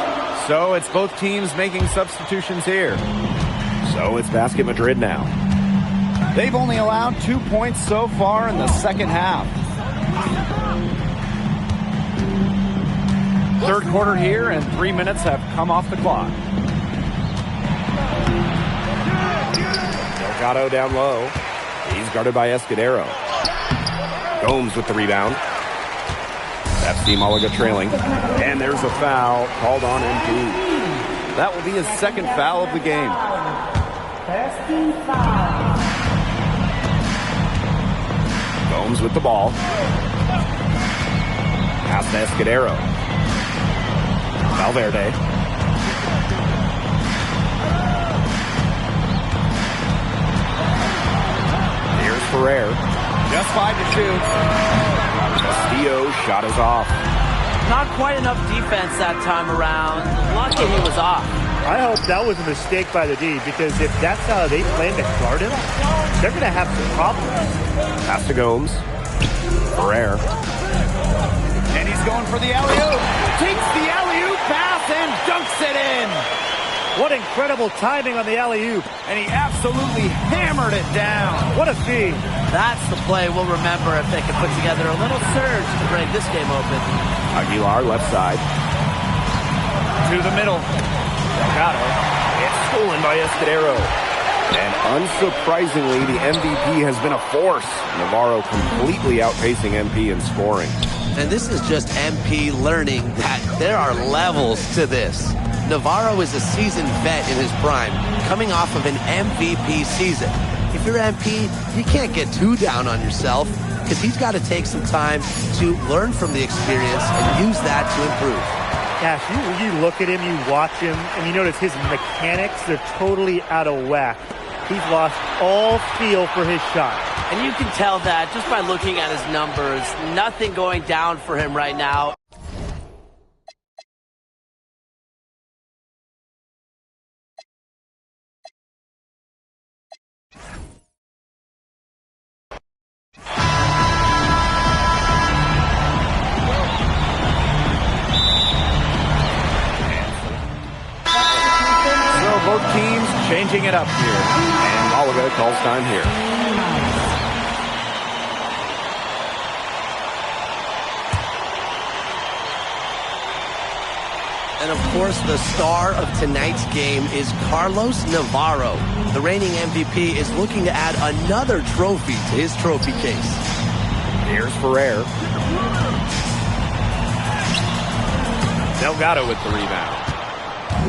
Speaker 3: So it's both teams making substitutions here.
Speaker 16: So it's Basket Madrid now.
Speaker 3: They've only allowed 2 points so far in the second half. Third quarter here, and 3 minutes have come off the clock.
Speaker 16: Delgado down low. He's guarded by Escudero. Gomes with the rebound. FC Malaga trailing. And there's a foul called on MP. That will be his second foul of the game. Gomes with the ball. Pass to Escudero. Valverde. Here's Ferrer.
Speaker 3: Just 5 to shoot.
Speaker 16: Castillo's shot is off.
Speaker 23: Not quite enough defense that time around. Lucky he was off.
Speaker 24: I hope that was a mistake by the D, because if that's how they plan to guard him, they're going to have some problems.
Speaker 16: Pass to Gomes. Ferrer.
Speaker 3: And he's going for the alley-oop. Takes the alley-oop pass and dunks it in.
Speaker 24: What incredible timing on the alley-oop.
Speaker 3: And he absolutely hammered it down.
Speaker 24: What a feed.
Speaker 23: That's the play we'll remember if they can put together a little surge to break this game open.
Speaker 16: Aguilar left side.
Speaker 3: To the middle.
Speaker 16: Delgado. It's stolen by Escudero. And unsurprisingly, the MVP has been a force. Navarro completely outpacing MP in scoring.
Speaker 23: And this is just MP learning that there are levels to this. Navarro is a seasoned vet in his prime, coming off of an MVP season. If you're MP, you can't get too down on yourself, because he's got to take some time to learn from the experience and use that to improve.
Speaker 24: Gosh, you look at him, you watch him, and you notice his mechanics, they're totally out of whack. He's lost all feel for his shot.
Speaker 23: And you can tell that just by looking at his numbers. Nothing going down for him right now.
Speaker 3: Both teams changing it up here.
Speaker 16: And Malaga calls time here.
Speaker 23: And of course, the star of tonight's game is Carlos Navarro. The reigning MVP is looking to add another trophy to his trophy case.
Speaker 16: Here's Ferrer.
Speaker 3: Delgado with the rebound.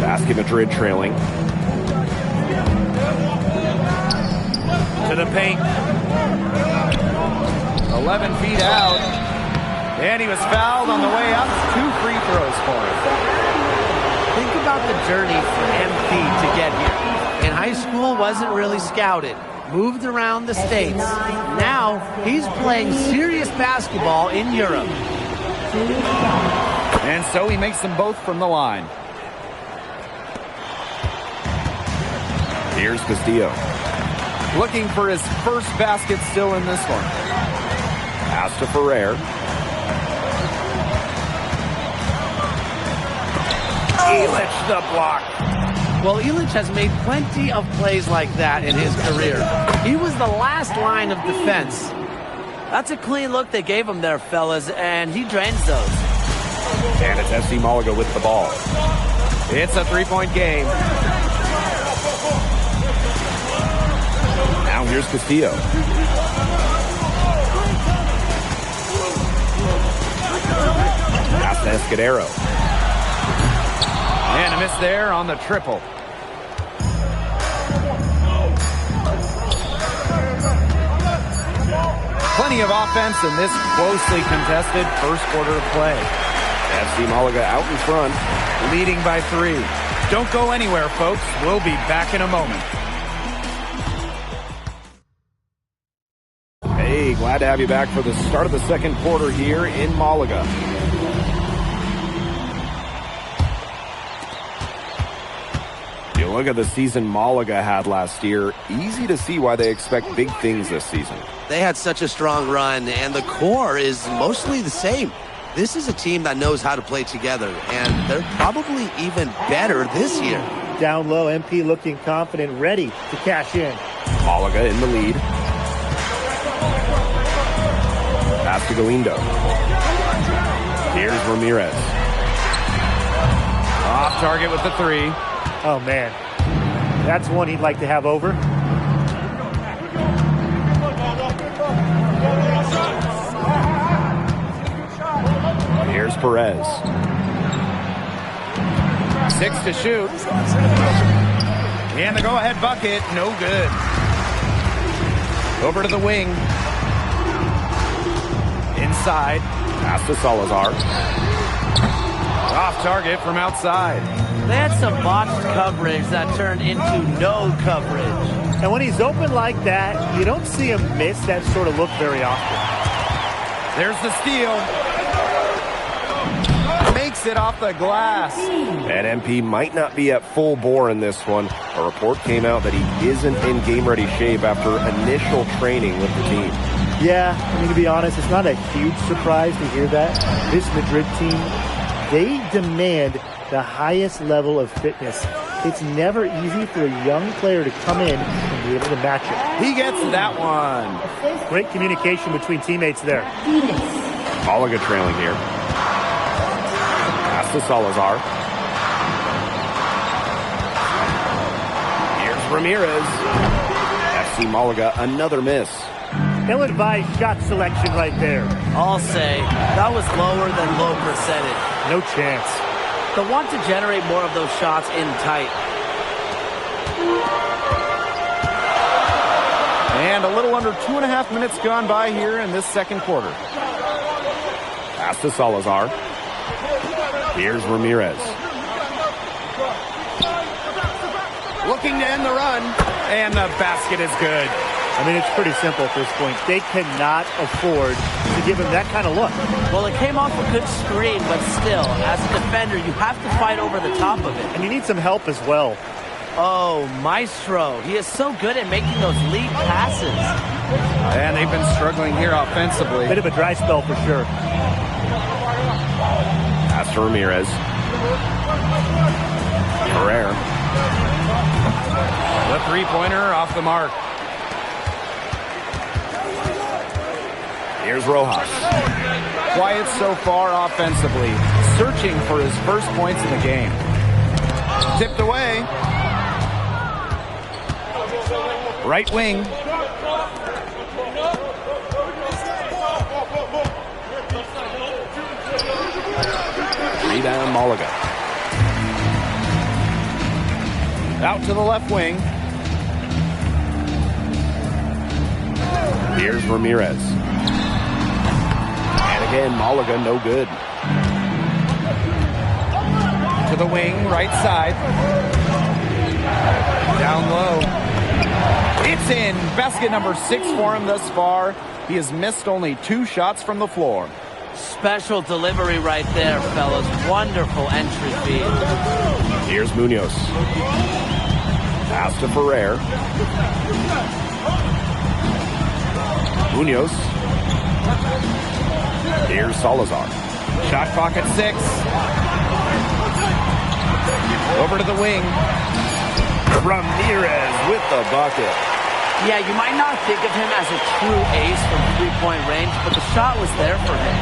Speaker 16: Basket Madrid trailing.
Speaker 3: To the paint. 11 feet out. And he was fouled on the way up. 2 free throws for him.
Speaker 23: Think about the journey for MP to get here. In high school, wasn't really scouted. Moved around the States. Now, he's playing serious basketball in Europe.
Speaker 3: And so he makes them both from the line.
Speaker 16: Here's Castillo.
Speaker 3: Looking for his first basket still in this one.
Speaker 16: Pass to Ferrer. Illich the block.
Speaker 23: Well, Illich has made plenty of plays like that in his career. He was the last line of defense. That's a clean look they gave him there, fellas, and he drains those.
Speaker 16: And it's FC Malaga with the ball.
Speaker 3: It's a 3-point game.
Speaker 16: Now here's Castillo. Pass to Escudero.
Speaker 3: And a miss there on the triple. Plenty of offense in this closely contested first quarter of play.
Speaker 16: FC Malaga out in front.
Speaker 3: Leading by 3. Don't go anywhere, folks. We'll be back in a moment.
Speaker 16: Hey, glad to have you back for the start of the second quarter here in Malaga. You look at the season Malaga had last year, easy to see why they expect big things this season.
Speaker 23: They had such a strong run, and the core is mostly the same. This is a team that knows how to play together, and they're probably even better this year.
Speaker 24: Down low, MP looking confident, ready to cash in.
Speaker 16: Malaga in the lead. Pass to Galindo. Here's Ramirez.
Speaker 3: Off target with the 3.
Speaker 24: Oh, man. That's one he'd like to have over.
Speaker 16: Here's Perez.
Speaker 3: 6 to shoot. And the go-ahead bucket, no good. Over to the wing. Inside.
Speaker 16: Pass to Salazar.
Speaker 3: Off target from outside.
Speaker 23: They had some botched coverage that turned into no coverage.
Speaker 24: And when he's open like that, you don't see him miss that sort of look very often.
Speaker 3: There's the steal. Makes it off the glass.
Speaker 16: And MP might not be at full bore in this one. A report came out that he isn't in game-ready shape after initial training with the team.
Speaker 24: Yeah, I mean, to be honest, it's not a huge surprise to hear that. This Madrid team, they demand the highest level of fitness. It's never easy for a young player to come in and be able to match it.
Speaker 3: He gets that one.
Speaker 24: Great communication between teammates there.
Speaker 16: Malaga trailing here. Pass to Salazar. Here's Ramirez. FC Malaga, another miss.
Speaker 24: Ill-advised shot selection right there.
Speaker 23: I'll say, that was lower than low percentage.
Speaker 24: No chance.
Speaker 23: They'll want to generate more of those shots in tight.
Speaker 3: And a little under 2.5 minutes gone by here in this second quarter.
Speaker 16: Pass to Salazar. Here's Ramirez.
Speaker 3: Looking to end the run. And the basket is good.
Speaker 24: I mean, it's pretty simple at this point. They cannot afford to give him that kind of look.
Speaker 23: Well, it came off a good screen, but still, as a defender, you have to fight over the top of it.
Speaker 24: And you need some help as well.
Speaker 23: Oh, Maestro. He is so good at making those lead passes.
Speaker 3: And they've been struggling here offensively.
Speaker 24: Bit of a dry spell for sure.
Speaker 16: Pass to Ramirez. Ferrer.
Speaker 3: The three-pointer off the mark.
Speaker 16: Here's Rojas.
Speaker 3: Quiet so far offensively. Searching for his first points in the game. Tipped away. Right wing.
Speaker 16: Rebound Malaga.
Speaker 3: Out to the left wing.
Speaker 16: Here's Ramirez. And again, Malaga no good.
Speaker 3: To the wing, right side. Down low. It's in. Basket number 6 for him thus far. He has missed only 2 shots from the floor.
Speaker 23: Special delivery right there, fellas. Wonderful entry feed.
Speaker 16: Here's Munoz. Pass to Ferrer. Munoz. Here's Salazar.
Speaker 3: Shot clock at 6. Over to the wing.
Speaker 16: Ramirez with the bucket.
Speaker 23: Yeah, you might not think of him as a true ace from three-point range, but the shot was there for him.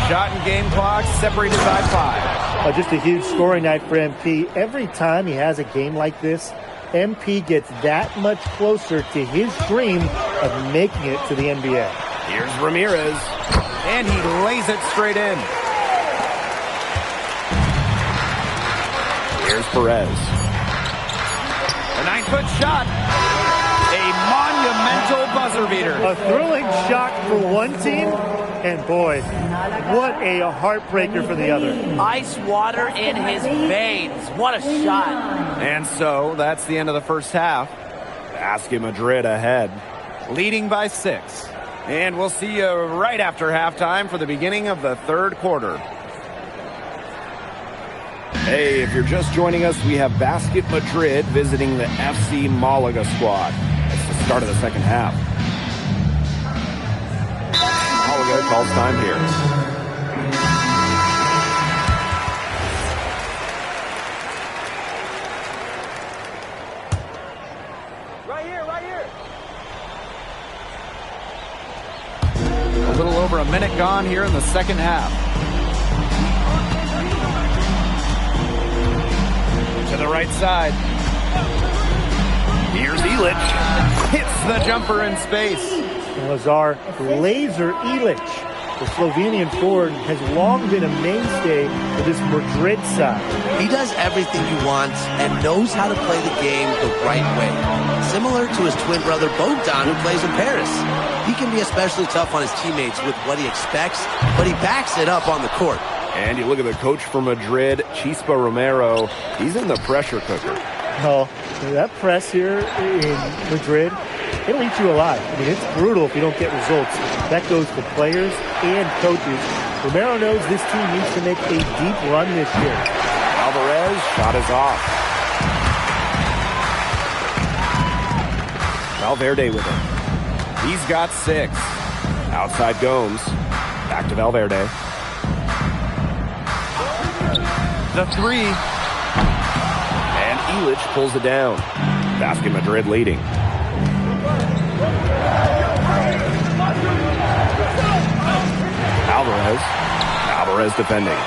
Speaker 3: Shot and game clock separated by 5.
Speaker 24: Just a huge scoring night for MP. Every time he has a game like this, MP gets that much closer to his dream of making it to the NBA.
Speaker 16: Here's Ramirez.
Speaker 3: And he lays it straight in.
Speaker 16: Here's Perez.
Speaker 3: A 9-foot shot. A monumental buzzer beater.
Speaker 24: A thrilling shot for one team, and boy, what a heartbreaker for the other.
Speaker 23: Ice water in his veins. What a shot.
Speaker 3: And so, that's the end of the first half.
Speaker 16: Basket Madrid ahead.
Speaker 3: Leading by 6. And we'll see you right after halftime for the beginning of the third quarter.
Speaker 16: Hey, if you're just joining us, we have Basket Madrid visiting the FC Malaga squad. It's the start of the second half. Malaga calls time here.
Speaker 3: A little over a minute gone here in the second half. To the right side. Here's Illich. Hits the jumper in space.
Speaker 24: And Lazar laser Illich. the Slovenian forward has long been a mainstay for this Madrid side.
Speaker 23: He does everything you want and knows how to play the game the right way. Similar to his twin brother Bogdan, who plays in Paris. He can be especially tough on his teammates with what he expects, but he backs it up on the court.
Speaker 16: And you look at the coach for Madrid, Chispa Romero. He's in the pressure cooker.
Speaker 24: Oh, that press here in Madrid, it'll eat you alive. I mean, it's brutal if you don't get results. That goes to players and coaches. Romero knows this team needs to make a deep run this year.
Speaker 16: Alvarez, shot is off. Valverde with it. He's got 6. Outside Gomes. Back to Valverde. The 3. And Illich pulls it down. Basket Madrid leading. Alvarez defending.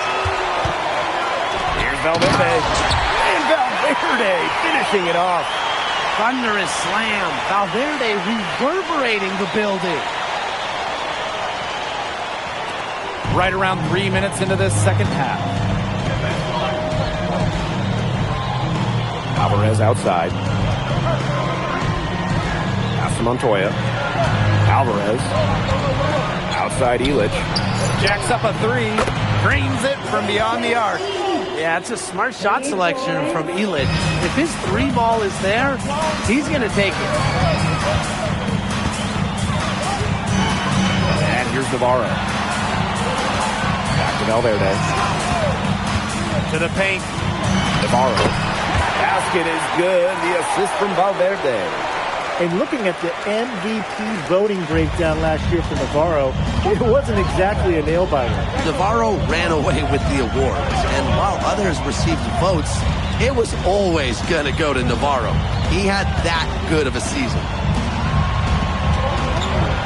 Speaker 16: Here's Valverde. And Valverde finishing it off.
Speaker 23: Thunderous slam. Valverde reverberating the building.
Speaker 3: Right around 3 minutes into this second half.
Speaker 16: Alvarez outside. Pass to Montoya. Alvarez. Outside Illich.
Speaker 3: Jacks up a 3. Drains it from beyond the arc.
Speaker 23: Yeah, it's a smart shot selection from Illich. If his 3 ball is there, he's going to take it.
Speaker 16: And here's Navarro. Back to Valverde.
Speaker 3: To the paint.
Speaker 16: Navarro. Basket is good. The assist from Valverde.
Speaker 24: And looking at the MVP voting breakdown last year for Navarro, it wasn't exactly a nail-biter.
Speaker 23: Navarro ran away with the awards, and while others received votes, it was always going to go to Navarro. He had that good of a season.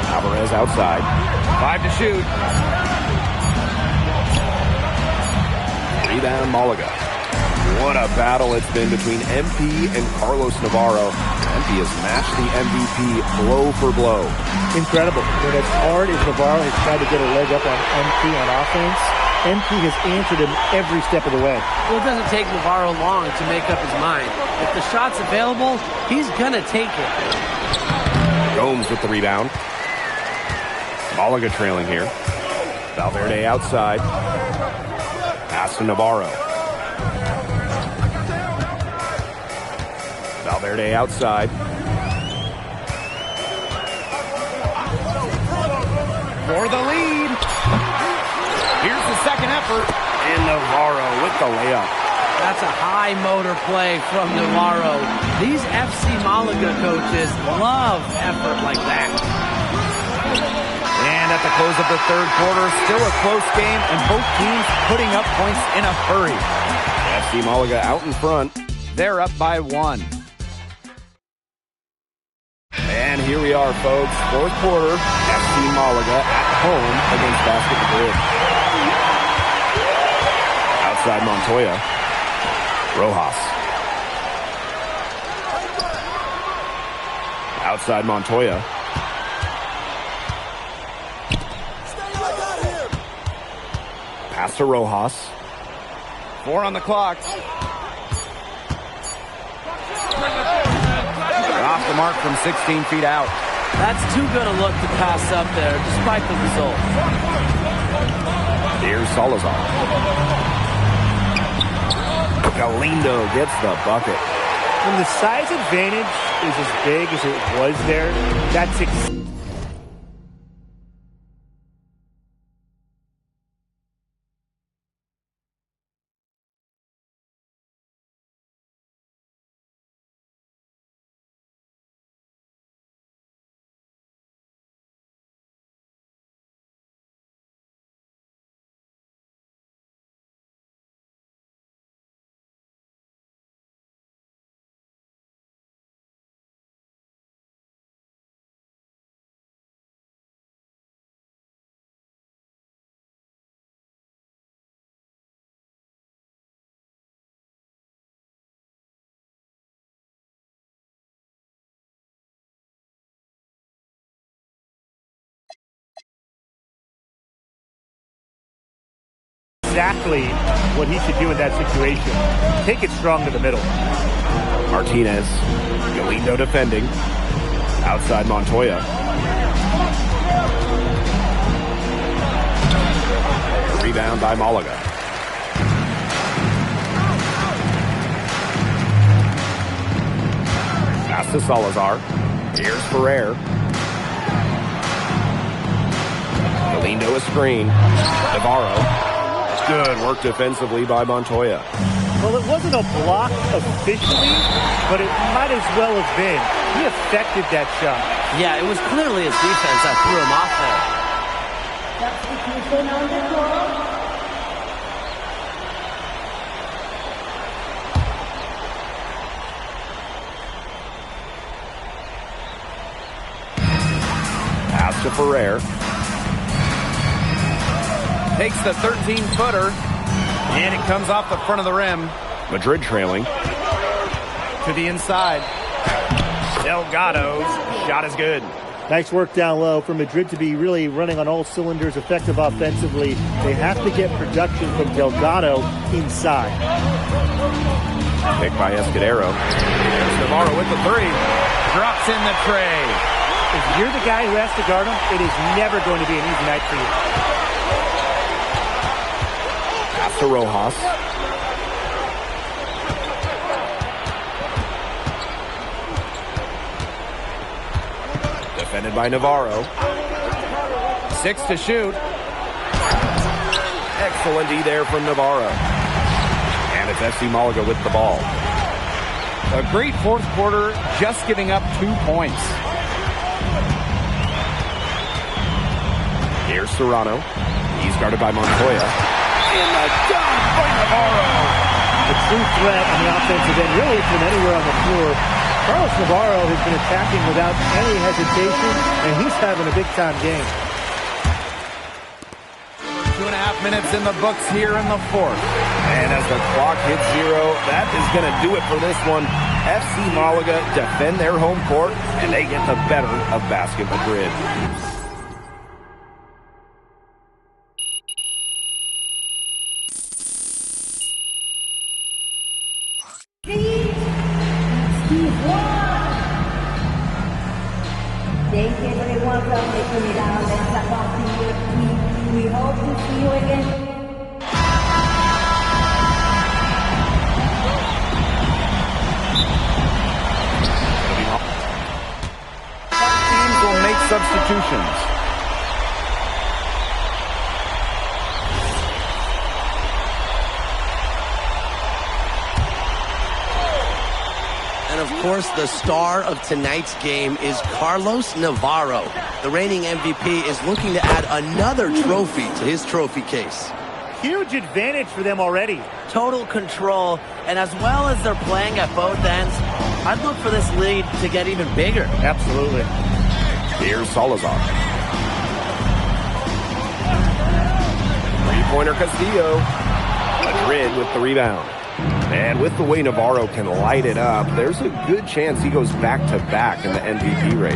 Speaker 16: Alvarez outside.
Speaker 3: 5 to shoot.
Speaker 16: Rebound Malaga. What a battle it's been between MP and Carlos Navarro. MP has matched the MVP blow for blow.
Speaker 24: Incredible. And as hard as Navarro has tried to get a leg up on MP on offense, MP has answered him every step of the way.
Speaker 23: Well, it doesn't take Navarro long to make up his mind. If the shot's available, he's going to take it.
Speaker 16: Gomes with the rebound. Malaga trailing here. Valverde outside. Pass to Navarro. Valverde outside.
Speaker 3: For the lead. Here's the second effort.
Speaker 16: And Navarro with the layup.
Speaker 23: That's a high motor play from Navarro. These FC Malaga coaches love effort like that.
Speaker 3: And at the close of the third quarter, still a close game, and both teams putting up points in a hurry.
Speaker 16: FC Malaga out in front.
Speaker 3: They're up by 1.
Speaker 16: And here we are, folks. Fourth quarter, FC Malaga at home against Basket Madrid. Outside Montoya. Rojas. Outside Montoya. Pass to Rojas.
Speaker 3: 4 on the clock. Off the mark from 16 feet out.
Speaker 23: That's too good a look to pass up there, despite the result.
Speaker 16: Here's Salazar. Galindo gets the bucket.
Speaker 24: When the size advantage is as big as it was there, that's exactly what he should do in that situation. Take it strong to the middle.
Speaker 16: Martinez, Galindo defending. Outside Montoya. Rebound by Malaga. Pass to Salazar. Here's Ferrer. Galindo a screen. Navarro. Good work defensively by Montoya.
Speaker 24: Well, it wasn't a block officially, but it might as well have been. He affected that shot.
Speaker 23: Yeah, it was clearly his defense that threw him off there.
Speaker 16: Pass to Ferrer.
Speaker 3: Takes the 13-footer, and it comes off the front of the rim.
Speaker 16: Madrid trailing.
Speaker 3: To the inside. Delgado's shot is good.
Speaker 24: Nice work down low for Madrid to be really running on all cylinders, effective offensively. They have to get production from Delgado inside.
Speaker 16: Pick by Escudero.
Speaker 3: There's Navarro with the three. Drops in the tray.
Speaker 24: If you're the guy who has to guard him, it is never going to be an easy night for you.
Speaker 16: Pass to Rojas. Defended by Navarro.
Speaker 3: 6 to shoot.
Speaker 16: Excellent D there from Navarro. And it's FC Malaga with the ball.
Speaker 3: A great fourth quarter, just giving up 2 points.
Speaker 16: Here's Serrano. He's guarded by Montoya. And a dunk by Navarro.
Speaker 24: The true threat on the offensive end, really from anywhere on the floor. Carlos Navarro has been attacking without any hesitation, and he's having a big-time game.
Speaker 3: 2.5 minutes in the books here in the fourth.
Speaker 16: And as the clock hits 0, that is going to do it for this one. FC Malaga defend their home court, and they get the better of Basket Madrid.
Speaker 4: Thank everyone for making it out. Let's talk to you. We hope to see you again.
Speaker 3: Teams will make substitutions.
Speaker 23: And of course, the star of tonight's game is Carlos Navarro. The reigning MVP is looking to add another trophy to his trophy case.
Speaker 24: Huge advantage for them already.
Speaker 23: Total control, and as well as they're playing at both ends, I'd look for this lead to get even bigger.
Speaker 24: Absolutely.
Speaker 16: Here's Salazar. Three-pointer Castillo. Madrid with the rebound. And with the way Navarro can light it up, there's a good chance he goes back-to-back in the MVP race.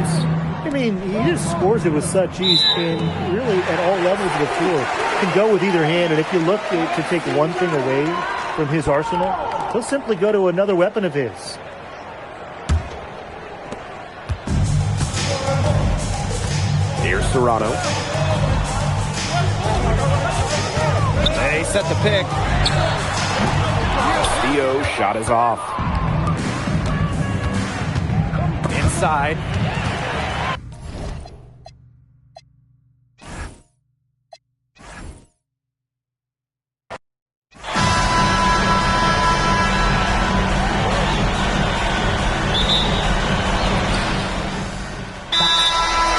Speaker 24: I mean, he just scores it with such ease, and really at all levels of the floor. Can go with either hand, and if you look to take one thing away from his arsenal, he'll simply go to another weapon of his.
Speaker 16: Here's Serrano.
Speaker 3: They set the pick.
Speaker 16: Castillo shot is off.
Speaker 3: Inside.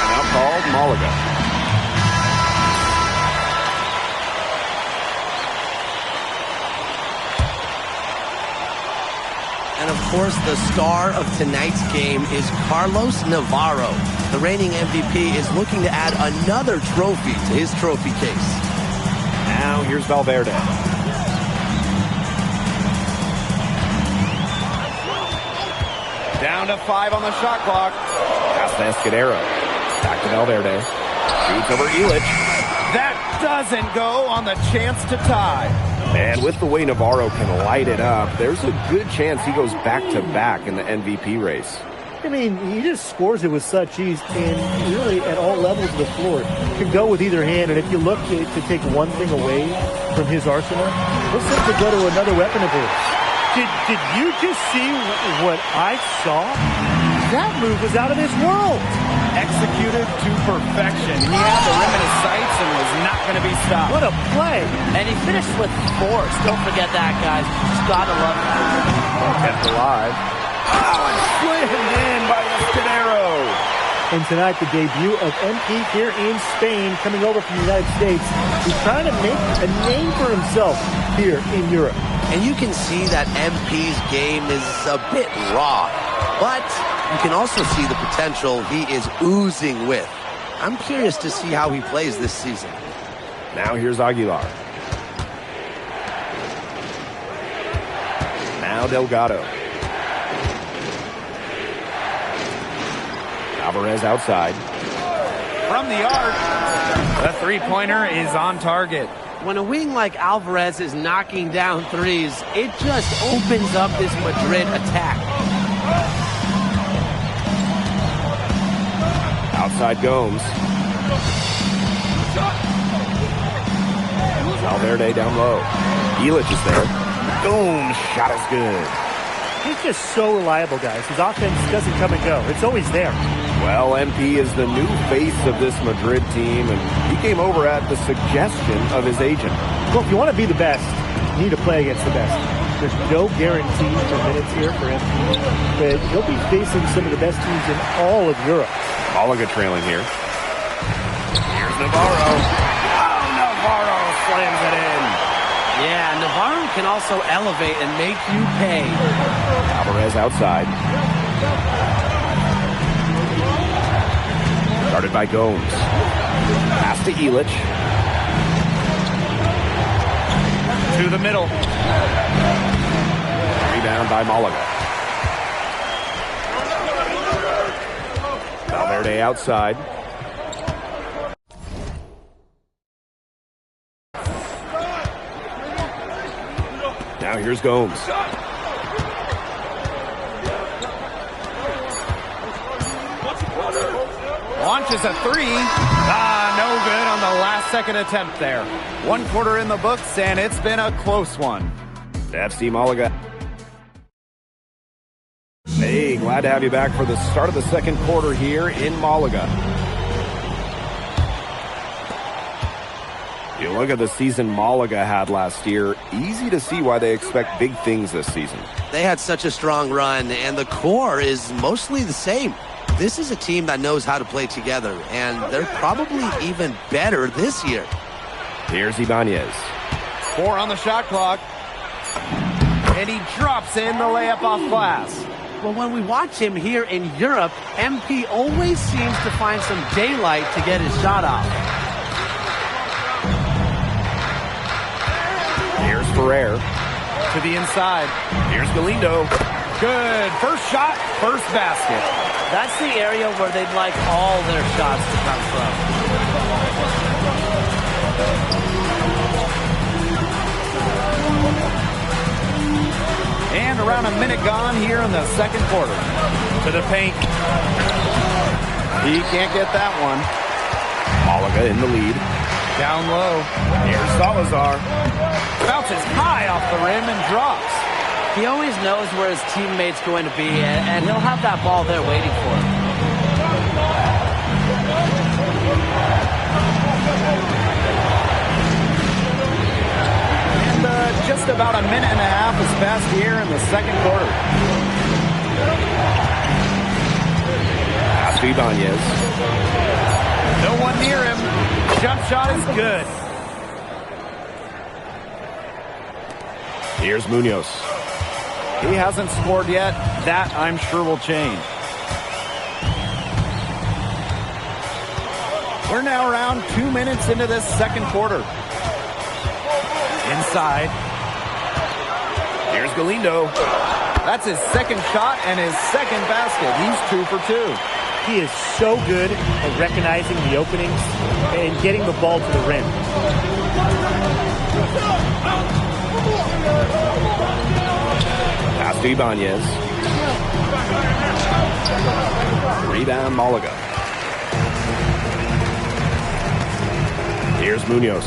Speaker 16: Now called Malaga.
Speaker 23: And of course, the star of tonight's game is Carlos Navarro. The reigning MVP is looking to add another trophy to his trophy case.
Speaker 16: Now here's Valverde.
Speaker 3: Down to 5 on the shot clock.
Speaker 16: Pass to Escudero. Back to Valverde. Shoots over Illich.
Speaker 3: That
Speaker 16: Doesn't go on the chance to tie. And with the way Navarro can light it up, there's a good chance he goes back-to-back in the MVP race.
Speaker 24: I mean, he just scores it with such ease, and really at all levels of the floor. Can go with either hand, and if you look to take one thing away from his arsenal, he'll simply go to another weapon of his. Did you just see what I saw? That move was out of this world.
Speaker 3: Executed to perfection. He had the rim in his sights and was not going to be stopped.
Speaker 24: What a play.
Speaker 23: And he finished with force. Don't forget that, guys. Just gotta love it.
Speaker 16: Kept alive. Oh, and slammed in by Escudero.
Speaker 24: And tonight, the debut of MP here in Spain, coming over from the United States. He's trying to make a name for himself here in Europe.
Speaker 23: And you can see that MP's game is a bit raw, but you can also see the potential he is oozing with. I'm curious to see how he plays this season.
Speaker 16: Now here's Aguilar. Now Delgado. Alvarez outside.
Speaker 3: From the arc, the three-pointer is on target.
Speaker 23: When a wing like Alvarez is knocking down threes, it just opens up this Madrid attack.
Speaker 16: Outside Gomes. Valverde down low. Illich is there. Boom, shot is good.
Speaker 24: He's just so reliable, guys. His offense doesn't come and go. It's always there.
Speaker 16: Well, MP is the new face of this Madrid team, and he came over at the suggestion of his agent.
Speaker 24: Well, if you want to be the best, you need to play against the best. There's no guarantee for minutes here for MP, but he'll be facing some of the best teams in all of Europe.
Speaker 16: Malaga trailing here. Here's Navarro. Oh, Navarro slams it in.
Speaker 23: Yeah, Navarro can also elevate and make you pay.
Speaker 16: Alvarez outside. Started by Gomes. Pass to Illich.
Speaker 3: To the middle.
Speaker 16: Rebound by Malaga. Valverde outside. Now here's Gomes.
Speaker 3: Launches a three. No good on the last second attempt there. 1 quarter in the books, and it's been a close one.
Speaker 16: FC Malaga. Hey, glad to have you back for the start of the second quarter here in Malaga. You look at the season Malaga had last year, easy to see why they expect big things this season.
Speaker 23: They had such a strong run, and the core is mostly the same. This is a team that knows how to play together, and they're probably even better this year.
Speaker 16: Here's Ibanez.
Speaker 3: 4 on the shot clock. And he drops in the layup off glass.
Speaker 23: Well, when we watch him here in Europe, MP always seems to find some daylight to get his shot off.
Speaker 16: Here's Ferrer.
Speaker 3: To the inside.
Speaker 16: Here's Galindo.
Speaker 3: Good. First shot, first basket.
Speaker 23: That's the area where they'd like all their shots to come from.
Speaker 3: And around a minute gone here in the second quarter. To the paint. He can't get that one.
Speaker 16: Malaga in the lead.
Speaker 3: Down low.
Speaker 16: Here's Salazar.
Speaker 3: Bounces high off the rim and drops.
Speaker 23: He always knows where his teammate's going to be, and he'll have that ball there waiting for him.
Speaker 3: And just about a minute and a half has passed here in the second quarter.
Speaker 16: Pass to Ibanez.
Speaker 3: No one near him. Jump shot is good.
Speaker 16: Here's Munoz.
Speaker 3: He hasn't scored yet. That, I'm sure, will change. We're now around 2 minutes into this second quarter. Inside.
Speaker 16: Here's Galindo.
Speaker 3: That's his second shot and his second basket. He's 2 for 2.
Speaker 24: MP is so good at recognizing the openings and getting the ball to the rim.
Speaker 16: Pass to Ibanez. Rebound, Malaga. Here's Munoz.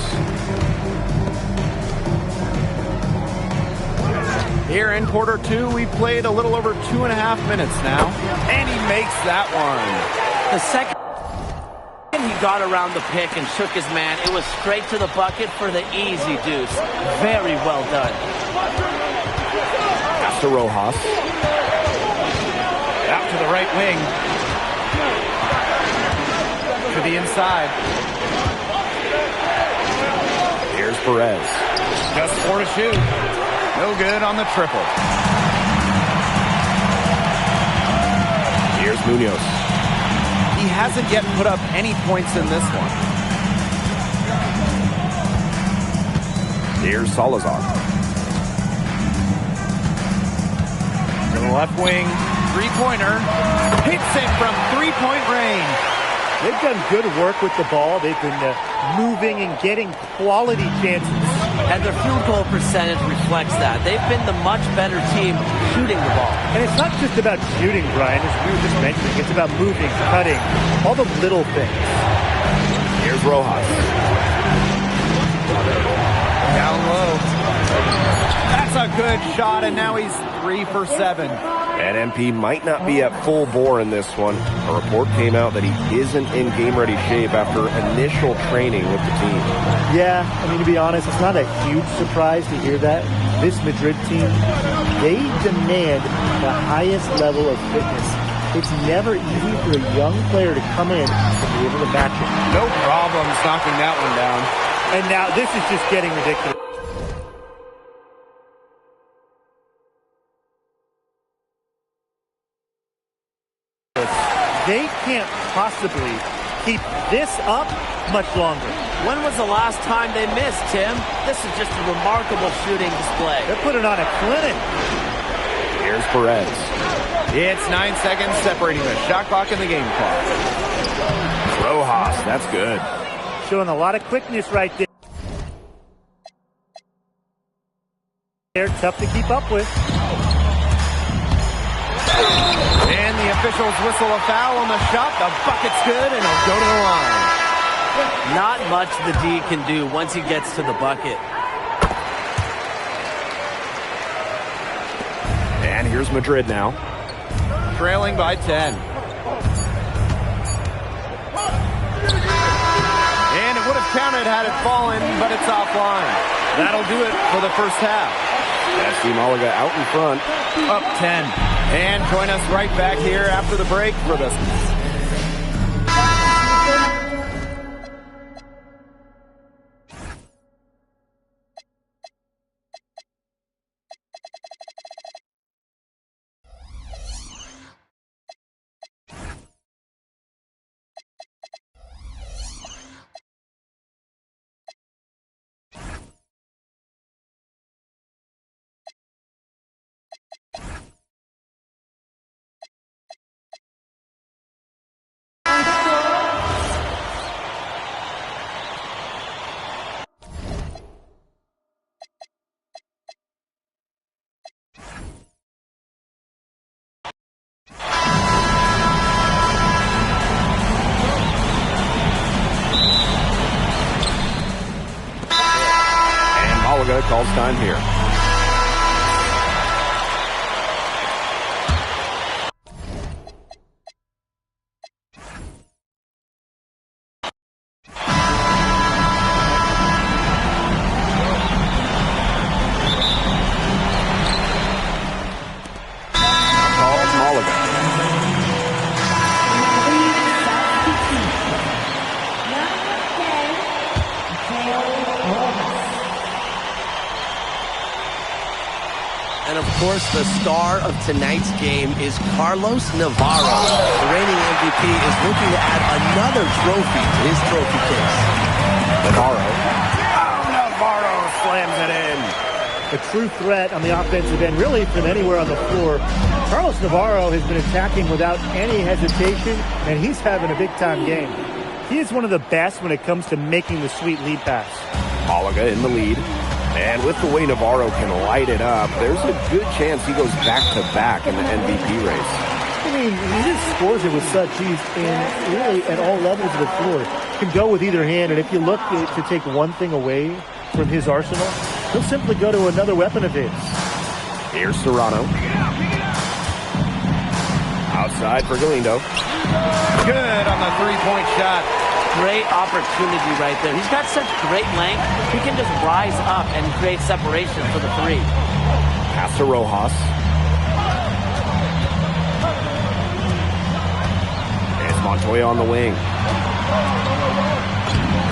Speaker 3: Here in quarter two, we've played a little over 2.5 minutes now, and he makes that one.
Speaker 23: The second he got around the pick and shook his man, it was straight to the bucket for the easy deuce. Very well done.
Speaker 16: Pass to Rojas.
Speaker 3: Out to the right wing. To the inside.
Speaker 16: Here's Perez.
Speaker 3: Just 4 to shoot. No good on the triple.
Speaker 16: Here's Munoz.
Speaker 3: He hasn't yet put up any points in this one.
Speaker 16: Here's Salazar.
Speaker 3: To the left wing, three-pointer. Hits it from three-point range.
Speaker 24: They've done good work with the ball. They've been moving and getting quality chances.
Speaker 23: And their field goal percentage reflects that. They've been the much better team shooting the ball.
Speaker 24: And it's not just about shooting, Brian, as we were just mentioning. It's about moving, cutting, all the little things.
Speaker 16: Here's Rojas.
Speaker 3: Down low. That's a good shot, and now he's 3 for 7.
Speaker 16: And MP might not be at full bore in this one. A report came out that he isn't in game-ready shape after initial training with the team.
Speaker 24: Yeah, I mean, to be honest, it's not a huge surprise to hear that. This Madrid team, they demand the highest level of fitness. It's never easy for a young player to come in and be able to match it.
Speaker 3: No problems knocking that one down.
Speaker 24: And now this is just getting ridiculous. They can't possibly keep this up much longer.
Speaker 23: When was the last time they missed, Tim? This is just a remarkable shooting display.
Speaker 24: They're putting on a clinic.
Speaker 16: Here's Perez.
Speaker 3: It's 9 seconds separating the shot clock and the game clock.
Speaker 16: Rojas, that's good.
Speaker 24: Showing a lot of quickness right there. They're tough to keep up with.
Speaker 3: And the officials whistle a foul on the shot. The bucket's good, and he'll go to the line.
Speaker 23: Not much the D can do once he gets to the bucket.
Speaker 16: And here's Madrid now.
Speaker 3: Trailing by 10. And it would have counted had it fallen, but it's offline. That'll do it for the first half.
Speaker 16: FC Malaga out in front.
Speaker 3: Up 10. And join us right back here after the break for this.
Speaker 16: Malaga calls time here. Calls Malaga.
Speaker 23: And of course, the star of tonight's game is Carlos Navarro. The reigning MVP is looking to add another trophy to his trophy case.
Speaker 16: Navarro slams it in.
Speaker 24: a true threat on the offensive end, really from anywhere on the floor. Carlos Navarro has been attacking without any hesitation, and he's having a big-time game. He is one of the best when it comes to making the sweet lead pass.
Speaker 16: Malaga in the lead. And with the way Navarro can light it up, there's a good chance he goes back-to-back in the MVP race.
Speaker 24: I mean, he just scores it with such ease, and really at all levels of the floor. Can go with either hand, and if you look to take one thing away from his arsenal, he'll simply go to another weapon of his.
Speaker 16: Here's Serrano. Outside for Galindo.
Speaker 3: Good on the three-point shot.
Speaker 23: Great opportunity right there. He's got such great length. He can just rise up and create separation for the three.
Speaker 16: Pass to Rojas. It's Montoya on the wing.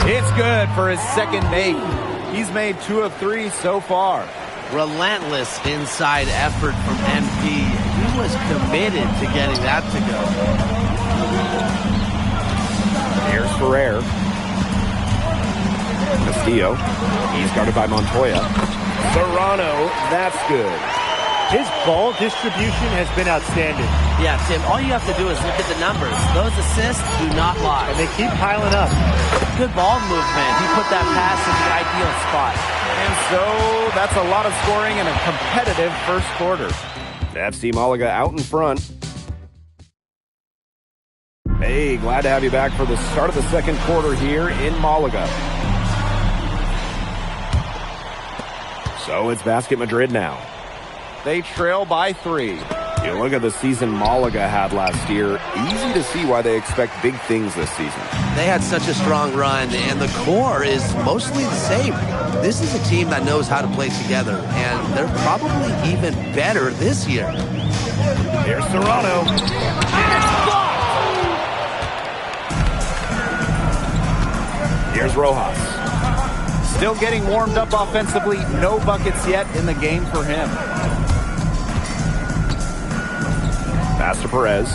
Speaker 3: It's good for his second make. He's made 2 of 3 so far.
Speaker 23: Relentless inside effort from MP. He was committed to getting that to go.
Speaker 16: Here's Ferrer. Castillo. He's guarded by Montoya. Serrano. That's good.
Speaker 24: His ball distribution has been outstanding.
Speaker 23: Yeah, Tim, all you have to do is look at the numbers. Those assists do not lie.
Speaker 24: And they keep piling up.
Speaker 23: Good ball movement. He put that pass in the ideal spot.
Speaker 3: And so that's a lot of scoring in a competitive first quarter.
Speaker 16: FC Malaga out in front. Hey, glad to have you back for the start of the second quarter here in Malaga. So it's Basket Madrid now.
Speaker 3: They trail by 3.
Speaker 16: You look at the season Malaga had last year, easy to see why they expect big things this season.
Speaker 23: They had such a strong run, and the core is mostly the same. This is a team that knows how to play together, and they're probably even better this year.
Speaker 16: Here's Serrano. Here's Rojas.
Speaker 3: Still getting warmed up offensively. No buckets yet in the game for him.
Speaker 16: Pass to Perez.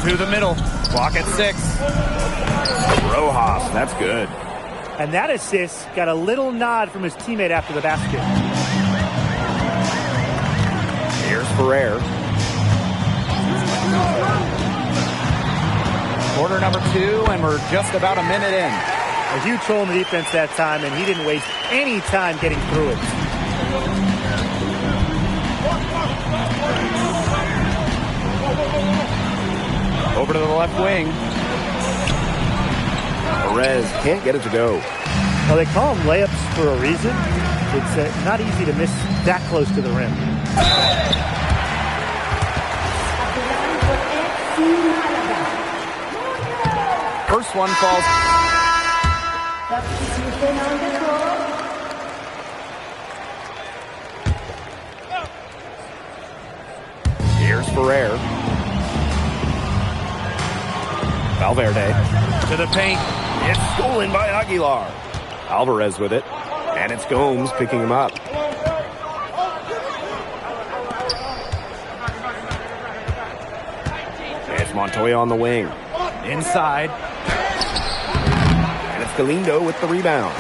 Speaker 3: To the middle. Clock at 6.
Speaker 16: Rojas, that's good.
Speaker 24: And that assist got a little nod from his teammate after the basket.
Speaker 16: Here's Ferrer.
Speaker 3: Quarter number 2, and we're just about a minute in.
Speaker 24: A huge hole in the defense that time, and he didn't waste any time getting through it.
Speaker 3: Over to the left wing.
Speaker 16: Perez can't get it to go.
Speaker 24: Well, they call them layups for a reason. It's not easy to miss that close to the rim.
Speaker 3: First one falls.
Speaker 16: Here's Ferrer. Valverde.
Speaker 3: To the paint.
Speaker 16: It's stolen by Aguilar. Alvarez with it. And it's Gomes picking him up. It's Montoya on the wing.
Speaker 3: Inside.
Speaker 16: And it's Galindo with the rebound.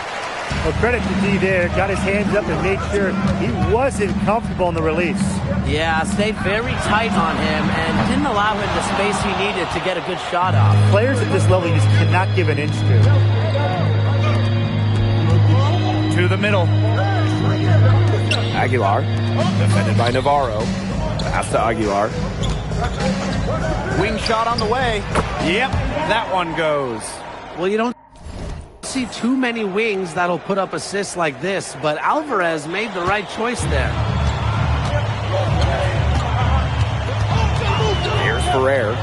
Speaker 24: Well, credit to D there. Got his hands up and made sure he wasn't comfortable in the release.
Speaker 23: Yeah, stayed very tight on him and didn't allow him the space he needed to get a good shot off.
Speaker 24: Players at this level you just cannot give an inch to.
Speaker 3: To the middle.
Speaker 16: Aguilar. Defended by Navarro. Pass to Aguilar.
Speaker 3: Wing shot on the way. Yep, that one goes.
Speaker 23: Well, you don't see too many wings that'll put up assists like this, but Alvarez made the right choice there.
Speaker 16: Here's Ferrer.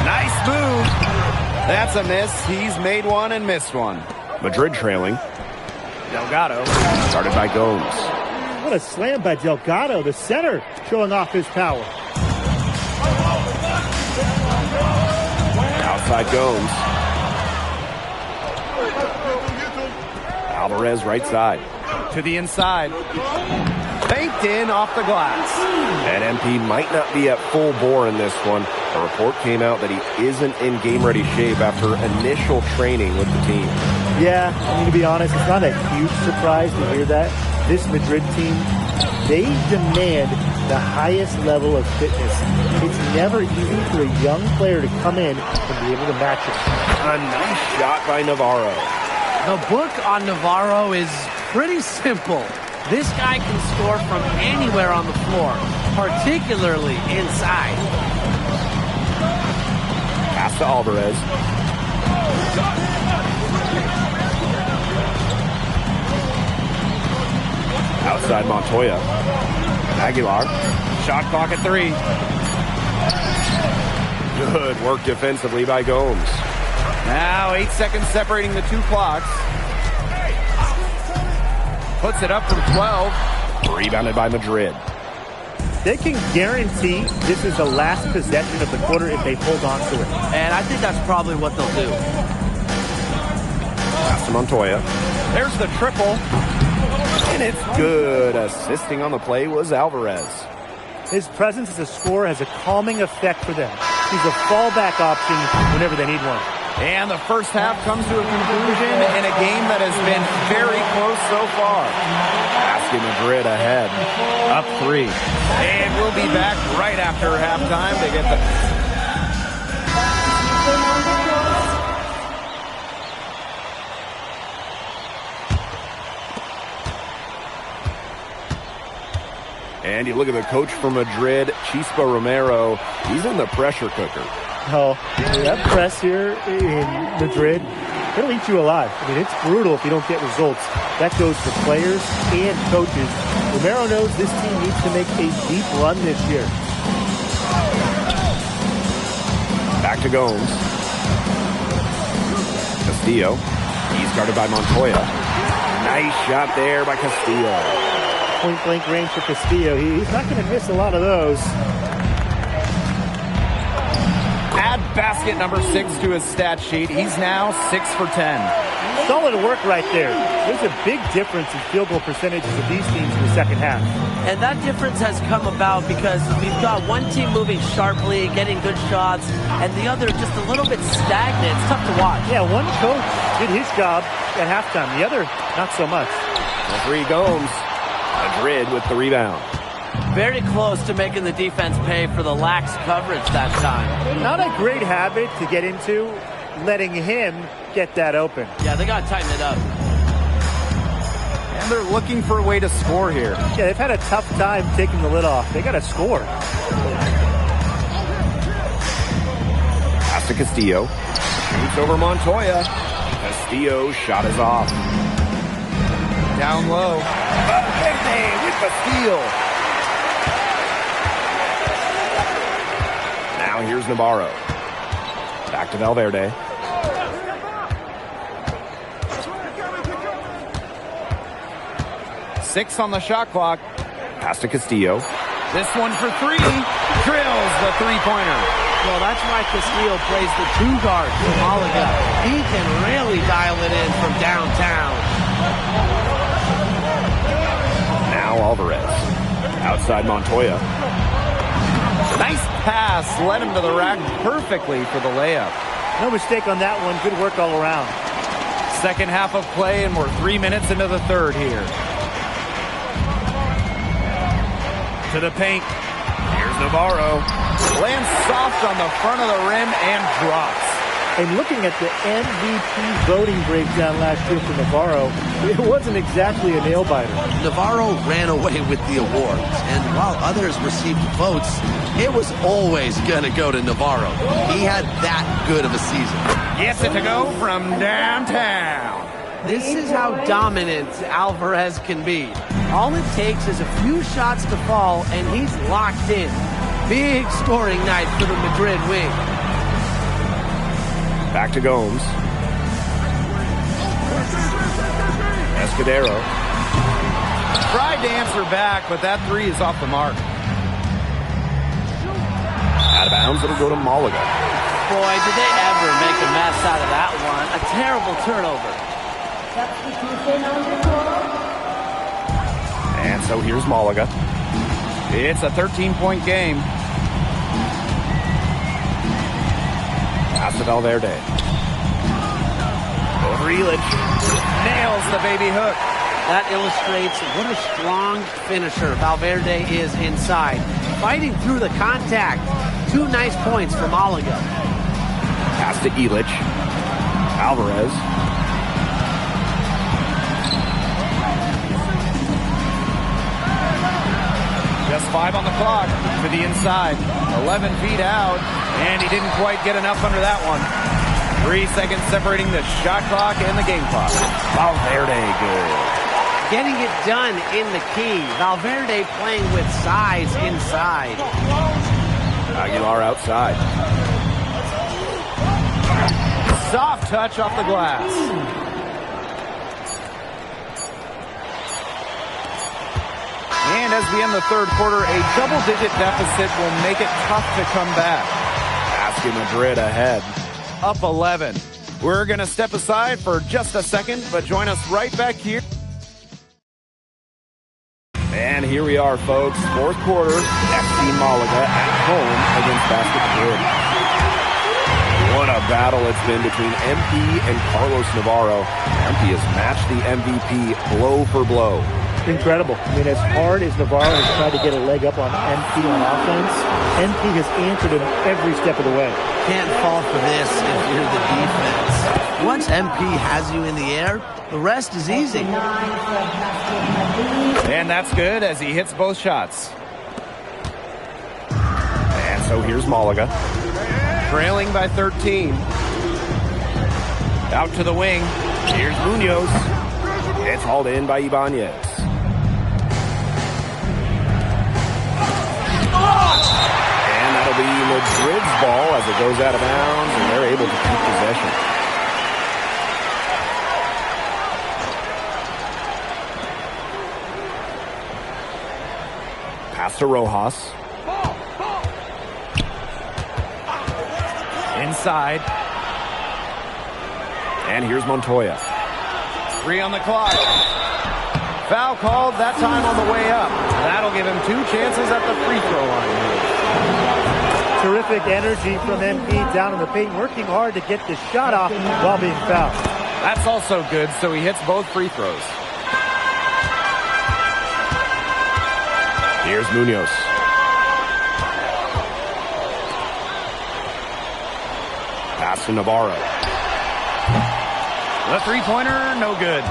Speaker 3: Nice move. That's a miss. He's made one and missed one.
Speaker 16: Madrid trailing.
Speaker 3: Delgado.
Speaker 16: Started by Gomes.
Speaker 24: What a slam by Delgado, the center, showing off his power.
Speaker 16: Outside Gomes. Alvarez right side.
Speaker 3: To the inside. Banked in off the glass.
Speaker 16: And MP might not be at full bore in this one. A report came out that he isn't in game-ready shape after initial training with the team.
Speaker 24: Yeah, I mean, to be honest, it's not a huge surprise to hear that. This Madrid team, they demand the highest level of fitness. It's never easy for a young player to come in and be able to match it.
Speaker 16: A nice shot by Navarro.
Speaker 23: The book on Navarro is pretty simple. This guy can score from anywhere on the floor, particularly inside.
Speaker 16: Pass to Alvarez. Outside Montoya. Aguilar.
Speaker 3: Shot clock at 3.
Speaker 16: Good work defensively by Gomes.
Speaker 3: Now 8 seconds separating the two clocks. Puts it up from 12.
Speaker 16: Rebounded by Madrid.
Speaker 24: They can guarantee this is the last possession of the quarter if they hold on to it.
Speaker 23: And I think that's probably what they'll do.
Speaker 16: Pass to Montoya.
Speaker 3: There's the triple.
Speaker 16: And it's good. Assisting on the play was Alvarez.
Speaker 24: His presence as a scorer has a calming effect for them. He's a fallback option whenever they need one.
Speaker 3: And the first half comes to a conclusion in a game that has been very close so far.
Speaker 16: Basket Madrid ahead.
Speaker 3: Up 3. And we'll be back right after halftime to get the...
Speaker 16: And you look at the coach from Madrid, Chispa Romero. He's in the pressure cooker.
Speaker 24: Oh, that press here in Madrid, it'll eat you alive. I mean, it's brutal if you don't get results. That goes for players and coaches. Romero knows this team needs to make a deep run this year.
Speaker 16: Back to Gomes. Castillo. He's guarded by Montoya. Nice shot there by Castillo.
Speaker 24: Point-blank range for Castillo. He's not going to miss a lot of those.
Speaker 3: Add basket number 6 to his stat sheet. He's now 6 for 10.
Speaker 24: Solid work right there. There's a big difference in field goal percentages of these teams in the second half.
Speaker 23: And that difference has come about because we've got one team moving sharply, getting good shots, and the other just a little bit stagnant. It's tough to watch.
Speaker 24: Yeah, one coach did his job at halftime. The other, not so much.
Speaker 16: Referee Gomes. Madrid with the rebound.
Speaker 23: Very close to making the defense pay for the lax coverage that time.
Speaker 24: Not a great habit to get into, letting him get that open.
Speaker 23: Yeah, they got to tighten it up.
Speaker 3: And they're looking for a way to score here.
Speaker 24: Yeah, they've had a tough time taking the lid off. They got to score.
Speaker 16: Pass to Castillo. Shoots over Montoya. Castillo's shot is off.
Speaker 3: Down low.
Speaker 16: Valverde with the steal. Now here's Navarro. Back to Valverde.
Speaker 3: Six on the shot clock.
Speaker 16: Pass to Castillo.
Speaker 3: This one for 3. Drills the three-pointer.
Speaker 23: Well, that's why Castillo plays the 2 guard for Malaga. He can really dial it in from downtown.
Speaker 16: Now Alvarez. Outside Montoya.
Speaker 3: Nice pass. Led him to the rack perfectly for the layup.
Speaker 24: No mistake on that one. Good work all around.
Speaker 3: Second half of play, and we're 3 minutes into the third here. To the paint.
Speaker 16: Here's Navarro.
Speaker 3: Lands soft on the front of the rim and drops.
Speaker 24: And looking at the MVP voting breakdown last year for Navarro, it wasn't exactly a nail-biter.
Speaker 5: Navarro ran away with the awards, and while others received votes, it was always going to go to Navarro. He had that good of a season.
Speaker 3: Gets it to go from downtown.
Speaker 23: This is how dominant Alvarez can be. All it takes is a few shots to fall, and he's locked in. Big scoring night for the Madrid wing.
Speaker 16: Back to Gomes. Escudero.
Speaker 3: Tried to answer back, but that 3 is off the mark.
Speaker 16: Out of bounds, it'll go to Malaga.
Speaker 23: Boy, did they ever make a mess out of that one. A terrible turnover.
Speaker 16: And so here's Malaga.
Speaker 3: It's a 13-point game.
Speaker 16: Pass to Valverde. Over Illich. Nails the baby hook.
Speaker 23: That illustrates what a strong finisher Valverde is inside. Fighting through the contact. 2 nice points for Malaga.
Speaker 16: Pass to Illich. Alvarez. Just 5 on the clock to the inside. 11 feet out, and he didn't quite get enough under that one. 3 seconds separating the shot clock and the game clock. Valverde good.
Speaker 23: Getting it done in the key. Valverde playing with size inside.
Speaker 16: Aguilar outside. Soft touch off the glass. And as we end the third quarter, a double-digit deficit will make it tough to come back. Basket Madrid ahead, up 11. We're going to step aside for just a second, but join us right back here. And here we are, folks. Fourth quarter, FC Malaga at home against Basket Madrid. What a battle it's been between MP and Carlos Navarro. MP has matched the MVP blow for blow.
Speaker 24: Incredible. I mean, as hard as Navarro has tried to get a leg up on MP on offense, MP has answered him every step of the way.
Speaker 23: Can't fall for this if you're the defense. Once MP has you in the air, the rest is easy.
Speaker 16: And that's good as he hits both shots. And so here's Malaga. Trailing by 13. Out to the wing. Here's Munoz. It's hauled in by Ibanez. And that'll be Madrid's ball as it goes out of bounds, and they're able to keep possession. Pass to Rojas. Inside. And here's Montoya. 3 on the clock. Foul called, that time on the way up. That'll give him 2 chances at the free throw line.
Speaker 24: Terrific energy from MP down in the paint, working hard to get the shot off while being fouled.
Speaker 16: That's also good, so he hits both free throws. Here's Munoz. Pass to Navarro. The three-pointer, no good.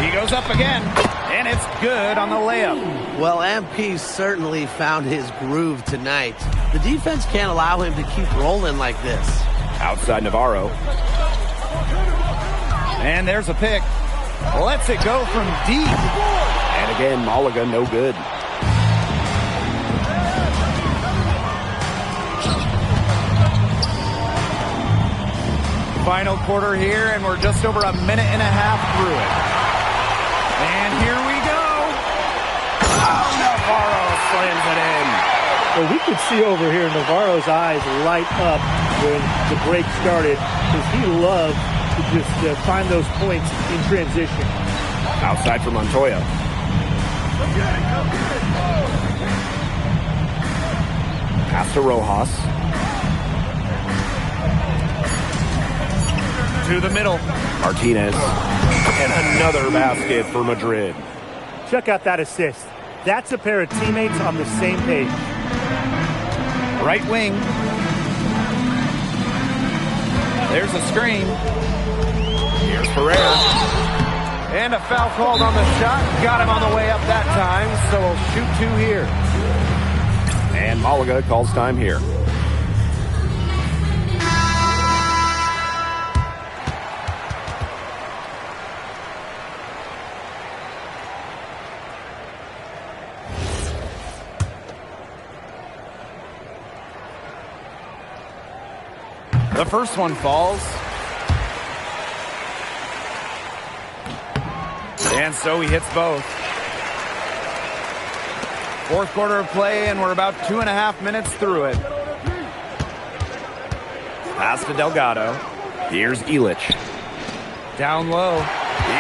Speaker 16: He goes up again, and it's good on the layup.
Speaker 23: Well, MP certainly found his groove tonight. The defense can't allow him to keep rolling like this.
Speaker 16: Outside Navarro. And there's a pick. Lets it go from deep. And again, Malaga no good. Final quarter here, and we're just over a minute and a half through it. And here we go. Oh, Navarro slams it in.
Speaker 24: Well, we could see over here Navarro's eyes light up when the break started because he loved to just find those points in transition.
Speaker 16: Outside for Montoya. Pass to Rojas. To the middle. Martinez. And another basket for Madrid.
Speaker 24: Check out that assist. That's a pair of teammates on the same page.
Speaker 16: Right wing. There's a screen. Here's Pereira. And a foul called on the shot. Got him on the way up that time, so we'll shoot 2 here. And Malaga calls time here. The first one falls. And so he hits both. Fourth quarter of play, and we're about 2.5 minutes through it. Pass to Delgado. Here's Illich. Down low.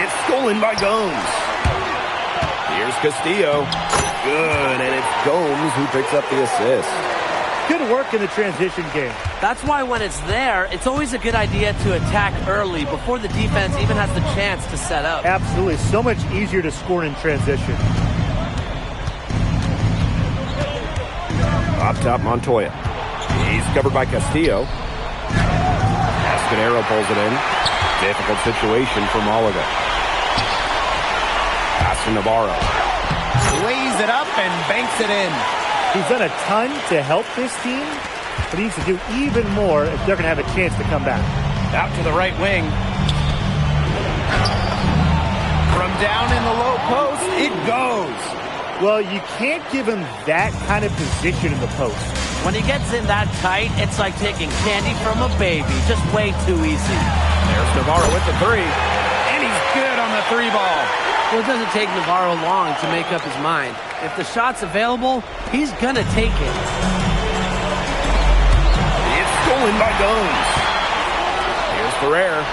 Speaker 16: It's stolen by Gomes. Here's Castillo. Good, and it's Gomes who picks up the assist.
Speaker 24: Good work in the transition game.
Speaker 23: That's why when it's there, it's always a good idea to attack early before the defense even has the chance to set up.
Speaker 24: Absolutely. So much easier to score in transition.
Speaker 16: Up top, Montoya. He's covered by Castillo. Escanero pulls it in. Difficult situation for Malaga. Pass to Navarro.
Speaker 3: Lays it up and banks it in.
Speaker 24: He's done a ton to help this team, but he needs to do even more if they're going to have a chance to come back.
Speaker 3: Out to the right wing. From down in the low post, it goes.
Speaker 24: Well, you can't give him that kind of position in the post.
Speaker 23: When he gets in that tight, it's like taking candy from a baby. Just way too easy.
Speaker 3: There's Navarro with the three. And he's good on the three ball.
Speaker 23: Well, it doesn't take Navarro long to make up his mind. If the shot's available, he's going to take it.
Speaker 16: It's stolen by Gomes. Here's Ferrer.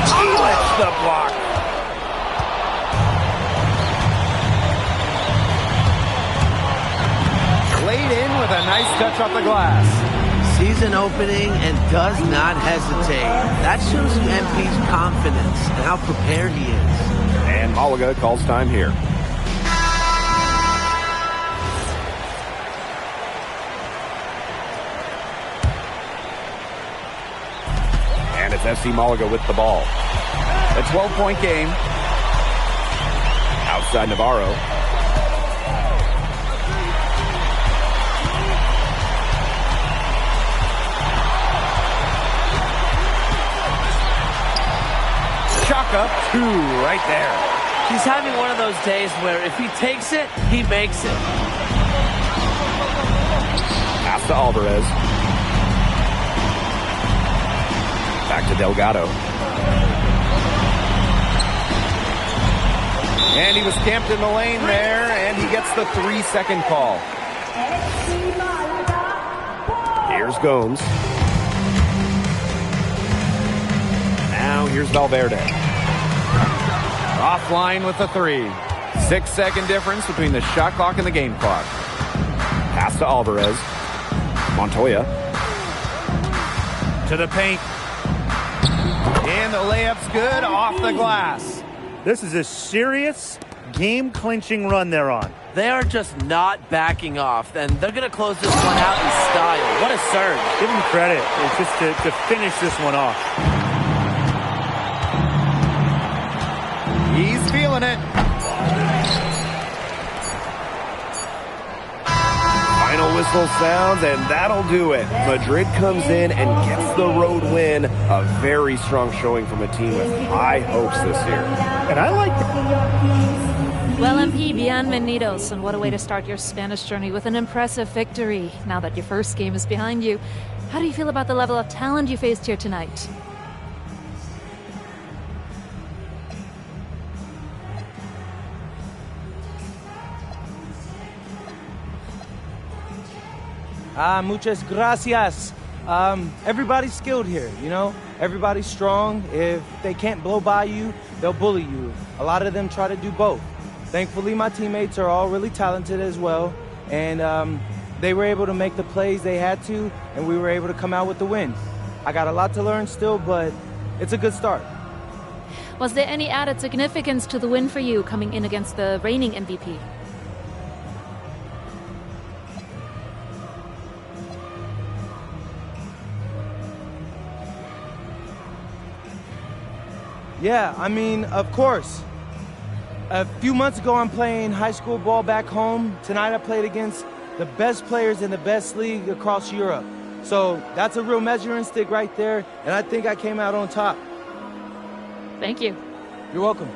Speaker 16: He lets the block.
Speaker 3: Laid in with a nice touch off the glass.
Speaker 23: Season opening and does not hesitate. That shows you MP's confidence and how prepared he is.
Speaker 16: And Malaga calls time here. And it's FC Malaga with the ball.
Speaker 3: A 12-point game.
Speaker 16: Outside Navarro.
Speaker 3: Chalk up two right there.
Speaker 23: He's having one of those days where if he takes it, he makes it.
Speaker 16: Pass to Alvarez. Back to Delgado.
Speaker 3: And he was camped in the lane there, and he gets the 3-second call.
Speaker 16: Here's Gomes. Now here's Valverde.
Speaker 3: Offline with the three. 6-second difference between the shot clock and the game clock.
Speaker 16: Pass to Alvarez. Montoya.
Speaker 3: To the paint. And the layup's good off the glass.
Speaker 24: This is a serious game-clinching run they're on.
Speaker 23: They are just not backing off, and they're going to close this one out in style. What a surge.
Speaker 24: Give them credit. It's just to finish this one off.
Speaker 3: He's feeling it.
Speaker 16: Final whistle sounds, and that'll do it. Madrid comes in and gets the road win. A very strong showing from a team with high hopes this year.
Speaker 24: And I like that.
Speaker 14: Well, MP, bienvenidos, and what a way to start your Spanish journey with an impressive victory. Now that your first game is behind you, how do you feel about the level of talent you faced here tonight?
Speaker 1: Muchas gracias. Everybody's skilled here, you know? Everybody's strong. If they can't blow by you, they'll bully you. A lot of them try to do both. Thankfully, my teammates are all really talented as well, and they were able to make the plays they had to, and we were able to come out with the win. I got a lot to learn still, but it's a good start.
Speaker 14: Was there any added significance to the win for you coming in against the reigning MVP?
Speaker 1: Yeah, I mean, of course. A few months ago, I'm playing high school ball back home. Tonight, I played against the best players in the best league across Europe. So that's a real measuring stick right there, and I think I came out on top.
Speaker 14: Thank you.
Speaker 1: You're welcome.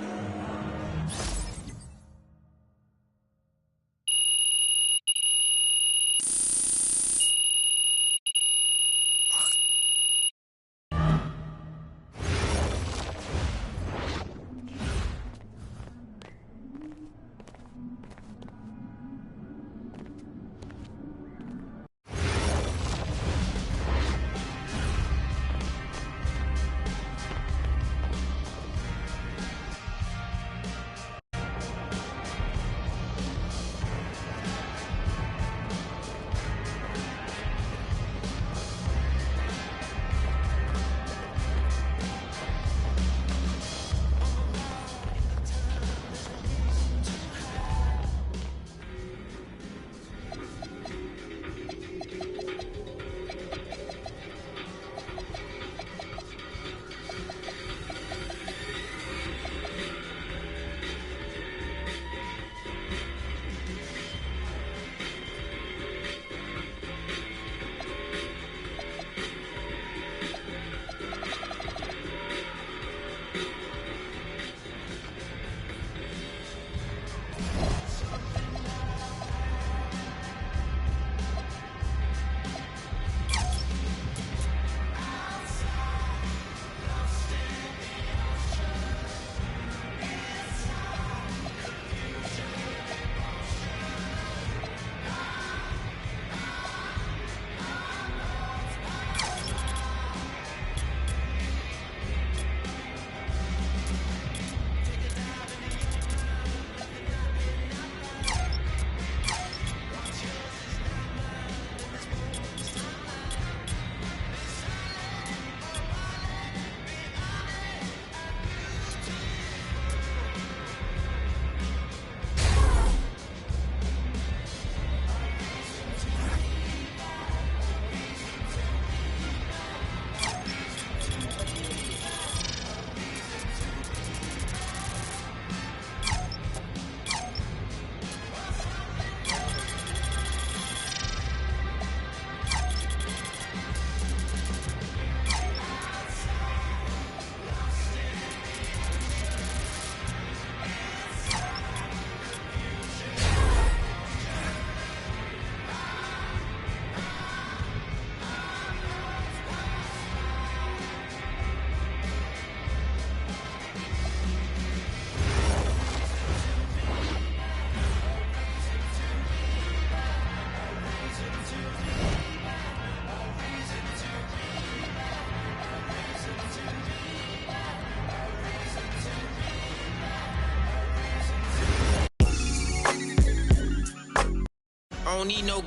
Speaker 11: I don't need no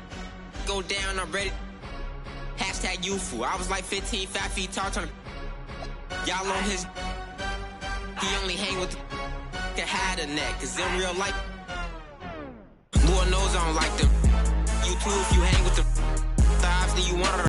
Speaker 11: go down, I'm ready. Hashtag youthful. I was like 15, 5 feet tall, trying to y'all on his. He only hang with the that had a neck, cause in real life, Lord knows I don't like them. You too, if you hang with the thighs, then you want to